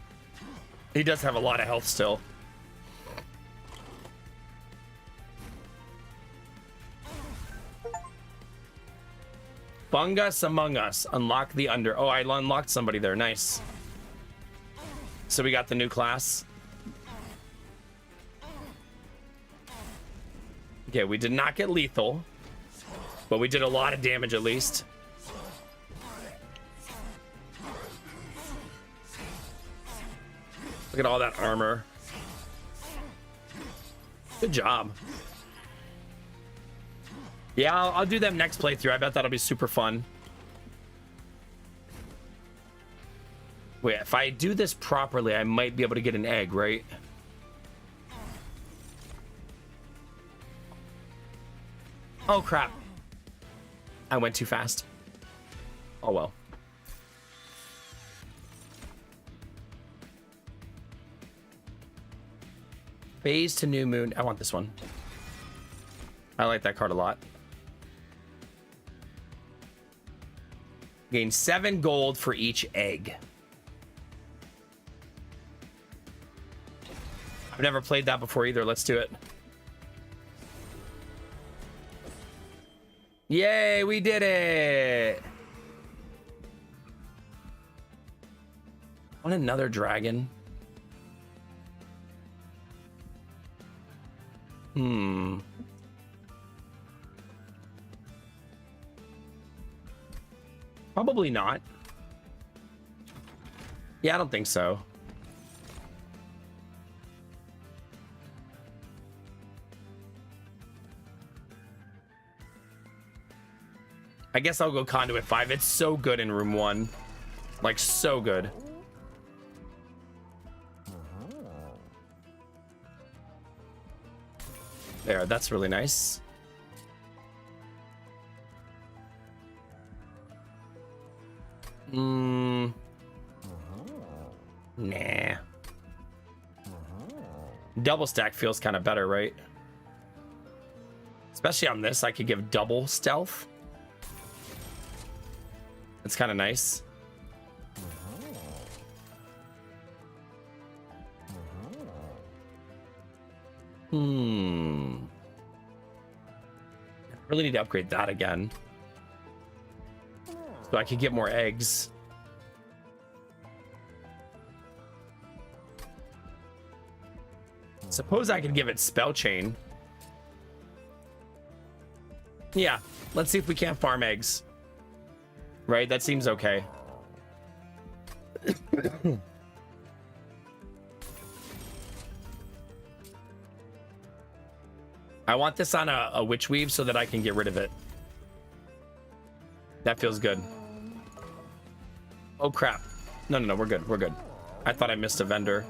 He does have a lot of health still. Fungus Among Us. Unlock the under. Oh, I unlocked somebody there. Nice. So we got the new class. Okay, we did not get lethal, but we did a lot of damage at least. Look at all that armor. Good job. Yeah, I'll do them next playthrough. I bet that'll be super fun. Wait, if I do this properly, I might be able to get an egg, right? Oh, crap. I went too fast. Oh, well. Phase to New Moon. I want this one. I like that card a lot. Gain 7 gold for each egg. I've never played that before either. Let's do it. Yay, we did it! Want another dragon? Probably not. Yeah, I don't think so. I guess I'll go Conduit 5. It's so good in room 1. Like, so good. There, that's really nice. Nah. Double stack feels kind of better, right? Especially on this, I could give double stealth. It's kind of nice. I really need to upgrade that again. So I could get more eggs. Suppose I could give it Spell Chain. Yeah, let's see if we can't farm eggs. Right, that seems okay. I want this on a Witch Weave so that I can get rid of it. That feels good. Oh, crap. No, we're good. We're good. I thought I missed a vendor.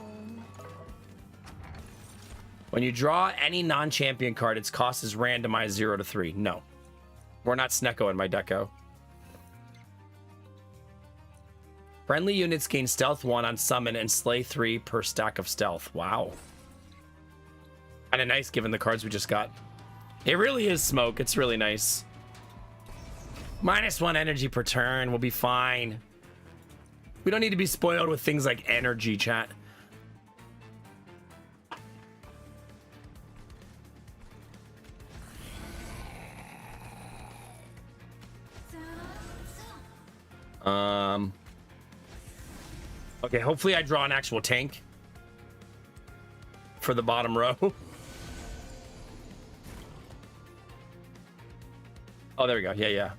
When you draw any non-champion card, its cost is randomized 0 to 3. No. We're not Snecko in my deco. Friendly units gain stealth 1 on summon and slay 3 per stack of stealth. Wow. Kind of nice given the cards we just got. It really is smoke. It's really nice. -1 energy per turn. We'll be fine. We don't need to be spoiled with things like energy, chat. Okay, hopefully I draw an actual tank for the bottom row. Oh, there we go. Yeah.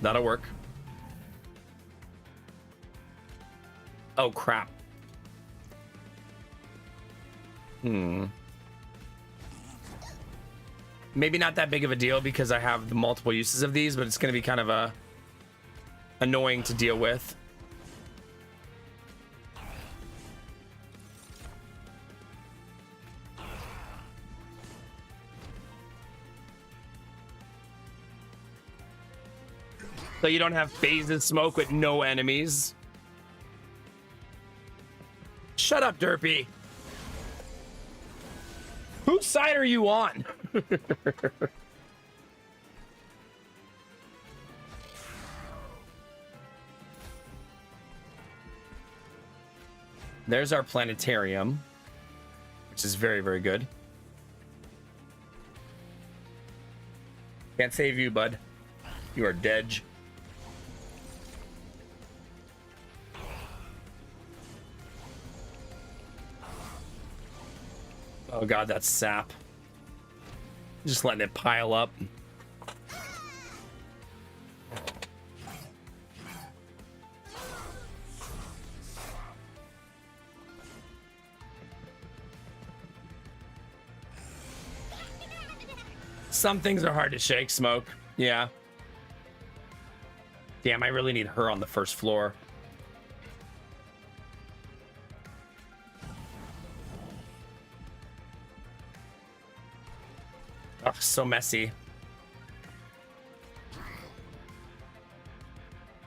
That'll work. Oh, crap. Maybe not that big of a deal because I have the multiple uses of these, but it's going to be kind of annoying to deal with. So you don't have phases smoke with no enemies. Shut up, Derpy. Whose side are you on? There's our planetarium, which is very, very good. Can't save you, bud. You are dead. Oh god, that's sap. Just letting it pile up. Some things are hard to shake, Smoke. Yeah. Damn, I really need her on the first floor. Oh, so messy.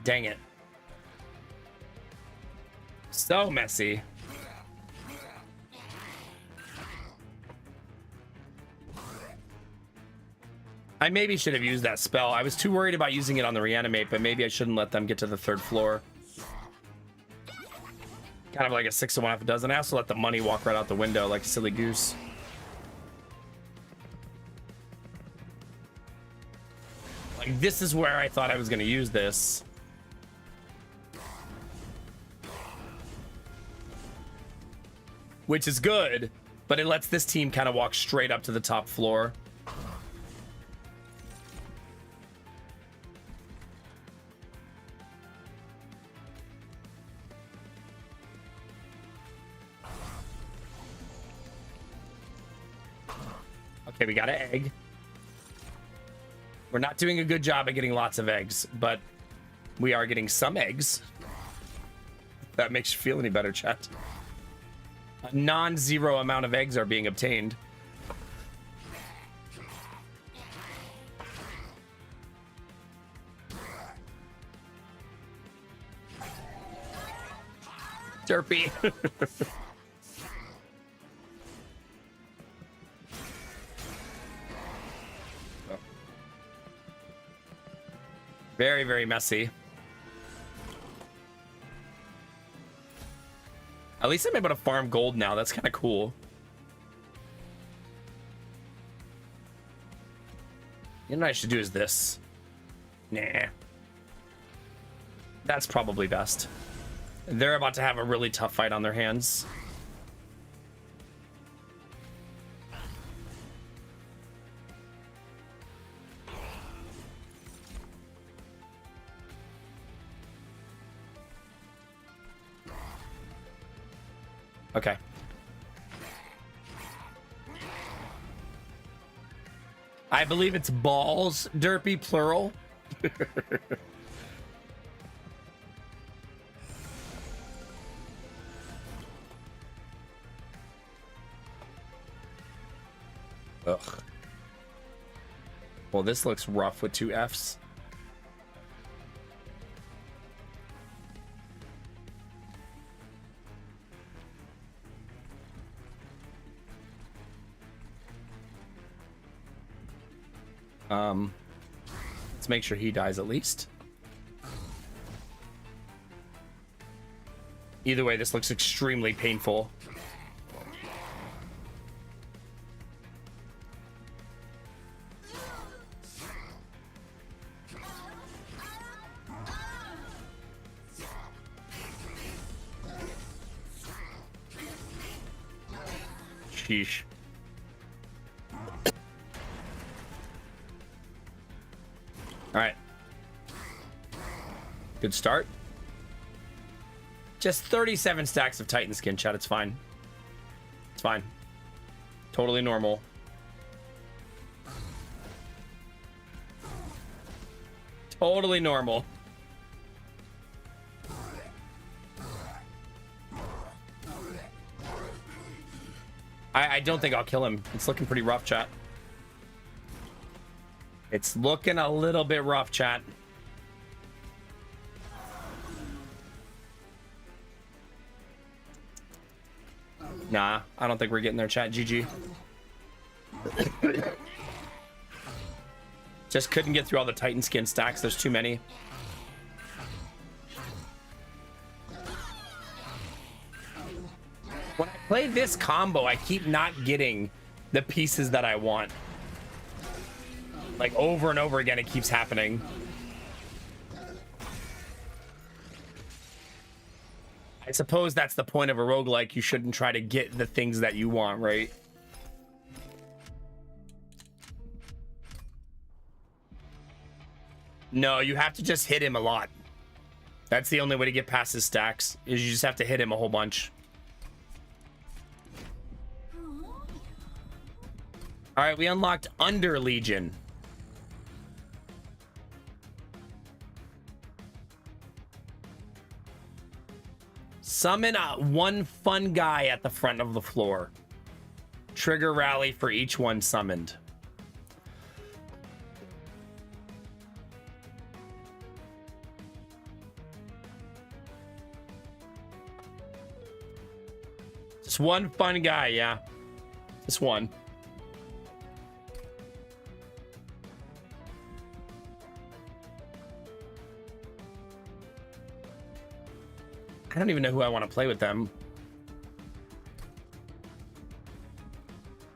Dang it. So messy. I maybe should have used that spell. I was too worried about using it on the reanimate, but maybe I shouldn't let them get to the third floor. Kind of like a 6 of 1 half a dozen. I also let the money walk right out the window like a silly goose. Like, this is where I thought I was going to use this. Which is good, but it lets this team kind of walk straight up to the top floor. Okay, we got an egg. We're not doing a good job at getting lots of eggs, but we are getting some eggs. If that makes you feel any better, chat. A non-zero amount of eggs are being obtained. Derpy. Very, very messy. At least I'm able to farm gold now. That's kind of cool. You know what I should do is this. Nah. That's probably best. They're about to have a really tough fight on their hands. Okay. I believe it's balls, Derpy, plural. Ugh. Well, this looks rough with 2 Fs. Let's make sure he dies at least. Either way, this looks extremely painful. Sheesh. All right. Good start. Just 37 stacks of Titan skin, chat. It's fine. It's fine. Totally normal. Totally normal. I don't think I'll kill him. It's looking pretty rough, chat. It's looking a little bit rough, chat. Nah, I don't think we're getting there, chat. GG. Just couldn't get through all the Titan skin stacks. There's too many. When I play this combo, I keep not getting the pieces that I want. Like over and over again, it keeps happening. I suppose that's the point of a roguelike. You shouldn't try to get the things that you want, right? No, you have to just hit him a lot. That's the only way to get past his stacks, is you just have to hit him a whole bunch. All right, we unlocked Under Legion. Summon one fun guy at the front of the floor. Trigger rally for each one summoned. Just one fun guy, yeah. Just one. I don't even know who I want to play with them.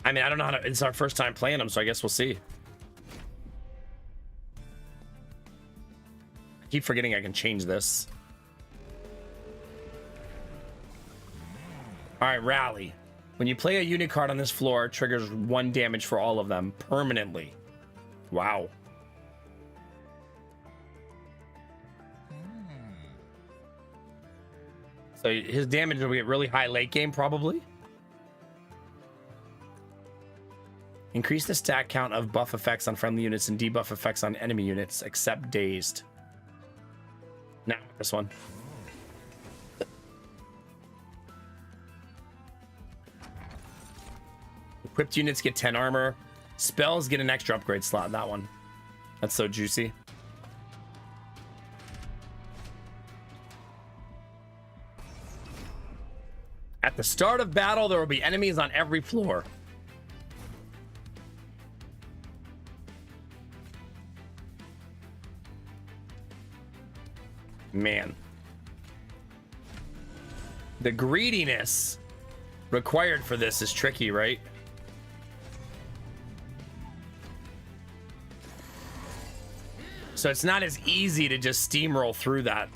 I mean, I don't know how to... It's our first time playing them, so I guess we'll see. I keep forgetting I can change this. All right, rally. When you play a unit card on this floor, it triggers 1 damage for all of them permanently. Wow. So his damage will get really high late game, probably. Increase the stack count of buff effects on friendly units and debuff effects on enemy units, except dazed. Now, this one. Equipped units get 10 armor. Spells get an extra upgrade slot. That one. That's so juicy. At the start of battle, there will be enemies on every floor. Man. The greediness required for this is tricky, right? So it's not as easy to just steamroll through that.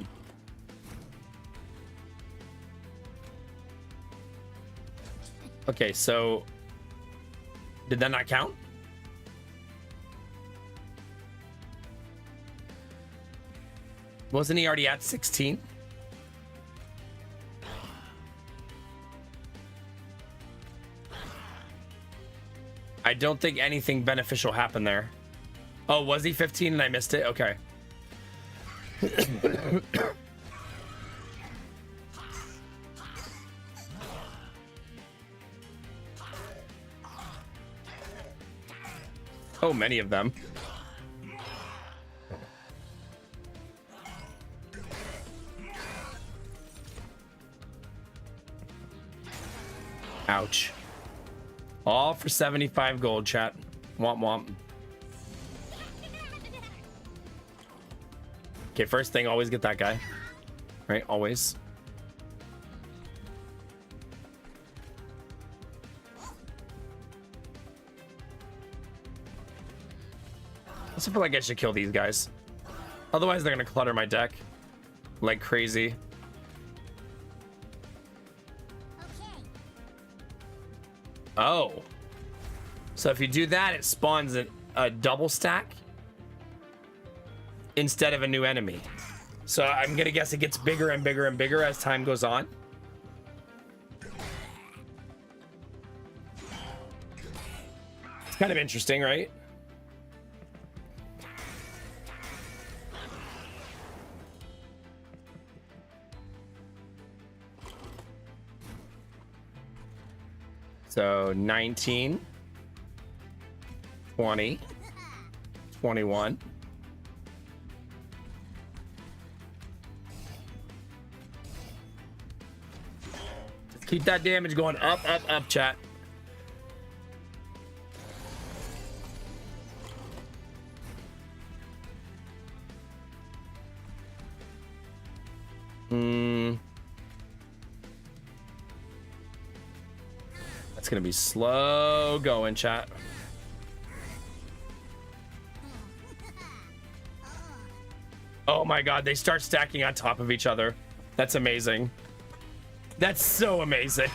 Okay, so did that not count? Wasn't he already at 16? I don't think anything beneficial happened there. Oh, was he 15 and I missed it? Okay. Oh, many of them. Ouch. All for 75 gold, chat. Womp womp. Okay, first thing, always get that guy. Right, always. I feel like I should kill these guys. Otherwise, they're gonna clutter my deck like crazy. Oh. So if you do that, it spawns a double stack instead of a new enemy. So I'm gonna guess it gets bigger and bigger and bigger as time goes on. It's kind of interesting, right? So 19, 20, 21. Keep that damage going up, up, up, chat. That's gonna be slow going, chat. Oh my god, they start stacking on top of each other. That's amazing. That's so amazing.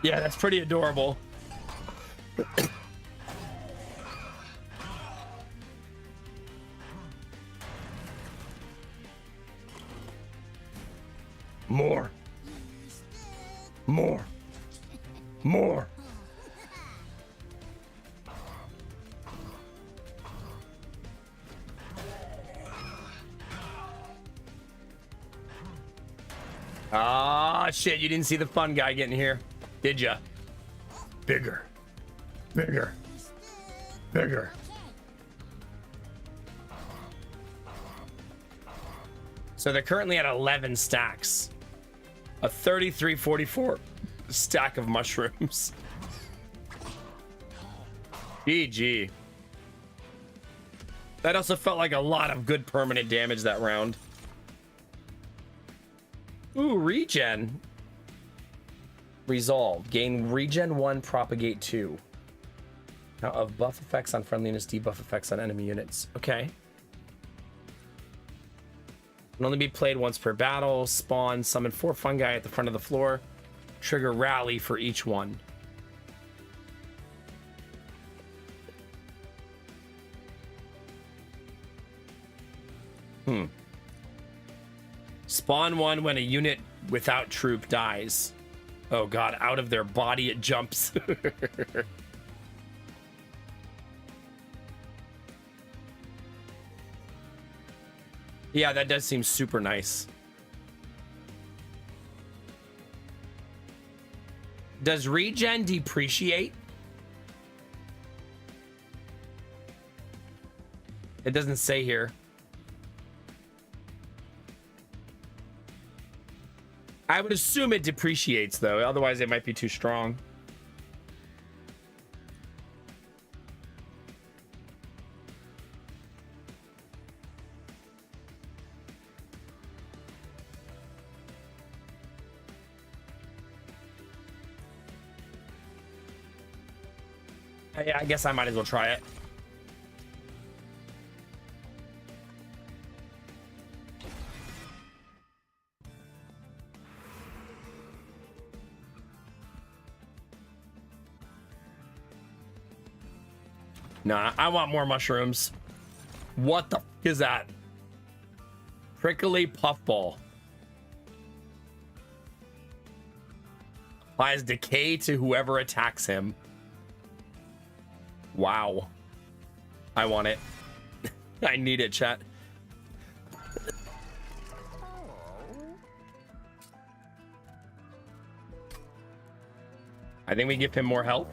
Yeah, that's pretty adorable. More. More. More. Ah, shit, you didn't see the fun guy getting here, did ya? Bigger. Bigger. Bigger. So they're currently at 11 stacks. A 33-44 stack of mushrooms. GG. That also felt like a lot of good permanent damage that round. Ooh, regen. Resolve. Gain regen 1, propagate 2. Now of buff effects on friendliness, debuff effects on enemy units. Okay. Can only be played once per battle. Spawn, summon 4 fungi at the front of the floor. Trigger rally for each one. Spawn 1 when a unit without troop dies. Oh god, out of their body it jumps. Yeah, that does seem super nice. Does regen depreciate? It doesn't say here. I would assume it depreciates though, otherwise it might be too strong. Yeah, I guess I might as well try it. Nah, I want more mushrooms. What the f is that? Prickly puffball. Applies decay to whoever attacks him. Wow. I want it. I need it, chat. I think we give him more health.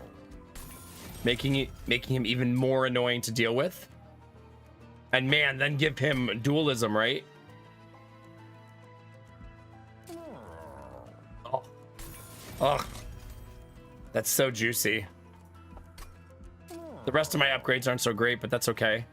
Making him even more annoying to deal with. And man, then give him dualism, right? Oh. Ugh. That's so juicy. The rest of my upgrades aren't so great, but that's okay.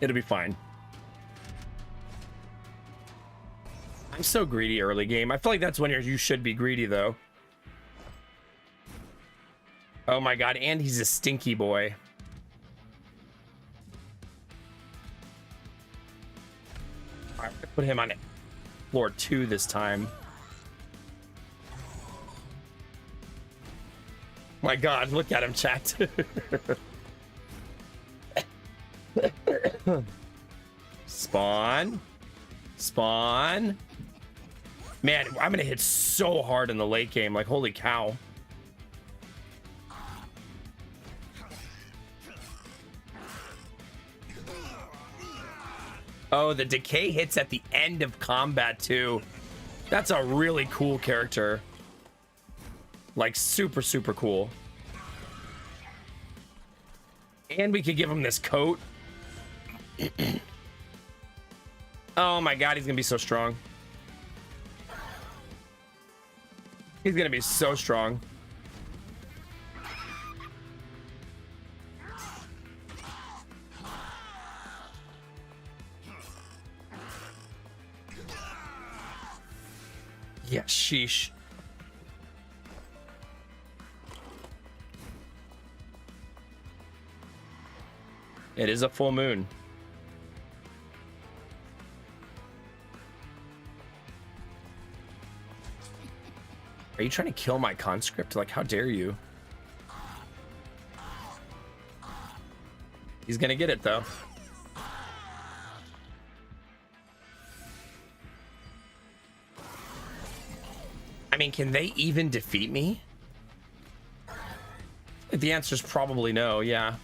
It'll be fine. I'm so greedy early game. I feel like that's when you should be greedy, though. Oh my god, and he's a stinky boy. All right, put him on floor 2 this time. My god, look at him, chat. Spawn. Spawn. Man, I'm gonna hit so hard in the late game. Like, holy cow. Oh, the decay hits at the end of combat too. That's a really cool character. Like super, super cool. And we could give him this coat. Oh my god, he's gonna be so strong. He's gonna be so strong. Yeah, sheesh. It is a full moon. Are you trying to kill my conscript? Like, how dare you? He's gonna get it, though. I mean, can they even defeat me? The answer is probably no, yeah.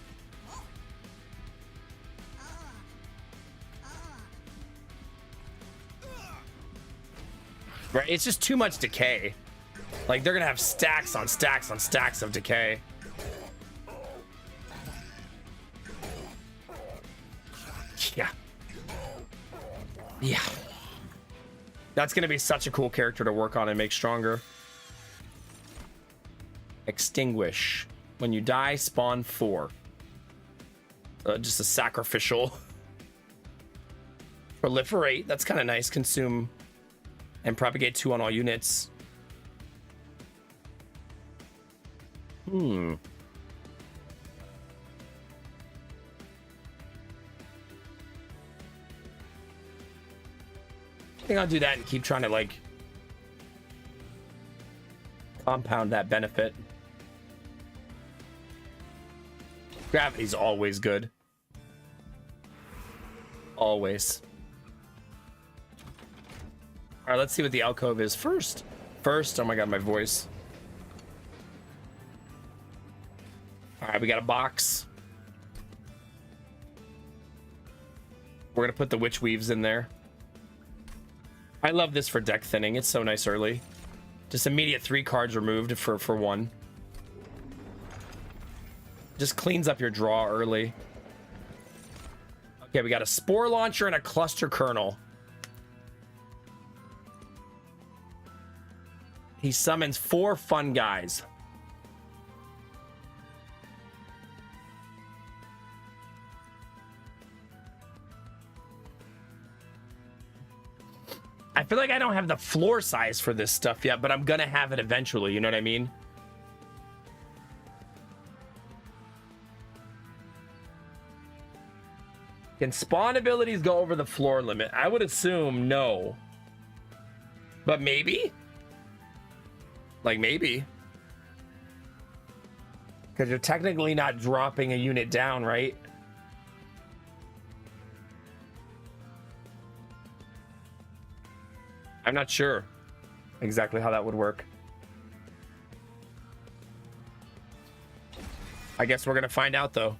Right, it's just too much decay. Like, they're gonna have stacks on stacks on stacks of decay. Yeah. Yeah. That's gonna be such a cool character to work on and make stronger. Extinguish. When you die, spawn 4. Just a sacrificial. Proliferate. That's kind of nice. Consume and propagate 2 on all units. I think I'll do that and keep trying to like compound that benefit. Gravity's always good. Always. All right, let's see what the alcove is first. Oh my god, my voice. All right, we got a box. We're gonna put the witch weaves in there. I love this for deck thinning. It's so nice early. Just immediate 3 cards removed for 1. Just cleans up your draw early. Okay, we got a spore launcher and a cluster kernel. He summons 4 fun guys. I feel like I don't have the floor size for this stuff yet, but I'm gonna have it eventually, you know what I mean? Can spawn abilities go over the floor limit? I would assume no. But maybe? Like maybe. Because you're technically not dropping a unit down, right? I'm not sure exactly how that would work. I guess we're gonna find out though.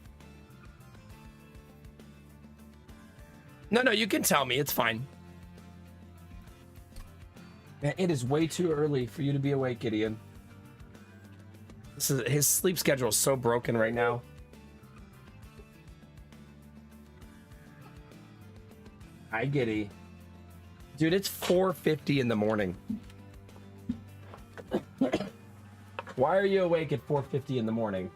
No, you can tell me. It's fine. Man, it is way too early for you to be awake, Gideon. His sleep schedule is so broken right now. Hi, Giddy. Dude, it's 4:50 in the morning. Why are you awake at 4:50 in the morning?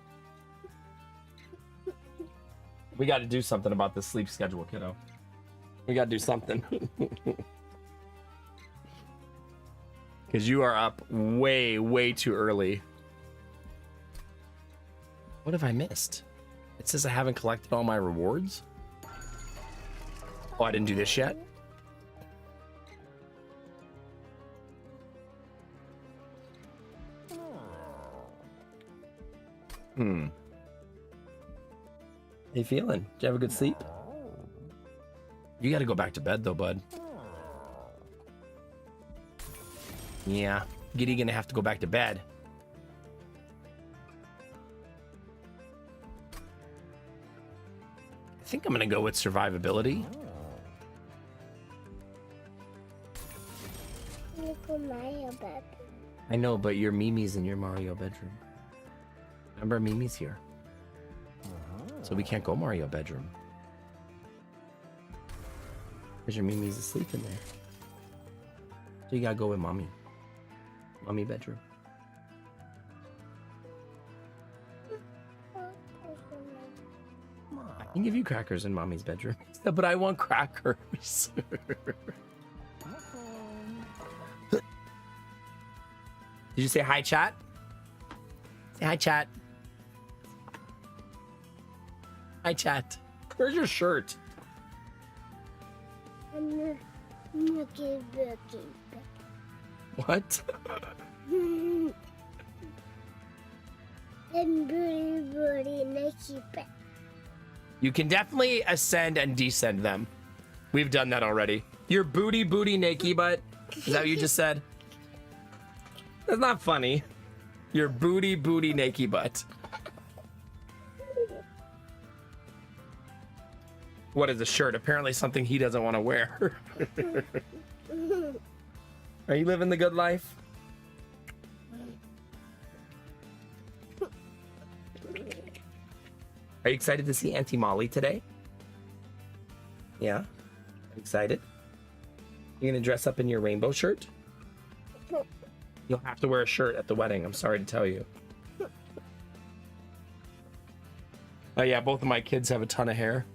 We got to do something about this sleep schedule, kiddo. We got to do something. Because you are up way, way too early. What have I missed? It says I haven't collected all my rewards. Oh, I didn't do this yet? How you feeling? Did you have a good sleep? You gotta go back to bed though, bud. Yeah, Giddy gonna have to go back to bed. I think I'm gonna go with survivability. for my bedroom. I know, but your Mimi's in your Mario bedroom. Remember, Mimi's here. So we can't go Mario bedroom. Because your Mimi's asleep in there. So you gotta go with Mommy. Mommy bedroom. I can give you crackers in Mommy's bedroom. But I want crackers. Did you say hi, chat? Say hi, chat. Hi, chat. Where's your shirt? I'm looking. What? And booty, Nikki back. You can definitely ascend and descend them. We've done that already. Your booty, naked butt. Is that what you just said? That's not funny. Your booty, naked butt. What is a shirt? Apparently something he doesn't want to wear. Are you living the good life? Are you excited to see Auntie Molly today? Yeah? Excited? You're gonna dress up in your rainbow shirt? You'll have to wear a shirt at the wedding, I'm sorry to tell you. Oh yeah, both of my kids have a ton of hair.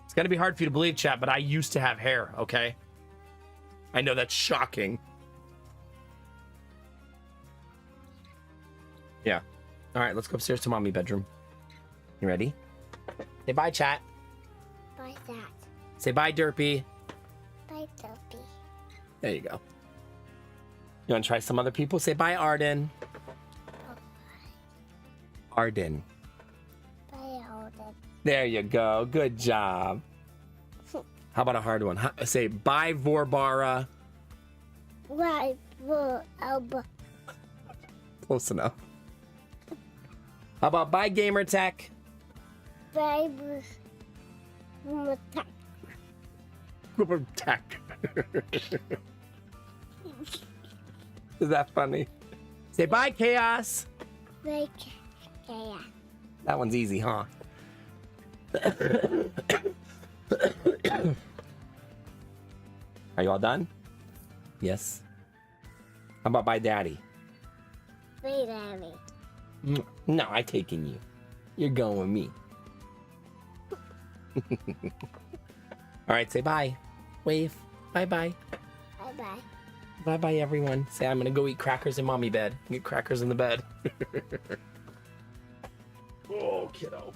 It's gonna be hard for you to believe, chat, but I used to have hair, okay? I know that's shocking. Yeah. All right, let's go upstairs to Mommy bedroom. You ready? Say bye, chat. Bye, that. Say bye, Derpy. Bye, Dopey. There you go. You want to try some other people? Say bye, Arden. Arden. Bye, Holden. There you go. Good job. How about a hard one? Say bye, Vorbara. Bye, Elba. Close enough. How about bye, Gamertech? Bye, Tech. Is that funny? Say bye, Chaos. Bye, Kaya. That one's easy, huh? Are you all done? Yes. How about bye, Daddy? Bye, Daddy. No, I'm taking you. You're going with me. All right, say bye. Wave. Bye-bye. Bye-bye. Bye-bye, everyone. Say I'm gonna go eat crackers in Mommy bed. Get crackers in the bed. Oh, kiddo.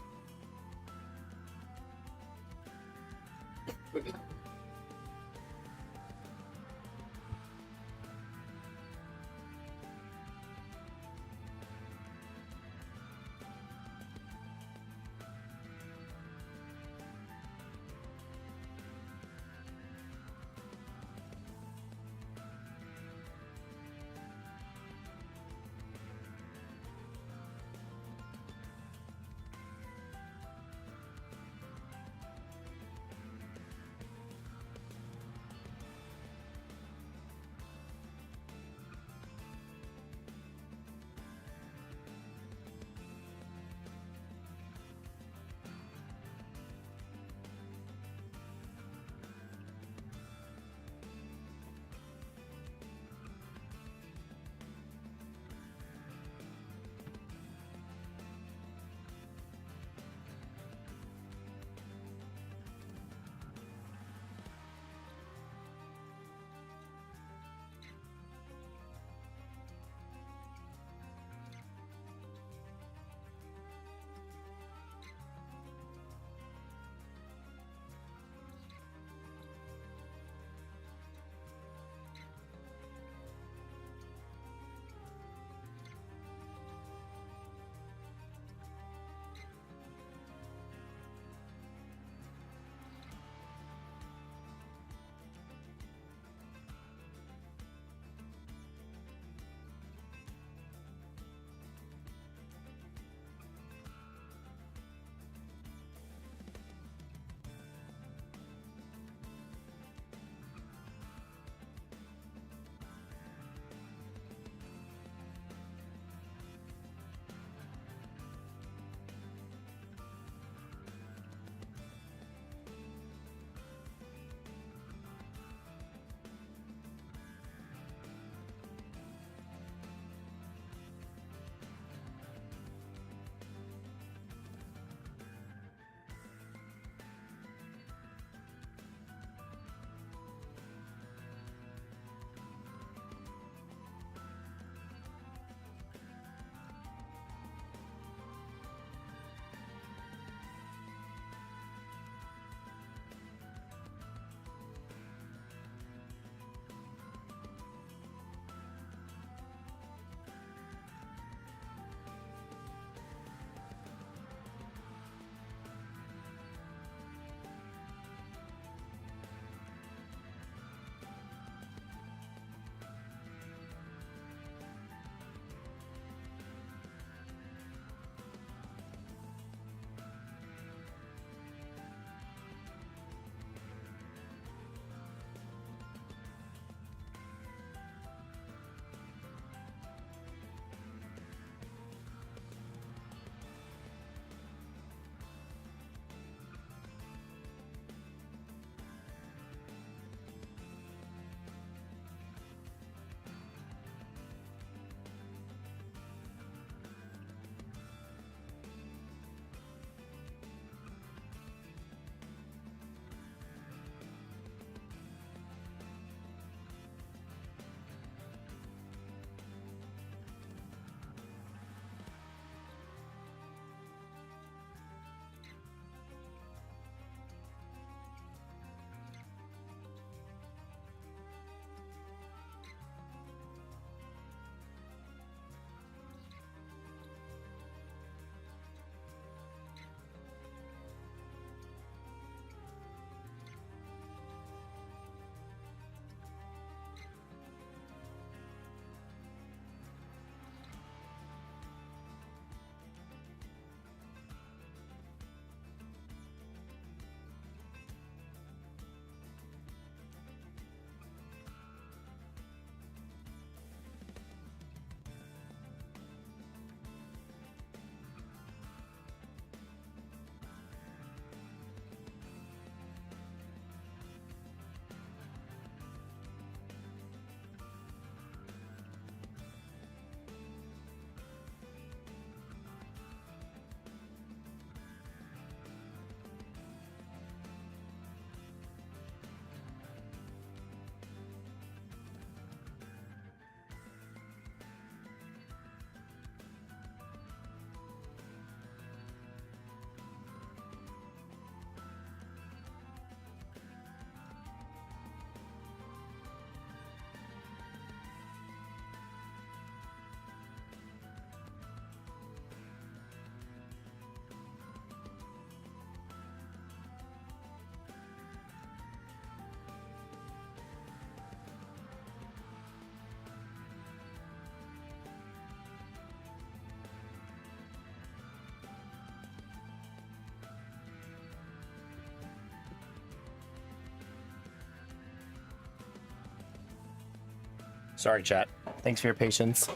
Sorry, chat. Thanks for your patience.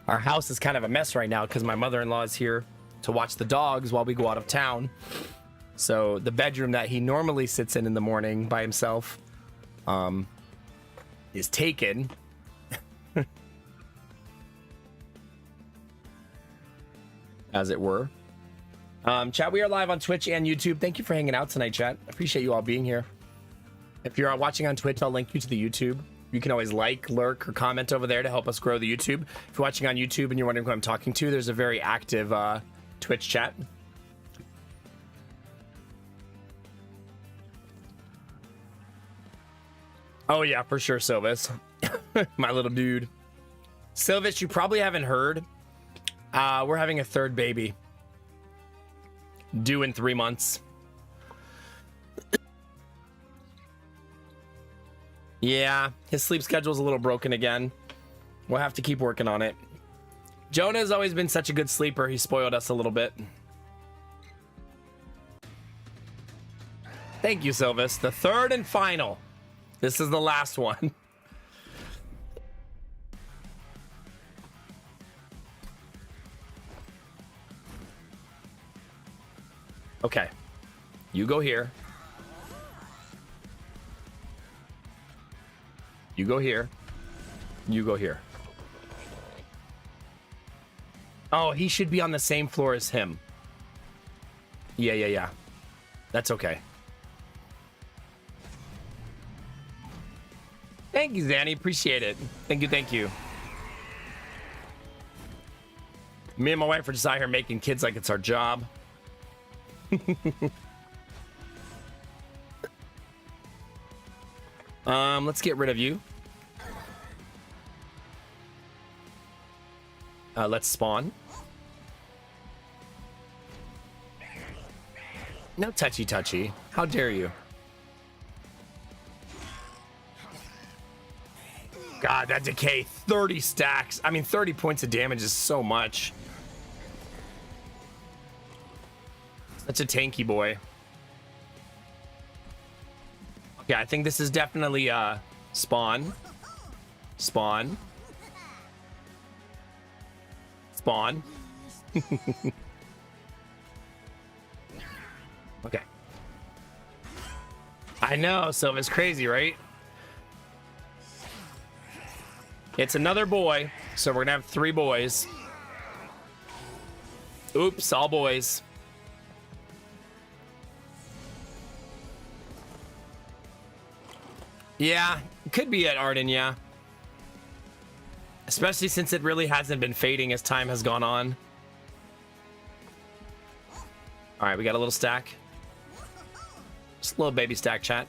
Our house is kind of a mess right now because my mother-in-law is here to watch the dogs while we go out of town. So the bedroom that he normally sits in the morning by himself is taken. As it were. Chat, we are live on Twitch and YouTube. Thank you for hanging out tonight, chat. I appreciate you all being here. If you're watching on Twitch, I'll link you to the YouTube. You can always like, lurk, or comment over there to help us grow the YouTube. If you're watching on YouTube and you're wondering who I'm talking to, there's a very active Twitch chat. Oh yeah, for sure, Silvis. My little dude. Silvis, you probably haven't heard. We're having a third baby. Due in 3 months. Yeah, his sleep schedule's a little broken again. We'll have to keep working on it. Jonah's always been such a good sleeper. He spoiled us a little bit. Thank you, Silvis. The third and final. This is the last one. Okay. You go here. You go here. You go here. Oh, he should be on the same floor as him. Yeah. That's okay. Thank you, Zanny. Appreciate it. Thank you. Me and my wife are just out here making kids like it's our job. Let's get rid of you. Let's spawn. No touchy. How dare you? God, that decay, 30 stacks. I mean, 30 points of damage is so much. Such a tanky boy. Okay, I think this is definitely spawn. Spawn. Okay. I know, so it's crazy, right? It's another boy, so we're gonna have 3 boys. Oops, all boys. Yeah, it could be at Arden, yeah. Especially since it really hasn't been fading as time has gone on. All right, we got a little stack. Just a little baby stack, chat.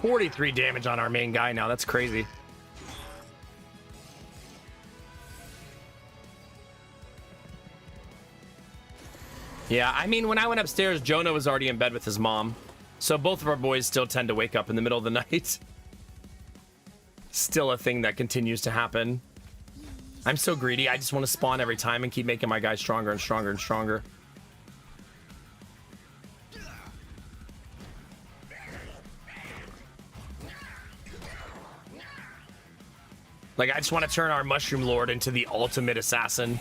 $43 damage on our main guy now. That's crazy. Yeah, I mean, when I went upstairs, Jonah was already in bed with his mom. So both of our boys still tend to wake up in the middle of the night. Still a thing that continues to happen. I'm so greedy. I just want to spawn every time and keep making my guys stronger and stronger and stronger. Like, I just want to turn our Mushroom Lord into the ultimate assassin.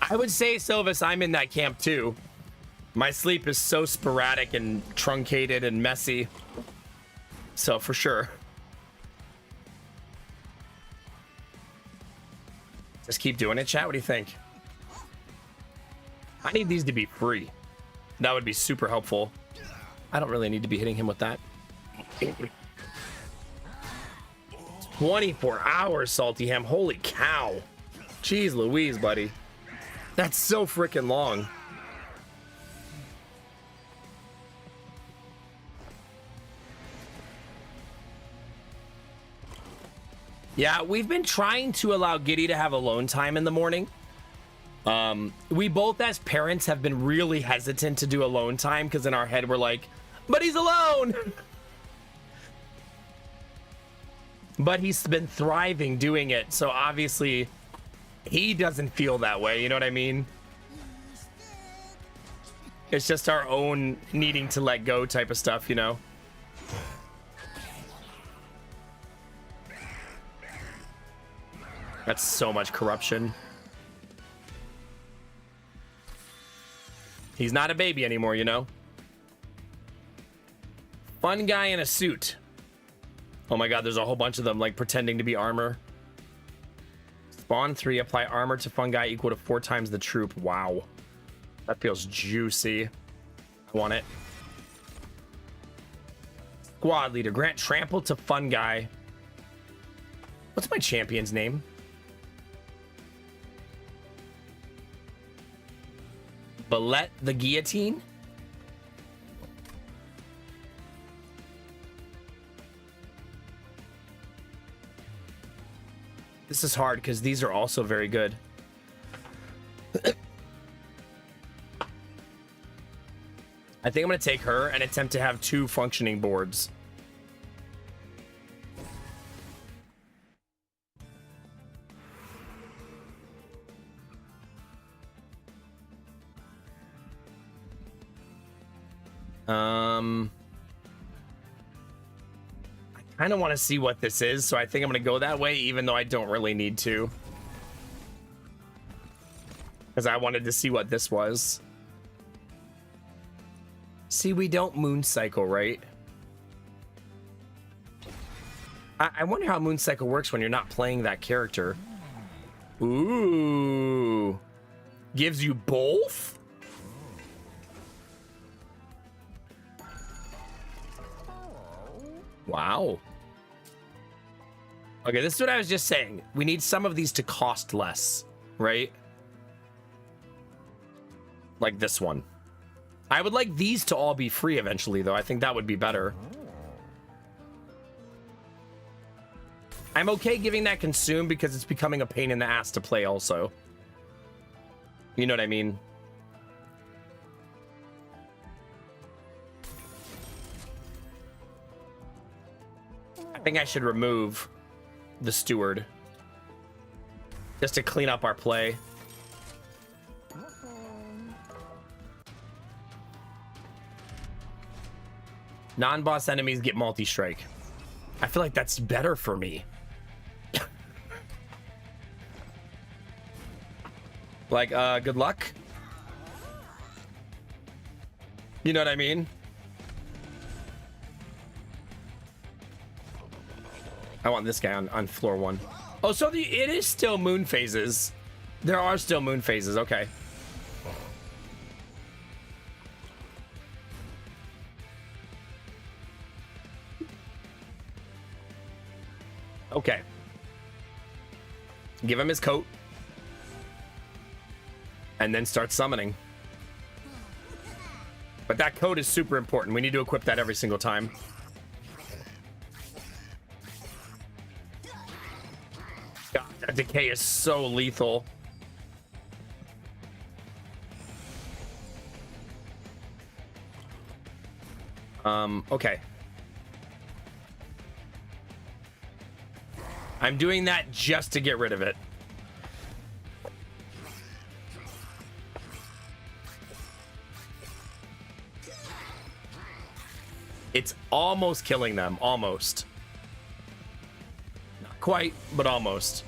I would say, Silvis, I'm in that camp too. My sleep is so sporadic and truncated and messy. So, for sure. Just keep doing it, chat. What do you think? I need these to be free. That would be super helpful. I don't really need to be hitting him with that. 24 hours, Salty Ham. Holy cow. Jeez Louise, buddy. That's so freaking long. Yeah, we've been trying to allow Giddy to have alone time in the morning. We both as parents have been really hesitant to do alone time because in our head we're like, but he's alone. But he's been thriving doing it. So obviously he doesn't feel that way, you know what I mean? It's just our own needing to let go type of stuff, you know? That's so much corruption. He's not a baby anymore, you know? Fun guy in a suit. Oh my god, there's a whole bunch of them, like, pretending to be armor. Spawn 3, apply armor to fun guy equal to 4 times the troop. Wow. That feels juicy. I want it. Squad leader. Grant trample to fun guy. What's my champion's name? Ballet the Guillotine? This is hard because these are also very good. I think I'm going to take her and attempt to have 2 functioning boards. I kind of want to see what this is, so I think I'm going to go that way, even though I don't really need to. Because I wanted to see what this was. See, we don't moon cycle, right? I wonder how moon cycle works when you're not playing that character. Ooh. Gives you both? Wow. Okay, this is what I was just saying. We need some of these to cost less, right? Like this one. I would like these to all be free eventually, though. I think that would be better. I'm okay giving that consume because it's becoming a pain in the ass to play also. You know what I mean? I think I should remove the steward just to clean up our play. Non-boss enemies get multi-strike. I feel like that's better for me. Like, good luck. You know what I mean? I want this guy on floor 1. Oh, so it is still moon phases. There are still moon phases. Okay. Okay. Give him his coat. And then start summoning. But that coat is super important. We need to equip that every single time. God, that decay is so lethal. Okay. I'm doing that just to get rid of it. It's almost killing them. Almost. Not quite, but almost.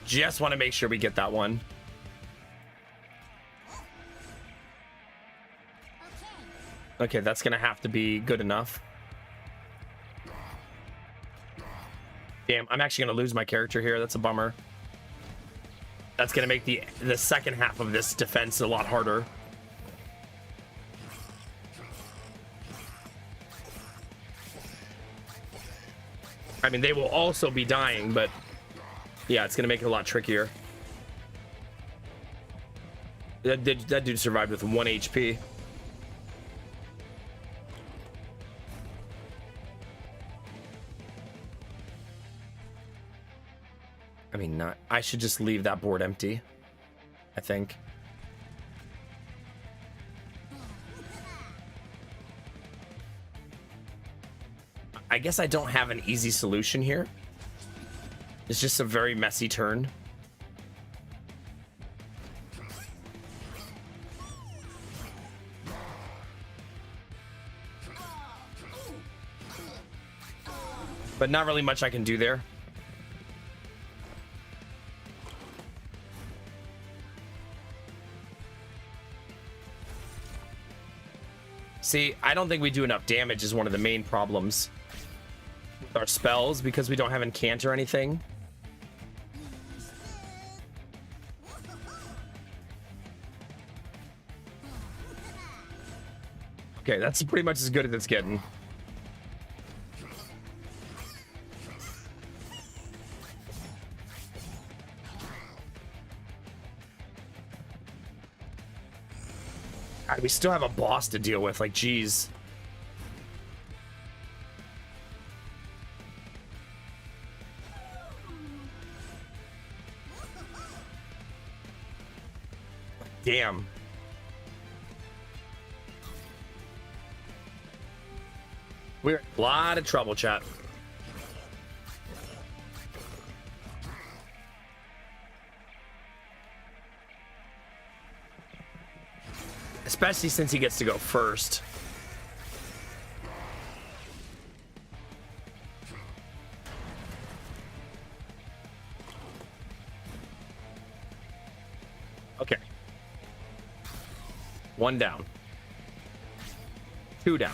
Just want to make sure we get that one. Okay, that's gonna have to be good enough. Damn, I'm actually gonna lose my character here. That's a bummer. That's gonna make the second half of this defense a lot harder. I mean, they will also be dying, but yeah, it's gonna make it a lot trickier. That dude survived with 1 HP. I mean, not. I should just leave that board empty, I think. I guess I don't have an easy solution here. It's just a very messy turn. But not really much I can do there. See, I don't think we do enough damage is one of the main problems with our spells because we don't have incant or anything. Okay, that's pretty much as good as it's getting. God, we still have a boss to deal with, like, geez. Damn. We're in a lot of trouble, chat. Especially since he gets to go first. Okay. 1 down. 2 down.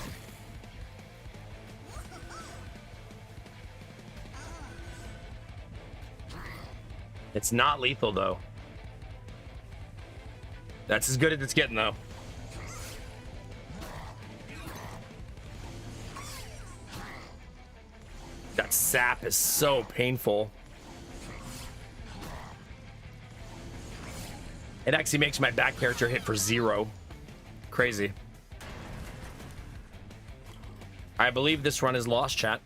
It's not lethal, though. That's as good as it's getting, though. That sap is so painful. It actually makes my back character hit for 0. Crazy. I believe this run is lost, chat.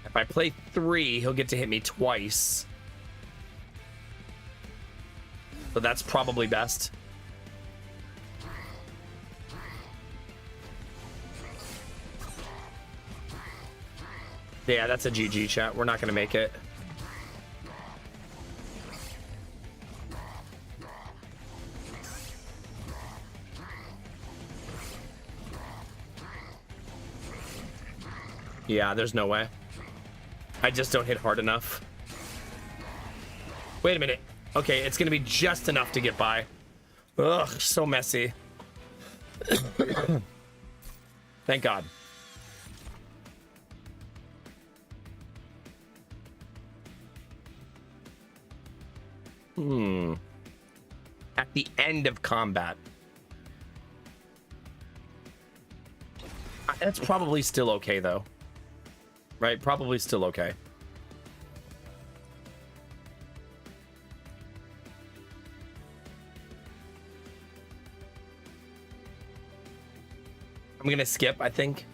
If I play 3, he'll get to hit me twice. So that's probably best. Yeah, that's a GG, chat. We're not going to make it. Yeah, there's no way. I just don't hit hard enough. Wait a minute. Okay, it's gonna be just enough to get by. Ugh, so messy. Thank God. At the end of combat. That's probably still okay, though. Right? Probably still okay. I'm gonna skip, I think.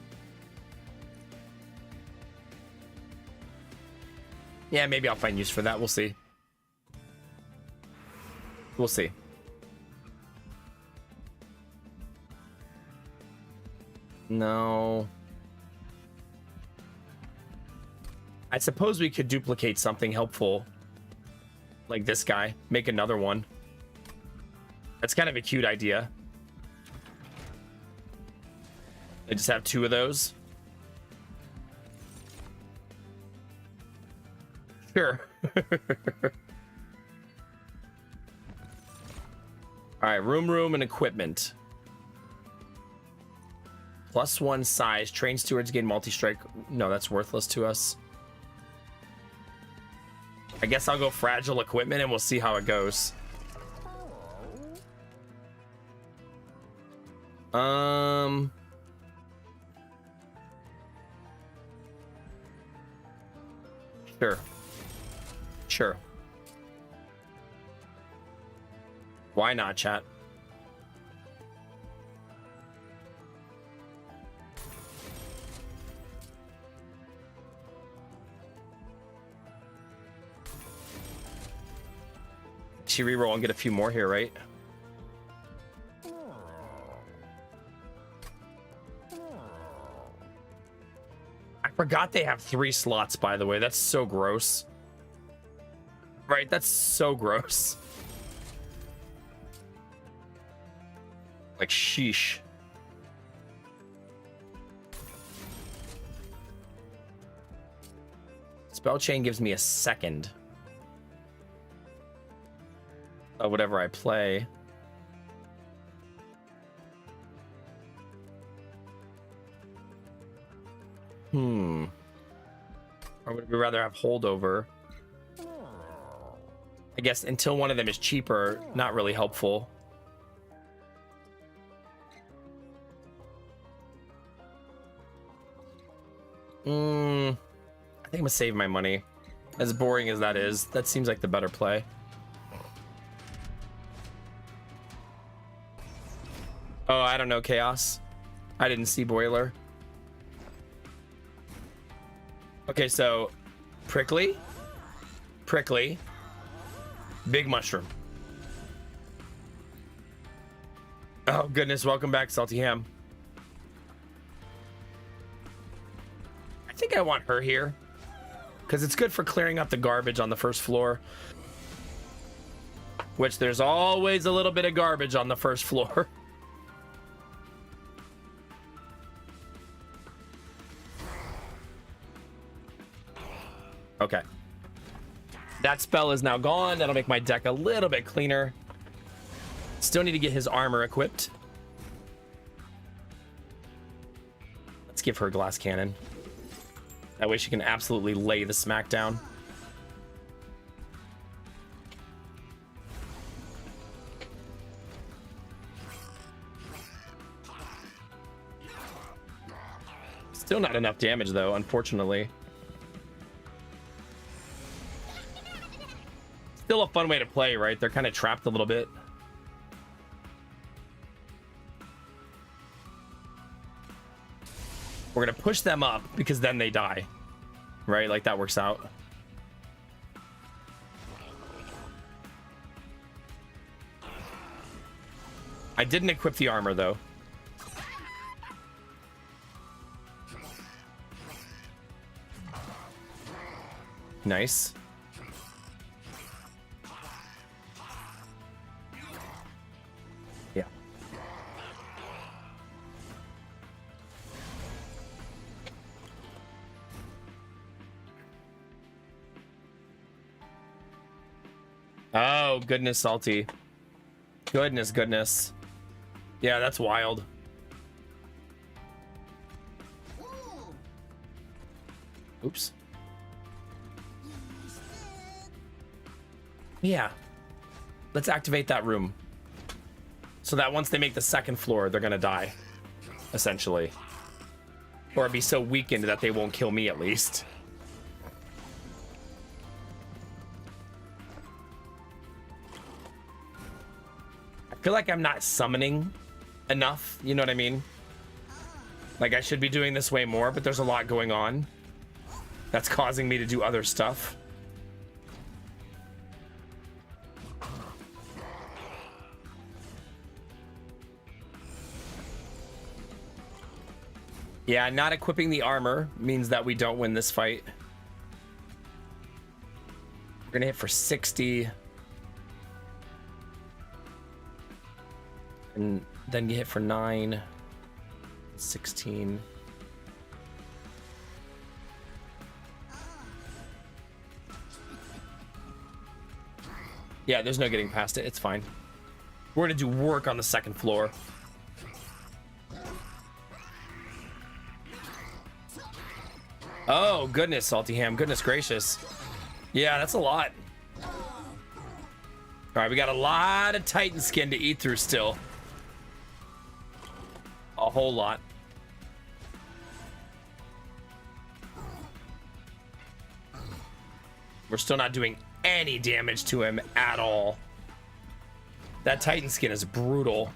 Yeah, maybe I'll find use for that. We'll see. We'll see. No. I suppose we could duplicate something helpful. Like this guy. Make another one. That's kind of a cute idea. I just have 2 of those. Sure. All right, room and equipment. +1 size. Train stewards gain multi-strike. No, that's worthless to us. I guess I'll go fragile equipment and we'll see how it goes. Sure. Why not, chat? She reroll and get a few more here, right? I forgot they have 3 slots, by the way. That's so gross. Right, that's so gross. Like, sheesh. Spell chain gives me a second of whatever I play. Or would we rather have holdover? I guess until one of them is cheaper, not really helpful. I think I'm gonna save my money. As boring as that is, that seems like the better play. Oh, I don't know, Chaos. I didn't see Boiler. Okay, so Prickly, Big Mushroom. Oh goodness, welcome back, Salty Ham. I think I want her here because it's good for clearing up the garbage on the first floor, which there's always a little bit of garbage on the first floor. Okay. That spell is now gone. That'll make my deck a little bit cleaner. Still need to get his armor equipped. Let's give her a glass cannon. That way she can absolutely lay the smack down. Still not enough damage though, unfortunately. Still a fun way to play, right? They're kind of trapped a little bit. We're gonna push them up because then they die, right? Like that works out. I didn't equip the armor though. Nice. Yeah. Oh, goodness, Salty. Goodness. Yeah, that's wild. Oops. Yeah. Let's activate that room. So that once they make the second floor, they're gonna die. Essentially. Or be so weakened that they won't kill me at least. I feel like I'm not summoning enough, you know what I mean? Like I should be doing this way more, but there's a lot going on that's causing me to do other stuff. Yeah, not equipping the armor means that we don't win this fight. We're gonna hit for 60. And then you hit for 9. 16. Yeah, there's no getting past it. It's fine. We're gonna do work on the second floor. Oh, goodness, Salty Ham. Goodness gracious. Yeah, that's a lot. All right, we got a lot of Titan skin to eat through still. A whole lot. We're still not doing any damage to him at all. That Titan skin is brutal.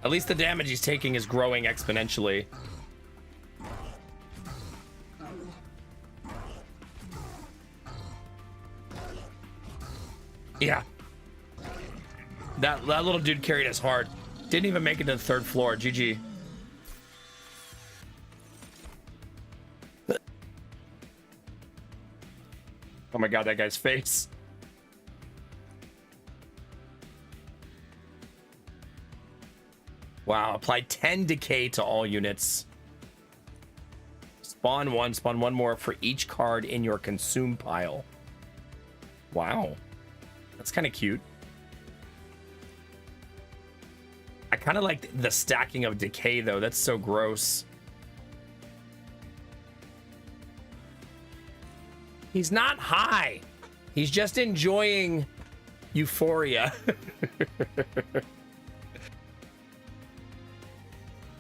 At least the damage he's taking is growing exponentially. Yeah. That little dude carried us hard. Didn't even make it to the 3rd floor. GG. Oh my god, that guy's face. Wow, apply 10 decay to all units. Spawn one more for each card in your consume pile. Wow. That's kind of cute. I kind of like the stacking of decay though. That's so gross. He's not high. He's just enjoying euphoria.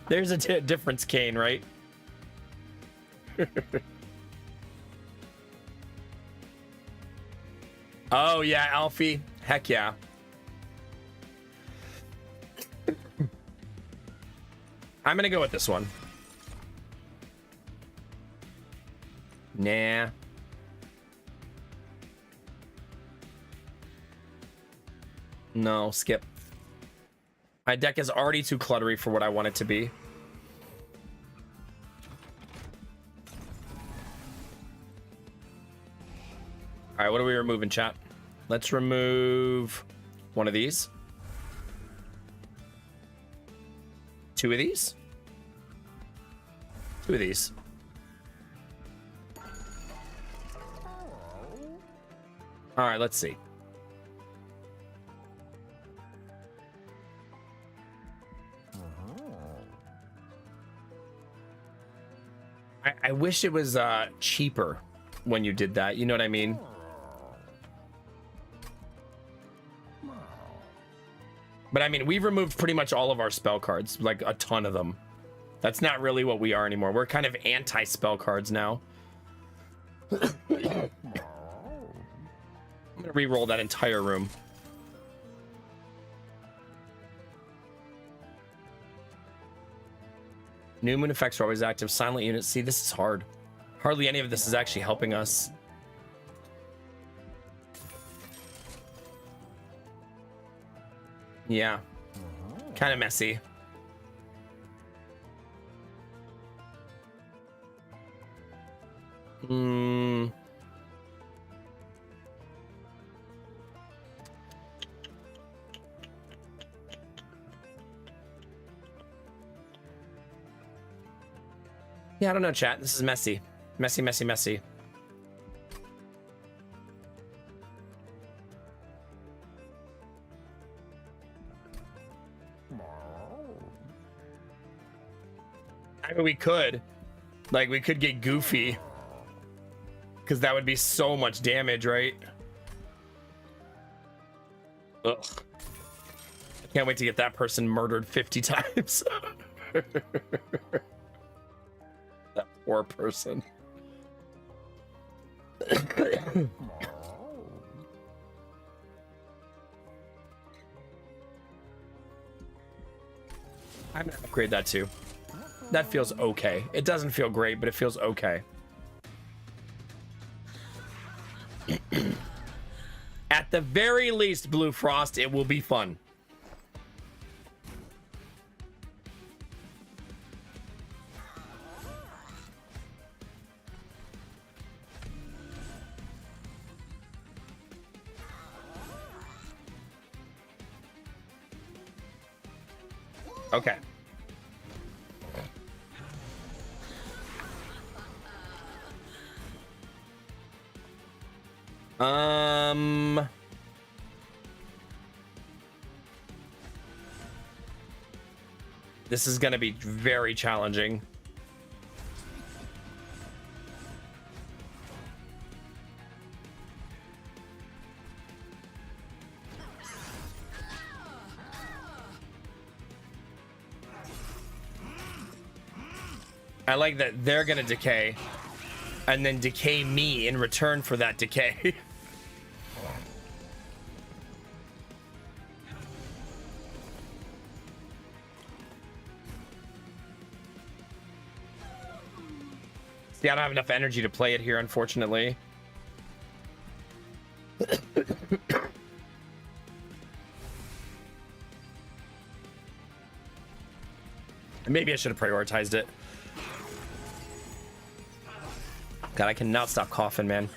There's a difference, Kane, right? Oh, yeah, Alfie. Heck yeah. I'm going to go with this one. Nah. No, skip. My deck is already too cluttery for what I want it to be. All right, what are we removing, chat? Let's remove one of these. 2 of these. 2 of these. All right, let's see. I wish it was cheaper when you did that. You know what I mean? But I mean, we've removed pretty much all of our spell cards, like a ton of them. That's not really what we are anymore. We're kind of anti-spell cards now. I'm gonna re-roll that entire room. New moon effects are always active. Silent units. See, this is hard. Hardly any of this is actually helping us. Yeah. Kind of messy. Yeah, I don't know, chat. This is messy. Messy, messy, messy. I mean, we could. Like, we could get goofy. Because that would be so much damage, right? Ugh. I can't wait to get that person murdered 50 times. That poor person. I'm gonna upgrade that too. That feels okay. It doesn't feel great, but it feels okay. At the very least, Blue Frost, it will be fun. Okay. This is gonna be very challenging. I like that they're gonna decay and then decay me in return for that decay. See, I don't have enough energy to play it here, unfortunately. Maybe I should have prioritized it. God, I cannot stop coughing, man.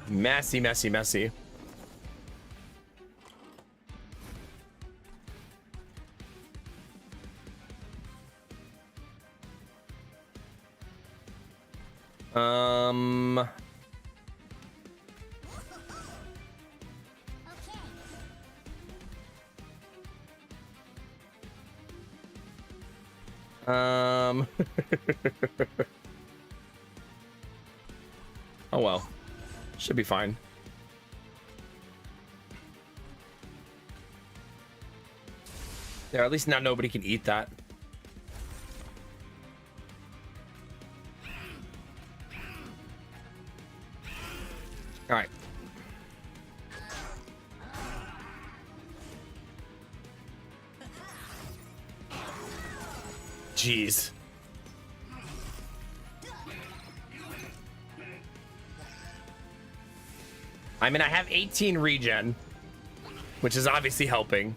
Messy, messy, messy. Oh well. Should be fine. There, at least now nobody can eat that. All right. Jeez. I mean, I have 18 regen, which is obviously helping.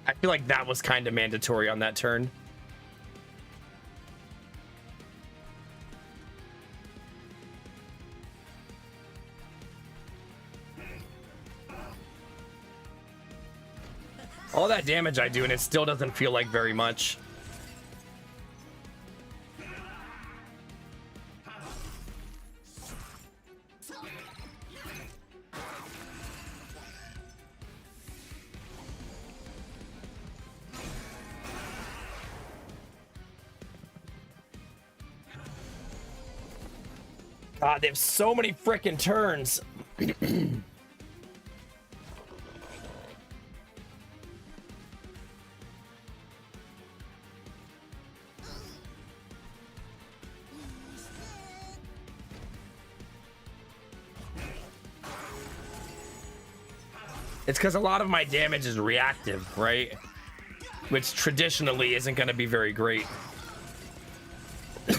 I feel like that was kind of mandatory on that turn. All that damage I do and it still doesn't feel like very much. God, they have so many frickin' turns. It's because a lot of my damage is reactive, right? Which traditionally isn't going to be very great. I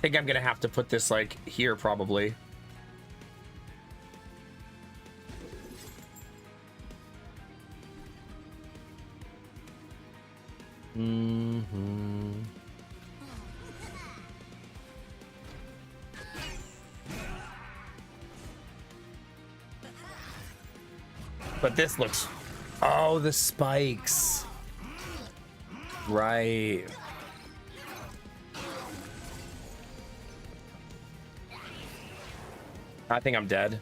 think I'm going to have to put this like here probably. But this looks... Oh, the spikes. Right. I think I'm dead.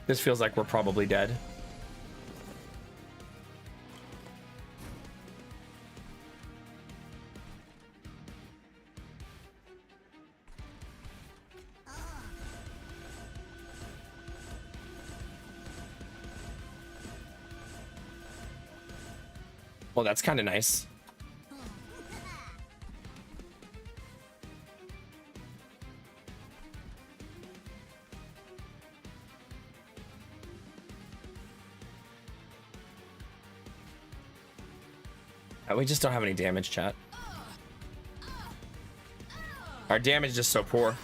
This feels like we're probably dead. Well, that's kind of nice. We just don't have any damage, chat. Our damage is just so poor.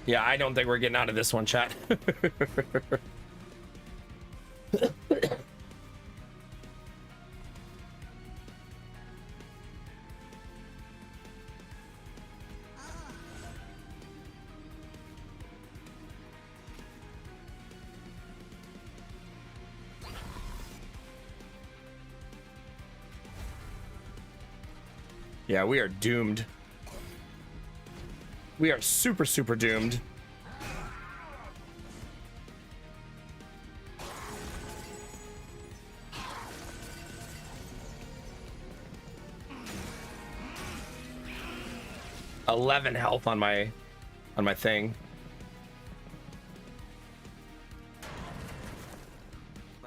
Yeah, I don't think we're getting out of this one, chat. Yeah, we are doomed. We are super, super doomed. $11 health on my thing.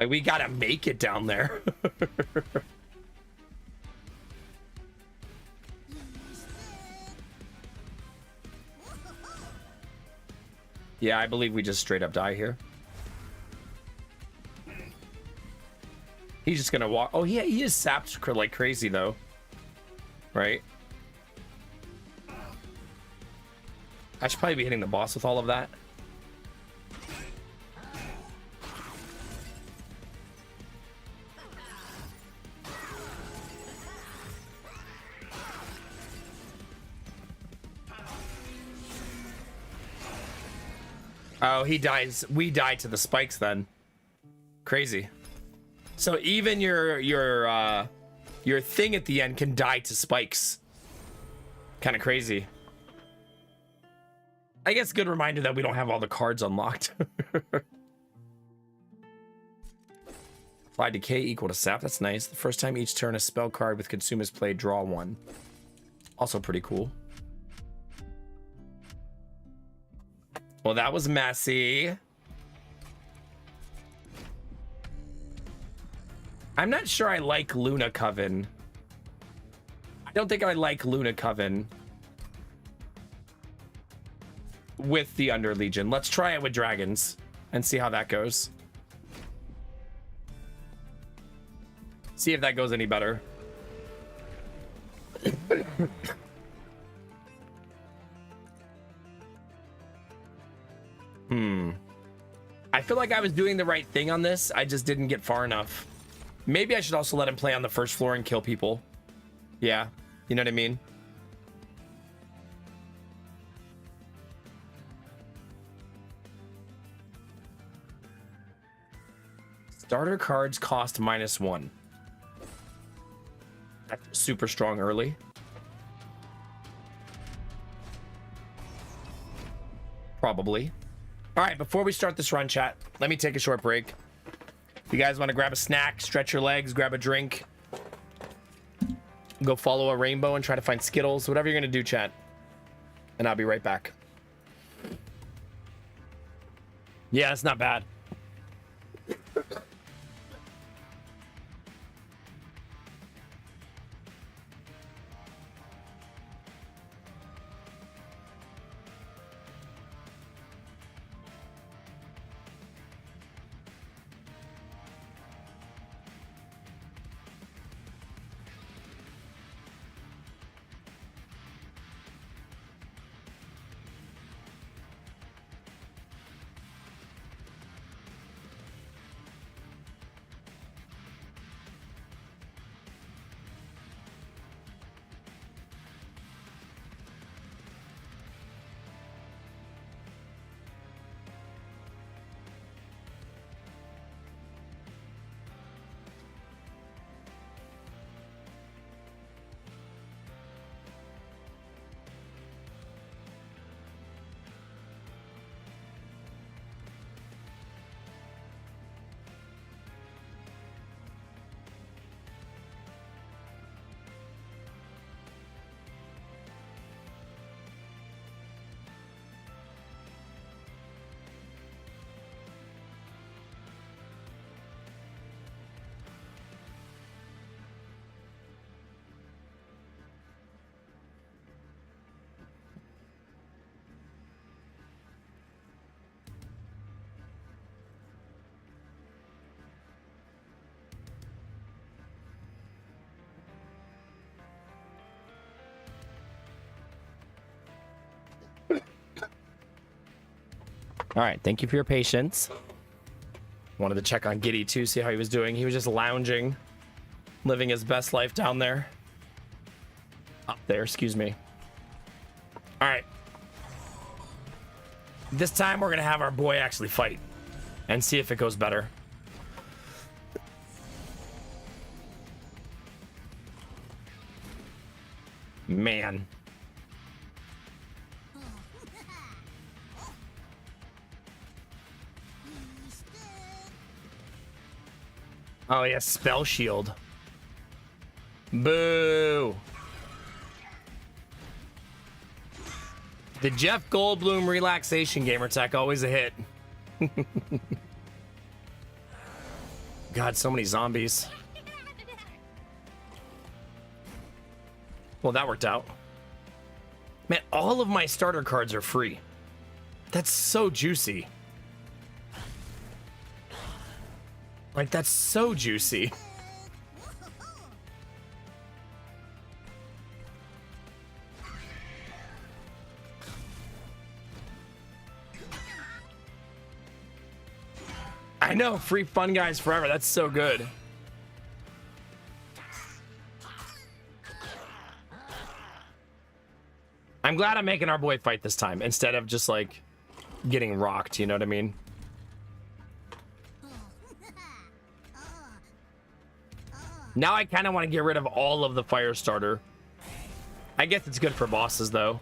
Like, we gotta make it down there. Yeah, I believe we just straight up die here. He's just gonna walk. Oh, yeah, he is sapped like crazy though, right? I should probably be hitting the boss with all of that. Oh, he dies. We die to the spikes then. Crazy. So even your thing at the end can die to spikes. Kind of crazy. I guess good reminder that we don't have all the cards unlocked. Apply decay equal to sap. That's nice. The first time each turn a spell card with consume is played, draw one. Also pretty cool. Well, that was messy. I'm not sure I like Luna Coven. I don't think I like Luna Coven with the Under Legion. Let's try it with dragons and see how that goes. See if that goes any better. I feel like I was doing the right thing on this. I just didn't get far enough. Maybe I should also let him play on the first floor and kill people. Yeah, you know what I mean? Starter cards cost -1. That's super strong early. Probably. All right, before we start this run, chat, let me take a short break. If you guys want to grab a snack, stretch your legs, grab a drink, go follow a rainbow and try to find Skittles, whatever you're going to do, chat. And I'll be right back. Yeah, it's not bad. All right, thank you for your patience. Wanted to check on Giddy too, see how he was doing. He was just lounging, living his best life down there. Up there, excuse me. All right. This time we're gonna have our boy actually fight and see if it goes better. Man. Oh, yeah, Spell Shield. Boo. The Jeff Goldblum relaxation gamer tech, always a hit. God, so many zombies. Well, that worked out. Man, all of my starter cards are free. That's so juicy. Like, that's so juicy. I know, free Fun Guys forever. That's so good. I'm glad I'm making our boy fight this time instead of just like getting rocked, you know what I mean? Now I kind of want to get rid of all of the fire starter. I guess it's good for bosses though.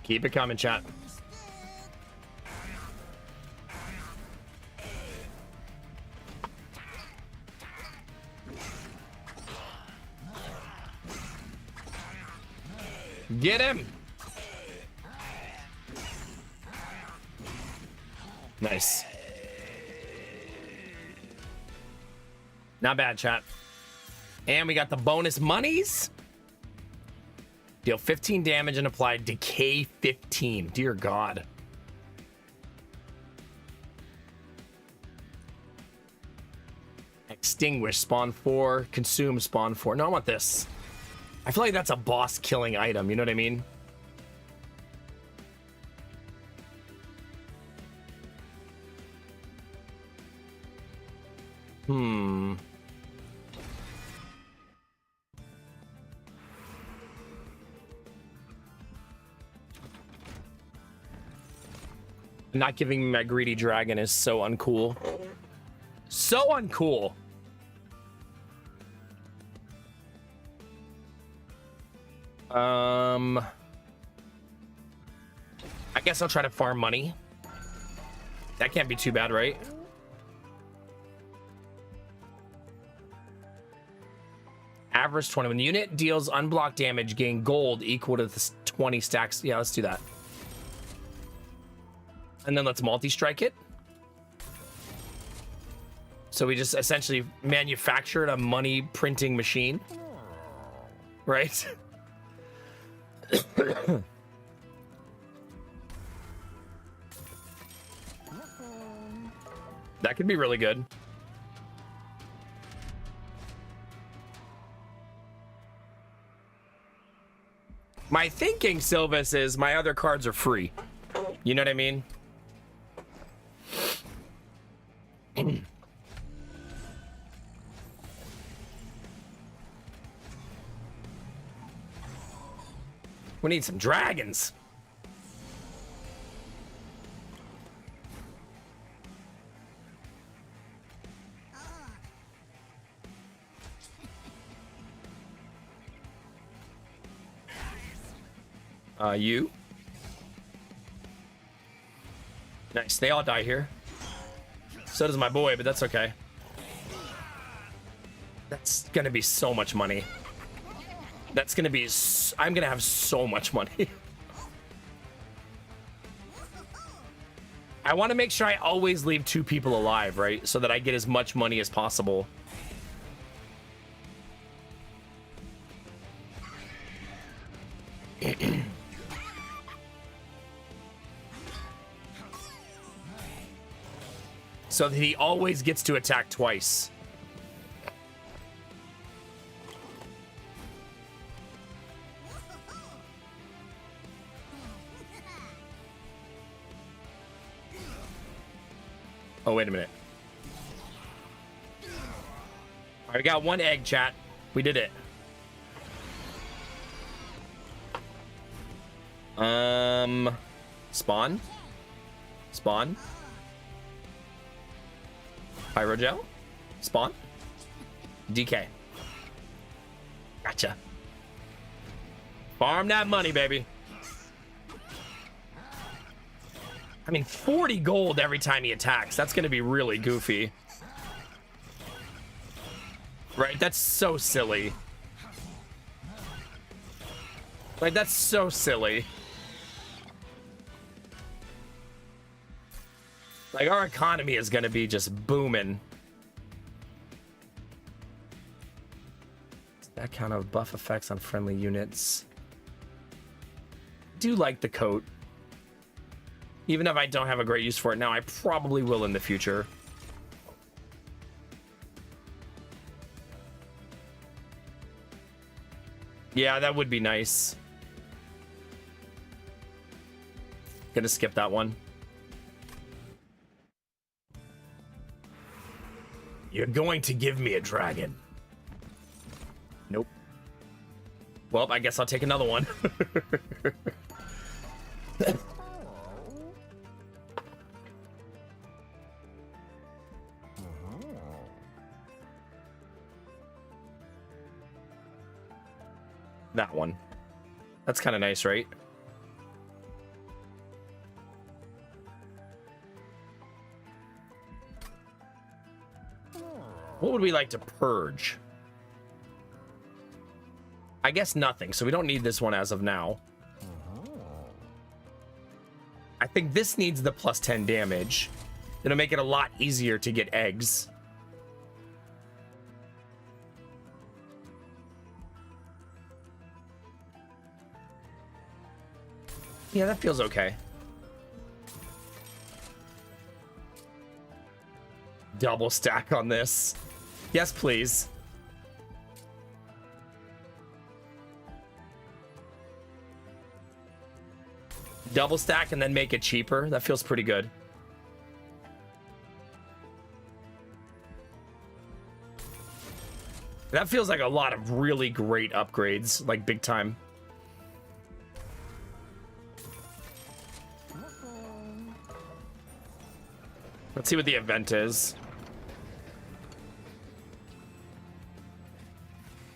Keep it coming, chat. Get him. Nice. Not bad, chat. And we got the bonus monies. Deal 15 damage and apply decay 15. Dear God. Extinguish, spawn 4, consume, spawn 4. No, I want this. I feel like that's a boss killing item, you know what I mean? Not giving me my greedy dragon is so uncool. So uncool. I guess I'll try to farm money. That can't be too bad, right? Average 20. When the unit deals unblocked damage, gain gold equal to the 20 stacks. Yeah, let's do that. And then let's multi-strike it. So we just essentially manufactured a money printing machine. Right? That could be really good. My thinking, Sylvis, is my other cards are free. You know what I mean? We need some dragons. You. Nice. They all die here. So does my boy, but that's okay. That's gonna be so much money. That's gonna be... I'm gonna have so much money. I want to make sure I always leave 2 people alive, right? So that I get as much money as possible. So that he always gets to attack twice. Oh, wait a minute. All right, we got 1 egg, chat. We did it. Spawn. Spawn. Pyrogel. Spawn. DK. Gotcha. Farm that money, baby. I mean, 40 gold every time he attacks. That's going to be really goofy. Right? That's so silly. Like, that's so silly. Like, our economy is going to be just booming. That kind of buff effects on friendly units. Do like the coat. Even if I don't have a great use for it now, I probably will in the future. Yeah, that would be nice. Gonna skip that one. You're going to give me a dragon. Nope. Well, I guess I'll take another one. That one. That's kind of nice, right? What would we like to purge? I guess nothing, so we don't need this one as of now. I think this needs the plus 10 damage. It'll make it a lot easier to get eggs. Yeah, that feels okay. Double stack on this. Yes, please. Double stack and then make it cheaper. That feels pretty good. That feels like a lot of really great upgrades, like big time. Let's see what the event is.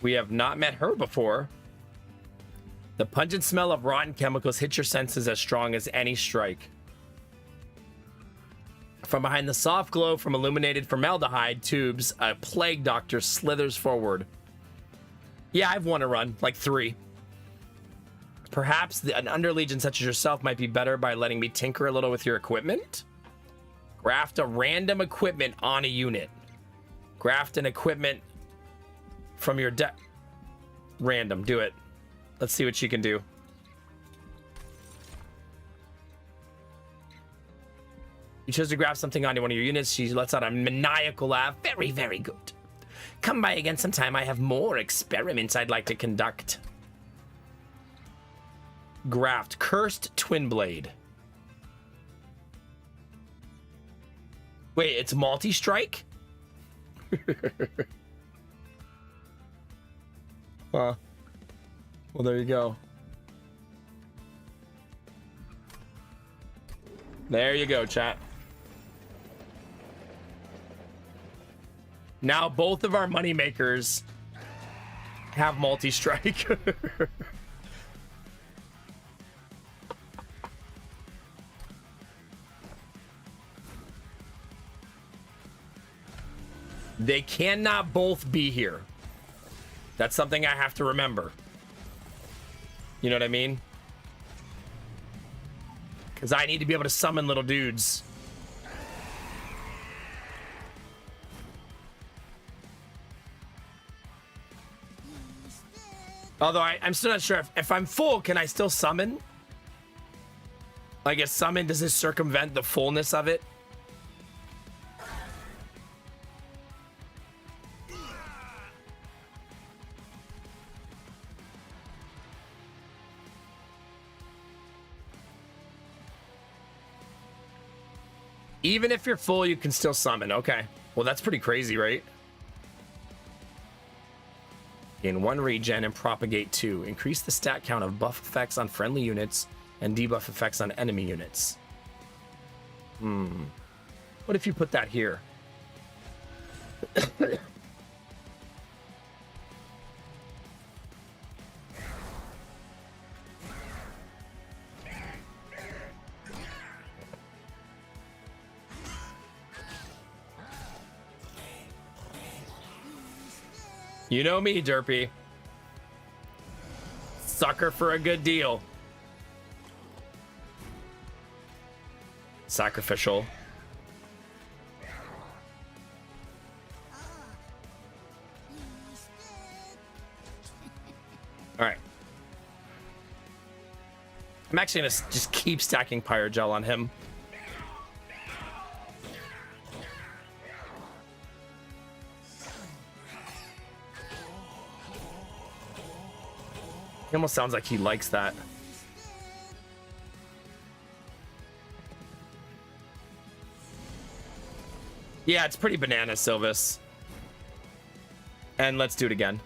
We have not met her before. The pungent smell of rotten chemicals hits your senses as strong as any strike. From behind the soft glow from illuminated formaldehyde tubes, a plague doctor slithers forward. Yeah, I've won a run, like 3. Perhaps an underlegion such as yourself might be better by letting me tinker a little with your equipment? Graft a random equipment on a unit. Graft an equipment from your deck. Random, do it. Let's see what she can do. You chose to grab something onto one of your units. She lets out a maniacal laugh. Very, very good. Come by again sometime. I have more experiments I'd like to conduct. Graft Cursed Twin Blade. Wait, it's multi-strike? Well, there you go. There you go, chat. Now both of our money makers have multi-strike. They cannot both be here. That's something I have to remember. You know what I mean? Because I need to be able to summon little dudes. Although I'm still not sure if I'm full, can I still summon? Like a summon, does this circumvent the fullness of it? Even if you're full, you can still summon. Okay. Well, that's pretty crazy, right? In 1 regen and propagate 2. Increase the stat count of buff effects on friendly units and debuff effects on enemy units. What if you put that here? You know me, Derpy. Sucker for a good deal. Sacrificial. All right. I'm actually going to just keep stacking Pyrogel on him. He almost sounds like he likes that. Yeah, it's pretty banana, Sylvis. And let's do it again.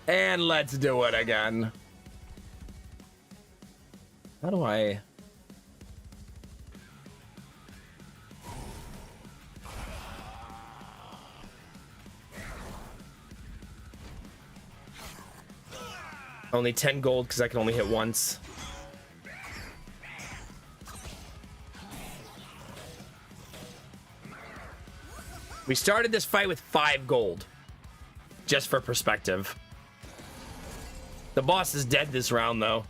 And let's do it again. How do I... Only 10 gold because I can only hit once. We started this fight with 5 gold. Just for perspective. The boss is dead this round though.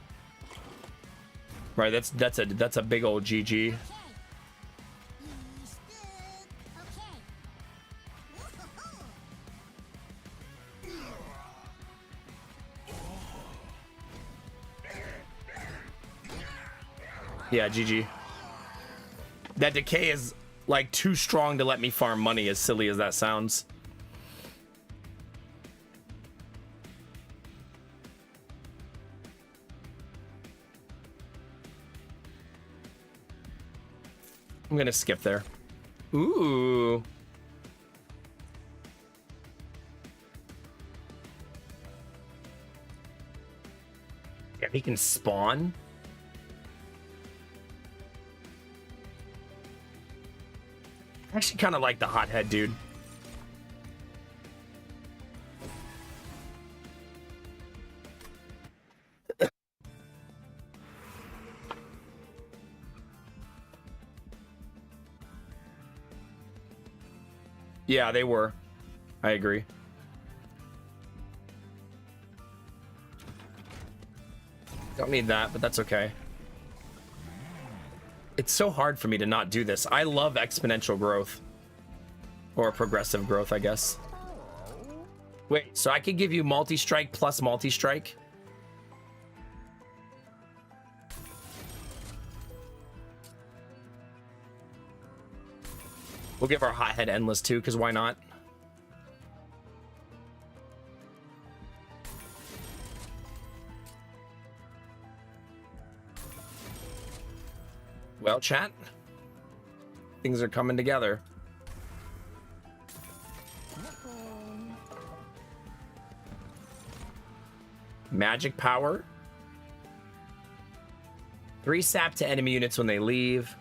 Right, that's a big old GG. Yeah, GG. That decay is like too strong to let me farm money, as silly as that sounds. I'm gonna skip there. Ooh. Yeah, he can spawn. I actually kind of like the hothead, dude. Yeah, they were. I agree. Don't need that, but that's okay. It's so hard for me to not do this. I love exponential growth. Or progressive growth, I guess. Wait, so I could give you multi-strike plus multi-strike? We'll give our hothead endless too, because why not? Well, chat, things are coming together. Magic power. 3 sap to enemy units when they leave.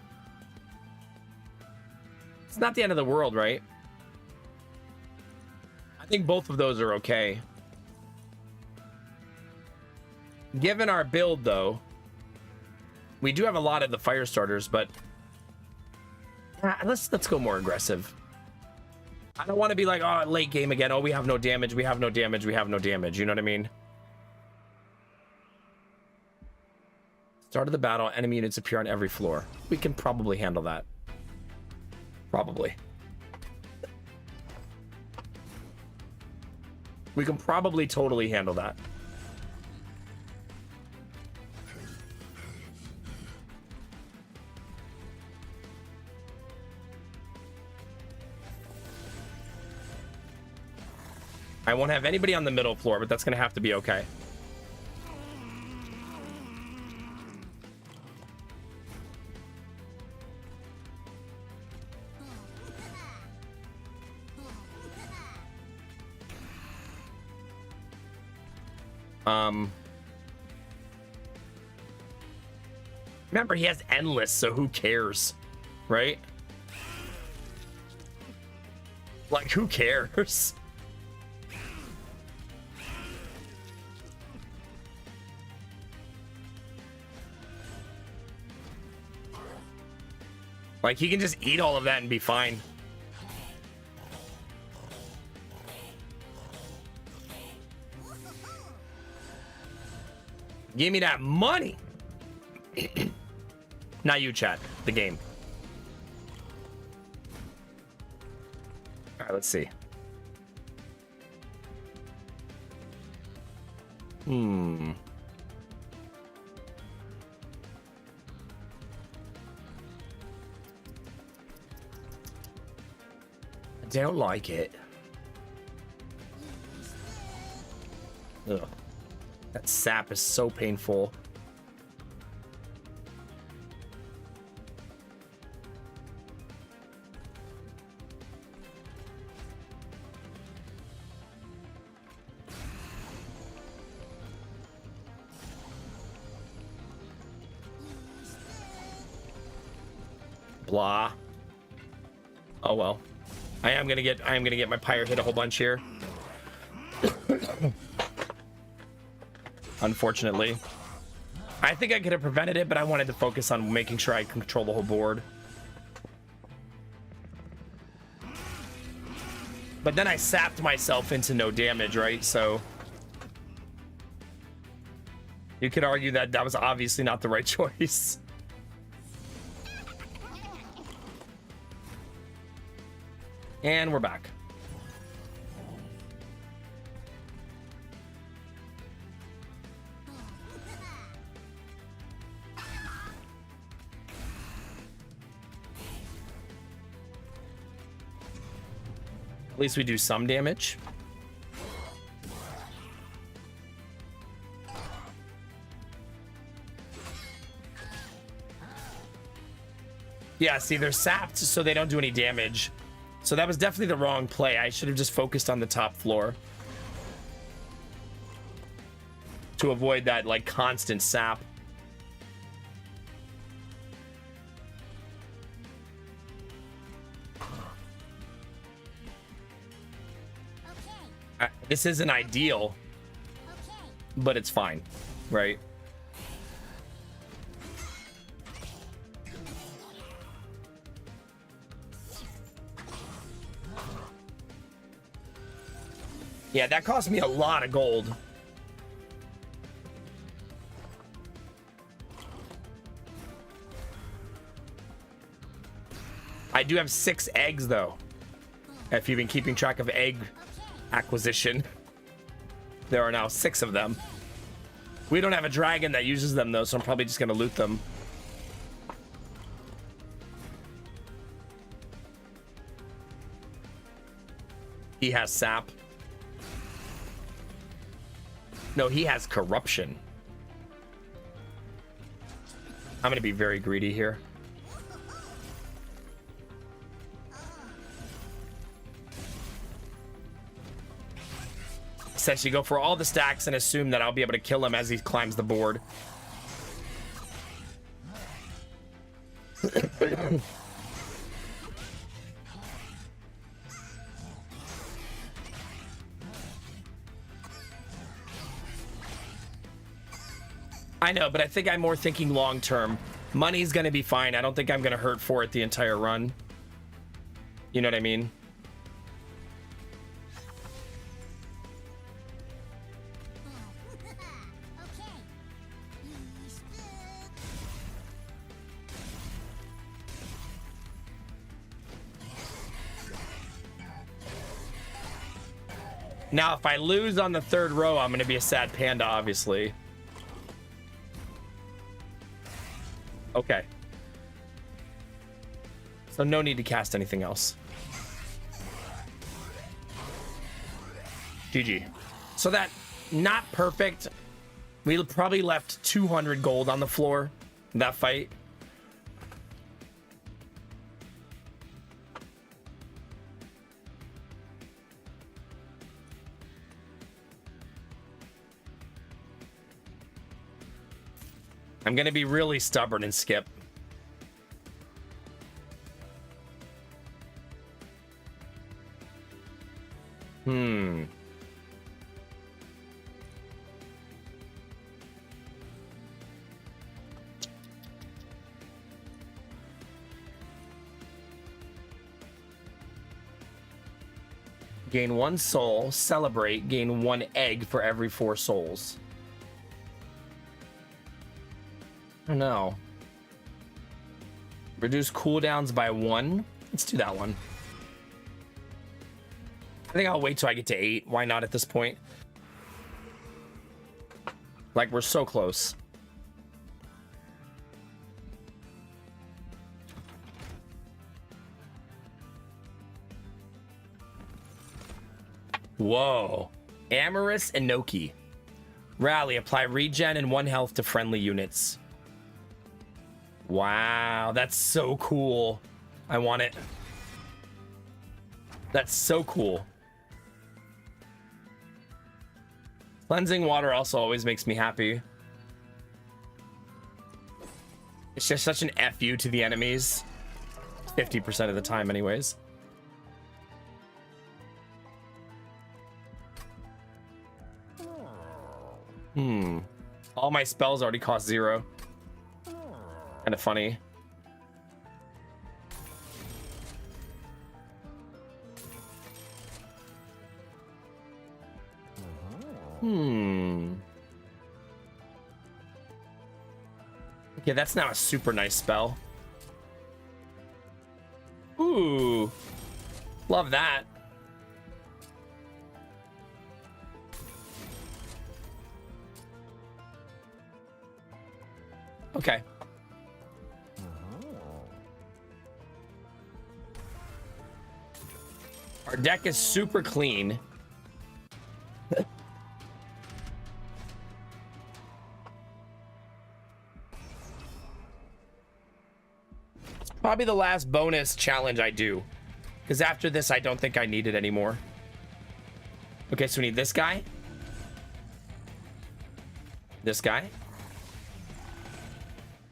It's not the end of the world, right? I think both of those are okay. Given our build, though, we do have a lot of the fire starters, but let's go more aggressive. I don't want to be like, oh, late game again. Oh, we have no damage. We have no damage. We have no damage. You know what I mean? Start of the battle. Enemy units appear on every floor. We can probably handle that. Probably. We can probably totally handle that. I won't have anybody on the middle floor, but that's going to have to be okay. Remember, he has endless, so who cares? Right? Like, who cares? Like, he can just eat all of that and be fine. Give me that money. Not you, chat. The game. All right, let's see. I don't like it. Ugh. That sap is so painful. Blah. Oh well. I am gonna get my pyre hit a whole bunch here. Unfortunately. I think I could have prevented it, but I wanted to focus on making sure I control the whole board. But then I sapped myself into no damage, right? So you could argue that that was obviously not the right choice. And we're back. At least we do some damage. Yeah, see, they're sapped, so they don't do any damage. So that was definitely the wrong play. I should have just focused on the top floor to avoid that, like, constant sap. This isn't ideal, but it's fine, right? Yeah, that cost me a lot of gold. I do have 6 eggs, though. If you've been keeping track of egg acquisition, there are now 6 of them. We don't have a dragon that uses them, though, so I'm probably just going to loot them. He has sap. No, he has corruption. I'm going to be very greedy here. Essentially go for all the stacks and assume that I'll be able to kill him as he climbs the board. I know, but I think I'm more thinking long term. Money's going to be fine. I don't think I'm going to hurt for it the entire run. You know what I mean? Now, if I lose on the 3rd row, I'm going to be a sad panda, obviously. Okay. So no need to cast anything else. GG. So that, not perfect. We probably left 200 gold on the floor in that fight. I'm gonna be really stubborn and skip. Gain 1 soul, celebrate, gain 1 egg for every 4 souls. I don't know. Reduce cooldowns by 1. Let's do that one. I think I'll wait till I get to 8. Why not at this point? Like, we're so close. Whoa. Amorous Inoki. Rally, apply regen and 1 health to friendly units. Wow, that's so cool. I want it. That's so cool. Cleansing water also always makes me happy. It's just such an FU to the enemies. 50% of the time anyways. All my spells already cost 0. Kind of funny. Yeah, that's now a super nice spell. Ooh. Love that. Okay. Our deck is super clean. It's probably the last bonus challenge I do, because after this, I don't think I need it anymore. Okay, so we need this guy. This guy.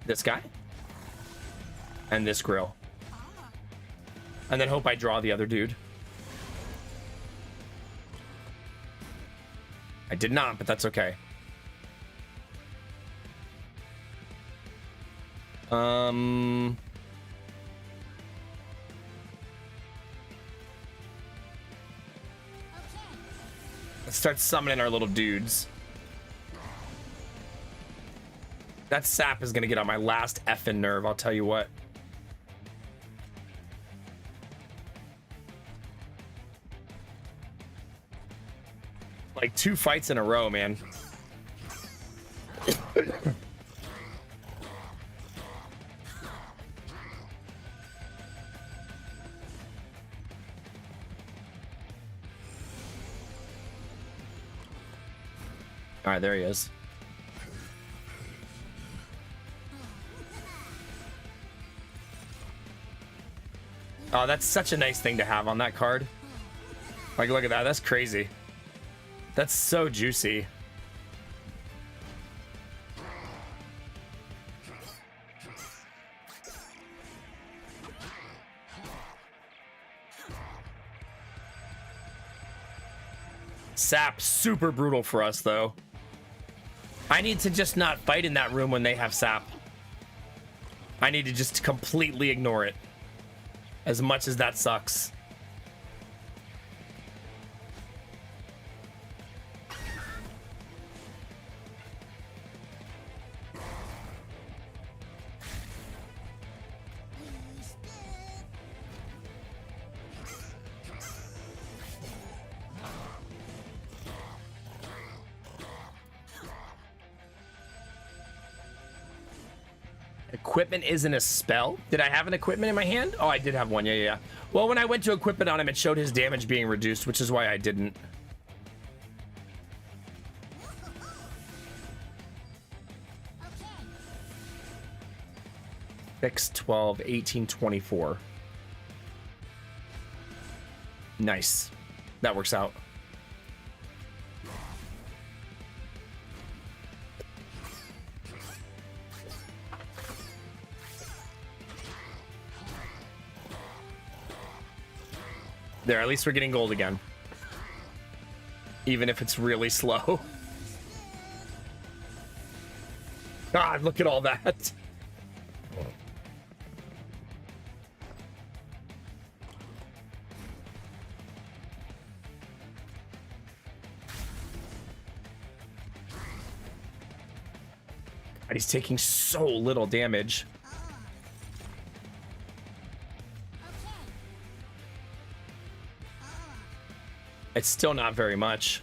This guy. And this grill. And then hope I draw the other dude. I did not, but that's okay. Let's start summoning our little dudes. That sap is gonna get on my last effing nerve, I'll tell you what. Like 2 fights in a row, man. All right, there he is. Oh, that's such a nice thing to have on that card. Like, look at that. That's crazy. That's so juicy. Sap, super brutal for us, though. I need to just not fight in that room when they have sap. I need to just completely ignore it. As much as that sucks. Equipment isn't a spell. Did I have an equipment in my hand? Oh, I did have one. Yeah. Well, when I went to equip it on him, it showed his damage being reduced, which is why I didn't. Okay. 6, 12, 18, 24. Nice. That works out. There, at least we're getting gold again. Even if it's really slow. God, look at all that. God, he's taking so little damage. It's still not very much.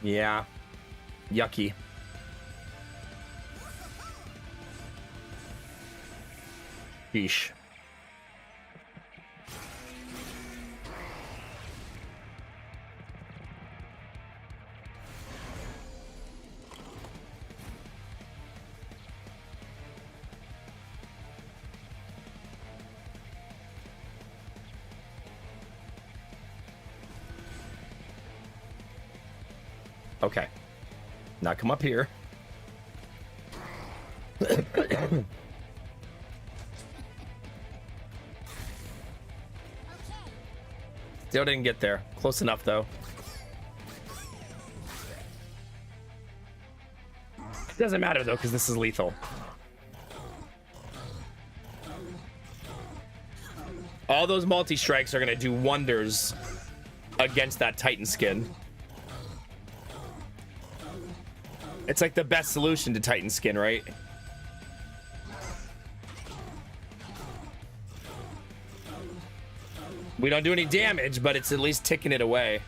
Yeah. Yucky. Sheesh. Okay. Now come up here. Still didn't get there. Close enough, though. It doesn't matter, though, because this is lethal. All those multi-strikes are going to do wonders against that Titan skin. It's like the best solution to Titan skin, right? We don't do any damage, but it's at least ticking it away.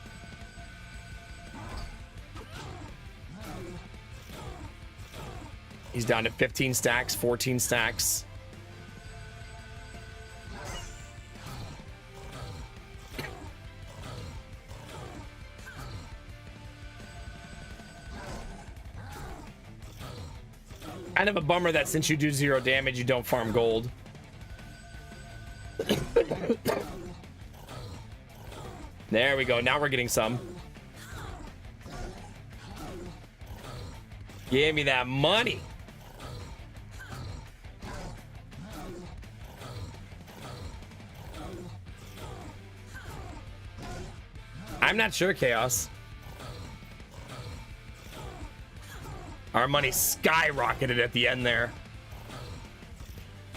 He's down to 15 stacks, 14 stacks. Kind of a bummer that since you do 0 damage, you don't farm gold. There we go. Now we're getting some. Give me that money. I'm not sure, Chaos. Our money skyrocketed at the end there.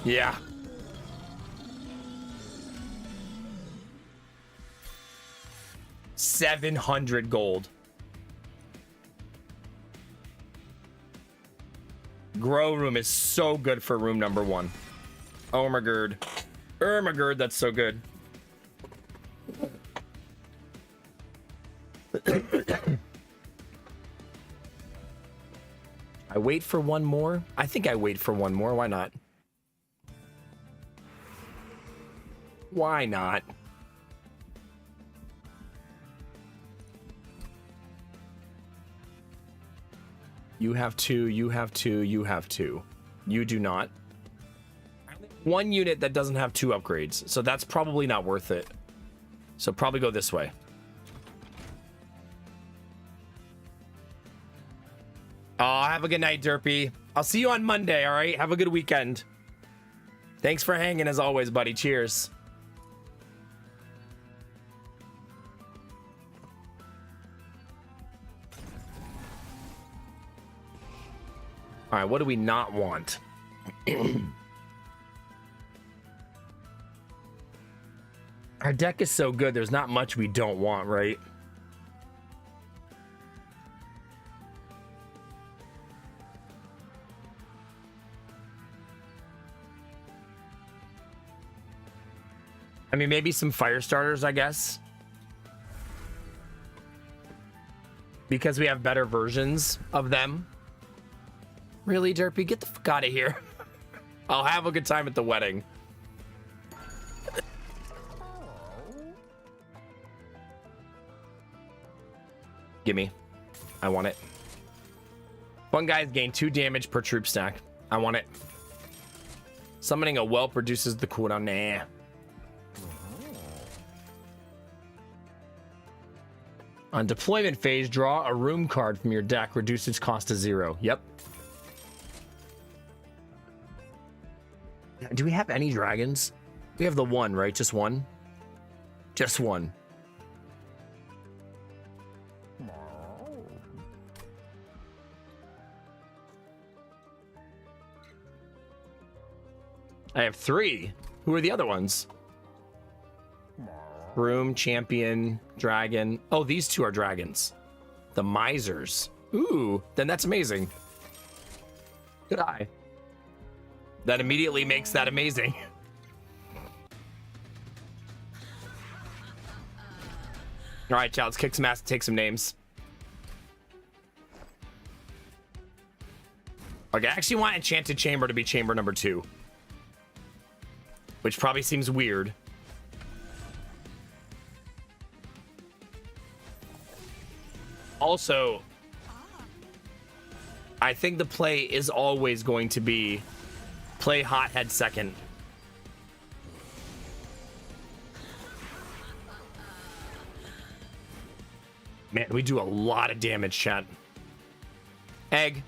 Yeah. $700 gold. Grow room is so good for room number 1. Ermagerd. Ermagerd, that's so good. I wait for one more. I think I wait for one more. Why not? Why not? You have 2, you have 2, you have 2. You do not. One unit that doesn't have 2 upgrades, so that's probably not worth it. So probably go this way. Oh, have a good night, Derpy. I'll see you on Monday, all right? Have a good weekend. Thanks for hanging as always, buddy. Cheers. All right, what do we not want? Our deck is so good, there's not much we don't want, right? I mean, maybe some fire starters, I guess. Because we have better versions of them. Really, Derpy? Get the fuck out of here. I'll have a good time at the wedding. Gimme. I want it. Fun guys gain 2 damage per troop stack. I want it. Summoning a whelp reduces the cooldown. Nah. On deployment phase, draw a room card from your deck. Reduce its cost to 0. Yep. Do we have any dragons? We have the one, right? Just one? Just one. I have 3. Who are the other ones? Room, champion, dragon. Oh, these 2 are dragons. The misers. Ooh, then that's amazing. Good eye. That immediately makes that amazing. All right, chat, let's kick some ass and take some names. Okay, I actually want Enchanted Chamber to be chamber number 2. Which probably seems weird. Also, I think the play is always going to be play Hothead second. Man, we do a lot of damage, chat. Egg.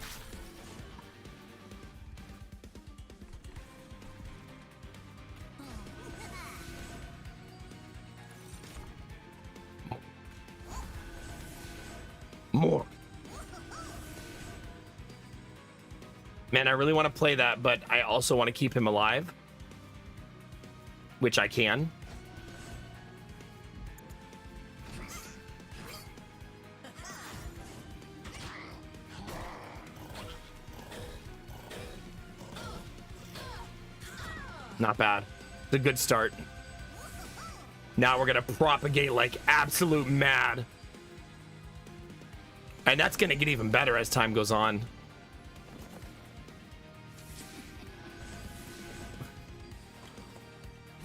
More. Man, I really want to play that, but I also want to keep him alive. Which I can. Not bad. It's a good start. Now we're gonna propagate like absolute mad. And that's gonna get even better as time goes on.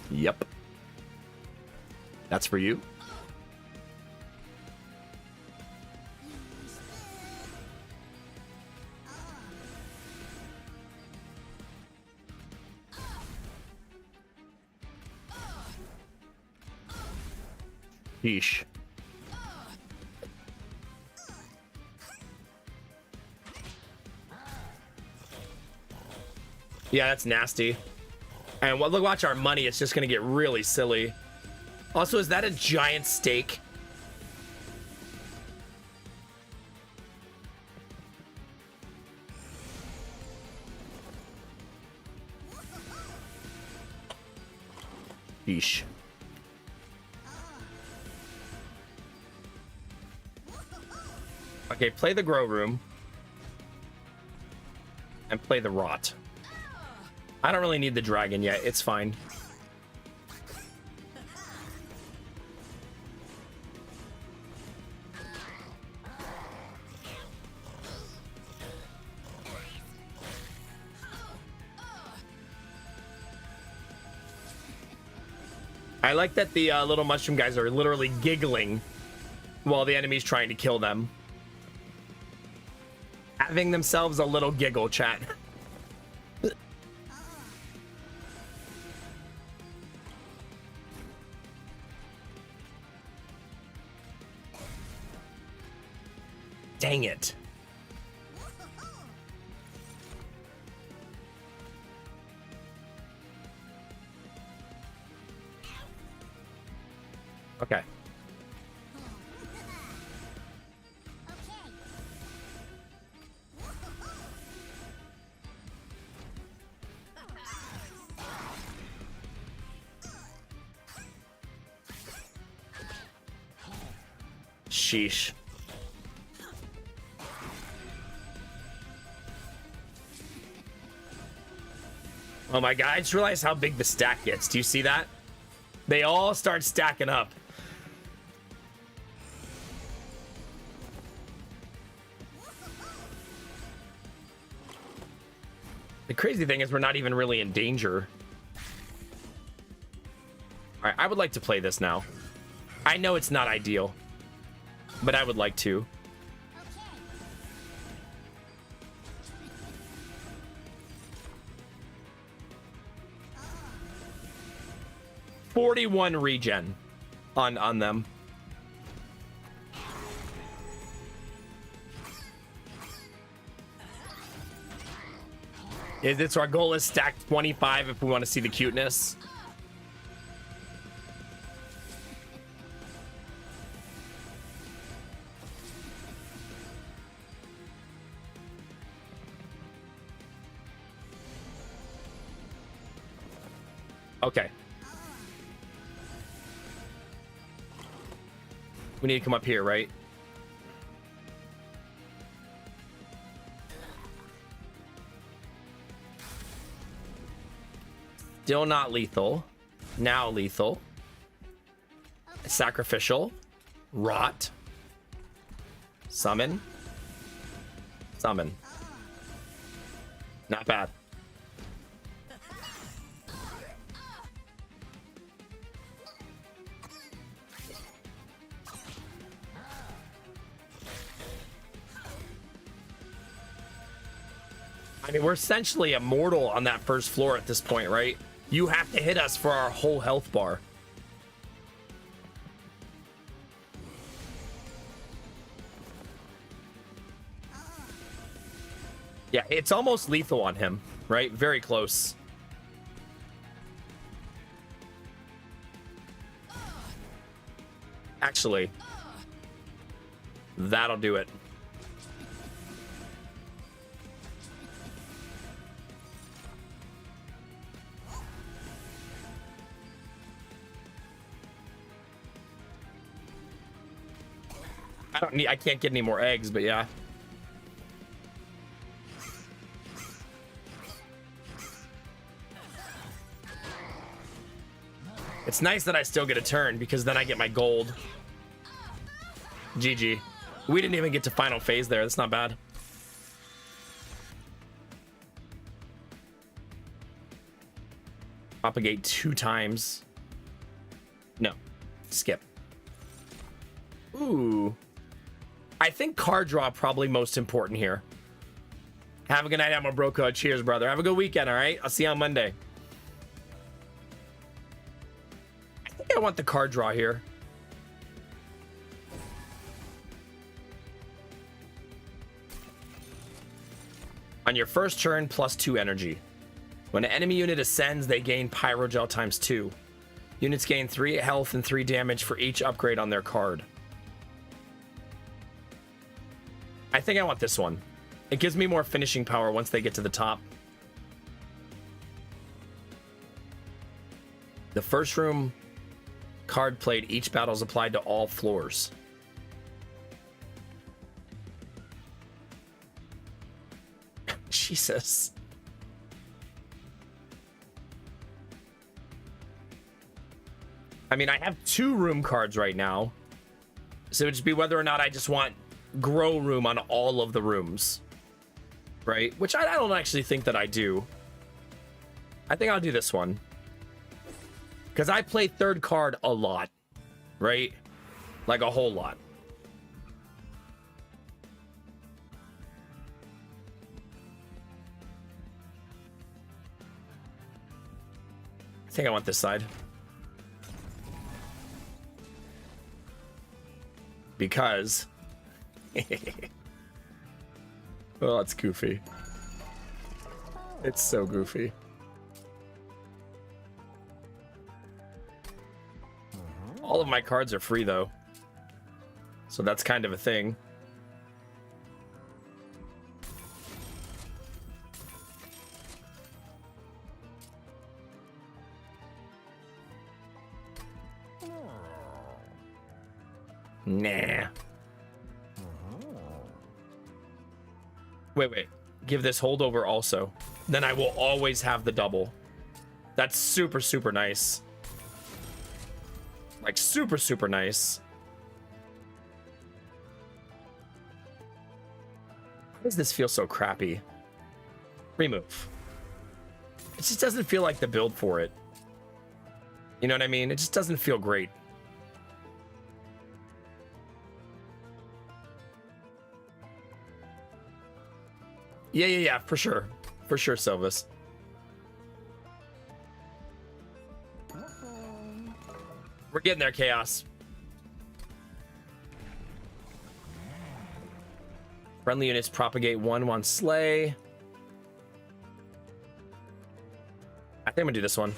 Yep. That's for you. Yeesh. Yeah, that's nasty. And look, watch our money. It's just gonna get really silly. Also, is that a giant steak? Yeesh. Okay, play the grow room. And play the rot. I don't really need the dragon yet. It's fine. I like that the little mushroom guys are literally giggling while the enemy's trying to kill them. Having themselves a little giggle, chat. Dang it. Okay. Sheesh. Oh my god, I just realized how big the stack gets. Do you see that? They all start stacking up. The crazy thing is we're not even really in danger. All right, I would like to play this now. I know it's not ideal, but I would like to. 41 regen on them. Is it so our goal is stack 25 if we want to see the cuteness? Okay. We need to come up here, right? Still not lethal. Now lethal. Sacrificial. Rot. Summon. Summon. Not bad. I mean, we're essentially immortal on that first floor at this point, right? You have to hit us for our whole health bar. Yeah, it's almost lethal on him, right? Very close. Actually, that'll do it. I can't get any more eggs, but yeah. It's nice that I still get a turn because then I get my gold. GG. We didn't even get to final phase there. That's not bad. Propagate 2 times. No. Skip. Ooh. I think card draw probably most important here. Have a good night, Elmo Broco. Cheers, brother. Have a good weekend, all right? I'll see you on Monday. I think I want the card draw here. On your first turn, +2 energy. When an enemy unit ascends, they gain Pyrogel ×2. Units gain 3 health and 3 damage for each upgrade on their card. I think I want this one. It gives me more finishing power once they get to the top. The first room card played, each battle is applied to all floors. Jesus. I mean, I have 2 room cards right now. So it'd just be whether or not I just want grow room on all of the rooms, right? Which I don't actually think that I do. I think I'll do this one because I play third card a lot, right? Like a whole lot. I think I want this side because well, it's goofy. It's so goofy. All of my cards are free though, so that's kind of a thing. Nah. Wait. Give this holdover also. Then I will always have the double. That's super, super nice. Like, super, super nice. Why does this feel so crappy? Remove. It just doesn't feel like the build for it. You know what I mean? It just doesn't feel great. Yeah, for sure. For sure, Silvis. We're getting there, Chaos. Friendly units propagate 1/1 slay. I'm gonna do this one.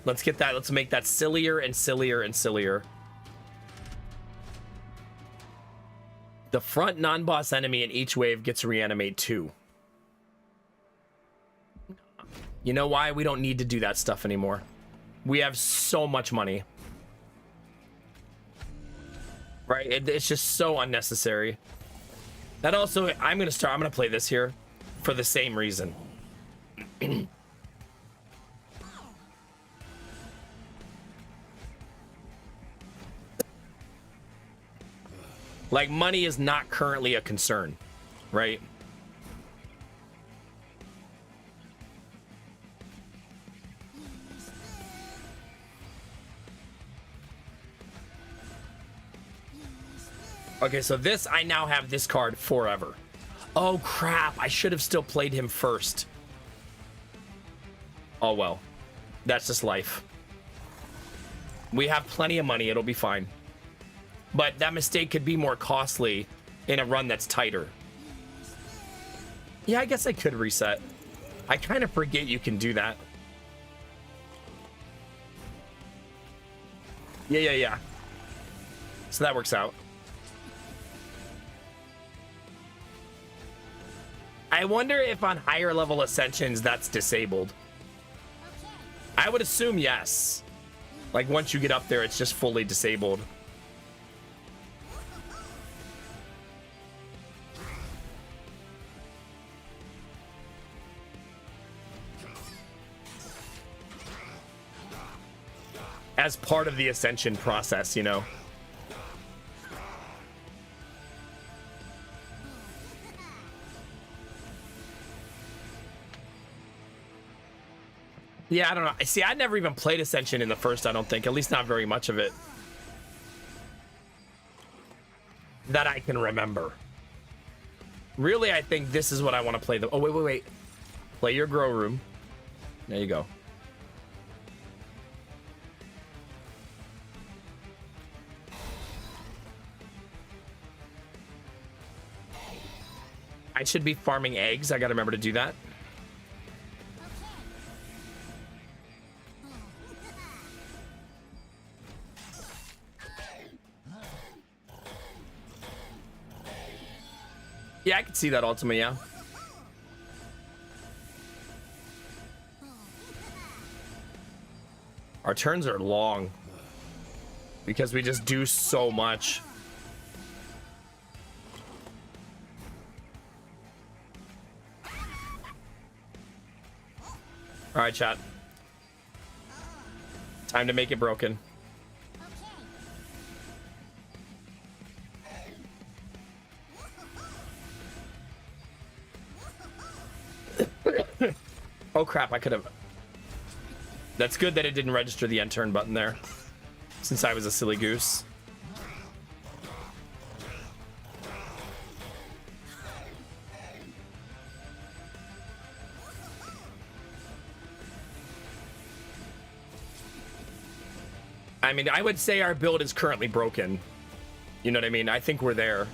Let's get that. Let's make that sillier and sillier and sillier. The front non-boss enemy in each wave gets reanimate 2. You know why? We don't need to do that stuff anymore. We have so much money. Right? It's just so unnecessary. That also, I'm gonna play this here for the same reason. Like, money is not currently a concern, right? Okay, so this, I now have this card forever. Oh, crap. I should have still played him first. Oh, well. That's just life. We have plenty of money. It'll be fine. But that mistake could be more costly in a run that's tighter. Yeah, I guess I could reset. I kind of forget you can do that. Yeah. So that works out. I wonder if on higher level ascensions that's disabled. I would assume yes. Like once you get up there, it's just fully disabled. As part of the ascension process, you know. Yeah, I don't know. See, I never even played Ascension in the first, I don't think. At least not very much of it. That I can remember. Really, I think this is what I want to play. Oh, wait. Play your grow room. There you go. I should be farming eggs. I gotta remember to do that. Yeah, I can see that Ultima, yeah. Our turns are long because we just do so much. All right, chat. Time to make it broken. Oh crap, I could have. That's good that it didn't register the end turn button there, since I was a silly goose. I mean, I would say our build is currently broken. You know what I mean? I think we're there.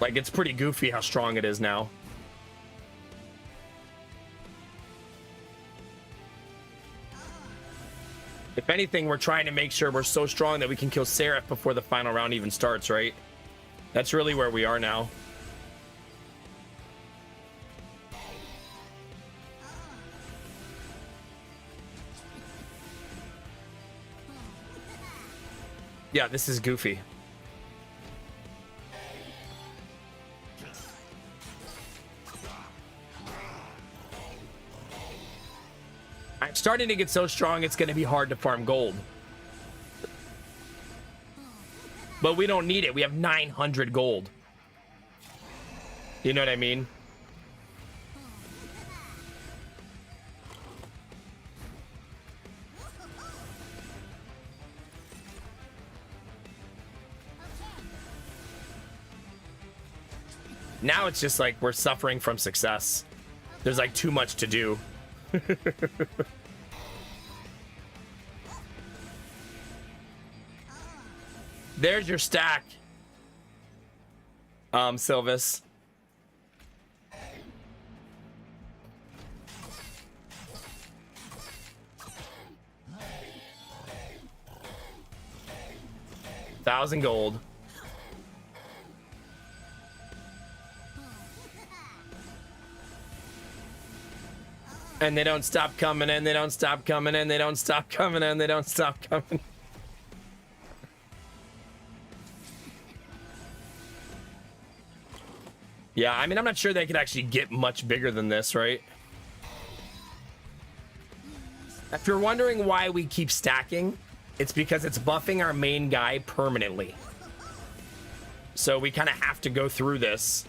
Like, it's pretty goofy how strong it is now. If anything, we're trying to make sure we're so strong that we can kill Seraph before the final round even starts, right? That's really where we are now. Yeah, this is goofy. I'm starting to get so strong it's going to be hard to farm gold. But we don't need it. We have 900 gold. You know what I mean? Now it's just like we're suffering from success. There's like too much to do. There's your stack, Sylvis. 1,000 gold. And they don't stop coming in, they don't stop coming in, they don't stop coming in, they don't stop coming. Yeah, I mean, I'm not sure they could actually get much bigger than this, right? If you're wondering why we keep stacking, it's because it's buffing our main guy permanently. So we kind of have to go through this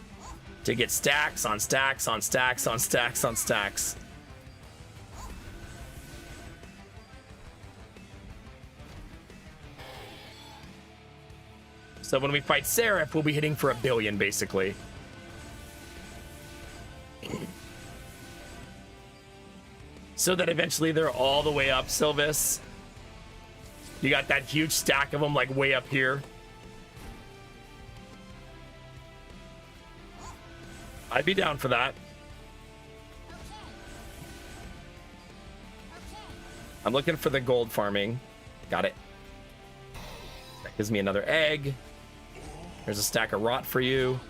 to get stacks on stacks on stacks on stacks on stacks. So when we fight Seraph, we'll be hitting for 1 billion, basically. So that eventually they're all the way up, Sylvis. You got that huge stack of them, like, way up here. I'd be down for that. I'm looking for the gold farming. Got it. That gives me another egg. There's a stack of rot for you.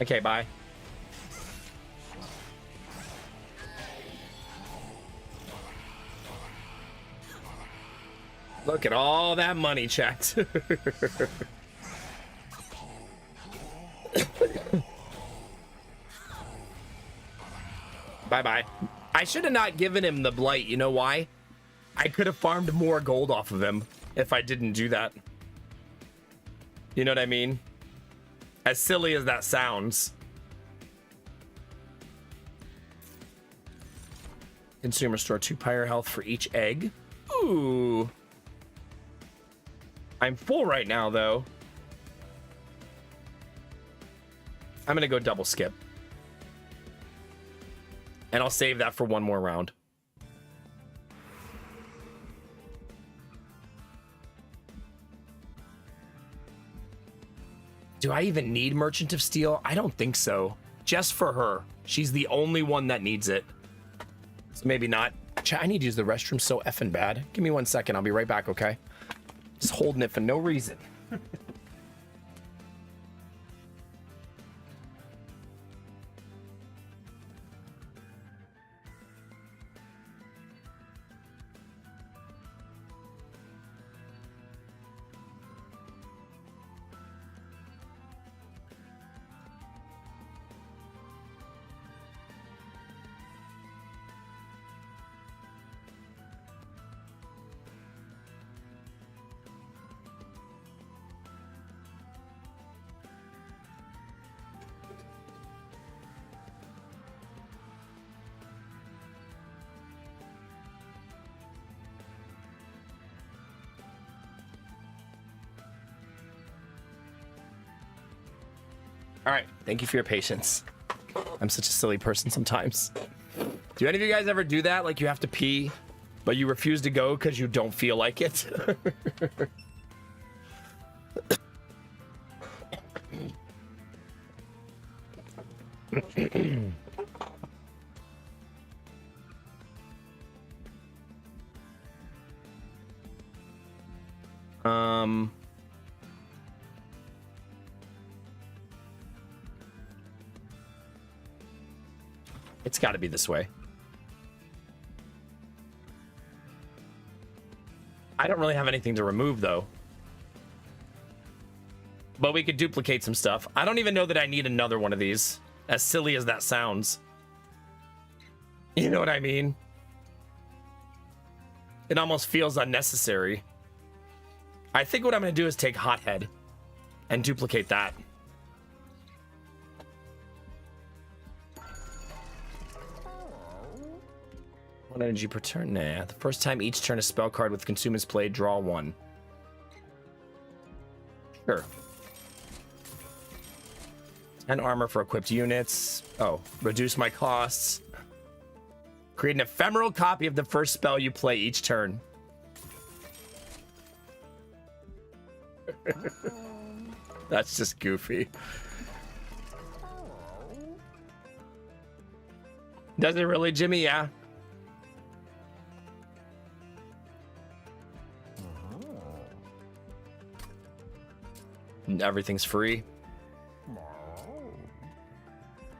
Okay, bye. Look at all that money, chat. Bye-bye. I should have not given him the blight. You know why? I could have farmed more gold off of him if I didn't do that. You know what I mean? As silly as that sounds. Consumer store 2 pyre health for each egg. Ooh. I'm full right now, though. I'm gonna go double skip. And I'll save that for one more round. Do I even need Merchant of Steel? I don't think so. Just for her. She's the only one that needs it. So maybe not. I need to use the restroom so effing bad. Give me 1 second. I'll be right back, okay? Just holding it for no reason. All right, thank you for your patience. I'm such a silly person sometimes. Do any of you guys ever do that? Like you have to pee, but you refuse to go because you don't feel like it? It's got to be this way. I don't really have anything to remove, though. But we could duplicate some stuff. I don't even know that I need another one of these, as silly as that sounds. You know what I mean? It almost feels unnecessary. I think what I'm going to do is take Hothead and duplicate that. One energy per turn? Nah. The first time each turn a spell card with consume is played, draw 1. Sure. 10 armor for equipped units. Oh, reduce my costs. Create an ephemeral copy of the first spell you play each turn. That's just goofy. Does it really, Jimmy? Yeah. and everything's free.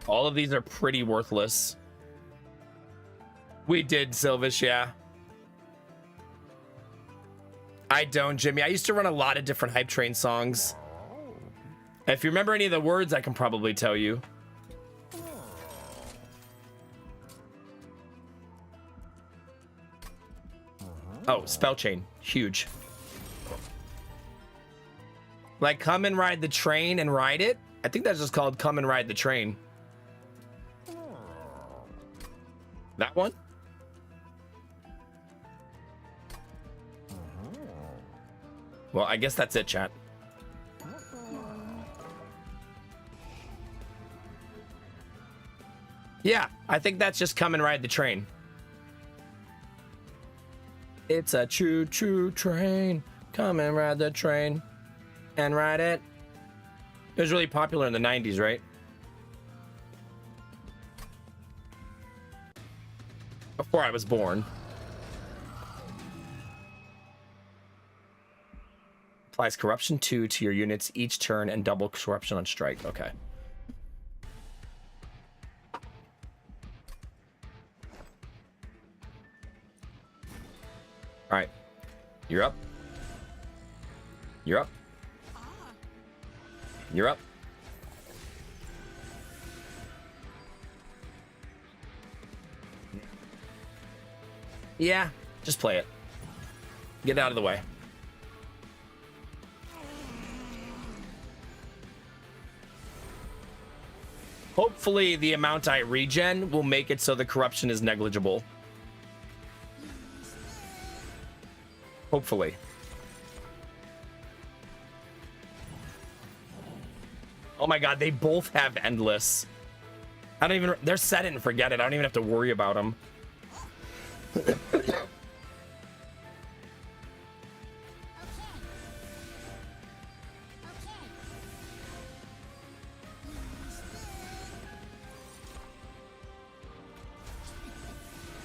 All of these are pretty worthless. We did, Silvish, yeah. I don't, Jimmy. I used to run a lot of different Hype Train songs. If you remember any of the words, I can probably tell you. Oh, Spell Chain. Huge. Like, come and ride the train and ride it? I think that's just called come and ride the train. That one? Well, I guess that's it, chat. Yeah, I think that's just come and ride the train. It's a choo-choo train. Come and ride the train and ride it. It was really popular in the 90s, right? Before I was born. Applies corruption 2 to your units each turn and double corruption on strike. Okay. All right. You're up. You're up. You're up. Yeah, just play it. Get out of the way. Hopefully the amount I regen will make it so the corruption is negligible. Hopefully. Oh my god, they both have endless. I don't even... They're set it and forget it. I don't even have to worry about them.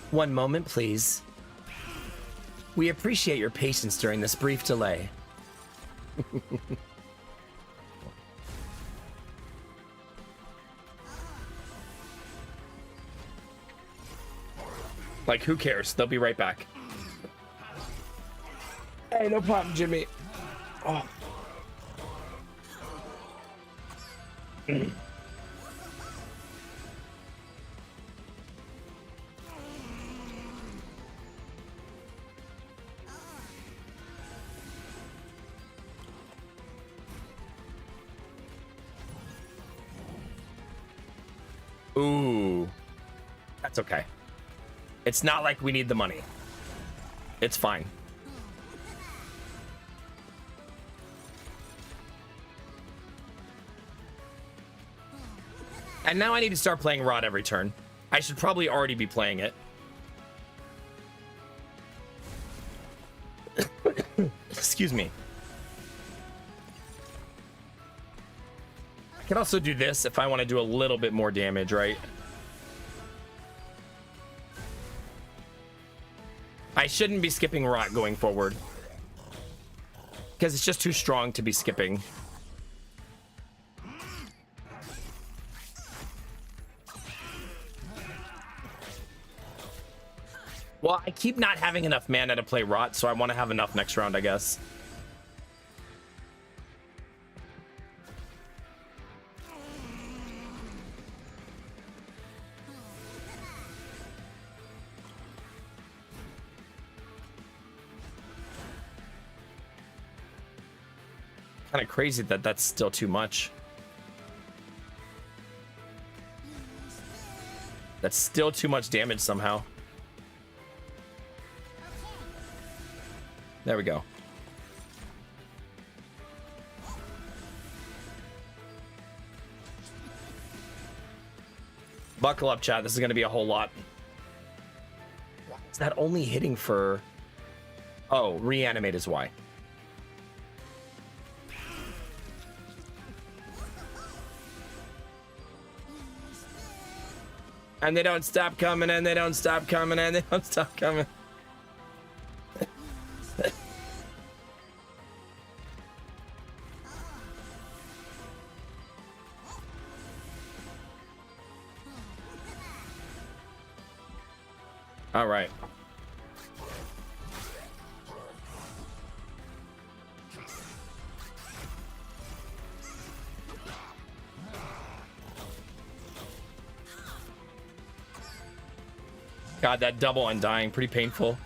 One moment, please. We appreciate your patience during this brief delay. Like, who cares? They'll be right back. Hey, no problem, Jimmy. Oh. Ooh. That's okay. It's not like we need the money. It's fine. And now I need to start playing Rod every turn. I should probably already be playing it. Excuse me. I can also do this if I want to do a little bit more damage, right? I shouldn't be skipping Rot going forward. Because it's just too strong to be skipping. Well, I keep not having enough mana to play Rot, so I want to have enough next round, I guess. Kind of crazy that that's still too much. That's still too much damage somehow. There we go. Buckle up, chat. This is going to be a whole lot. Is that only hitting for... Oh, reanimate is why. And they don't stop coming, and they don't stop coming, and they don't stop coming. All right. God, that double undying, pretty painful.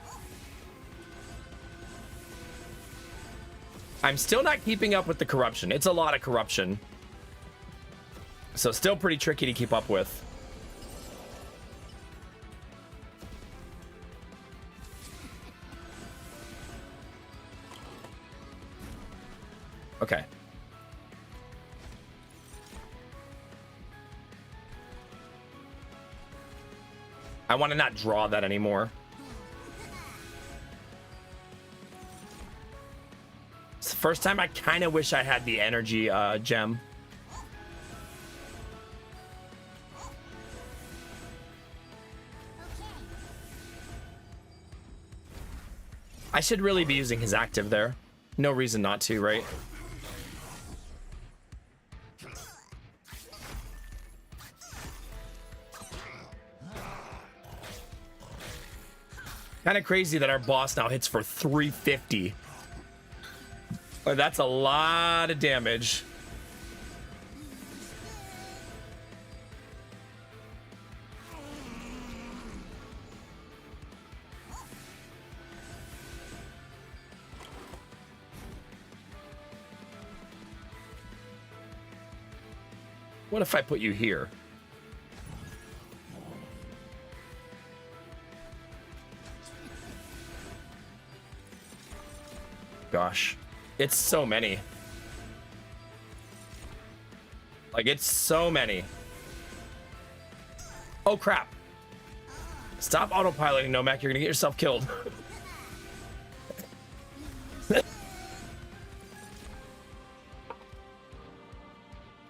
I'm still not keeping up with the corruption. It's a lot of corruption. So still pretty tricky to keep up with. Okay. I want to not draw that anymore. It's the first time I kind of wish I had the energy gem. I should really be using his active there. No reason not to, right? Kind of crazy that our boss now hits for 350. Oh, that's a lot of damage. What if I put you here? Gosh, it's so many. Like, it's so many. Oh crap. Stop autopiloting, Nomak. You're gonna get yourself killed.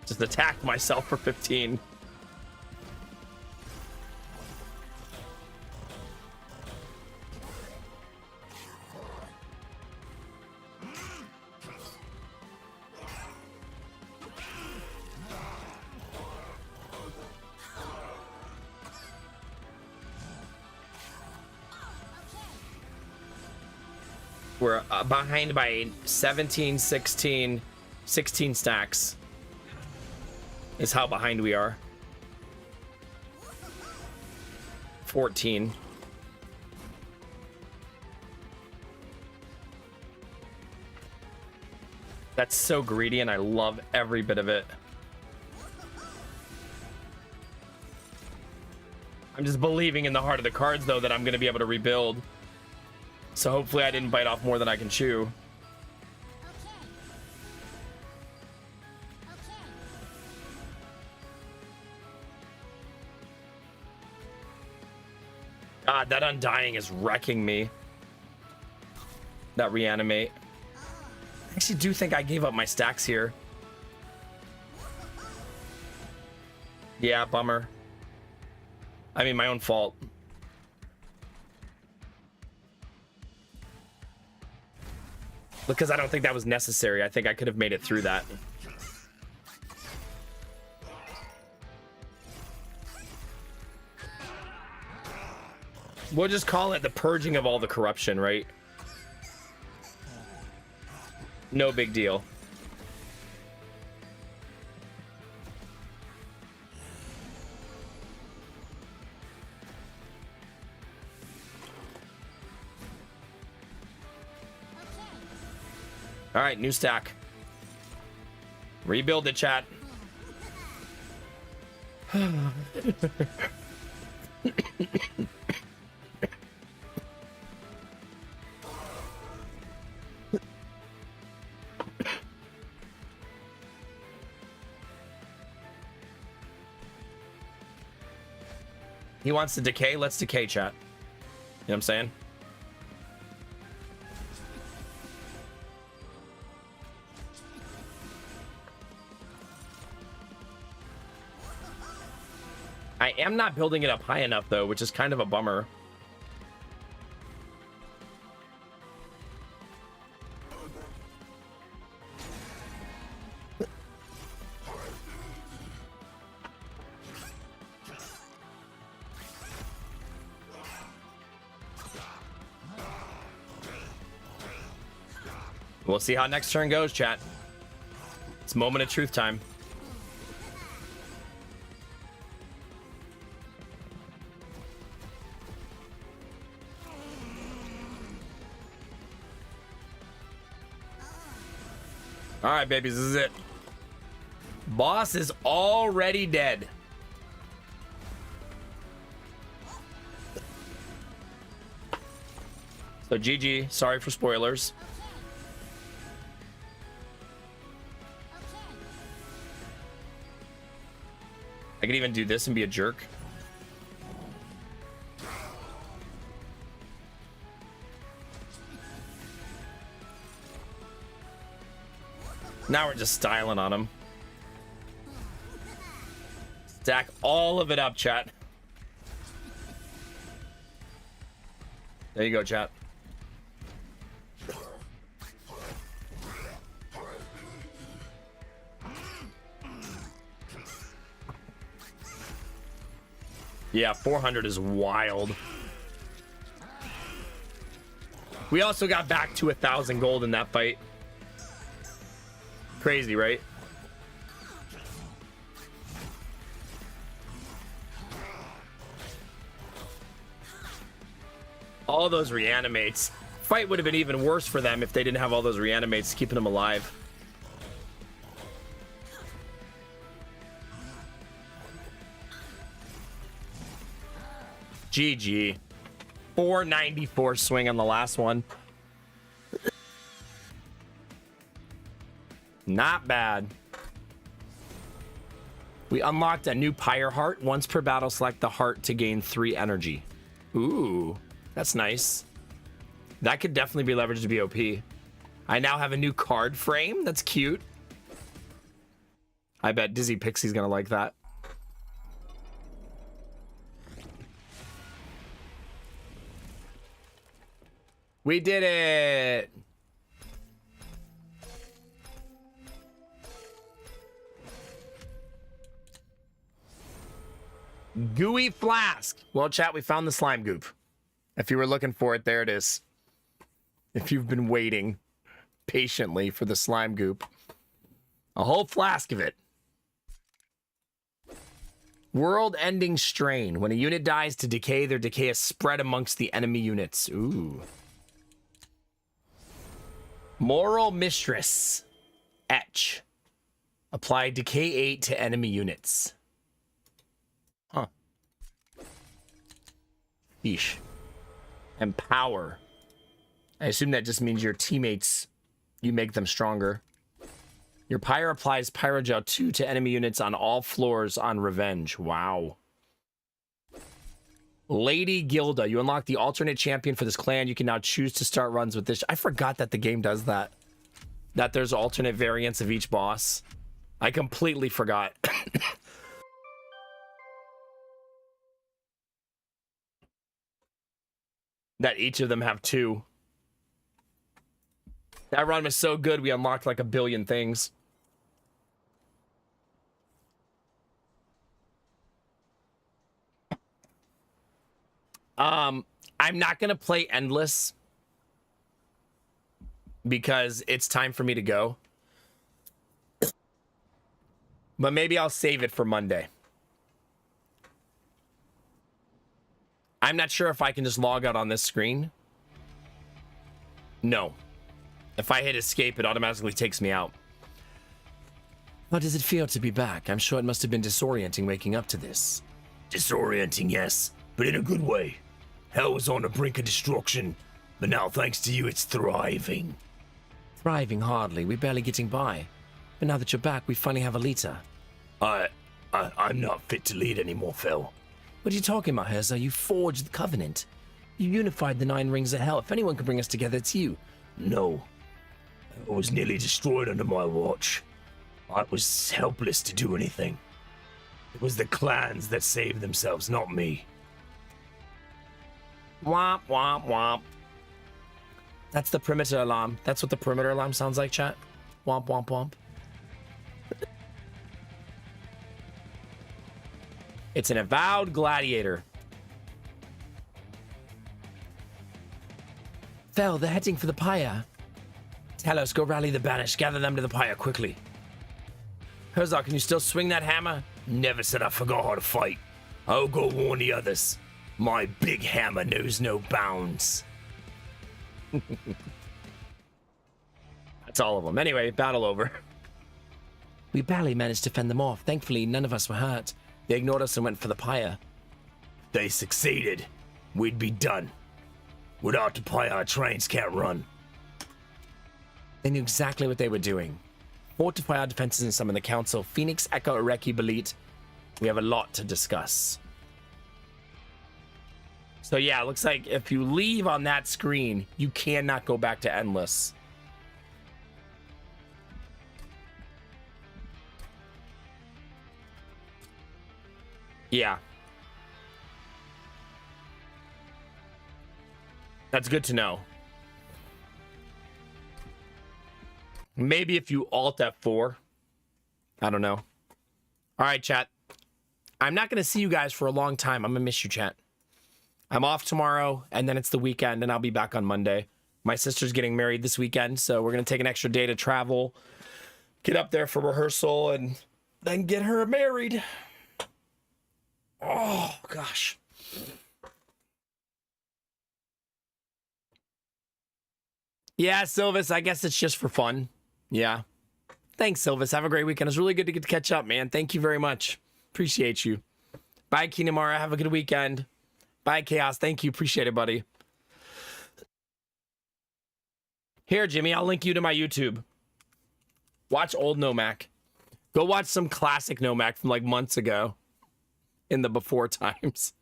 Just attacked myself for 15. We're behind by 17, 16 stacks. Is how behind we are. 14. That's so greedy, and I love every bit of it. I'm just believing in the heart of the cards, though, that I'm going to be able to rebuild. So hopefully I didn't bite off more than I can chew. God, that undying is wrecking me. That reanimate. I actually do think I gave up my stacks here. Yeah, bummer. I mean, my own fault. Because I don't think that was necessary. I think I could have made it through that. We'll just call it the purging of all the corruption, right? No big deal. All right, new stack. Rebuild the chat. He wants to decay. Let's decay, chat. You know what I'm saying? I am not building it up high enough, though, which is kind of a bummer. We'll see how next turn goes, chat. It's moment of truth time. All right, babies, this is it. Boss is already dead. So GG, sorry for spoilers. I could even do this and be a jerk. Now we're just styling on him. Stack all of it up, chat. There you go, chat. Yeah, 400 is wild. We also got back to 1,000 gold in that fight. Crazy, right? All those reanimates. Fight would have been even worse for them if they didn't have all those reanimates keeping them alive. GG. 494 swing on the last one. Not bad. We unlocked a new Pyre Heart. Once per battle, select the heart to gain 3 energy. Ooh, that's nice. That could definitely be leveraged to be OP. I now have a new card frame. That's cute. I bet Dizzy Pixie's gonna like that. We did it! Gooey Flask. Well, chat, we found the slime goop. If you were looking for it, there it is. If you've been waiting patiently for the slime goop. A whole flask of it. World-ending strain. When a unit dies to decay, their decay is spread amongst the enemy units. Ooh. Moral Mistress. Etch. Apply decay 8 to enemy units. Huh. Yeesh. Empower. I assume that just means your teammates, you make them stronger. Your Pyre applies Pyrogel 2 to enemy units on all floors on Revenge. Wow. Lady Gilda. You unlock the alternate champion for this clan. You can now choose to start runs with this. I forgot that the game does that. That there's alternate variants of each boss. I completely forgot. That each of them have 2. That run was so good, we unlocked like 1 billion things. I'm not gonna play Endless because it's time for me to go. But maybe I'll save it for Monday. I'm not sure if I can just log out on this screen. No. If I hit escape, it automatically takes me out. How does it feel to be back? I'm sure it must have been disorienting waking up to this. Disorienting, yes, but in a good way. Hell was on the brink of destruction, but now thanks to you, it's thriving. Thriving hardly. We're barely getting by. But now that you're back, we finally have a leader. I'm not fit to lead anymore, Phil. What are you talking about, Herzog? You forged the Covenant. You unified the 9 rings of hell. If anyone can bring us together, it's you. No. I was nearly destroyed under my watch. I was helpless to do anything. It was the clans that saved themselves, not me. Womp, womp, womp. That's the perimeter alarm. That's what the perimeter alarm sounds like, chat. Womp, womp, womp. It's an avowed gladiator. Fel, they're heading for the pyre. Talos, go rally the banished. Gather them to the pyre quickly. Herzog, can you still swing that hammer? Never said I forgot how to fight. I'll go warn the others. My big hammer knows no bounds. That's all of them. Anyway, battle over. We barely managed to fend them off. Thankfully, none of us were hurt. They ignored us and went for the pyre. They succeeded. We'd be done. Without the pyre, our trains can't run. They knew exactly what they were doing. Fortify our defenses and summon the council. Phoenix, Echo, Areki, Belit. We have a lot to discuss. So yeah, it looks like if you leave on that screen, you cannot go back to Endless. Yeah. That's good to know. Maybe if you alt F4. I don't know. All right, chat. I'm not going to see you guys for a long time. I'm going to miss you, chat. I'm off tomorrow, and then it's the weekend, and I'll be back on Monday. My sister's getting married this weekend, so we're going to take an extra day to travel, get up there for rehearsal, and then get her married. Oh, gosh. Yeah, Silvis, I guess it's just for fun. Yeah. Thanks, Silvis. Have a great weekend. It's really good to get to catch up, man. Thank you very much. Appreciate you. Bye, Kinamara. Have a good weekend. Bye, Chaos. Thank you. Appreciate it, buddy. Here, Jimmy, I'll link you to my YouTube. Watch old Nomak. Go watch some classic Nomak from like months ago. In the before times.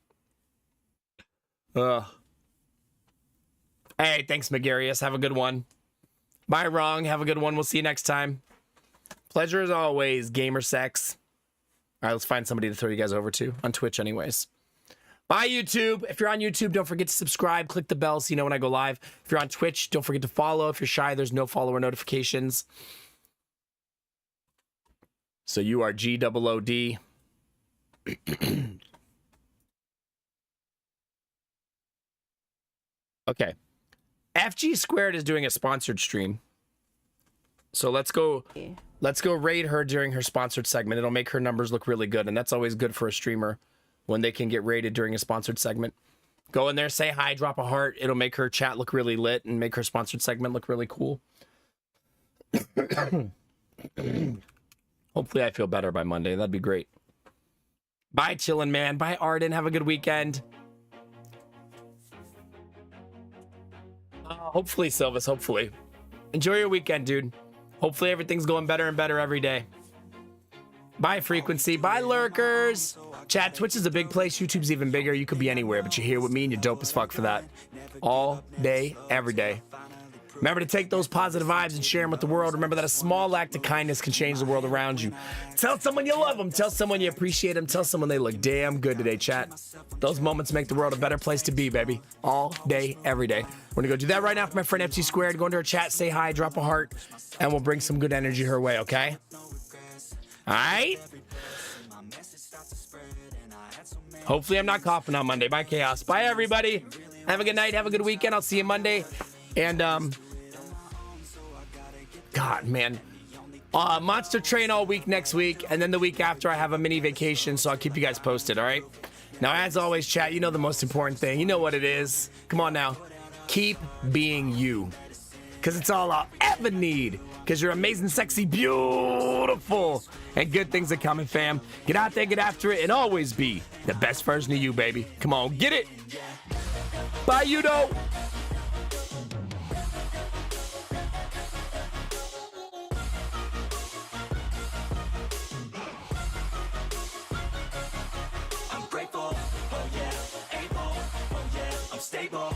Hey, thanks, Megarius. Have a good one. Bye, Wrong. Have a good one. We'll see you next time. Pleasure as always, gamer sex. All right, let's find somebody to throw you guys over to on Twitch anyways. Bye, YouTube. If you're on YouTube, don't forget to subscribe. Click the bell so you know when I go live. If you're on Twitch, don't forget to follow. If you're shy, there's no follower notifications. So you are GOOD. Okay. FG Squared is doing a sponsored stream. So let's go raid her during her sponsored segment. It'll make her numbers look really good, and that's always good for a streamer when they can get raided during a sponsored segment. Go in there, say hi, drop a heart. It'll make her chat look really lit and make her sponsored segment look really cool. Hopefully I feel better by Monday. That'd be great. Bye, chillin' man. Bye, Arden. Have a good weekend. Hopefully, Silvis. Hopefully. Enjoy your weekend, dude. Hopefully everything's going better and better every day. Bye, Frequency. Bye, Lurkers. Chat, Twitch is a big place. YouTube's even bigger. You could be anywhere, but you're here with me and you're dope as fuck for that. All day, every day. Remember to take those positive vibes and share them with the world. Remember that a small act of kindness can change the world around you. Tell someone you love them. Tell someone you appreciate them. Tell someone they look damn good today, chat. Those moments make the world a better place to be, baby. All day, every day. We're going to go do that right now for my friend FG Squared. Go into her chat, say hi, drop a heart, and we'll bring some good energy her way, okay? All right? Hopefully I'm not coughing on Monday. Bye, Chaos. Bye, everybody. Have a good night. Have a good weekend. I'll see you Monday. And, God, man. Monster Train all week next week, and then the week after I have a mini vacation, so I'll keep you guys posted, all right? Now, as always, chat, you know the most important thing. You know what it is. Come on now. Keep being you. Because it's all I'll ever need. Because you're amazing, sexy, beautiful, and good things are coming, fam. Get out there, get after it, and always be the best version of you, baby. Come on, get it. Bye, Udo. I'm grateful, oh yeah, able, oh yeah, I'm stable.